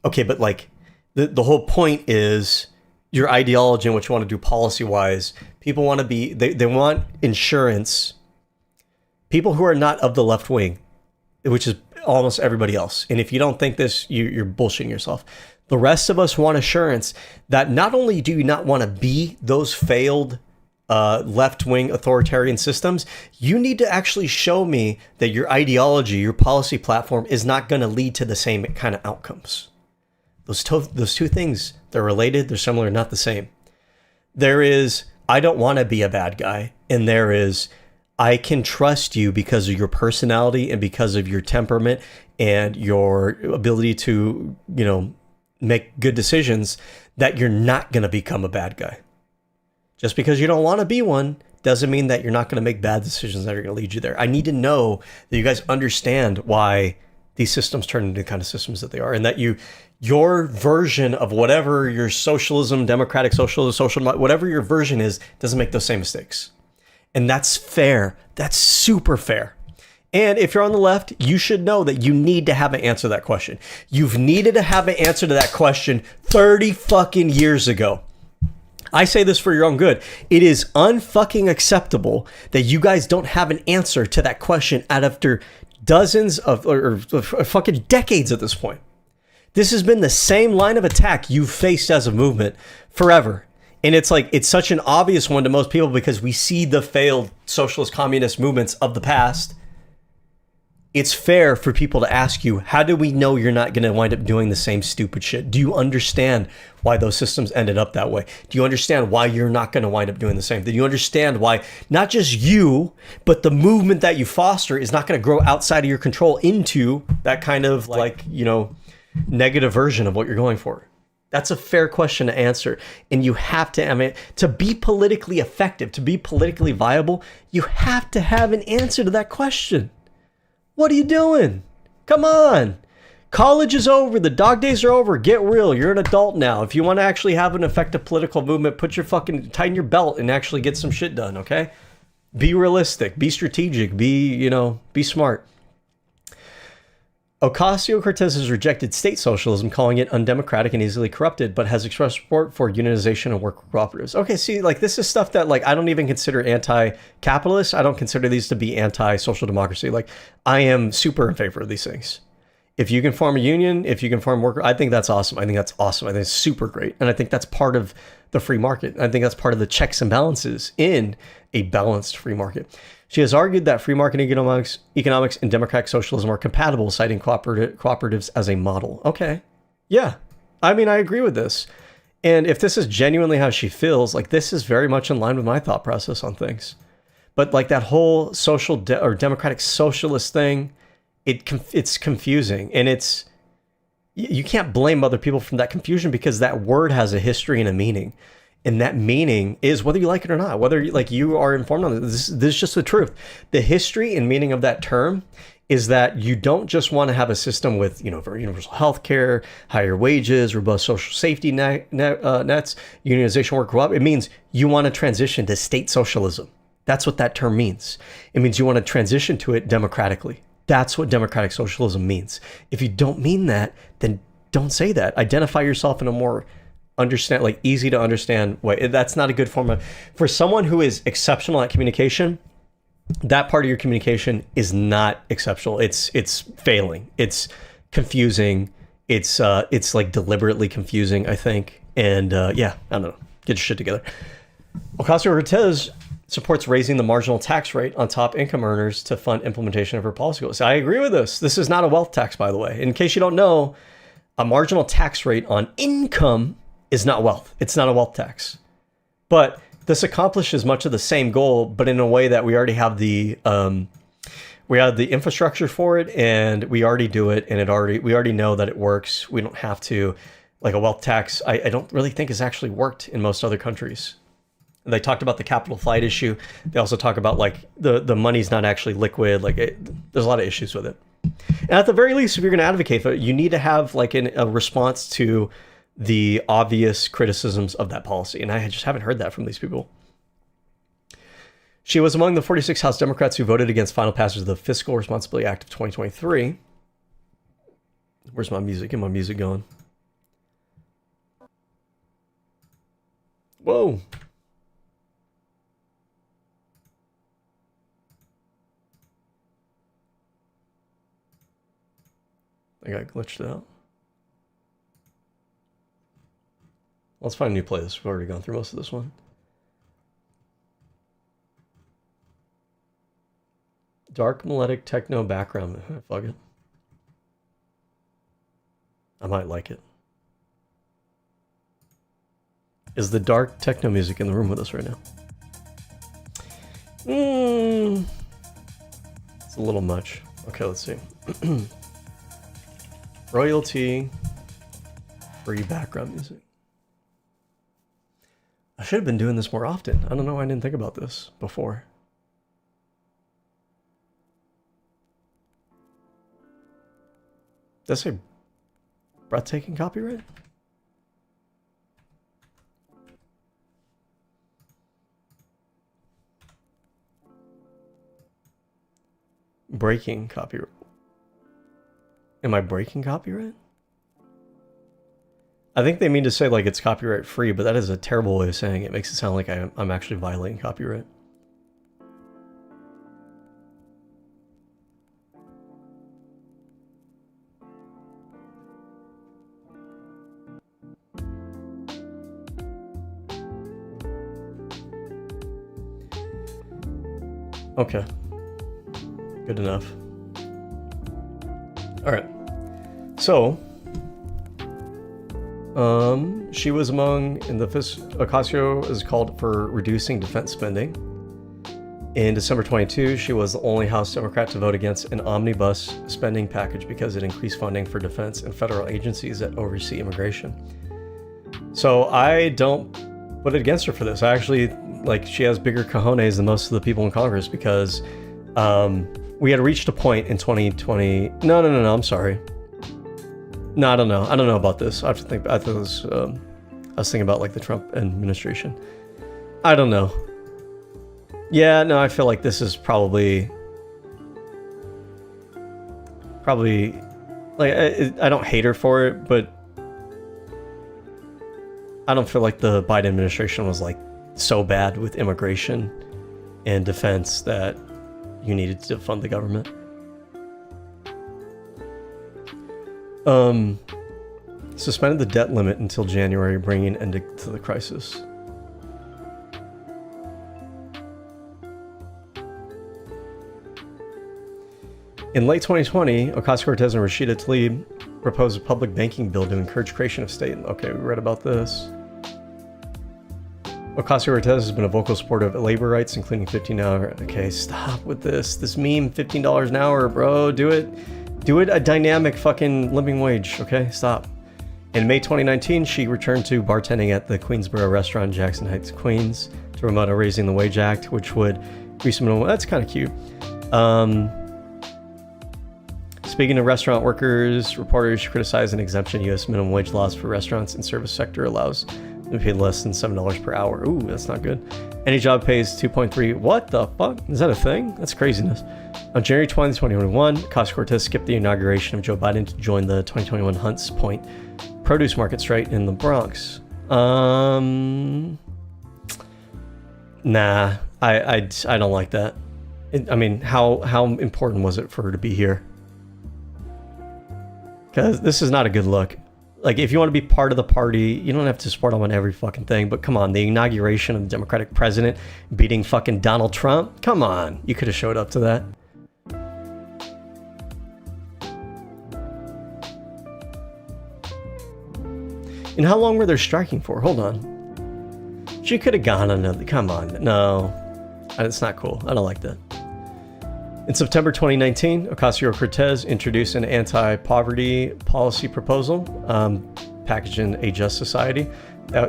Okay, but like the whole point is your ideology and what you want to do policy-wise. People want to be, they want insurance. People who are not of the left wing, which is almost everybody else. And if you don't think this, you're bullshitting yourself. The rest of us want assurance that not only do you not want to be those failed left-wing authoritarian systems, you need to actually show me that your ideology, your policy platform is not going to lead to the same kind of outcomes. Those two things, they're related, they're similar, not the same. There is, I don't want to be a bad guy, and there is, I can trust you because of your personality and because of your temperament and your ability to, make good decisions, that you're not going to become a bad guy. Just because you don't want to be one doesn't mean that you're not going to make bad decisions that are going to lead you there. I need to know that you guys understand why these systems turn into the kind of systems that they are, and that your version of whatever your socialism, democratic socialism, whatever your version is, doesn't make those same mistakes. And that's fair. That's super fair. And if you're on the left, you should know that you need to have an answer to that question. You've needed to have an answer to that question 30 fucking years ago. I say this for your own good. It is unfucking acceptable that you guys don't have an answer to that question after dozens of or fucking decades at this point. This has been the same line of attack you've faced as a movement forever. And it's like, it's such an obvious one to most people because we see the failed socialist communist movements of the past. It's fair for people to ask you, how do we know you're not going to wind up doing the same stupid shit? Do you understand why those systems ended up that way? Do you understand why you're not going to wind up doing the same? Do you understand why not just you, but the movement that you foster is not going to grow outside of your control into that kind of like, you know, negative version of what you're going for? That's a fair question to answer. And you have to, I mean, to be politically effective, to be politically viable, you have to have an answer to that question. What are you doing? Come on. College is over. The dog days are over. Get real. You're an adult now. If you want to actually have an effective political movement, put your fucking, tighten your belt and actually get some shit done, okay? Be realistic. Be strategic. Be, you know, be smart. Ocasio-Cortez has rejected state socialism, calling it undemocratic and easily corrupted, but has expressed support for unionization and worker cooperatives. Okay, see, like, this is stuff that, like, I don't even consider anti-capitalist. I don't consider these to be anti-social democracy. Like, I am super in favor of these things. If you can form a union, if you can form worker, I think that's awesome. I think that's awesome. I think it's super great. And I think that's part of the free market. I think that's part of the checks and balances in a balanced free market. She has argued that free market economics and democratic socialism are compatible, citing cooperatives as a model. Okay. Yeah. I mean, I agree with this. And if this is genuinely how she feels, like, this is very much in line with my thought process on things. But like that whole social or democratic socialist thing, it's confusing. And you can't blame other people from that confusion because that word has a history and a meaning. And that meaning is whether you like it or not, whether you are informed on this. This is just the truth. The history and meaning of that term is that you don't just want to have a system with, you know, very universal health care, higher wages, robust social safety nets, unionization, work co-op. It means you want to transition to state socialism. That's what that term means. It means you want to transition to it democratically. That's what democratic socialism means. If you don't mean that, then don't say that. Identify yourself in a more easy to understand way. That's not a good form of, for someone who is exceptional at communication, that part of your communication is not exceptional. It's failing. It's confusing. It's like deliberately confusing, I think. And yeah, I don't know. Get your shit together. Ocasio-Cortez supports raising the marginal tax rate on top income earners to fund implementation of her policy goals. I agree with this. This is not a wealth tax, by the way. In case you don't know, a marginal tax rate on income is not wealth. It's not a wealth tax. But this accomplishes much of the same goal, but in a way that we already have the infrastructure for it, and we already do it, and we already know that it works. We don't have to, like, a wealth tax. I don't really think has actually worked in most other countries. They talked about the capital flight issue. They also talk about, like, the money's not actually liquid. Like, there's a lot of issues with it. And at the very least, if you're going to advocate for it, you need to have like a response to the obvious criticisms of that policy. And I just haven't heard that from these people. She was among the 46 House Democrats who voted against final passage of the Fiscal Responsibility Act of 2023. Where's my music? Get my music going. Whoa. I got glitched out. Let's find a new playlist. We've already gone through most of this one. Dark melodic techno background. Fuck it. I might like it. Is the dark techno music in the room with us right now? It's a little much. Okay, let's see. Royalty free background music. I should have been doing this more often. I don't know why I didn't think about this before. Does that say breathtaking copyright? breaking copyright. Am I breaking copyright? I think they mean to say like it's copyright free, but that is a terrible way of saying it. It makes it sound like I'm actually violating copyright. Okay. Good enough. All right. So, she was among, in the Ocasio is called for reducing defense spending. In December 22, she was the only House Democrat to vote against an omnibus spending package because it increased funding for defense and federal agencies that oversee immigration. So I don't put it against her for this. I actually, like, she has bigger cojones than most of the people in Congress because we had reached a point in 2020. No, I'm sorry. No, I don't know. I don't know about this. I have to think. I thought it was, I was thinking about like the Trump administration. I don't know. Yeah, no, I feel like this is probably like I don't hate her for it, but I don't feel like the Biden administration was like so bad with immigration and defense that you needed to fund the government. Suspended the debt limit until January, bringing an end to the crisis. In late 2020, Ocasio-Cortez and Rashida Tlaib proposed a public banking bill to encourage creation of state. Okay, we read about this. Ocasio-Cortez has been a vocal supporter of labor rights, including $15. Okay, stop with this. This meme, $15 an hour, bro. Do it. Do it a dynamic fucking living wage. Okay, stop. In May 2019, she returned to bartending at the Queensboro restaurant in Jackson Heights, Queens, to promote a Raising the Wage Act, which would increase minimum. That's kind of cute. Speaking of restaurant workers, reporters criticize an exemption U.S. minimum wage laws for restaurants and service sector allows them to pay less than $7 per hour. Ooh, that's not good. Any job pays 2.3. What the fuck? Is that a thing? That's craziness. On January 20, 2021, Ocasio-Cortez skipped the inauguration of Joe Biden to join the 2021 Hunts Point produce market strike in the Bronx. Nah, I don't like that. I mean, how important was it for her to be here? Because this is not a good look. Like, if you want to be part of the party, you don't have to support them on every fucking thing. But come on, the inauguration of the Democratic president beating fucking Donald Trump? Come on, you could have showed up to that. And how long were they striking for? Hold on. She could have gone another. Come on. No, it's not cool. I don't like that. In September 2019, Ocasio-Cortez introduced an anti-poverty policy proposal, packaged in A Just Society.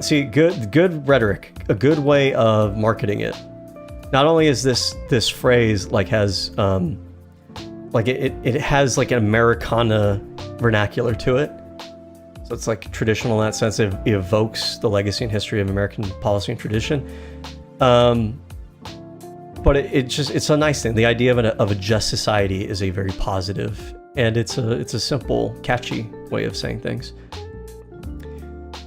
See, good rhetoric, a good way of marketing it. Not only is this phrase like has like it has like an Americana vernacular to it. So it's like traditional in that sense. It evokes the legacy and history of American policy and tradition. But it's a nice thing. The idea of a just society is a very positive, and it's a simple, catchy way of saying things.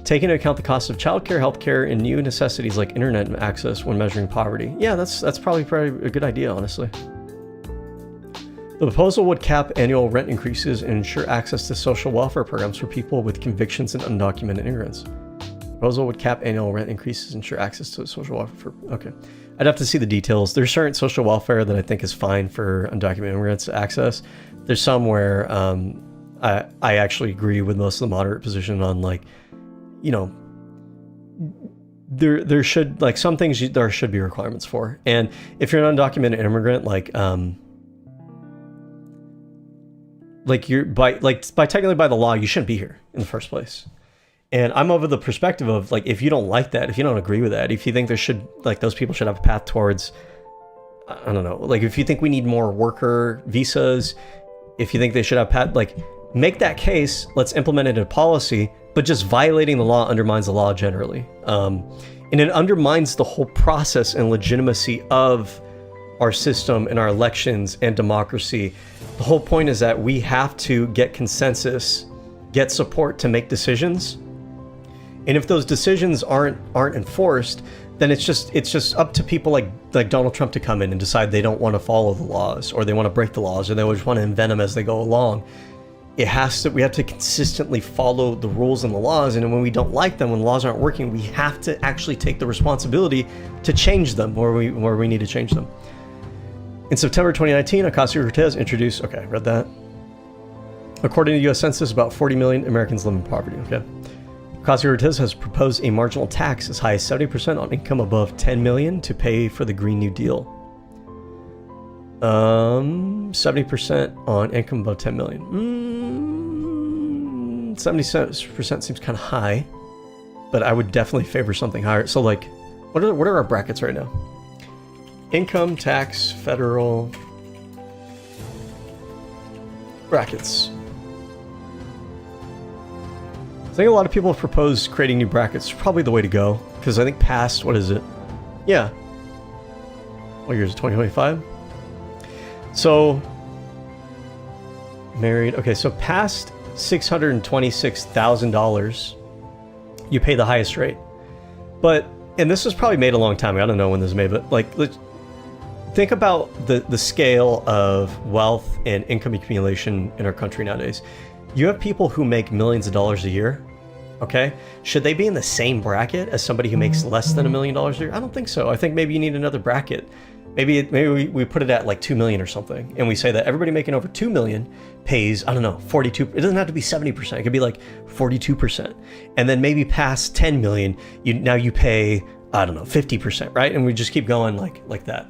Taking into account the cost of childcare, healthcare, and new necessities like internet access when measuring poverty. Yeah, that's probably a good idea, honestly. The proposal would cap annual rent increases and ensure access to social welfare programs for people with convictions and undocumented immigrants. The proposal would cap annual rent increases and ensure access to social welfare for... Okay. I'd have to see the details. There's certain social welfare that I think is fine for undocumented immigrants to access. There's some where I actually agree with most of the moderate position on, like, you know, there should, like, some things there should be requirements for. And if you're an undocumented immigrant, like you're by technically by the law, you shouldn't be here in the first place. And I'm of the perspective of, like, if you don't like that, if you don't agree with that, if you think there should, like, those people should have a path towards, I don't know, like, if you think we need more worker visas, if you think they should have path, like, make that case, let's implement it in policy, but just violating the law undermines the law generally. And it undermines the whole process and legitimacy of our system and our elections and democracy. The whole point is that we have to get consensus, get support to make decisions. And if those decisions aren't enforced, then it's just up to people like Donald Trump to come in and decide they don't want to follow the laws, or they want to break the laws, or they just want to invent them as they go along. We have to consistently follow the rules and the laws, and when we don't like them, when the laws aren't working, we have to actually take the responsibility to change them where we need to change them. In September 2019, Ocasio-Cortez introduced, okay, read that. According to the US Census, about 40 million Americans live in poverty, okay? Ocasio-Cortez has proposed a marginal tax as high as 70% on income above 10 million to pay for the Green New Deal. 70% on income above 10 million. 70% seems kind of high, but I would definitely favor something higher. So like, what are our brackets right now? Income, tax, federal brackets. I think a lot of people have proposed creating new brackets. It's probably the way to go, because I think past, what is it? Yeah. What year is it, 2025? So, married, okay, so past $626,000, you pay the highest rate. But, and this was probably made a long time ago, I don't know when this was made, but like, think about the scale of wealth and income accumulation in our country nowadays. You have people who make millions of dollars a year, okay? Should they be in the same bracket as somebody who makes less than $1 million a year? I don't think so. I think maybe you need another bracket. Maybe we put it at like 2 million or something, and we say that everybody making over 2 million pays, I don't know, 42. It doesn't have to be 70%. It could be like 42%. And then maybe past 10 million, now you pay, I don't know, 50%, right? And we just keep going like that.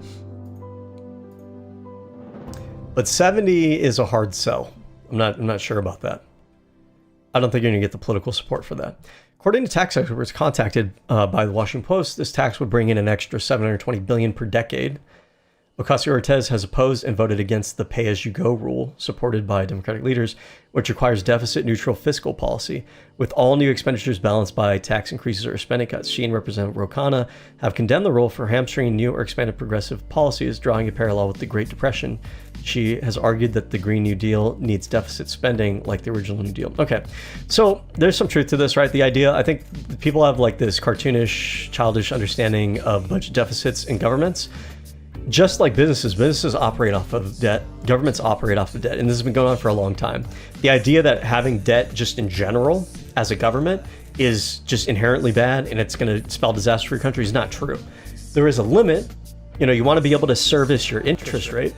But 70 is a hard sell. I'm not sure about that. I don't think you're going to get the political support for that. According to tax experts contacted by the Washington Post, this tax would bring in an extra $720 billion per decade. Ocasio-Cortez has opposed and voted against the pay-as-you-go rule supported by Democratic leaders, which requires deficit-neutral fiscal policy, with all new expenditures balanced by tax increases or spending cuts. She and Representative Ro Khanna have condemned the rule for hamstringing new or expanded progressive policies, drawing a parallel with the Great Depression. She has argued that the Green New Deal needs deficit spending like the original New Deal. Okay, so there's some truth to this, right? The idea, I think people have like this cartoonish, childish understanding of budget deficits in governments. Just like businesses operate off of debt, governments operate off of debt, and this has been going on for a long time. The idea that having debt just in general as a government is just inherently bad and it's going to spell disaster for your country is not true. There is a limit. You know, you want to be able to service your interest rate,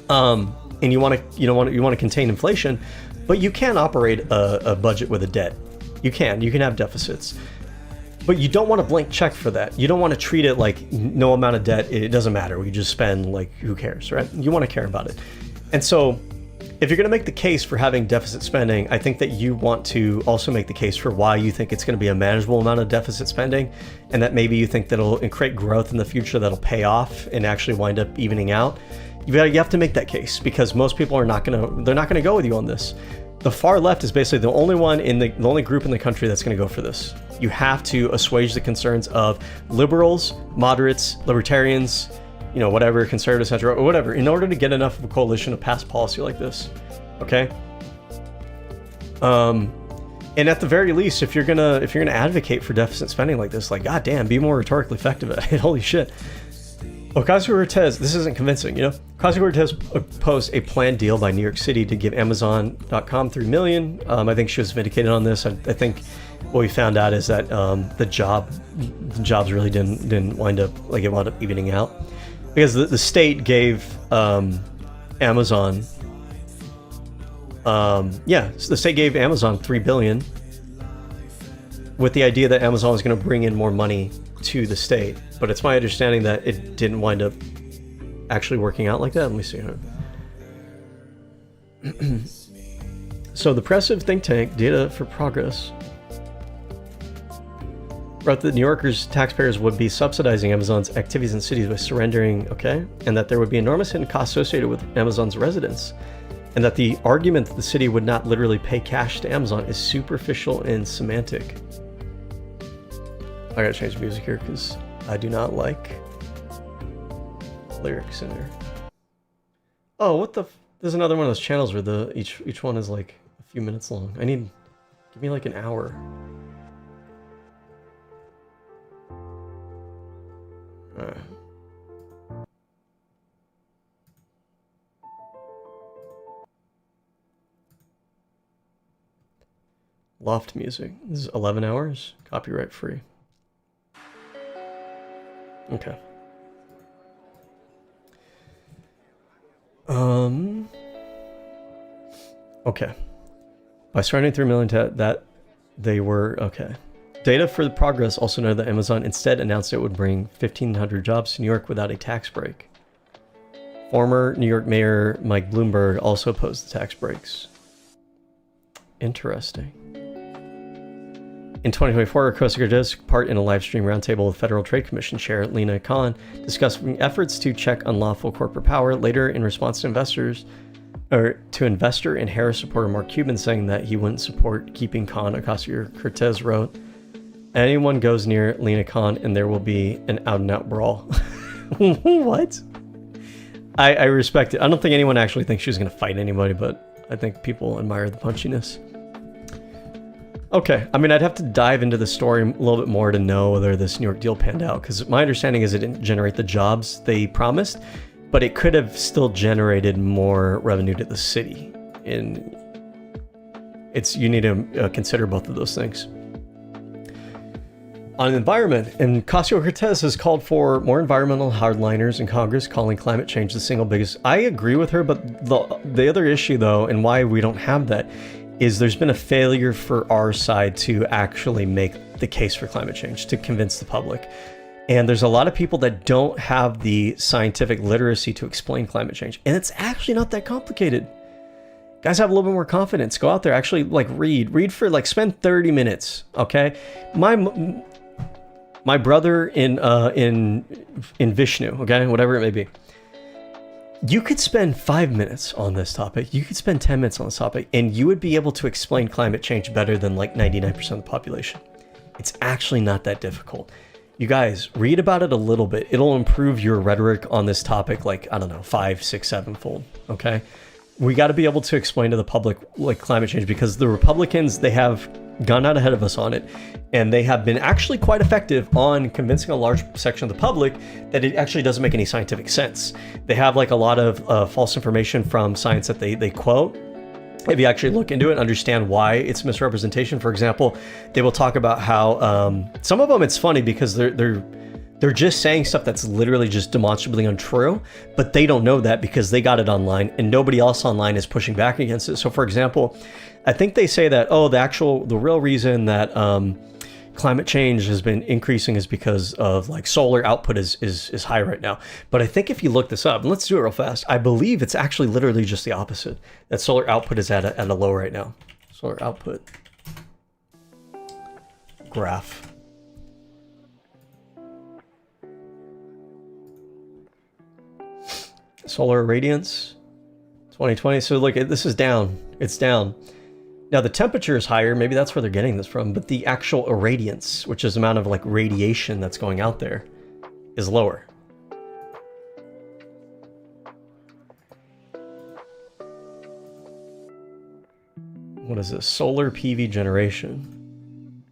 and you want to contain inflation, but you can operate a budget with a debt. You can have deficits. But you don't want a blank check for that. You don't want to treat it like no amount of debt, it doesn't matter. We just spend, like, who cares, right? You want to care about it. And so if you're going to make the case for having deficit spending, I think that you want to also make the case for why you think it's going to be a manageable amount of deficit spending, and that maybe you think that it'll create growth in the future that'll pay off and actually wind up evening out. You have to make that case, because most people they're not going to go with you on this. The far left is basically the only group in the country that's going to go for this. You have to assuage the concerns of liberals, moderates, libertarians, whatever, conservative center, or whatever, in order to get enough of a coalition to pass policy like this. Okay. And at the very least, if you're gonna advocate for deficit spending like this, like, goddamn, be more rhetorically effective at it. Holy shit. Ocasio-Cortez, this isn't convincing, Ocasio-Cortez proposed a planned deal by New York City to give Amazon.com $3 million. I think she was vindicated on this. I think what we found out is that the jobs really didn't wind up, like, it wound up evening out, because the state gave Amazon, so the state gave Amazon $3 billion with the idea that Amazon was going to bring in more money to the state. But it's my understanding that it didn't wind up actually working out like that. Let me see. So the progressive think tank Data for Progress wrote that New Yorkers taxpayers would be subsidizing Amazon's activities in cities by surrendering, and that there would be enormous hidden costs associated with Amazon's residents, and that the argument that the city would not literally pay cash to Amazon is superficial and semantic. I gotta change the music here because I do not like lyrics in there. Oh, what the? There's another one of those channels where each one is like a few minutes long. Give me like an hour. Loft music. This is 11 hours. Copyright free. Okay. Okay. By starting 3 million that they were okay. Data for the Progress also noted that Amazon instead announced it would bring 1,500 jobs to New York without a tax break. Former New York Mayor Mike Bloomberg also opposed the tax breaks. Interesting. In 2024, Ocasio-Cortez took part in a live stream roundtable with Federal Trade Commission Chair Lina Khan, discussing efforts to check unlawful corporate power. Later, in response to investor and Harris supporter Mark Cuban saying that he wouldn't support keeping Khan, Ocasio-Cortez wrote, "Anyone goes near Lina Khan and there will be an out-and-out brawl." What? I respect it. I don't think anyone actually thinks she's going to fight anybody, but I think people admire the punchiness. Okay, I mean, I'd have to dive into the story a little bit more to know whether this New York deal panned out, because my understanding is it didn't generate the jobs they promised, but it could have still generated more revenue to the city. You need to consider both of those things. On environment, and Ocasio-Cortez has called for more environmental hardliners in Congress, calling climate change the single biggest. I agree with her, but the other issue, though, and why we don't have that, is there's been a failure for our side to actually make the case for climate change, to convince the public. And there's a lot of people that don't have the scientific literacy to explain climate change. And it's actually not that complicated. Guys, have a little bit more confidence. Go out there, actually read for spend 30 minutes, okay? My brother in Vishnu, okay, whatever it may be. You could spend 5 minutes on this topic. You could spend 10 minutes on this topic, and you would be able to explain climate change better than 99% of the population. It's actually not that difficult. You guys, read about it a little bit. It'll improve your rhetoric on this topic, 5, 6, 7-fold, okay? We got to be able to explain to the public climate change, because the Republicans, they have gone out ahead of us on it, and they have been actually quite effective on convincing a large section of the public that it actually doesn't make any scientific sense. They have a lot of false information from science that they quote. If you actually look into it and understand why it's misrepresentation, for example, they will talk about how some of them, it's funny because they're just saying stuff that's literally just demonstrably untrue, but they don't know that because they got it online and nobody else online is pushing back against it. So for example, I think they say that, the real reason that climate change has been increasing is because of solar output is high right now. But I think if you look this up, and let's do it real fast, I believe it's actually literally just the opposite. That solar output is at a low right now. Solar output graph. Solar irradiance 2020. So look, this is down. It's down. Now the temperature is higher. Maybe that's where they're getting this from. But the actual irradiance, which is the amount of radiation that's going out there, is lower. What is this? Solar PV generation.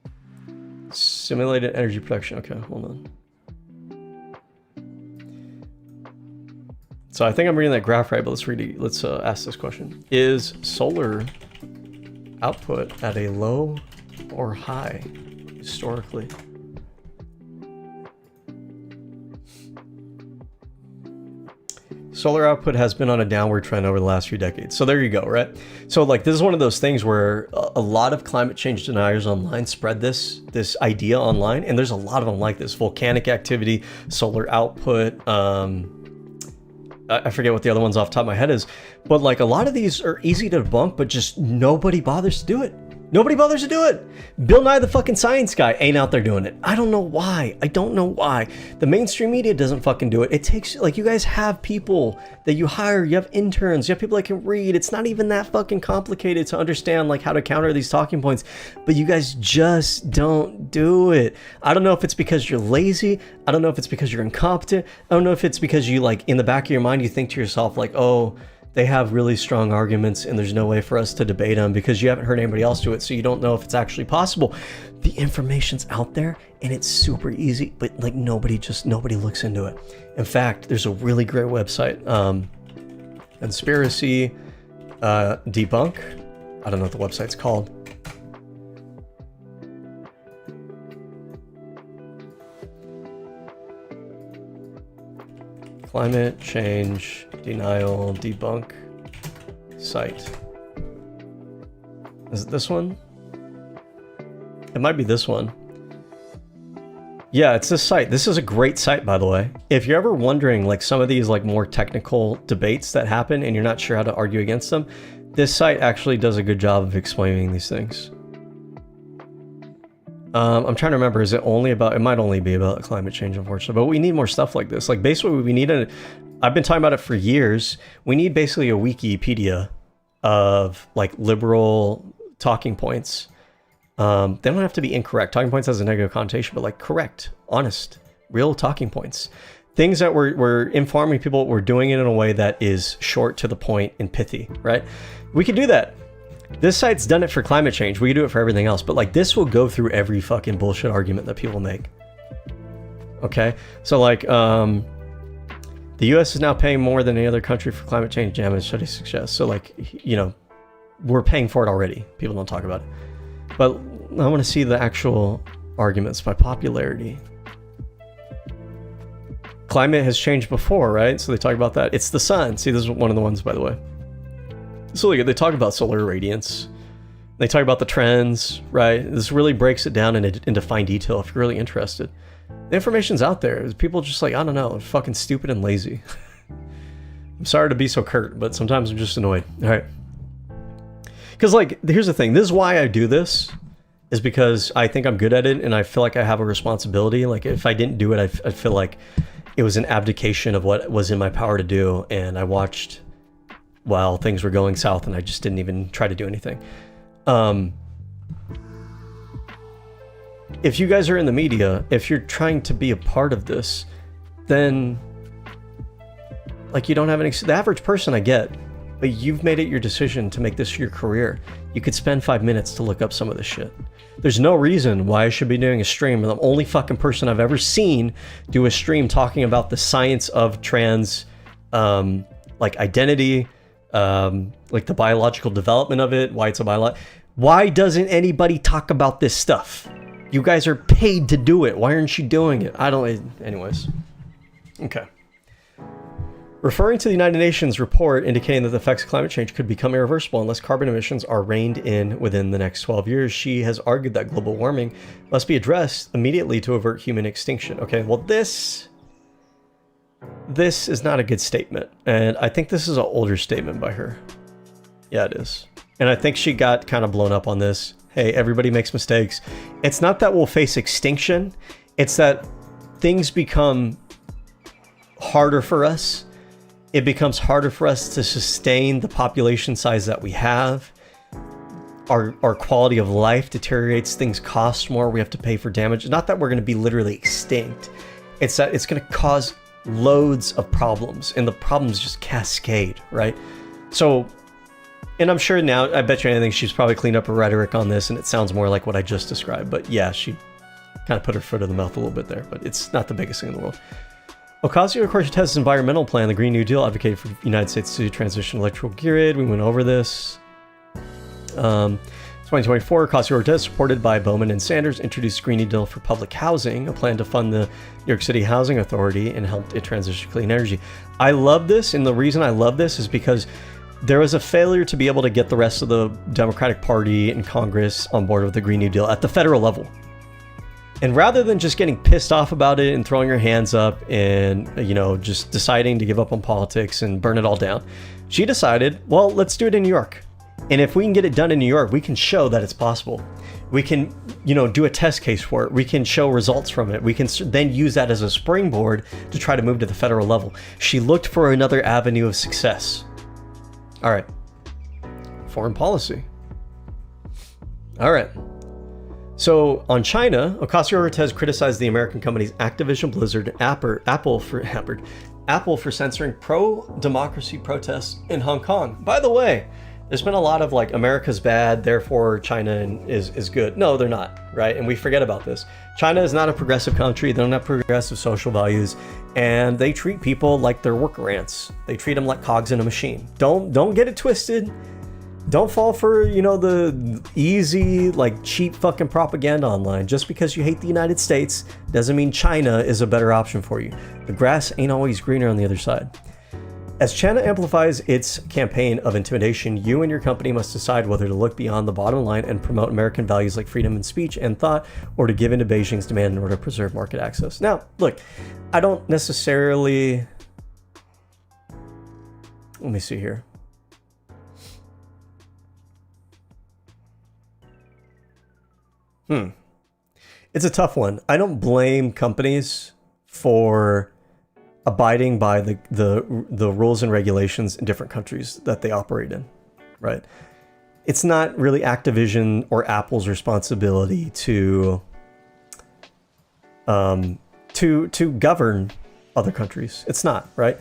Simulated energy production. Okay, hold on. So I think I'm reading that graph right, but let's ask this question. Is solar output at a low or high historically? Solar output has been on a downward trend over the last few decades. So there you go, right? So this is one of those things where a lot of climate change deniers online spread this idea online, and there's a lot of them like this. Volcanic activity, solar output, I forget what the other ones off the top of my head is, but a lot of these are easy to debunk, but just nobody bothers to do it. Nobody bothers to do it. Bill Nye the fucking science guy ain't out there doing it. I don't know why. I don't know why. The mainstream media doesn't fucking do it. It takes, like, you guys have people that you hire, you have interns, you have people that can read. It's not even that fucking complicated to understand, like, how to counter these talking points, but you guys just don't do it. I don't know if it's because you're lazy. I don't know if it's because you're incompetent. I don't know if it's because you, like, in the back of your mind, you think to yourself, like, oh, they have really strong arguments and there's no way for us to debate them because you haven't heard anybody else do it, so you don't know if it's actually possible. The information's out there and it's super easy, but like nobody looks into it. In fact, there's a really great website, Conspiracy Debunk. I don't know what the website's called. Climate Change Denial Debunk site. Is it this one? It might be this one. Yeah, it's this site. This is a great site, by the way. If you're ever wondering, like, some of these, like, more technical debates that happen and you're not sure how to argue against them, this site actually does a good job of explaining these things. I'm trying to remember, is it only about, it might only be about climate change, unfortunately, but we need more stuff like this. Like, basically, we need I've been talking about it for years. We need basically a Wikipedia of, like, liberal talking points. They don't have to be incorrect. Talking points has a negative connotation, but, like, correct, honest, real talking points. Things that we're informing people, we're doing it in a way that is short, to the point, and pithy, right? We could do that. This site's done it for climate change. We can do it for everything else, but, like, this will go through every fucking bullshit argument that people make. Okay? So, like, the US is now paying more than any other country for climate change damage, study suggests. So, like, you know, we're paying for it already. People don't talk about it. But I want to see the actual arguments by popularity. Climate has changed before, right? So they talk about that. It's the sun. See, this is one of the ones, by the way. So look, they talk about solar radiance. They talk about the trends, right? This really breaks it down into fine detail if you're really interested. The information's out there. People just, like, I don't know, fucking stupid and lazy. I'm sorry to be so curt, but sometimes I'm just annoyed. All right. Because, like, here's the thing. This is why I do this, is because I think I'm good at it and I feel like I have a responsibility. Like, if I didn't do it, I feel like it was an abdication of what was in my power to do. And I watched while things were going south and I just didn't even try to do anything. If you guys are in the media, if you're trying to be a part of this, then, like, you don't have any, the average person I get, but you've made it your decision to make this your career. You could spend 5 minutes to look up some of this shit. There's no reason why I should be doing a stream. I'm the only fucking person I've ever seen do a stream talking about the science of trans, like, identity, like the biological development of it, why it's a biological. Why doesn't anybody talk about this stuff? You guys are paid to do it. Why aren't you doing it? I don't, anyways. Okay. Referring to the United Nations report indicating that the effects of climate change could become irreversible unless carbon emissions are reined in within the next 12 years, she has argued that global warming must be addressed immediately to avert human extinction. Okay, well, this is not a good statement. And I think this is an older statement by her. Yeah, it is. And I think she got kind of blown up on this. Hey, everybody makes mistakes. It's not that we'll face extinction. It's that things become harder for us. It becomes harder for us to sustain the population size that we have. Our quality of life deteriorates. Things cost more. We have to pay for damage. Not that we're going to be literally extinct. It's that it's going to cause loads of problems. And the problems just cascade, right? So, and I'm sure now, I bet you anything, she's probably cleaned up her rhetoric on this and it sounds more like what I just described. But yeah, she kind of put her foot in the mouth a little bit there. But it's not the biggest thing in the world. Ocasio-Cortez's environmental plan, the Green New Deal, advocated for the United States to transition electrical grid. We went over this. 2024, Ocasio-Cortez, supported by Bowman and Sanders, introduced Green New Deal for public housing, a plan to fund the New York City Housing Authority and help it transition to clean energy. I love this, and the reason I love this is because there was a failure to be able to get the rest of the Democratic Party and Congress on board with the Green New Deal at the federal level. And rather than just getting pissed off about it and throwing her hands up and, you know, just deciding to give up on politics and burn it all down, she decided, well, let's do it in New York. And if we can get it done in New York, we can show that it's possible. We can, do a test case for it. We can show results from it. We can then use that as a springboard to try to move to the federal level. She looked for another avenue of success. All right. Foreign policy. All right. So on China, Ocasio-Cortez criticized the American companies Activision Blizzard, Apple for censoring pro-democracy protests in Hong Kong. By the way, there's been a lot of like, America's bad, therefore China is good. No, they're not, right? And we forget about this. China is not a progressive country. They don't have progressive social values, and they treat people like they're worker ants. They treat them like cogs in a machine. Don't get it twisted. Don't fall for, the easy, like, cheap fucking propaganda online. Just because you hate the United States doesn't mean China is a better option for you. The grass ain't always greener on the other side. As China amplifies its campaign of intimidation, you and your company must decide whether to look beyond the bottom line and promote American values like freedom and speech and thought, or to give in to Beijing's demand in order to preserve market access. Now, look, I don't necessarily... Let me see here. It's a tough one. I don't blame companies for abiding by the rules and regulations in different countries that they operate in, right? It's not really Activision or Apple's responsibility to govern other countries. It's not, right?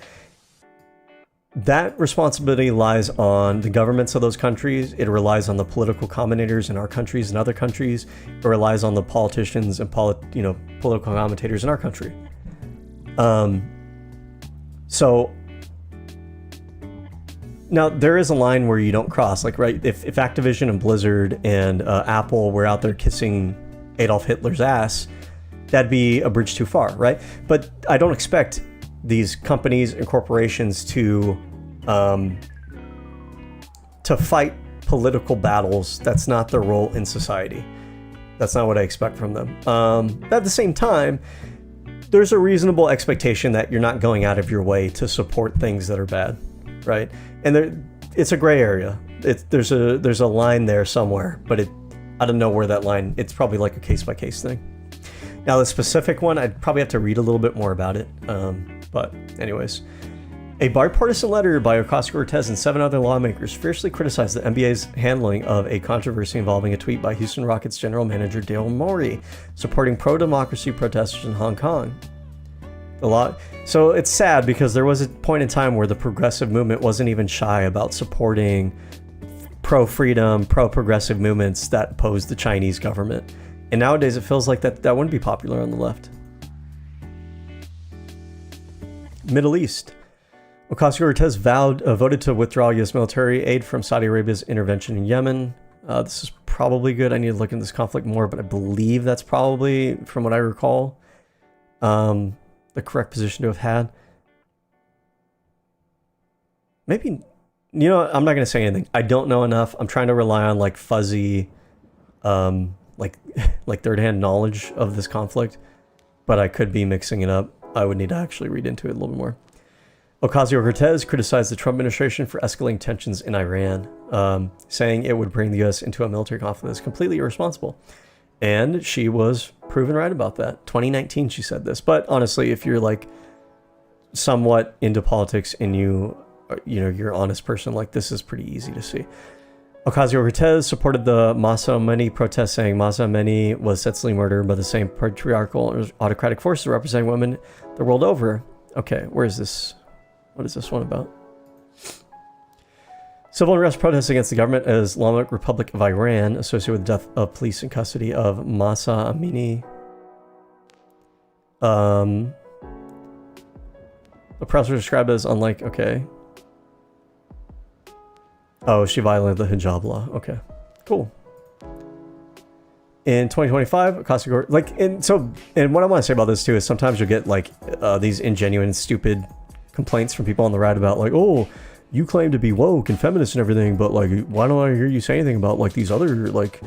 That responsibility lies on the governments of those countries. It relies on the political commentators in our countries and other countries. It relies on the politicians and political commentators in our country. So now there is a line where you don't cross, like, right? If Activision and Blizzard and Apple were out there kissing Adolf Hitler's ass, that'd be a bridge too far, right? But I don't expect these companies and corporations to fight political battles. That's not their role in society. That's not what I expect from them. At the same time, there's a reasonable expectation that you're not going out of your way to support things that are bad, right? And it's a gray area. There's a line there somewhere, but I don't know where that line. It's probably like a case-by-case thing. Now, the specific one, I'd probably have to read a little bit more about it. But anyways, a bipartisan letter by Ocasio-Cortez and 7 other lawmakers fiercely criticized the NBA's handling of a controversy involving a tweet by Houston Rockets general manager Daryl Morey supporting pro-democracy protesters in Hong Kong. So it's sad because there was a point in time where the progressive movement wasn't even shy about supporting pro-freedom, pro-progressive movements that opposed the Chinese government. And nowadays it feels like that wouldn't be popular on the left. Middle East. Ocasio-Cortez voted to withdraw U.S. military aid from Saudi Arabia's intervention in Yemen. This is probably good. I need to look into this conflict more, but I believe that's probably, from what I recall, the correct position to have had. Maybe, I'm not going to say anything. I don't know enough. I'm trying to rely on like fuzzy, like third-hand knowledge of this conflict, but I could be mixing it up. I would need to actually read into it a little bit more. Ocasio-Cortez criticized the Trump administration for escalating tensions in Iran, saying it would bring the U.S. into a military conflict that's completely irresponsible. And she was proven right about that. 2019, she said this. But honestly, if you're like somewhat into politics and you're an honest person, like this is pretty easy to see. Ocasio-Cortez supported the Mahsa Amini protest, saying Mahsa Amini was senselessly murdered by the same patriarchal and autocratic forces representing women the world over. Okay, where is this? What is this one about? Civil unrest protests against the government as Islamic Republic of Iran associated with the death of police in custody of Mahsa Amini. The press was described as unlike, okay. Oh, she violated the hijab law. Okay, cool. In 2025, Ocasio-Cortez, and what I want to say about this too is sometimes you'll get like these ingenuine, stupid complaints from people on the right about like, oh, you claim to be woke and feminist and everything, but like, why don't I hear you say anything about like these other like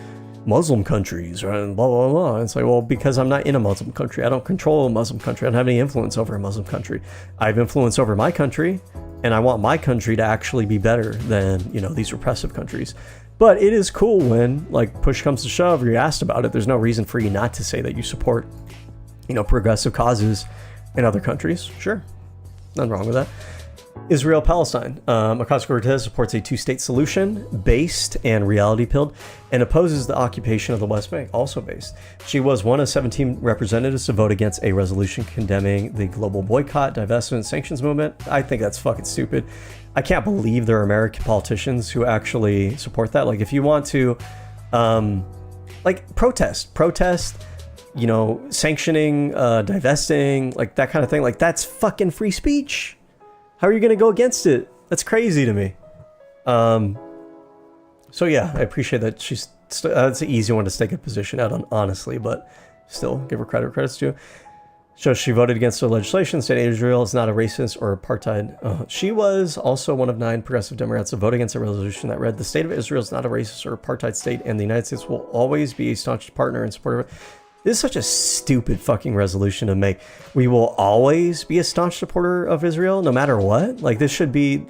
Muslim countries and blah, blah, blah. And it's like, well, because I'm not in a Muslim country. I don't control a Muslim country. I don't have any influence over a Muslim country. I have influence over my country, and I want my country to actually be better than, you know, these repressive countries. But it is cool when, like, push comes to shove, or you're asked about it. There's no reason for you not to say that you support, you know, progressive causes in other countries. Sure, nothing wrong with that. Israel-Palestine. Ocasio-Cortez supports a two-state solution, based and reality-pilled, and opposes the occupation of the West Bank, also based. She was one of 17 representatives to vote against a resolution condemning the global boycott, divestment, sanctions movement. I think that's fucking stupid. I can't believe there are American politicians who actually support that. Like, if you want to, like, protest, you know, sanctioning, divesting, like that kind of thing, like, that's fucking free speech. How are you going to go against it? That's crazy to me. So yeah, I appreciate that she's, it's an easy one to take a position out on, honestly, but still give her credit where credit's due. So she voted against the legislation stating Israel is not a racist or apartheid. She was also one of 9 progressive Democrats to vote against a resolution that read, the state of Israel is not a racist or apartheid state, and the United States will always be a staunch partner and supporter of it. This is such a stupid fucking resolution to make. We will always be a staunch supporter of Israel, no matter what. Like, this should be...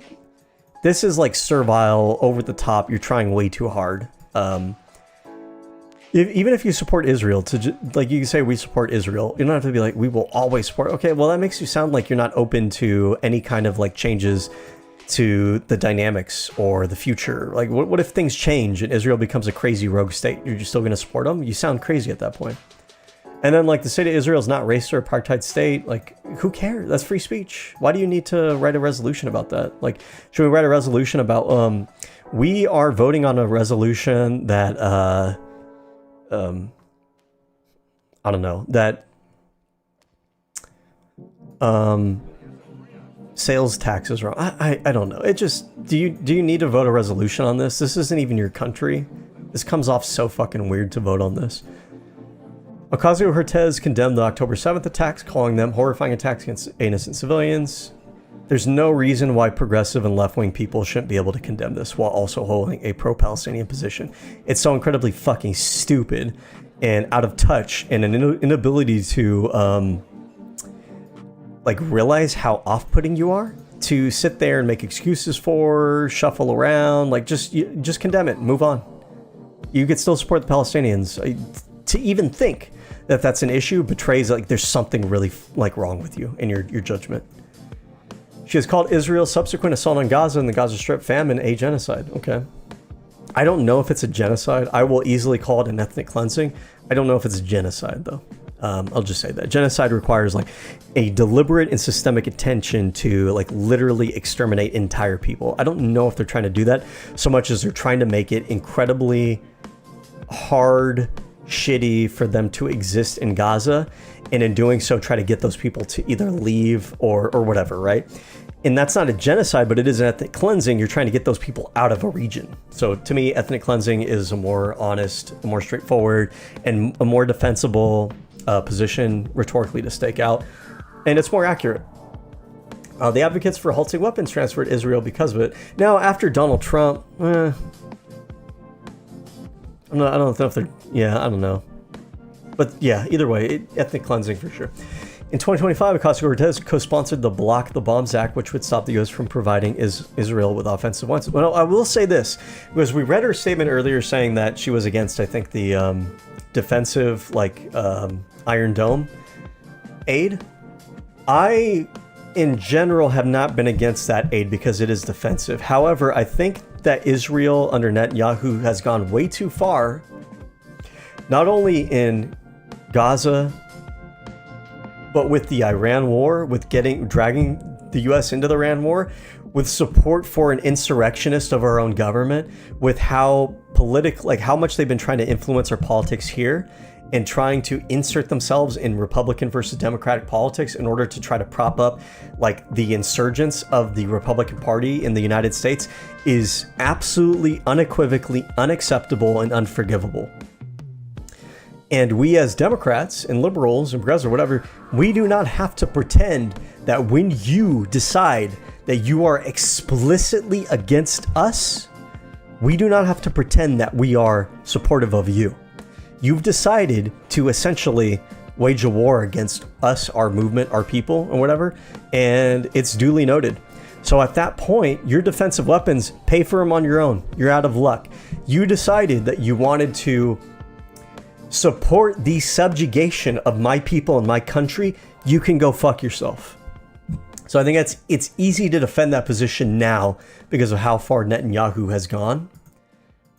This is, like, servile, over the top. You're trying way too hard. Even if you support Israel, like, you can say we support Israel. You don't have to be like, we will always support... Okay, well, that makes you sound like you're not open to any kind of, like, changes to the dynamics or the future. Like, what if things change and Israel becomes a crazy rogue state? You're just still going to support them? You sound crazy at that point. And then, like, the state of Israel is not racist or apartheid state. Like, who cares? That's free speech. Why do you need to write a resolution about that? Like, should we write a resolution about, we are voting on a resolution that, I don't know, that, sales tax is wrong. I don't know. It just, do you need to vote a resolution on this? This isn't even your country. This comes off so fucking weird to vote on this. Ocasio-Cortez condemned the October 7th attacks, calling them horrifying attacks against innocent civilians. There's no reason why progressive and left-wing people shouldn't be able to condemn this while also holding a pro-Palestinian position. It's so incredibly fucking stupid and out of touch, and an inability to like, realize how off-putting you are, to sit there and make excuses for, shuffle around, like, just condemn it, move on. You could still support the Palestinians. To even think that that's an issue betrays, like, there's something really, like, wrong with you and your judgment. She has called Israel's subsequent assault on Gaza and the Gaza Strip famine a genocide. Okay. I don't know if it's a genocide. I will easily call it an ethnic cleansing. I don't know if it's a genocide, though. I'll just say that. Genocide requires, like, a deliberate and systemic intention to, like, literally exterminate entire people. I don't know if they're trying to do that so much as they're trying to make it incredibly hard, shitty for them to exist in Gaza, and in doing so try to get those people to either leave or whatever, right? And that's not a genocide, but it is an ethnic cleansing. You're trying to get those people out of a region. So to me, ethnic cleansing is a more honest, a more straightforward, and a more defensible position rhetorically to stake out, and it's more accurate. The advocates for halting weapons transfer to Israel because of it. Now, after Donald Trump, I don't know if they're, yeah, I don't know. But yeah, either way, ethnic cleansing for sure. In 2025, Ocasio-Cortez co-sponsored the Block the Bombs Act, which would stop the U.S. from providing Israel with offensive weapons. Well, I will say this, because we read her statement earlier saying that she was against, I think, the defensive, like, Iron Dome aid. I, in general, have not been against that aid because it is defensive. However, I think that Israel under Netanyahu has gone way too far, not only in Gaza, but with the Iran war, with dragging the U.S. into the Iran war, with support for an insurrectionist of our own government, with how how much they've been trying to influence our politics here, and trying to insert themselves in Republican versus Democratic politics in order to try to prop up, like, the insurgents of the Republican Party in the United States, is absolutely unequivocally unacceptable and unforgivable. And we as Democrats and liberals and progressives or whatever, we do not have to pretend that when you decide that you are explicitly against us, we do not have to pretend that we are supportive of you. You've decided to essentially wage a war against us, our movement, our people, and whatever, and it's duly noted. So at that point, your defensive weapons, pay for them on your own. You're out of luck. You decided that you wanted to support the subjugation of my people and my country. You can go fuck yourself. So I think it's easy to defend that position now because of how far Netanyahu has gone.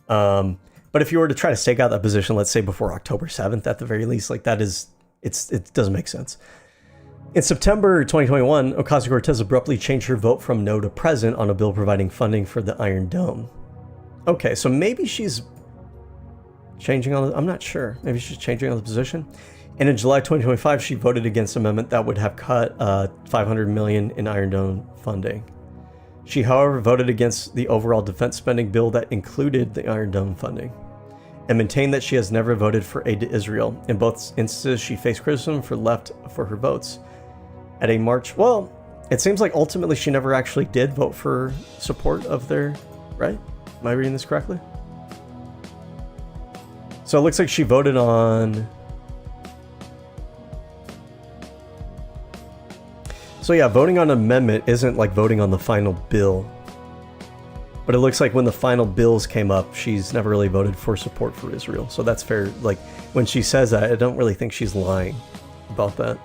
But if you were to try to stake out that position, let's say before October 7th, at the very least, like that is, it doesn't make sense. In September 2021, Ocasio-Cortez abruptly changed her vote from no to present on a bill providing funding for the Iron Dome. Okay, so maybe she's changing on, I'm not sure. Maybe she's changing on the position. And in July 2025, she voted against an amendment that would have cut $500 million in Iron Dome funding. She, however, voted against the overall defense spending bill that included the Iron Dome funding and maintained that she has never voted for aid to Israel. In both instances, she faced criticism for her votes. At a March, well, it seems like ultimately she never actually did vote for support of their, right? Am I reading this correctly? So it looks like she voted on... So yeah, voting on an amendment isn't like voting on the final bill. But it looks like when the final bills came up, she's never really voted for support for Israel. So that's fair. Like, when she says that, I don't really think she's lying about that.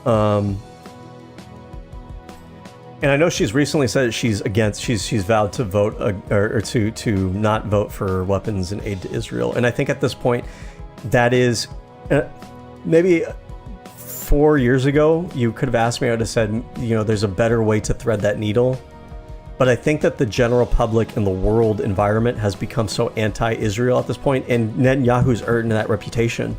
And I know she's recently said that she's against, she's vowed to vote, or to not vote for weapons and aid to Israel. And I think at this point, that is, maybe 4 years ago, you could have asked me, I would have said, you know, there's a better way to thread that needle. But I think that the general public and the world environment has become so anti-Israel at this point, and Netanyahu's earned that reputation,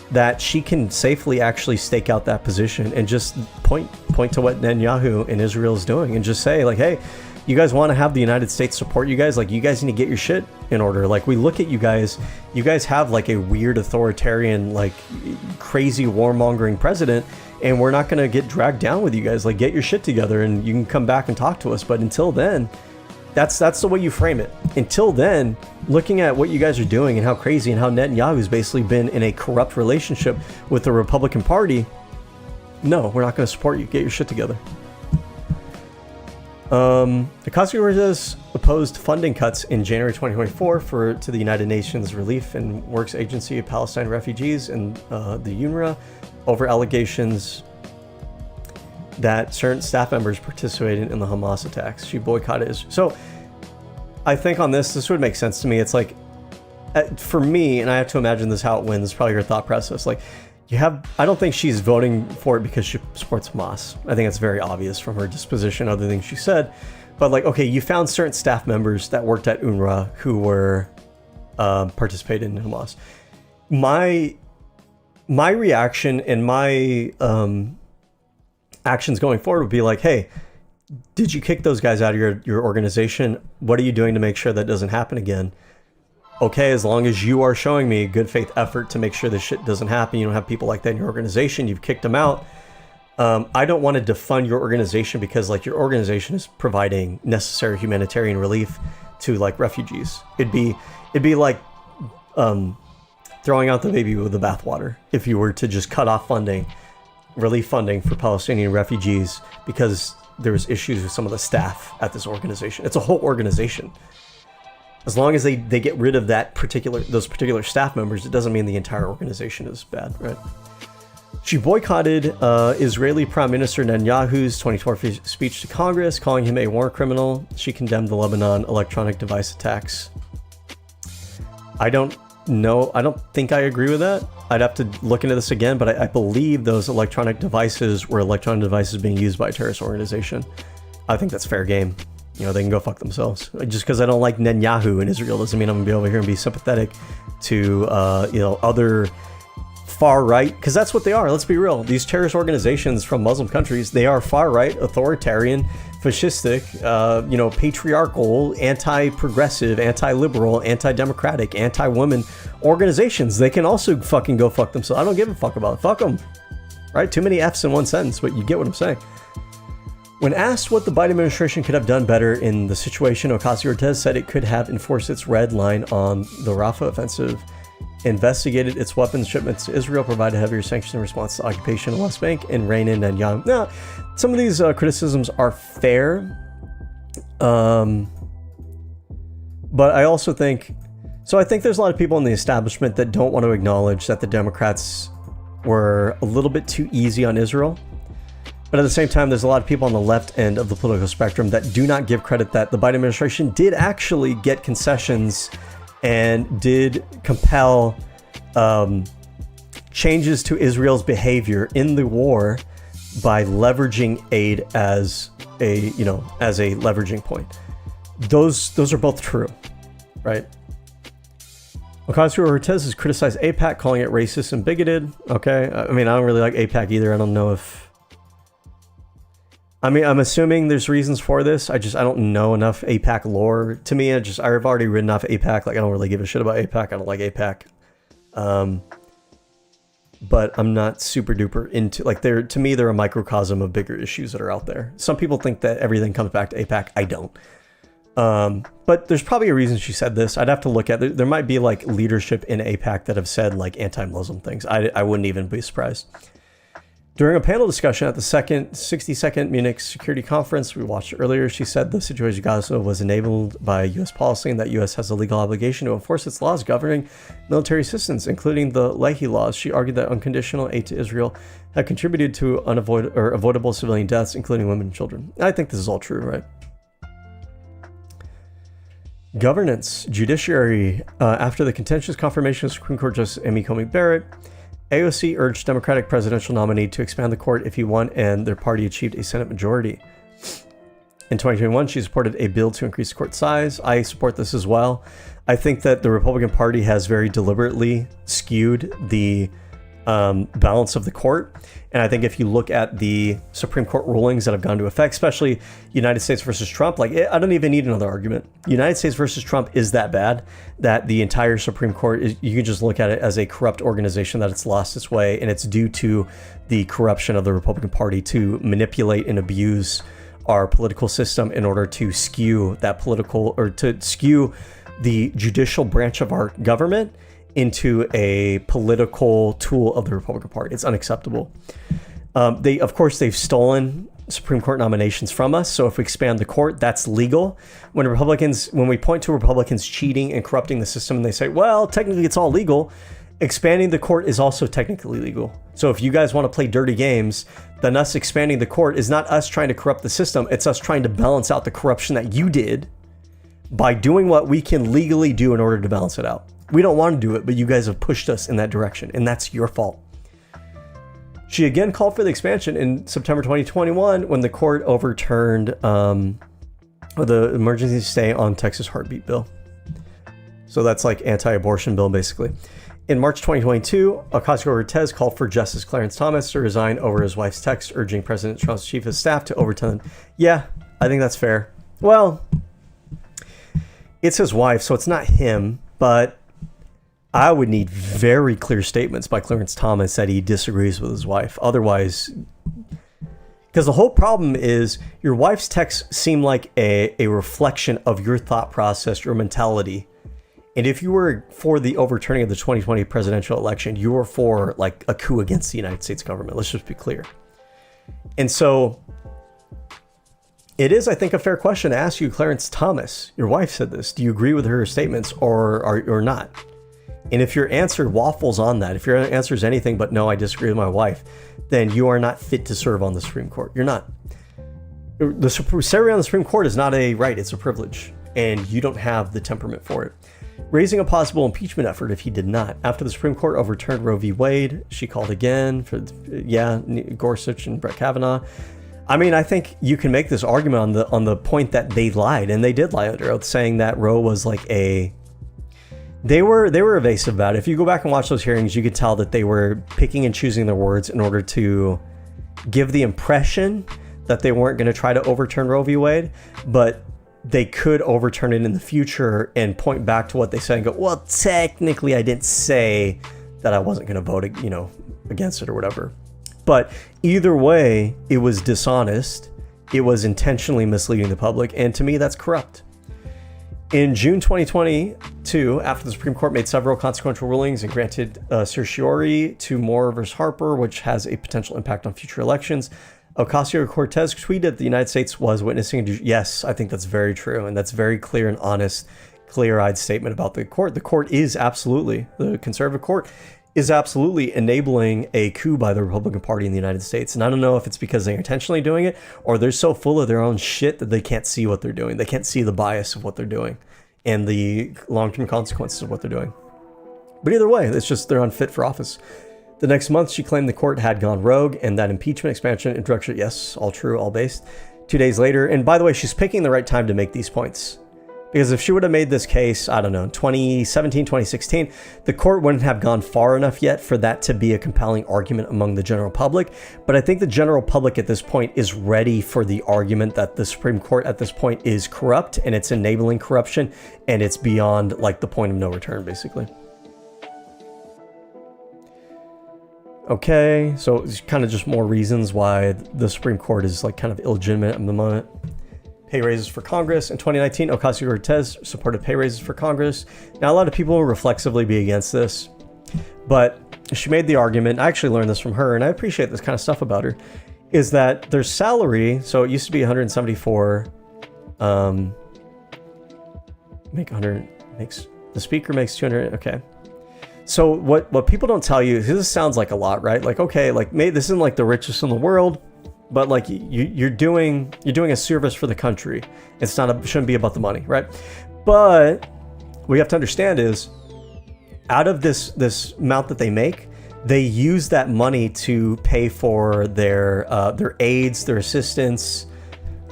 that she can safely actually stake out that position and just point to what Netanyahu and Israel is doing and just say, like, hey, you guys want to have the United States support you guys? Like, you guys need to get your shit in order. Like, we look at you guys have like a weird authoritarian, like crazy warmongering president, and we're not going to get dragged down with you guys. Like, get your shit together and you can come back and talk to us. But until then, that's the way you frame it. Until then, looking at what you guys are doing and how crazy and how Netanyahu's basically been in a corrupt relationship with the Republican Party, no, we're not going to support you. Get your shit together. Ocasio-Cortez opposed funding cuts in January 2024 to the United Nations Relief and Works Agency of Palestine Refugees and the UNRWA over allegations that certain staff members participated in the Hamas attacks. She boycotted Israel. So I think on this would make sense to me. It's like, for me, and I have to imagine this how it wins, probably her thought process. Like, I don't think she's voting for it because she supports Hamas. I think it's very obvious from her disposition, other things she said. But like, okay, you found certain staff members that worked at UNRWA who were participated in Hamas. My reaction and my actions going forward would be like, hey, did you kick those guys out of your organization? What are you doing to make sure that doesn't happen again? Okay, as long as you are showing me a good faith effort to make sure this shit doesn't happen, you don't have people like that in your organization, you've kicked them out. I don't want to defund your organization because like your organization is providing necessary humanitarian relief to like refugees. It'd be like throwing out the baby with the bathwater if you were to just cut off relief funding for Palestinian refugees because there was issues with some of the staff at this organization. It's a whole organization. As long as they get rid of those particular staff members, it doesn't mean the entire organization is bad, right? She boycotted Israeli Prime Minister Netanyahu's 2012 speech to Congress, calling him a war criminal. She condemned the Lebanon electronic device attacks. I don't think I agree with that. I'd have to look into this again, but I believe those electronic devices were electronic devices being used by a terrorist organization. I think that's fair game. You know, they can go fuck themselves. Just because I don't like Netanyahu in Israel doesn't mean I'm gonna be over here and be sympathetic to, other far right, because that's what they are. Let's be real. These terrorist organizations from Muslim countries, they are far right, authoritarian, fascistic, patriarchal, anti-progressive, anti-liberal, anti-democratic, anti-women organizations. They can also fucking go fuck themselves. I don't give a fuck about it. Fuck them. Right? Too many F's in one sentence, but you get what I'm saying. When asked what the Biden administration could have done better in the situation, Ocasio-Cortez said it could have enforced its red line on the Rafah offensive, investigated its weapons shipments to Israel, provided heavier sanctions in response to occupation of the West Bank, and rein in Netanyahu. Now, some of these criticisms are fair. But I also think, so I think there's a lot of people in the establishment that don't want to acknowledge that the Democrats were a little bit too easy on Israel. But at the same time, there's a lot of people on the left end of the political spectrum that do not give credit that the Biden administration did actually get concessions and did compel changes to Israel's behavior in the war by leveraging aid as a leveraging point. Those are both true, right? Ocasio-Cortez has criticized AIPAC, calling it racist and bigoted. Okay, I mean, I don't really like AIPAC either. I don't know if... I mean, I'm assuming there's reasons for this. I don't know enough AIPAC lore. To me, I've already written off AIPAC. Like, I don't really give a shit about AIPAC. I don't like AIPAC. But I'm not super duper into, like, to me, they're a microcosm of bigger issues that are out there. Some people think that everything comes back to AIPAC. I don't. But there's probably a reason she said this. I'd have to look at it. There might be like leadership in AIPAC that have said like anti-Muslim things. I wouldn't even be surprised. During a panel discussion at the 62nd Munich Security Conference we watched earlier, she said the situation in Gaza was enabled by U.S. policy and that U.S. has a legal obligation to enforce its laws governing military assistance, including the Leahy laws. She argued that unconditional aid to Israel had contributed to avoidable civilian deaths, including women and children. I think this is all true, right? Governance, judiciary. After the contentious confirmation of Supreme Court Justice Amy Coney Barrett, AOC urged Democratic presidential nominee to expand the court if he won and their party achieved a Senate majority. In 2021, she supported a bill to increase the court size. I support this as well. I think that the Republican Party has very deliberately skewed the balance of the court. And I think if you look at the Supreme Court rulings that have gone into effect, especially United States versus Trump, like I don't even need another argument. United States versus Trump is that bad that the entire Supreme Court, you can just look at it as a corrupt organization that it's lost its way. And it's due to the corruption of the Republican Party to manipulate and abuse our political system in order to skew that political, or to skew the judicial branch of our government into a political tool of the Republican Party. It's unacceptable. They've stolen Supreme Court nominations from us. So if we expand the court, that's legal. When we point to Republicans cheating and corrupting the system and they say, well, technically it's all legal, expanding the court is also technically legal. So if you guys want to play dirty games, then us expanding the court is not us trying to corrupt the system. It's us trying to balance out the corruption that you did by doing what we can legally do in order to balance it out. We don't want to do it, but you guys have pushed us in that direction, and that's your fault. She again called for the expansion in September 2021 when the court overturned the emergency stay on Texas heartbeat bill. So that's like anti-abortion bill, basically. In March 2022, Ocasio-Cortez called for Justice Clarence Thomas to resign over his wife's text urging President Trump's chief of staff to overturn. Yeah, I think that's fair. Well, it's his wife, so it's not him, but I would need very clear statements by Clarence Thomas that he disagrees with his wife. Otherwise, because the whole problem is your wife's texts seem like a reflection of your thought process, your mentality. And if you were for the overturning of the 2020 presidential election, you were for like a coup against the United States government. Let's just be clear. And so it is, I think, a fair question to ask you, Clarence Thomas. Your wife said this. Do you agree with her statements or not? And if your answer waffles on that, if your answer is anything but no, I disagree with my wife, then you are not fit to serve on the Supreme Court. You're not. Serving on the Supreme Court is not a right, it's a privilege. And you don't have the temperament for it. Raising a possible impeachment effort if he did not. After the Supreme Court overturned Roe v. Wade, she called again for, Gorsuch and Brett Kavanaugh. I mean, I think you can make this argument on the point that they lied, and they did lie under oath, saying that Roe was like They were evasive about it. If you go back and watch those hearings, you could tell that they were picking and choosing their words in order to give the impression that they weren't going to try to overturn Roe v. Wade, but they could overturn it in the future and point back to what they said and go, well, technically I didn't say that I wasn't going to vote, against it or whatever. But either way, it was dishonest. It was intentionally misleading the public. And to me, that's corrupt. In June 2022, after the Supreme Court made several consequential rulings and granted certiorari to Moore versus Harper, which has a potential impact on future elections, Ocasio-Cortez tweeted the United States was witnessing. Yes, I think that's very true. And that's very clear and honest, clear-eyed statement about the court. The court is absolutely, the conservative court is absolutely enabling a coup by the Republican Party in the United States. And I don't know if it's because they're intentionally doing it or they're so full of their own shit that they can't see what they're doing. They can't see the bias of what they're doing and the long-term consequences of what they're doing. But either way, it's just they're unfit for office. The next month, she claimed the court had gone rogue and that impeachment, expansion, introduction, yes, all true, all based. 2 days later, and by the way, she's picking the right time to make these points. Because if she would have made this case, I don't know, 2017, 2016, the court wouldn't have gone far enough yet for that to be a compelling argument among the general public. But I think the general public at this point is ready for the argument that the Supreme Court at this point is corrupt and it's enabling corruption and it's beyond like the point of no return, basically. Okay, so it's kind of just more reasons why the Supreme Court is like kind of illegitimate at the moment. Pay raises for Congress. In 2019, Ocasio-Cortez supported pay raises for Congress. Now, a lot of people will reflexively be against this, but she made the argument, I actually learned this from her, and I appreciate this kind of stuff about her, is that their salary, so it used to be 174, the speaker makes 200, okay. So what people don't tell you, this sounds like a lot, right? Like, okay, like maybe this isn't like the richest in the world, but like you're doing a service for the country. It's not shouldn't be about the money, right? But what you have to understand is, out of this amount that they make, they use that money to pay for their aides, their assistants,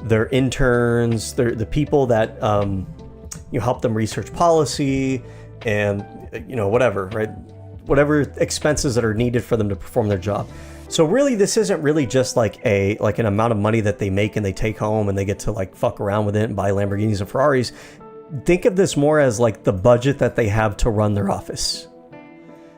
their interns, the people that help them research policy and whatever, right? Whatever expenses that are needed for them to perform their job. So really, this isn't really just like an amount of money that they make and they take home and they get to like fuck around with it and buy Lamborghinis and Ferraris. Think of this more as like the budget that they have to run their office.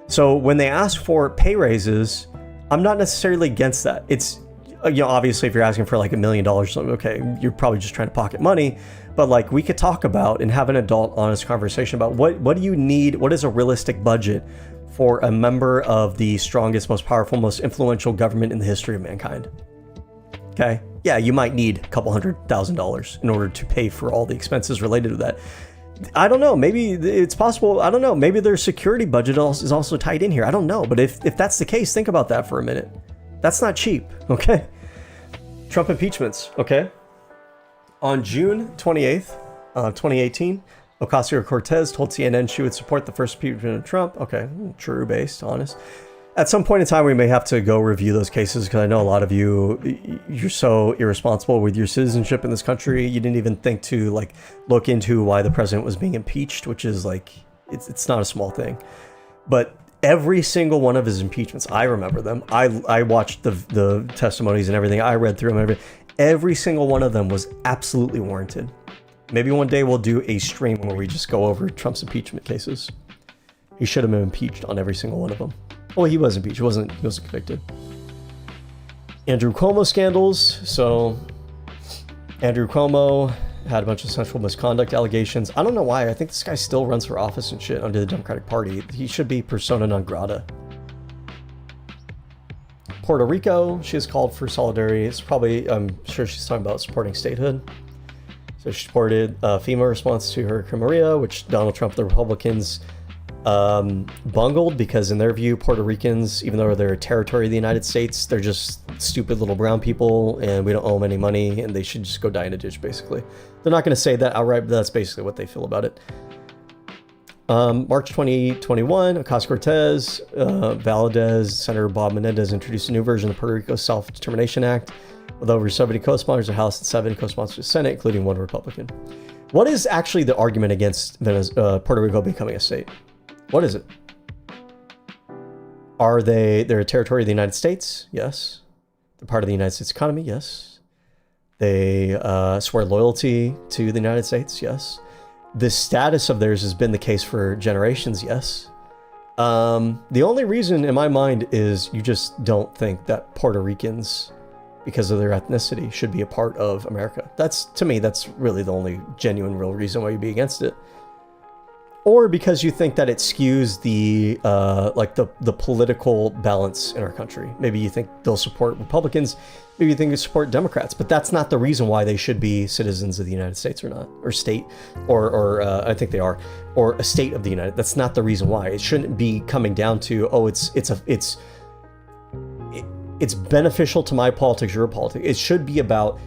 So when they ask for pay raises, I'm not necessarily against that. It's, obviously if you're asking for like $1 million or something, okay, you're probably just trying to pocket money. But like we could talk about and have an adult honest conversation about what do you need? What is a realistic budget for a member of the strongest, most powerful, most influential government in the history of mankind? Okay. Yeah, you might need a couple $100,000 in order to pay for all the expenses related to that. I don't know. Maybe it's possible. I don't know. Maybe their security budget is also tied in here. I don't know. But if that's the case, think about that for a minute. That's not cheap. Okay. Trump impeachments. Okay. On June 28th, 2018, Ocasio-Cortez told CNN she would support the first impeachment of Trump. Okay, true, based, honest. At some point in time, we may have to go review those cases because I know a lot of you're so irresponsible with your citizenship in this country. You didn't even think to like look into why the president was being impeached, which is like, it's not a small thing. But every single one of his impeachments, I remember them. I watched the testimonies and everything. I read through them. Every single one of them was absolutely warranted. Maybe one day we'll do a stream where we just go over Trump's impeachment cases. He should have been impeached on every single one of them. Well, he was impeached. He wasn't convicted. Andrew Cuomo scandals. So Andrew Cuomo had a bunch of sexual misconduct allegations. I don't know why. I think this guy still runs for office and shit under the Democratic Party. He should be persona non grata. Puerto Rico, she has called for solidarity. It's probably, I'm sure she's talking about supporting statehood. So she supported FEMA response to Hurricane Maria, which Donald Trump, the Republicans, bungled because in their view, Puerto Ricans, even though they're a territory of the United States, they're just stupid little brown people and we don't owe them any money and they should just go die in a ditch, basically. They're not going to say that outright, but that's basically what they feel about it. March 2021, Ocasio-Cortez, Valadez, Senator Bob Menendez introduced a new version of the Puerto Rico Self-Determination Act with over 70 co-sponsors, the House and 7 co-sponsors of the Senate, including one Republican. What is actually the argument against Puerto Rico becoming a state? What is it? They're a territory of the United States? Yes. They're part of the United States economy? Yes. They swear loyalty to the United States? Yes. The status of theirs has been the case for generations? Yes. The only reason in my mind is you just don't think that Puerto Ricans, because of their ethnicity, should be a part of America. To me, that's really the only genuine real reason why you'd be against it. or because you think that it skews the like the political balance in our country. Maybe you think they'll support Republicans, maybe you think they support Democrats, but that's not the reason why they should be citizens of the United States or not, or state, or I think they are, or a state of the United. That's not the reason why. It shouldn't be coming down to, oh, it's beneficial to my politics, your politics. It should be about,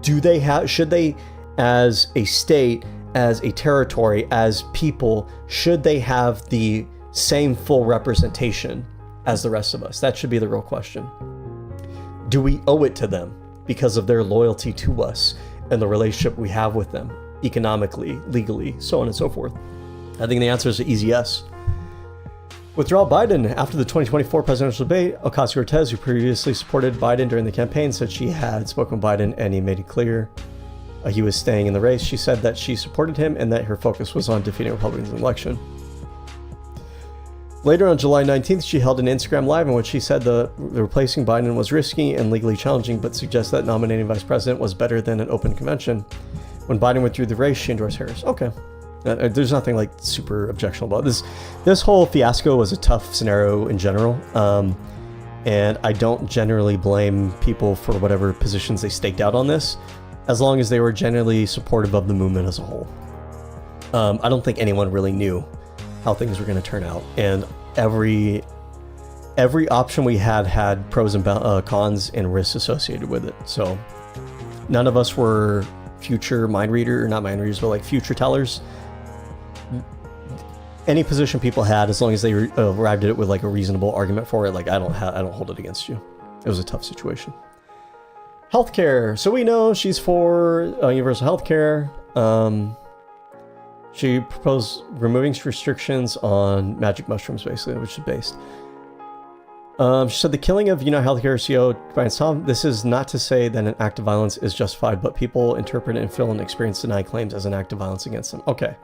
should they, as a state, as a territory, as people, should they have the same full representation as the rest of us? That should be the real question. Do we owe it to them because of their loyalty to us and the relationship we have with them, economically, legally, so on and so forth? I think the answer is an easy yes. Withdrawal Biden. After the 2024 presidential debate, Ocasio-Cortez, who previously supported Biden during the campaign, said she had spoken with Biden and he made it clear he was staying in the race. She said that she supported him and that her focus was on defeating Republicans in the election. Later on July 19th, she held an Instagram Live in which she said the replacing Biden was risky and legally challenging, but suggests that nominating vice president was better than an open convention. When Biden withdrew the race, she endorsed Harris. Okay. There's nothing like super objectionable about this. This whole fiasco was a tough scenario in general. And I don't generally blame people for whatever positions they staked out on this, as long as they were generally supportive of the movement as a whole. I don't think anyone really knew how things were going to turn out, and every option we had pros and cons and risks associated with it. So none of us were future mind reader, or not mind readers, but like future tellers. Any position people had, as long as they arrived at it with like a reasonable argument for it, like I don't hold it against you. It was a tough situation. Healthcare. So we know she's for universal healthcare. She proposed removing restrictions on magic mushrooms, basically, which is based. She said the killing of United Healthcare CEO Brian Tom. This is not to say that an act of violence is justified, but people interpret and feel and experience denied claims as an act of violence against them. Okay.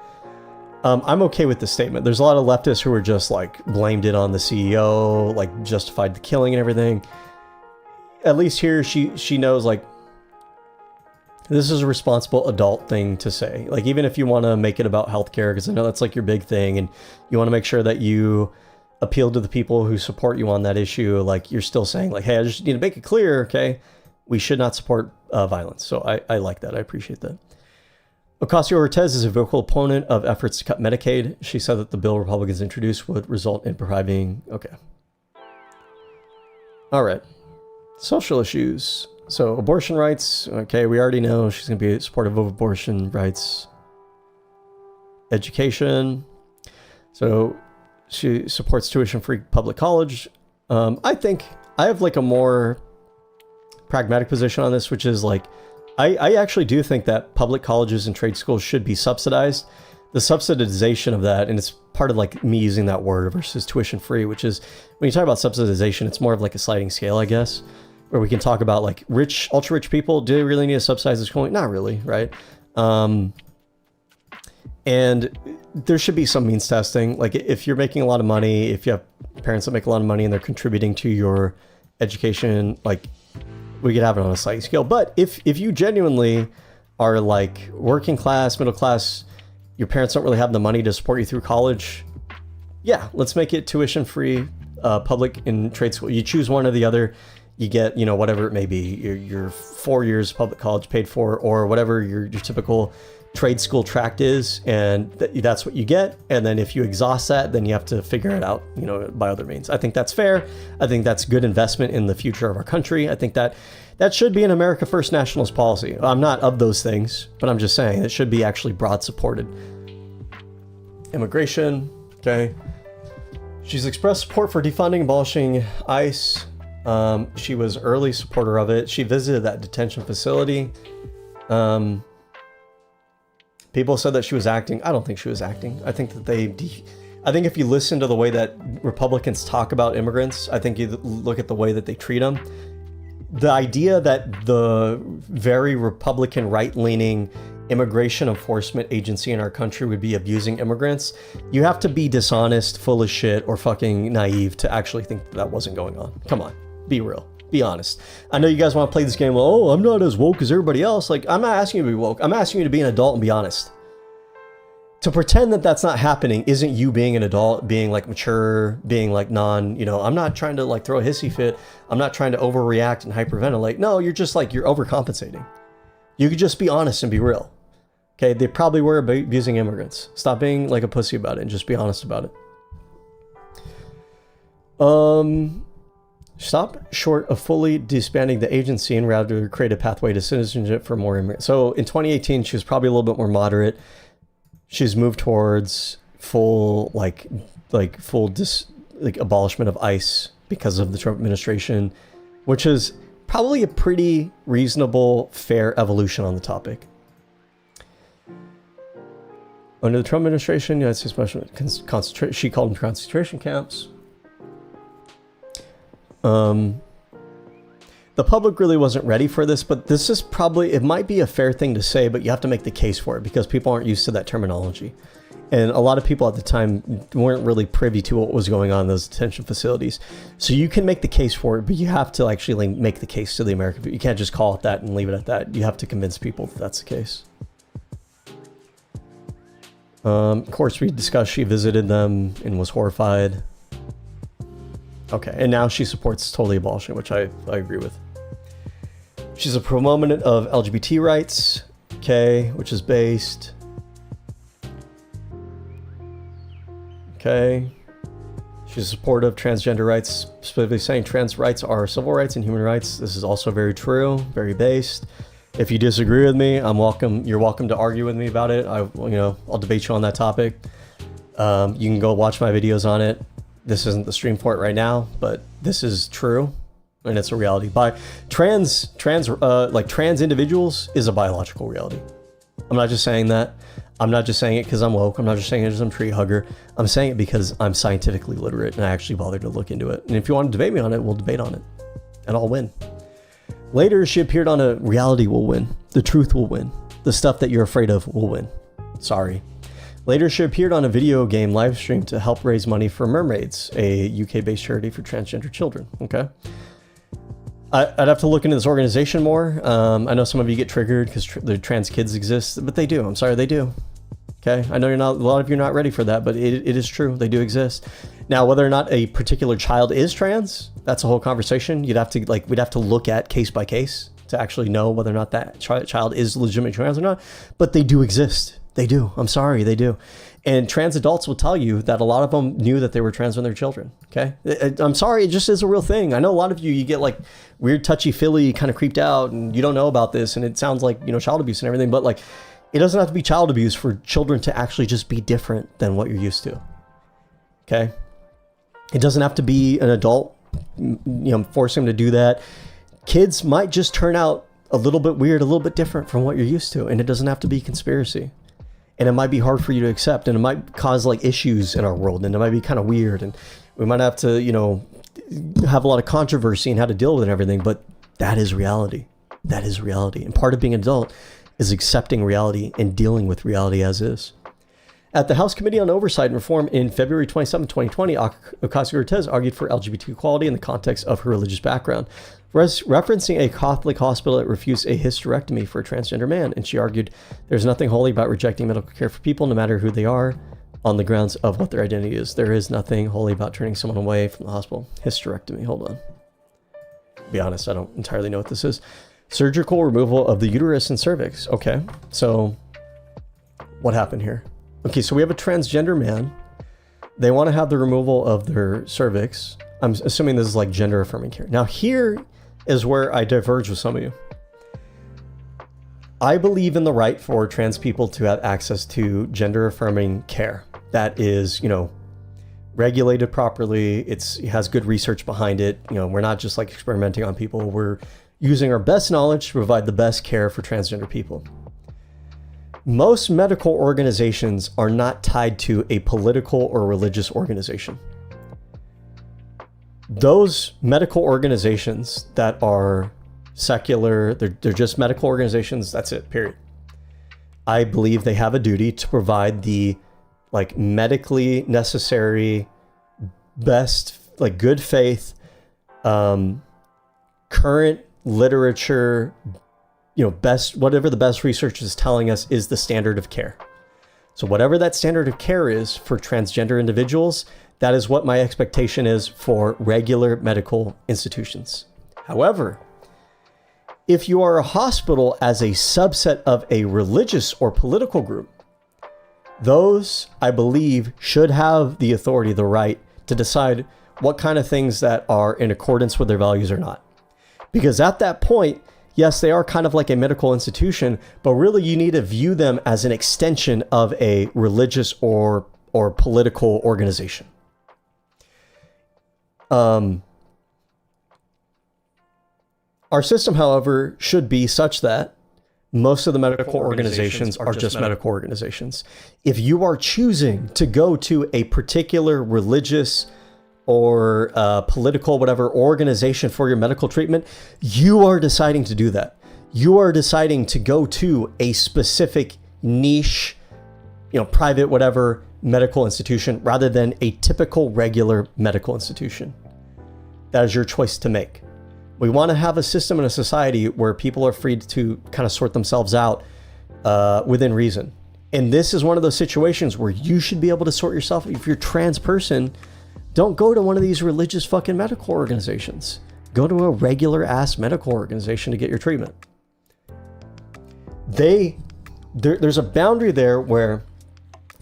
I'm okay with this statement. There's a lot of leftists who are just like blamed it on the CEO, like justified the killing and everything. At least here she knows like this is a responsible adult thing to say. Like even if you want to make it about healthcare, because I know that's like your big thing, and you want to make sure that you appeal to the people who support you on that issue, like you're still saying like, hey, I just need to make it clear, okay, we should not support violence. So I like that. I appreciate that. Ocasio-Cortez is a vocal opponent of efforts to cut Medicaid. She said that the bill Republicans introduced would result in providing... Okay. All right. Social issues. So abortion rights. Okay, we already know she's going to be supportive of abortion rights. Education. So she supports tuition-free public college. I think I have like a more pragmatic position on this, which is like, I actually do think that public colleges and trade schools should be subsidized. The subsidization of that, and it's part of like me using that word versus tuition free, which is when you talk about subsidization, it's more of like a sliding scale, I guess, where we can talk about like rich, ultra rich people. Do they really need to subsidize this schooling? Not really, right? And there should be some means testing. Like if you're making a lot of money, if you have parents that make a lot of money and they're contributing to your education, like we could have it on a sliding scale. But if you genuinely are like working class, middle class, your parents don't really have the money to support you through college, yeah, let's make it tuition free, public and trade school. You choose one or the other. You get, you know, whatever it may be, your 4 years public college paid for, or whatever your typical trade school tract is, and that's what you get. And then if you exhaust that, then you have to figure it out, you know, by other means. I think that's fair. I think that's good investment in the future of our country. I think that should be an America First nationalist policy. I'm not of those things, but I'm just saying it should be actually broad supported. Immigration, okay. She's expressed support for defunding and abolishing ICE. She was early supporter of it. She visited that detention facility. People said that she was acting. I don't think she was acting. I think that I think if you listen to the way that Republicans talk about immigrants, I think you look at the way that they treat them. The idea that the very Republican right-leaning immigration enforcement agency in our country would be abusing immigrants, you have to be dishonest, full of shit, or fucking naive to actually think that wasn't going on. Come on, be real. Be honest. I know you guys want to play this game, well, oh, I'm not as woke as everybody else. Like, I'm not asking you to be woke. I'm asking you to be an adult and be honest. to pretend that that's not happening isn't you being an adult, being like mature, being like I'm not trying to like throw a hissy fit. I'm not trying to overreact and hyperventilate. No, you're just like, you're overcompensating. You could just be honest and be real. Okay, they probably were abusing immigrants. Stop being like a pussy about it and just be honest about it. Stop short of fully disbanding the agency and rather create a pathway to citizenship for more immigrants. So in 2018, she was probably a little bit more moderate. She's moved towards full abolishment of ICE because of the Trump administration, which is probably a pretty reasonable, fair evolution on the topic. Under the Trump administration, United States concentration, she called them concentration camps. The public really wasn't ready for this, but this is probably, it might be a fair thing to say, but you have to make the case for it because people aren't used to that terminology. And a lot of people at the time weren't really privy to what was going on in those detention facilities. So you can make the case for it, but you have to actually make the case to the American people. You can't just call it that and leave it at that. You have to convince people that that's the case. Of course, we discussed she visited them and was horrified. Okay, and now she supports totally abolishing, which I agree with. She's a proponent of LGBT rights, okay, which is based. Okay. She's supportive of transgender rights, specifically saying trans rights are civil rights and human rights. This is also very true, very based. If you disagree with me, you're welcome to argue with me about it. I'll debate you on that topic. You can go watch my videos on it. This isn't the stream for it right now, but this is true, and it's a reality. By trans individuals is a biological reality. I'm not just saying that. I'm not just saying it because I'm woke. I'm not just saying it because I'm tree hugger. I'm saying it because I'm scientifically literate and I actually bothered to look into it. And if you want to debate me on it, we'll debate on it, and I'll win. Later, she appeared on a reality will win. The truth will win. The stuff that you're afraid of will win. Sorry. Later, she appeared on a video game live stream to help raise money for Mermaids, a UK-based charity for transgender children. Okay. I'd have to look into this organization more. I know some of you get triggered because the trans kids exist, but they do. I'm sorry, they do. Okay. I know a lot of you are not ready for that, but it is true. They do exist. Now, whether or not a particular child is trans, that's a whole conversation. We'd have to look at case by case to actually know whether or not that child is legitimately trans or not, but they do exist. They do. I'm sorry, they do. And trans adults will tell you that a lot of them knew that they were trans when they were children. Okay. I'm sorry, it just is a real thing. I know a lot of you get like weird touchy-feely, kind of creeped out, and you don't know about this, and it sounds like, child abuse and everything, but like, it doesn't have to be child abuse for children to actually just be different than what you're used to. Okay. It doesn't have to be an adult, forcing them to do that. Kids might just turn out a little bit weird, a little bit different from what you're used to, and it doesn't have to be conspiracy. And it might be hard for you to accept, and it might cause like issues in our world, and it might be kind of weird, and we might have to, have a lot of controversy in how to deal with it and everything, but that is reality. That is reality. And part of being an adult is accepting reality and dealing with reality as is. At the House Committee on Oversight and Reform in February 27, 2020, Ocasio-Cortez argued for LGBT equality in the context of her religious background, referencing a Catholic hospital that refused a hysterectomy for a transgender man. And she argued, there's nothing holy about rejecting medical care for people, no matter who they are, on the grounds of what their identity is. There is nothing holy about turning someone away from the hospital. Hysterectomy, hold on. To be honest, I don't entirely know what this is. Surgical removal of the uterus and cervix. Okay, so what happened here? Okay, so we have a transgender man. They want to have the removal of their cervix. I'm assuming this is like gender affirming care. Now here is where I diverge with some of you. I believe in the right for trans people to have access to gender affirming care that is, regulated properly. It has good research behind it. We're not just like experimenting on people. We're using our best knowledge to provide the best care for transgender people. Most medical organizations are not tied to a political or religious organization. Those medical organizations that are secular, they're just medical organizations, that's it, period. I believe they have a duty to provide the medically necessary, best, good faith, current literature, best, whatever the best research is telling us is the standard of care. So whatever that standard of care is for transgender individuals, that is what my expectation is for regular medical institutions. However, if you are a hospital as a subset of a religious or political group, those, I believe, should have the authority, the right to decide what kind of things that are in accordance with their values or not. Because at that point, yes, they are kind of like a medical institution, but really you need to view them as an extension of a religious or political organization. Our system, however, should be such that most of the medical organizations are just medical organizations. If you are choosing to go to a particular religious or political, whatever organization for your medical treatment, you are deciding to do that. You are deciding to go to a specific niche, private, whatever medical institution rather than a typical regular medical institution. That is your choice to make. We want to have a system and a society where people are free to kind of sort themselves out within reason. And this is one of those situations where you should be able to sort yourself. If you're a trans person, don't go to one of these religious fucking medical organizations. Go to a regular ass medical organization to get your treatment. There's a boundary there where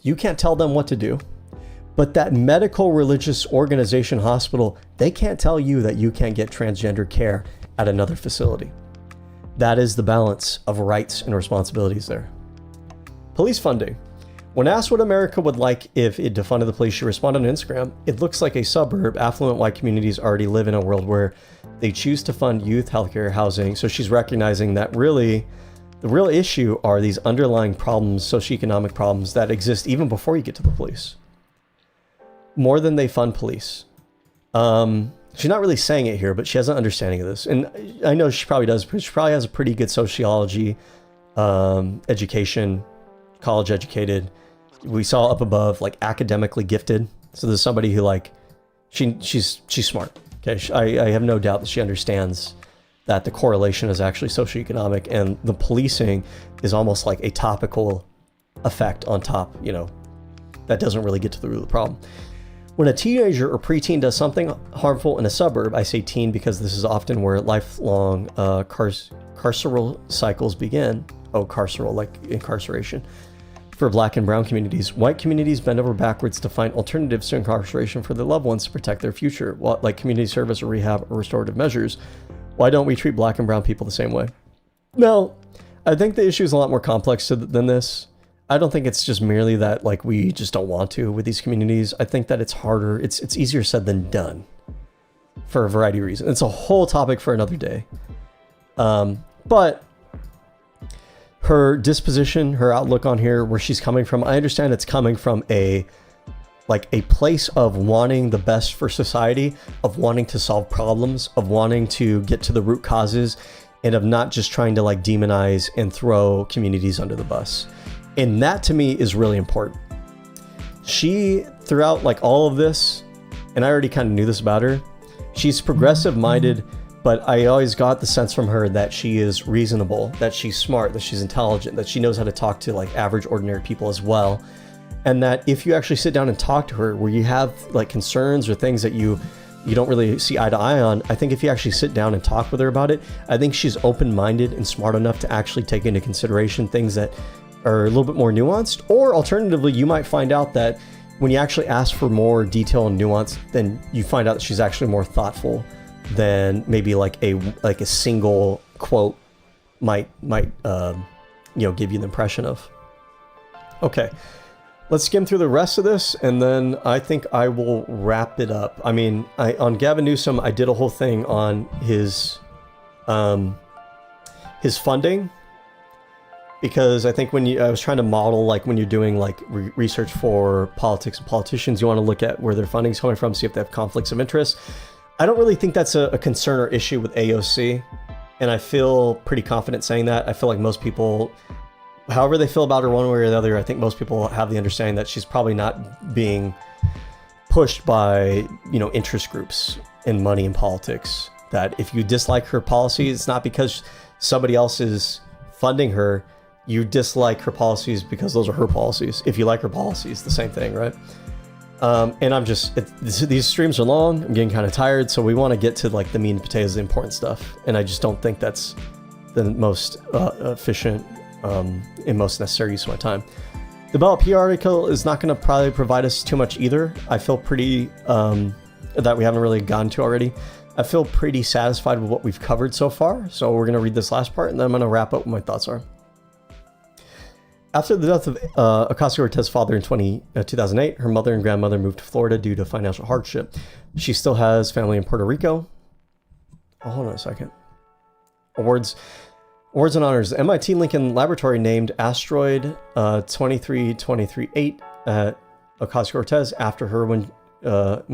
you can't tell them what to do. But that medical religious organization hospital, they can't tell you that you can't get transgender care at another facility. That is the balance of rights and responsibilities there. Police funding. When asked what America would like if it defunded the police, she responded on Instagram, "It looks like a suburb. Affluent white communities already live in a world where they choose to fund youth, healthcare, housing." So she's recognizing that really the real issue are these underlying problems, socioeconomic problems that exist even before you get to the police. More than they fund police. She's not really saying it here, but she has an understanding of this. And I know she probably does. She probably has a pretty good sociology education, college educated. We saw up above, like academically gifted. So there's somebody who she's smart. Okay, I have no doubt that she understands that the correlation is actually socioeconomic and the policing is almost like a topical effect on top, that doesn't really get to the root of the problem. When a teenager or preteen does something harmful in a suburb, I say teen because this is often where lifelong carceral cycles begin. Oh, carceral, like incarceration. For Black and brown communities, white communities bend over backwards to find alternatives to incarceration for their loved ones to protect their future, like community service or rehab or restorative measures. Why don't we treat Black and brown people the same way? No, I think the issue is a lot more complex than this. I don't think it's just merely that we just don't want to with these communities. I think that it's harder. It's easier said than done for a variety of reasons. It's a whole topic for another day. But her disposition, her outlook on here, where she's coming from, I understand it's coming from a place of wanting the best for society, of wanting to solve problems, of wanting to get to the root causes, and of not just trying to demonize and throw communities under the bus. And that to me is really important. She, throughout all of this, and I already kind of knew this about her, she's progressive minded, but I always got the sense from her that she is reasonable, that she's smart, that she's intelligent, that she knows how to talk to average ordinary people as well. And that if you actually sit down and talk to her where you have concerns or things that you don't really see eye to eye on, I think if you actually sit down and talk with her about it, I think she's open-minded and smart enough to actually take into consideration things that are a little bit more nuanced. Or alternatively, you might find out that when you actually ask for more detail and nuance, then you find out that she's actually more thoughtful than maybe a single quote might give you the impression of. Okay, let's skim through the rest of this, and then I think I will wrap it up. I mean, on Gavin Newsom, I did a whole thing on his funding. Because I think I was trying to model when you're doing research for politics and politicians, you want to look at where their funding's coming from, see if they have conflicts of interest. I don't really think that's a concern or issue with AOC, and I feel pretty confident saying that. I feel like most people, however they feel about her one way or the other, I think most people have the understanding that she's probably not being pushed by interest groups and money in politics. That if you dislike her policy, it's not because somebody else is funding her. you dislike her policies because those are her policies. If you like her policies, the same thing, right? And I'm just, these streams are long. I'm getting kind of tired, so we want to get to like the meat and potatoes, the important stuff. And I just don't think that's the most efficient and most necessary use of my time. The Bell PR article is not going to probably provide us too much either. I feel pretty, that we haven't really gotten to already. I feel pretty satisfied with what we've covered so far. So we're going to read this last part, and then I'm going to wrap up what my thoughts are. After the death of Ocasio-Cortez's father in 2008, her mother and grandmother moved to Florida due to financial hardship. She still has family in Puerto Rico. Oh, hold on a second. Awards and honors. The MIT Lincoln Laboratory named asteroid 23238 at Ocasio-Cortez after her when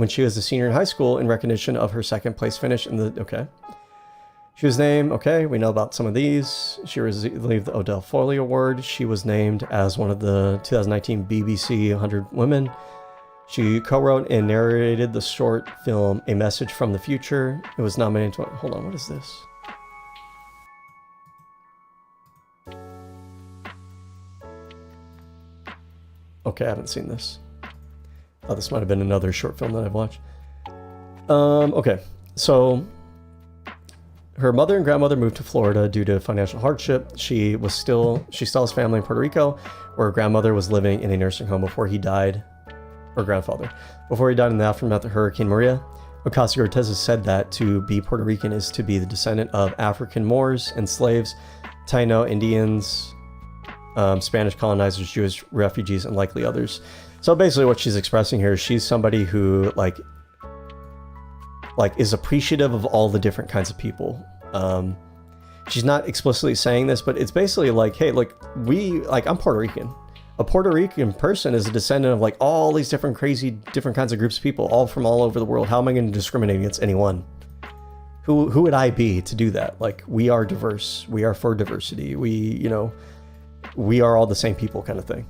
she was a senior in high school in recognition of her second place finish in the, okay. She was named, okay, we know about some of these. She received the Odell Foley Award. She was named as one of the 2019 BBC 100 Women. She co-wrote and narrated the short film A Message from the Future. It was nominated to, hold on, what is this? Okay, I haven't seen this. Oh, this might have been another short film that I've watched. Okay, so her mother and grandmother moved to Florida due to financial hardship. She still has family in Puerto Rico, where her grandmother was living in a nursing home before he died, or grandfather, before he died in the aftermath of Hurricane Maria. Ocasio-Cortez has said that to be Puerto Rican is to be the descendant of African Moors and slaves, Taino Indians, Spanish colonizers, Jewish refugees, and likely others. So basically what she's expressing here is she's somebody who like is appreciative of all the different kinds of people. She's not explicitly saying this, but it's basically like, hey, like I'm Puerto Rican. A Puerto Rican person is a descendant of like all these different kinds of groups of people, all from all over the world. How am I going to discriminate against anyone? Who would I be to do that? Like, we are diverse. We are for diversity. We are all the same people, kind of thing.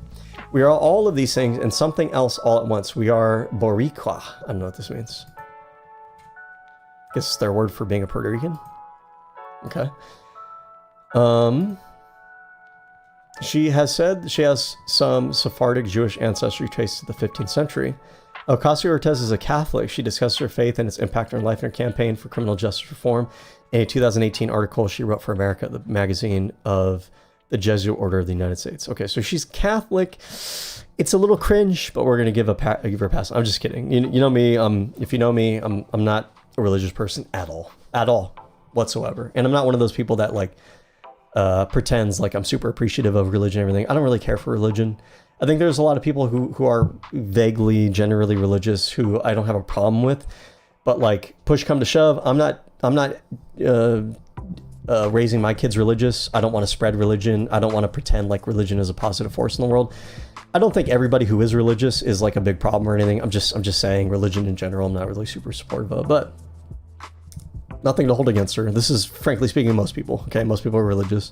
We are all of these things and something else all at once. We are Boricua. I don't know what this means. I guess it's their word for being a Puerto Rican. Okay. She has said she has some Sephardic Jewish ancestry traced to the 15th century. Ocasio-Cortez is a Catholic. She discussed her faith and its impact on her life in her campaign for criminal justice reform in a 2018 article she wrote for America, the magazine of the Jesuit Order of the United States. Okay, so she's Catholic. It's a little cringe, but we're gonna give her a pass. I'm just kidding. You know me. If you know me, I'm not a religious person at all whatsoever. And I'm not one of those people that like pretends like I'm super appreciative of religion and everything. I don't really care for religion. I think there's a lot of people who are vaguely, generally religious who I don't have a problem with. But like, push come to shove, I'm not raising my kids religious. I don't want to spread religion. I don't want to pretend like religion is a positive force in the world. I don't think everybody who is religious is like a big problem or anything. I'm just saying religion in general, I'm not really super supportive of, but nothing to hold against her. This is frankly speaking most people. Okay, most people are religious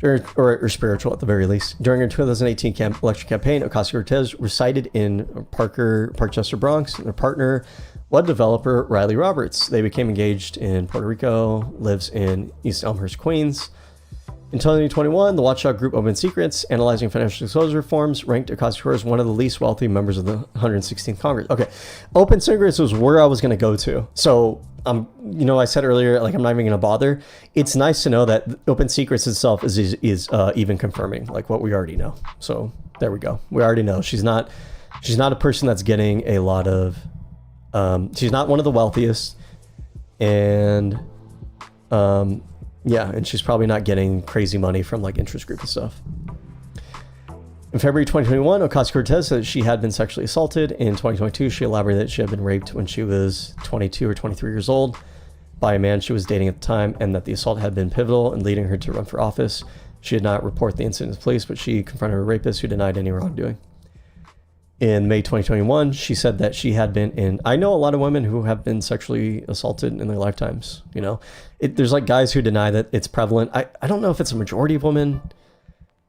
or spiritual at the very least. During her 2018 election campaign, Ocasio-Cortez resided in Parkchester, Bronx, and her partner, web developer Riley Roberts. They became engaged in Puerto Rico, lives in East Elmhurst, Queens. In 2021, the watchdog group Open Secrets, analyzing financial disclosure reforms, ranked Ocasio-Cortez as one of the least wealthy members of the 116th Congress. Okay, Open Secrets was where I was going to go to. So, I said earlier, like, I'm not even going to bother. It's nice to know that Open Secrets itself is even confirming, like, what we already know. So, there we go. We already know. She's not a person that's getting a lot of... she's not one of the wealthiest. And... yeah, and she's probably not getting crazy money from like interest group and stuff. In February 2021, Ocasio-Cortez said she had been sexually assaulted. In 2022, she elaborated that she had been raped when she was 22 or 23 years old by a man she was dating at the time, and that the assault had been pivotal in leading her to run for office. She did not report the incident to police, but she confronted her rapist who denied any wrongdoing. In May 2021, she said that she had been in... I know a lot of women who have been sexually assaulted in their lifetimes, There's like guys who deny that it's prevalent. I don't know if it's a majority of women,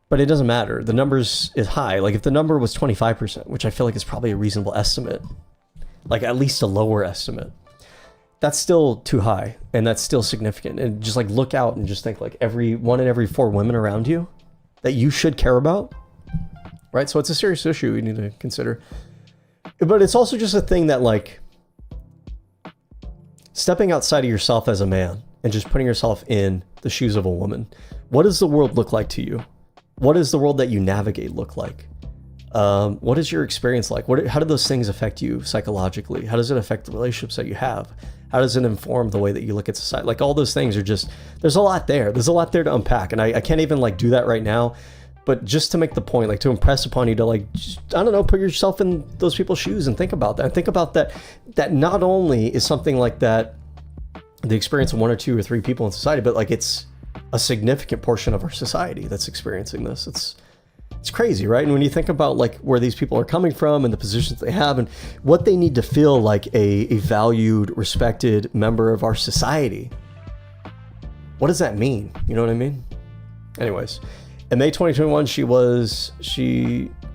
but it doesn't matter. The numbers is high. Like if the number was 25%, which I feel like is probably a reasonable estimate, like at least a lower estimate, that's still too high and that's still significant. And just like look out and just think like one in every 4 women around you that you should care about, right? So it's a serious issue we need to consider. But it's also just a thing that, like, stepping outside of yourself as a man and just putting yourself in the shoes of a woman. What does the world look like to you? What does the world that you navigate look like? What is your experience like? How do those things affect you psychologically? How does it affect the relationships that you have? How does it inform the way that you look at society? Like, all those things are just, there's a lot there. There's a lot there to unpack. And I can't even like do that right now. But just to make the point, like to impress upon you to like, just, I don't know, put yourself in those people's shoes and think about that. And think about that not only is something like that the experience of 1 or 2 or 3 people in society, but like it's a significant portion of our society that's experiencing this. It's crazy, right? And when you think about like where these people are coming from and the positions they have and what they need to feel like a valued, respected member of our society, what does that mean? You know what I mean? Anyways, in May 2021, she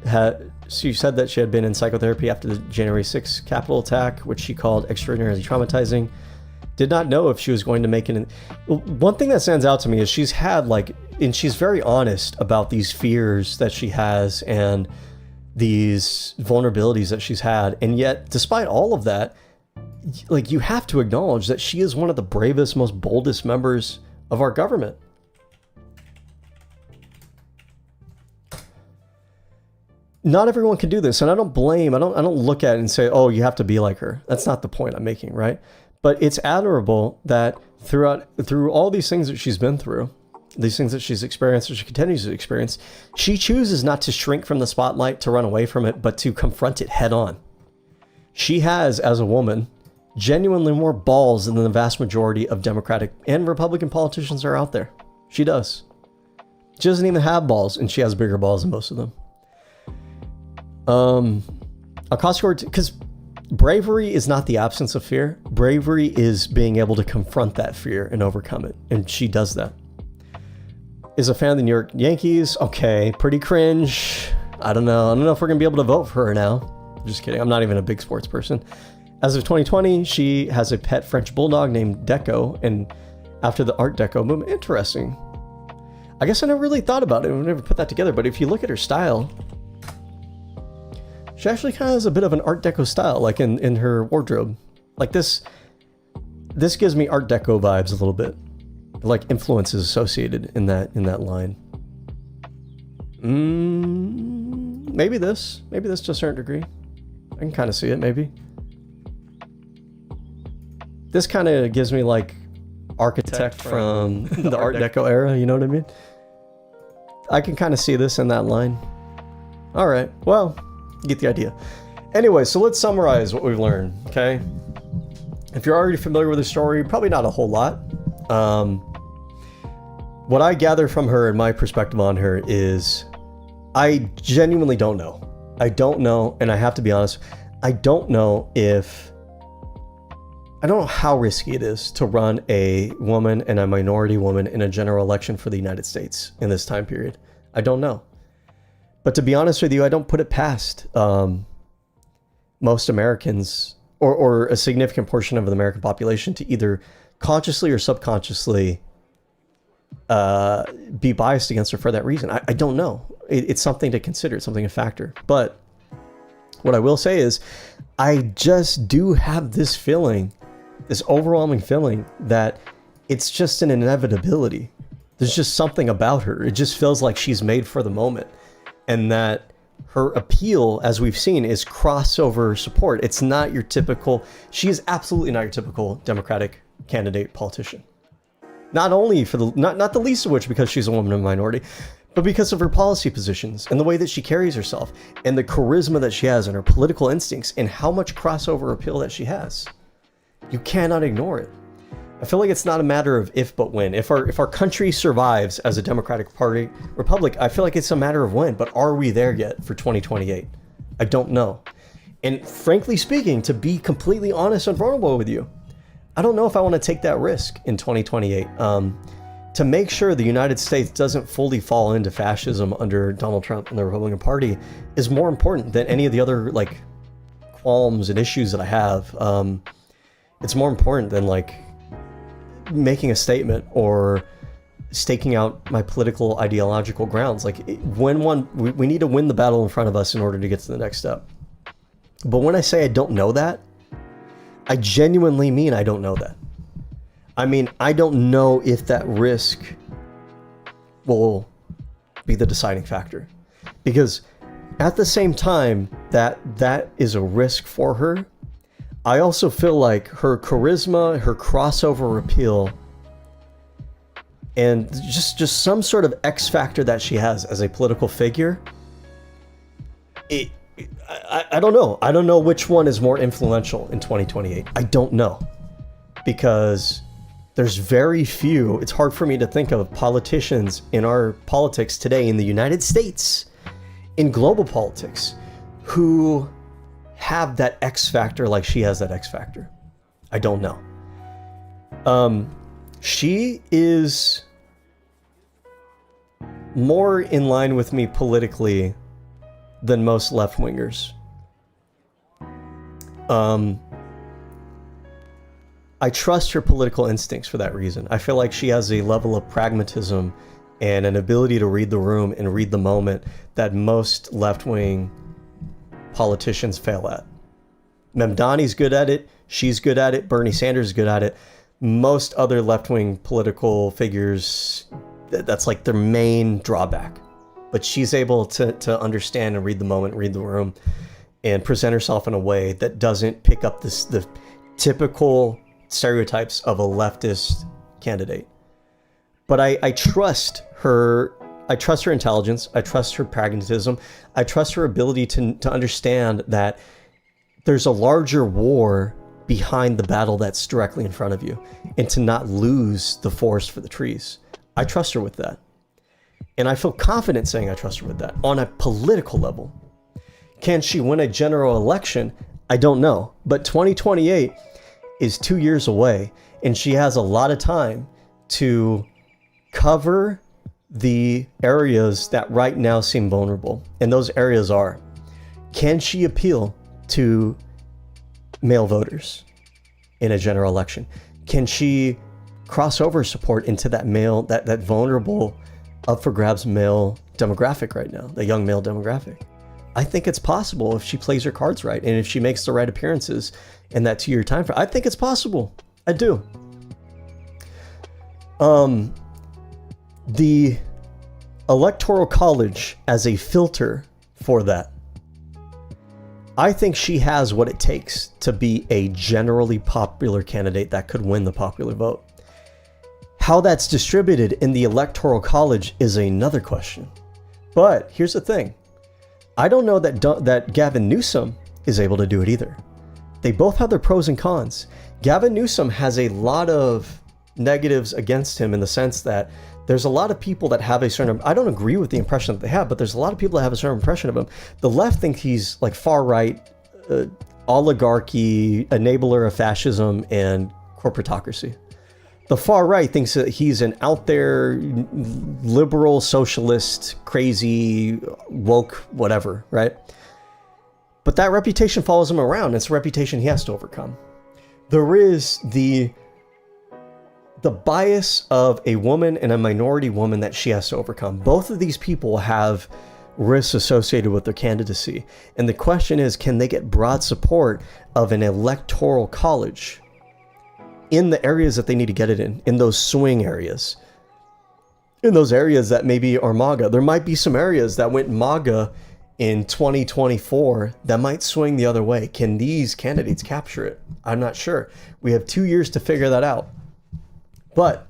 said that she had been in psychotherapy after the January 6th Capitol attack, which she called extraordinarily traumatizing. Did not know if she was going to make it. One thing that stands out to me is she's had like, and she's very honest about these fears that she has and these vulnerabilities that she's had. And yet, despite all of that, like, you have to acknowledge that she is one of the bravest, most boldest members of our government. Not everyone can do this, and I don't look at it and say, oh, you have to be like her. That's not the point I'm making, right? But it's admirable that through all these things that she's been through, these things that she's experienced, or she continues to experience, she chooses not to shrink from the spotlight, to run away from it, but to confront it head on. She has, as a woman, genuinely more balls than the vast majority of Democratic and Republican politicians are out there. She does. She doesn't even have balls, and she has bigger balls than most of them. Ocasio-Cortez, because bravery is not the absence of fear. Bravery is being able to confront that fear and overcome it. And she does that. Is a fan of the New York Yankees. Okay, pretty cringe. I don't know if we're going to be able to vote for her now. Just kidding. I'm not even a big sports person. As of 2020, she has a pet French bulldog named Deco. And after the Art Deco movement, interesting. I guess I never really thought about it. I never put that together. But if you look at her style, she actually kind of has a bit of an Art Deco style, like in her wardrobe. Like this gives me Art Deco vibes a little bit, like influences associated in that line. Maybe this to a certain degree. I can kind of see it. Maybe this kind of gives me like architect from the Art Deco era. You know what I mean? I can kind of see this in that line. All right. Well, you get the idea. Anyway, so let's summarize what we've learned, okay? If you're already familiar with the story, probably not a whole lot. What I gather from her and my perspective on her is I genuinely don't know. I don't know, and I have to be honest, I don't know how risky it is to run a woman and a minority woman in a general election for the United States in this time period. I don't know. But to be honest with you, I don't put it past most Americans or a significant portion of the American population to either consciously or subconsciously be biased against her for that reason. I don't know. It's something to consider. It's something to factor. But what I will say is I just do have this feeling, this overwhelming feeling that it's just an inevitability. There's just something about her. It just feels like she's made for the moment. And that her appeal, as we've seen, is crossover support. It's not your typical, she is absolutely not your typical Democratic candidate politician. Not only for not the least of which because she's a woman of a minority, but because of her policy positions and the way that she carries herself and the charisma that she has and her political instincts and how much crossover appeal that she has. You cannot ignore it. I feel like it's not a matter of if but when. If our country survives as a Democratic Party republic, I feel like it's a matter of when. But are we there yet for 2028? I don't know. And frankly speaking, to be completely honest and vulnerable with you, I don't know if I want to take that risk in 2028. To make sure the United States doesn't fully fall into fascism under Donald Trump and the Republican Party is more important than any of the other like qualms and issues that I have. It's more important than like making a statement or staking out my political ideological grounds. Like we need to win the battle in front of us in order to get to the next step. But when I say I don't know that, I genuinely mean I don't know that. I mean, I don't know if that risk will be the deciding factor. Because at the same time that is a risk for her, I also feel like her charisma, her crossover appeal, and just some sort of X factor that she has as a political figure, I don't know. I don't know which one is more influential in 2028. I don't know. Because there's very few, it's hard for me to think of politicians in our politics today in the United States, in global politics, who have that X factor like she has that X factor. I don't know. She is more in line with me politically than most left-wingers. I trust her political instincts for that reason. I feel like she has a level of pragmatism and an ability to read the room and read the moment that most left-wing politicians fail at. Mamdani's good at it. She's good at it. Bernie Sanders is good at it. Most other left-wing political figures, that's like their main drawback. But she's able to understand and read the moment, read the room, and present herself in a way that doesn't pick up the typical stereotypes of a leftist candidate. But I trust her. I trust her intelligence. I trust her pragmatism. I trust her ability to understand that there's a larger war behind the battle that's directly in front of you, and to not lose the forest for the trees. I trust her with that. And I feel confident saying I trust her with that. On a political level, can she win a general election? I don't know. But 2028 is 2 years away, and she has a lot of time to cover the areas that right now seem vulnerable. And those areas are, can she appeal to male voters in a general election? Can she cross over support into that male, that vulnerable, up for grabs male demographic right now, the young male demographic? I think it's possible if she plays her cards right and if she makes the right appearances in that 2 year time frame. I think it's possible. I do. The Electoral College as a filter for that, I think she has what it takes to be a generally popular candidate that could win the popular vote. How that's distributed in the Electoral College is another question. But here's the thing. I don't know that Gavin Newsom is able to do it either. They both have their pros and cons. Gavin Newsom has a lot of negatives against him in the sense that there's a lot of people that have a certain, I don't agree with the impression that they have, but there's a lot of people that have a certain impression of him. The left think he's like far right, oligarchy, enabler of fascism and corporatocracy. The far right thinks that he's an out there liberal, socialist, crazy, woke, whatever, right? But that reputation follows him around. It's a reputation he has to overcome. There is the bias of a woman and a minority woman that she has to overcome. Both of these people have risks associated with their candidacy. And the question is, can they get broad support of an electoral college in the areas that they need to get it in those swing areas, in those areas that maybe are MAGA? There might be some areas that went MAGA in 2024 that might swing the other way. Can these candidates capture it? I'm not sure. We have 2 years to figure that out. But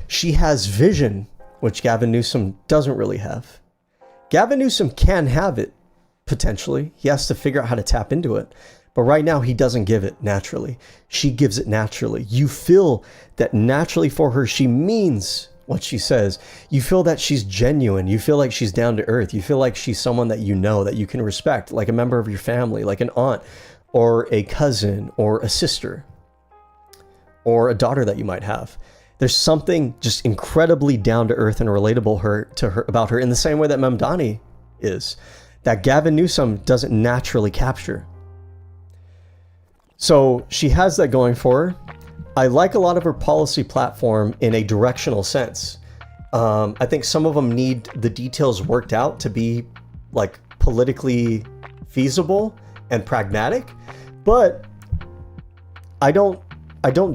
she has vision, which Gavin Newsom doesn't really have. Gavin Newsom can have it, potentially. He has to figure out how to tap into it. But right now, he doesn't give it naturally. She gives it naturally. You feel that naturally for her, she means what she says. You feel that she's genuine. You feel like she's down to earth. You feel like she's someone that you know, that you can respect, like a member of your family, like an aunt or a cousin or a sister or a daughter that you might have. There's something just incredibly down to earth and relatable to her about her, in the same way that Mamdani is, that Gavin Newsom doesn't naturally capture. So she has that going for her. I like a lot of her policy platform in a directional sense. I think some of them need the details worked out to be like politically feasible and pragmatic, but I don't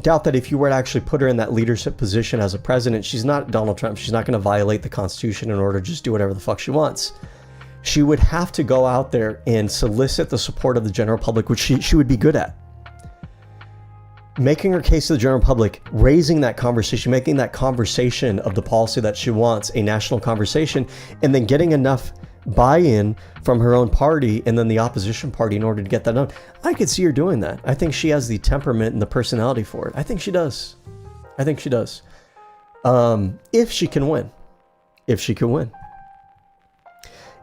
doubt that if you were to actually put her in that leadership position as a president, she's not Donald Trump. She's not going to violate the Constitution in order to just do whatever the fuck she wants. She would have to go out there and solicit the support of the general public, which she would be good at. Making her case to the general public, raising that conversation, making that conversation of the policy that she wants a national conversation, and then getting enough buy-in from her own party and then the opposition party in order to get that done. I could see her doing that. I think she has the temperament and the personality for it. I think she does. I think she does. If she can win. If she can win.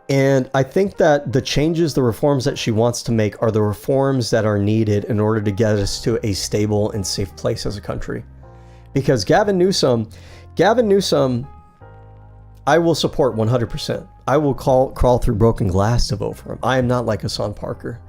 And I think that the changes, the reforms that she wants to make are the reforms that are needed in order to get us to a stable and safe place as a country. Because Gavin Newsom, I will support 100%. I will crawl through broken glass to vote for him. I am not like Hassan Parker.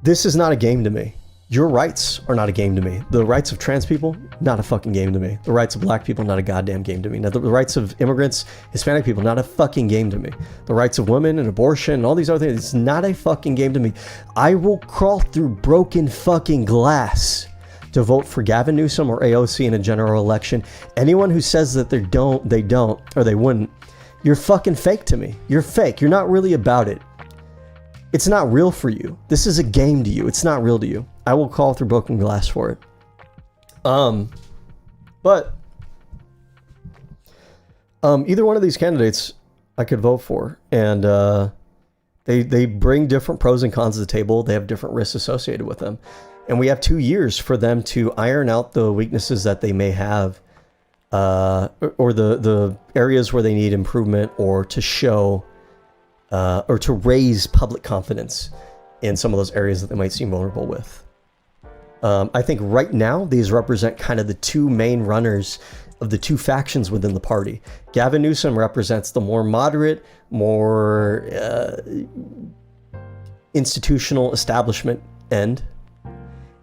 This is not a game to me. Your rights are not a game to me. The rights of trans people, not a fucking game to me. The rights of black people, not a goddamn game to me. Now, the rights of immigrants, Hispanic people, not a fucking game to me. The rights of women and abortion and all these other things, it's not a fucking game to me. I will crawl through broken fucking glass to vote for Gavin Newsom or AOC in a general election. Anyone who says that they don't, or they wouldn't, you're fucking fake to me. You're fake. You're not really about it. It's not real for you. This is a game to you. It's not real to you. I will call through broken glass for it. But either one of these candidates I could vote for, and they bring different pros and cons to the table. They have different risks associated with them, and we have 2 years for them to iron out the weaknesses that they may have, or the areas where they need improvement, or to show or to raise public confidence in some of those areas that they might seem vulnerable with. I think right now these represent kind of the two main runners of the two factions within the party. Gavin Newsom represents the more moderate, more institutional establishment end,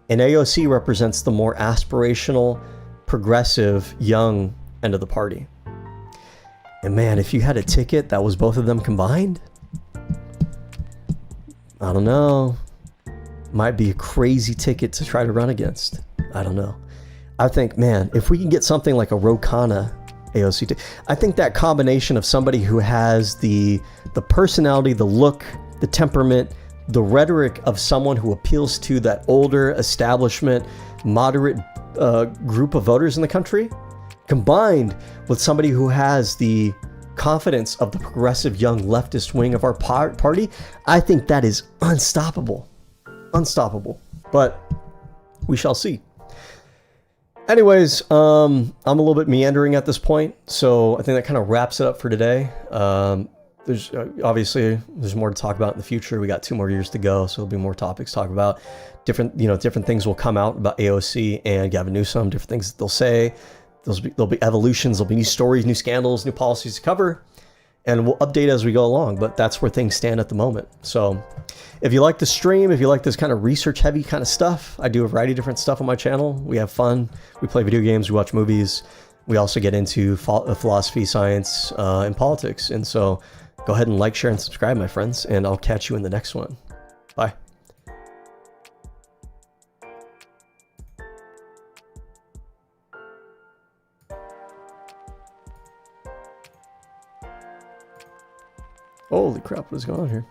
and AOC represents the more aspirational, progressive, young end of the party. And man, if you had a ticket that was both of them combined, I don't know. Might be a crazy ticket to try to run against. I don't know. I think, man, if we can get something like a Ro Khanna AOC, I think that combination of somebody who has the personality, the look, the temperament, the rhetoric of someone who appeals to that older establishment, moderate group of voters in the country, combined with somebody who has the confidence of the progressive young leftist wing of our party, I think that is unstoppable. Unstoppable. But we shall see. Anyways, I'm a little bit meandering at this point, so I think that kind of wraps it up for today. There's obviously there's more to talk about in the future. We got 2 more years to go, so there'll be more topics to talk about. Different things will come out about AOC and Gavin Newsom. Different things that they'll say. There'll be evolutions. There'll be new stories, new scandals, new policies to cover, and we'll update as we go along. But that's where things stand at the moment. So, if you like the stream, if you like this kind of research-heavy kind of stuff, I do a variety of different stuff on my channel. We have fun. We play video games. We watch movies. We also get into philosophy, science, and politics. And so, go ahead and like, share, and subscribe, my friends. And I'll catch you in the next one. Bye. Holy crap, what is going on here?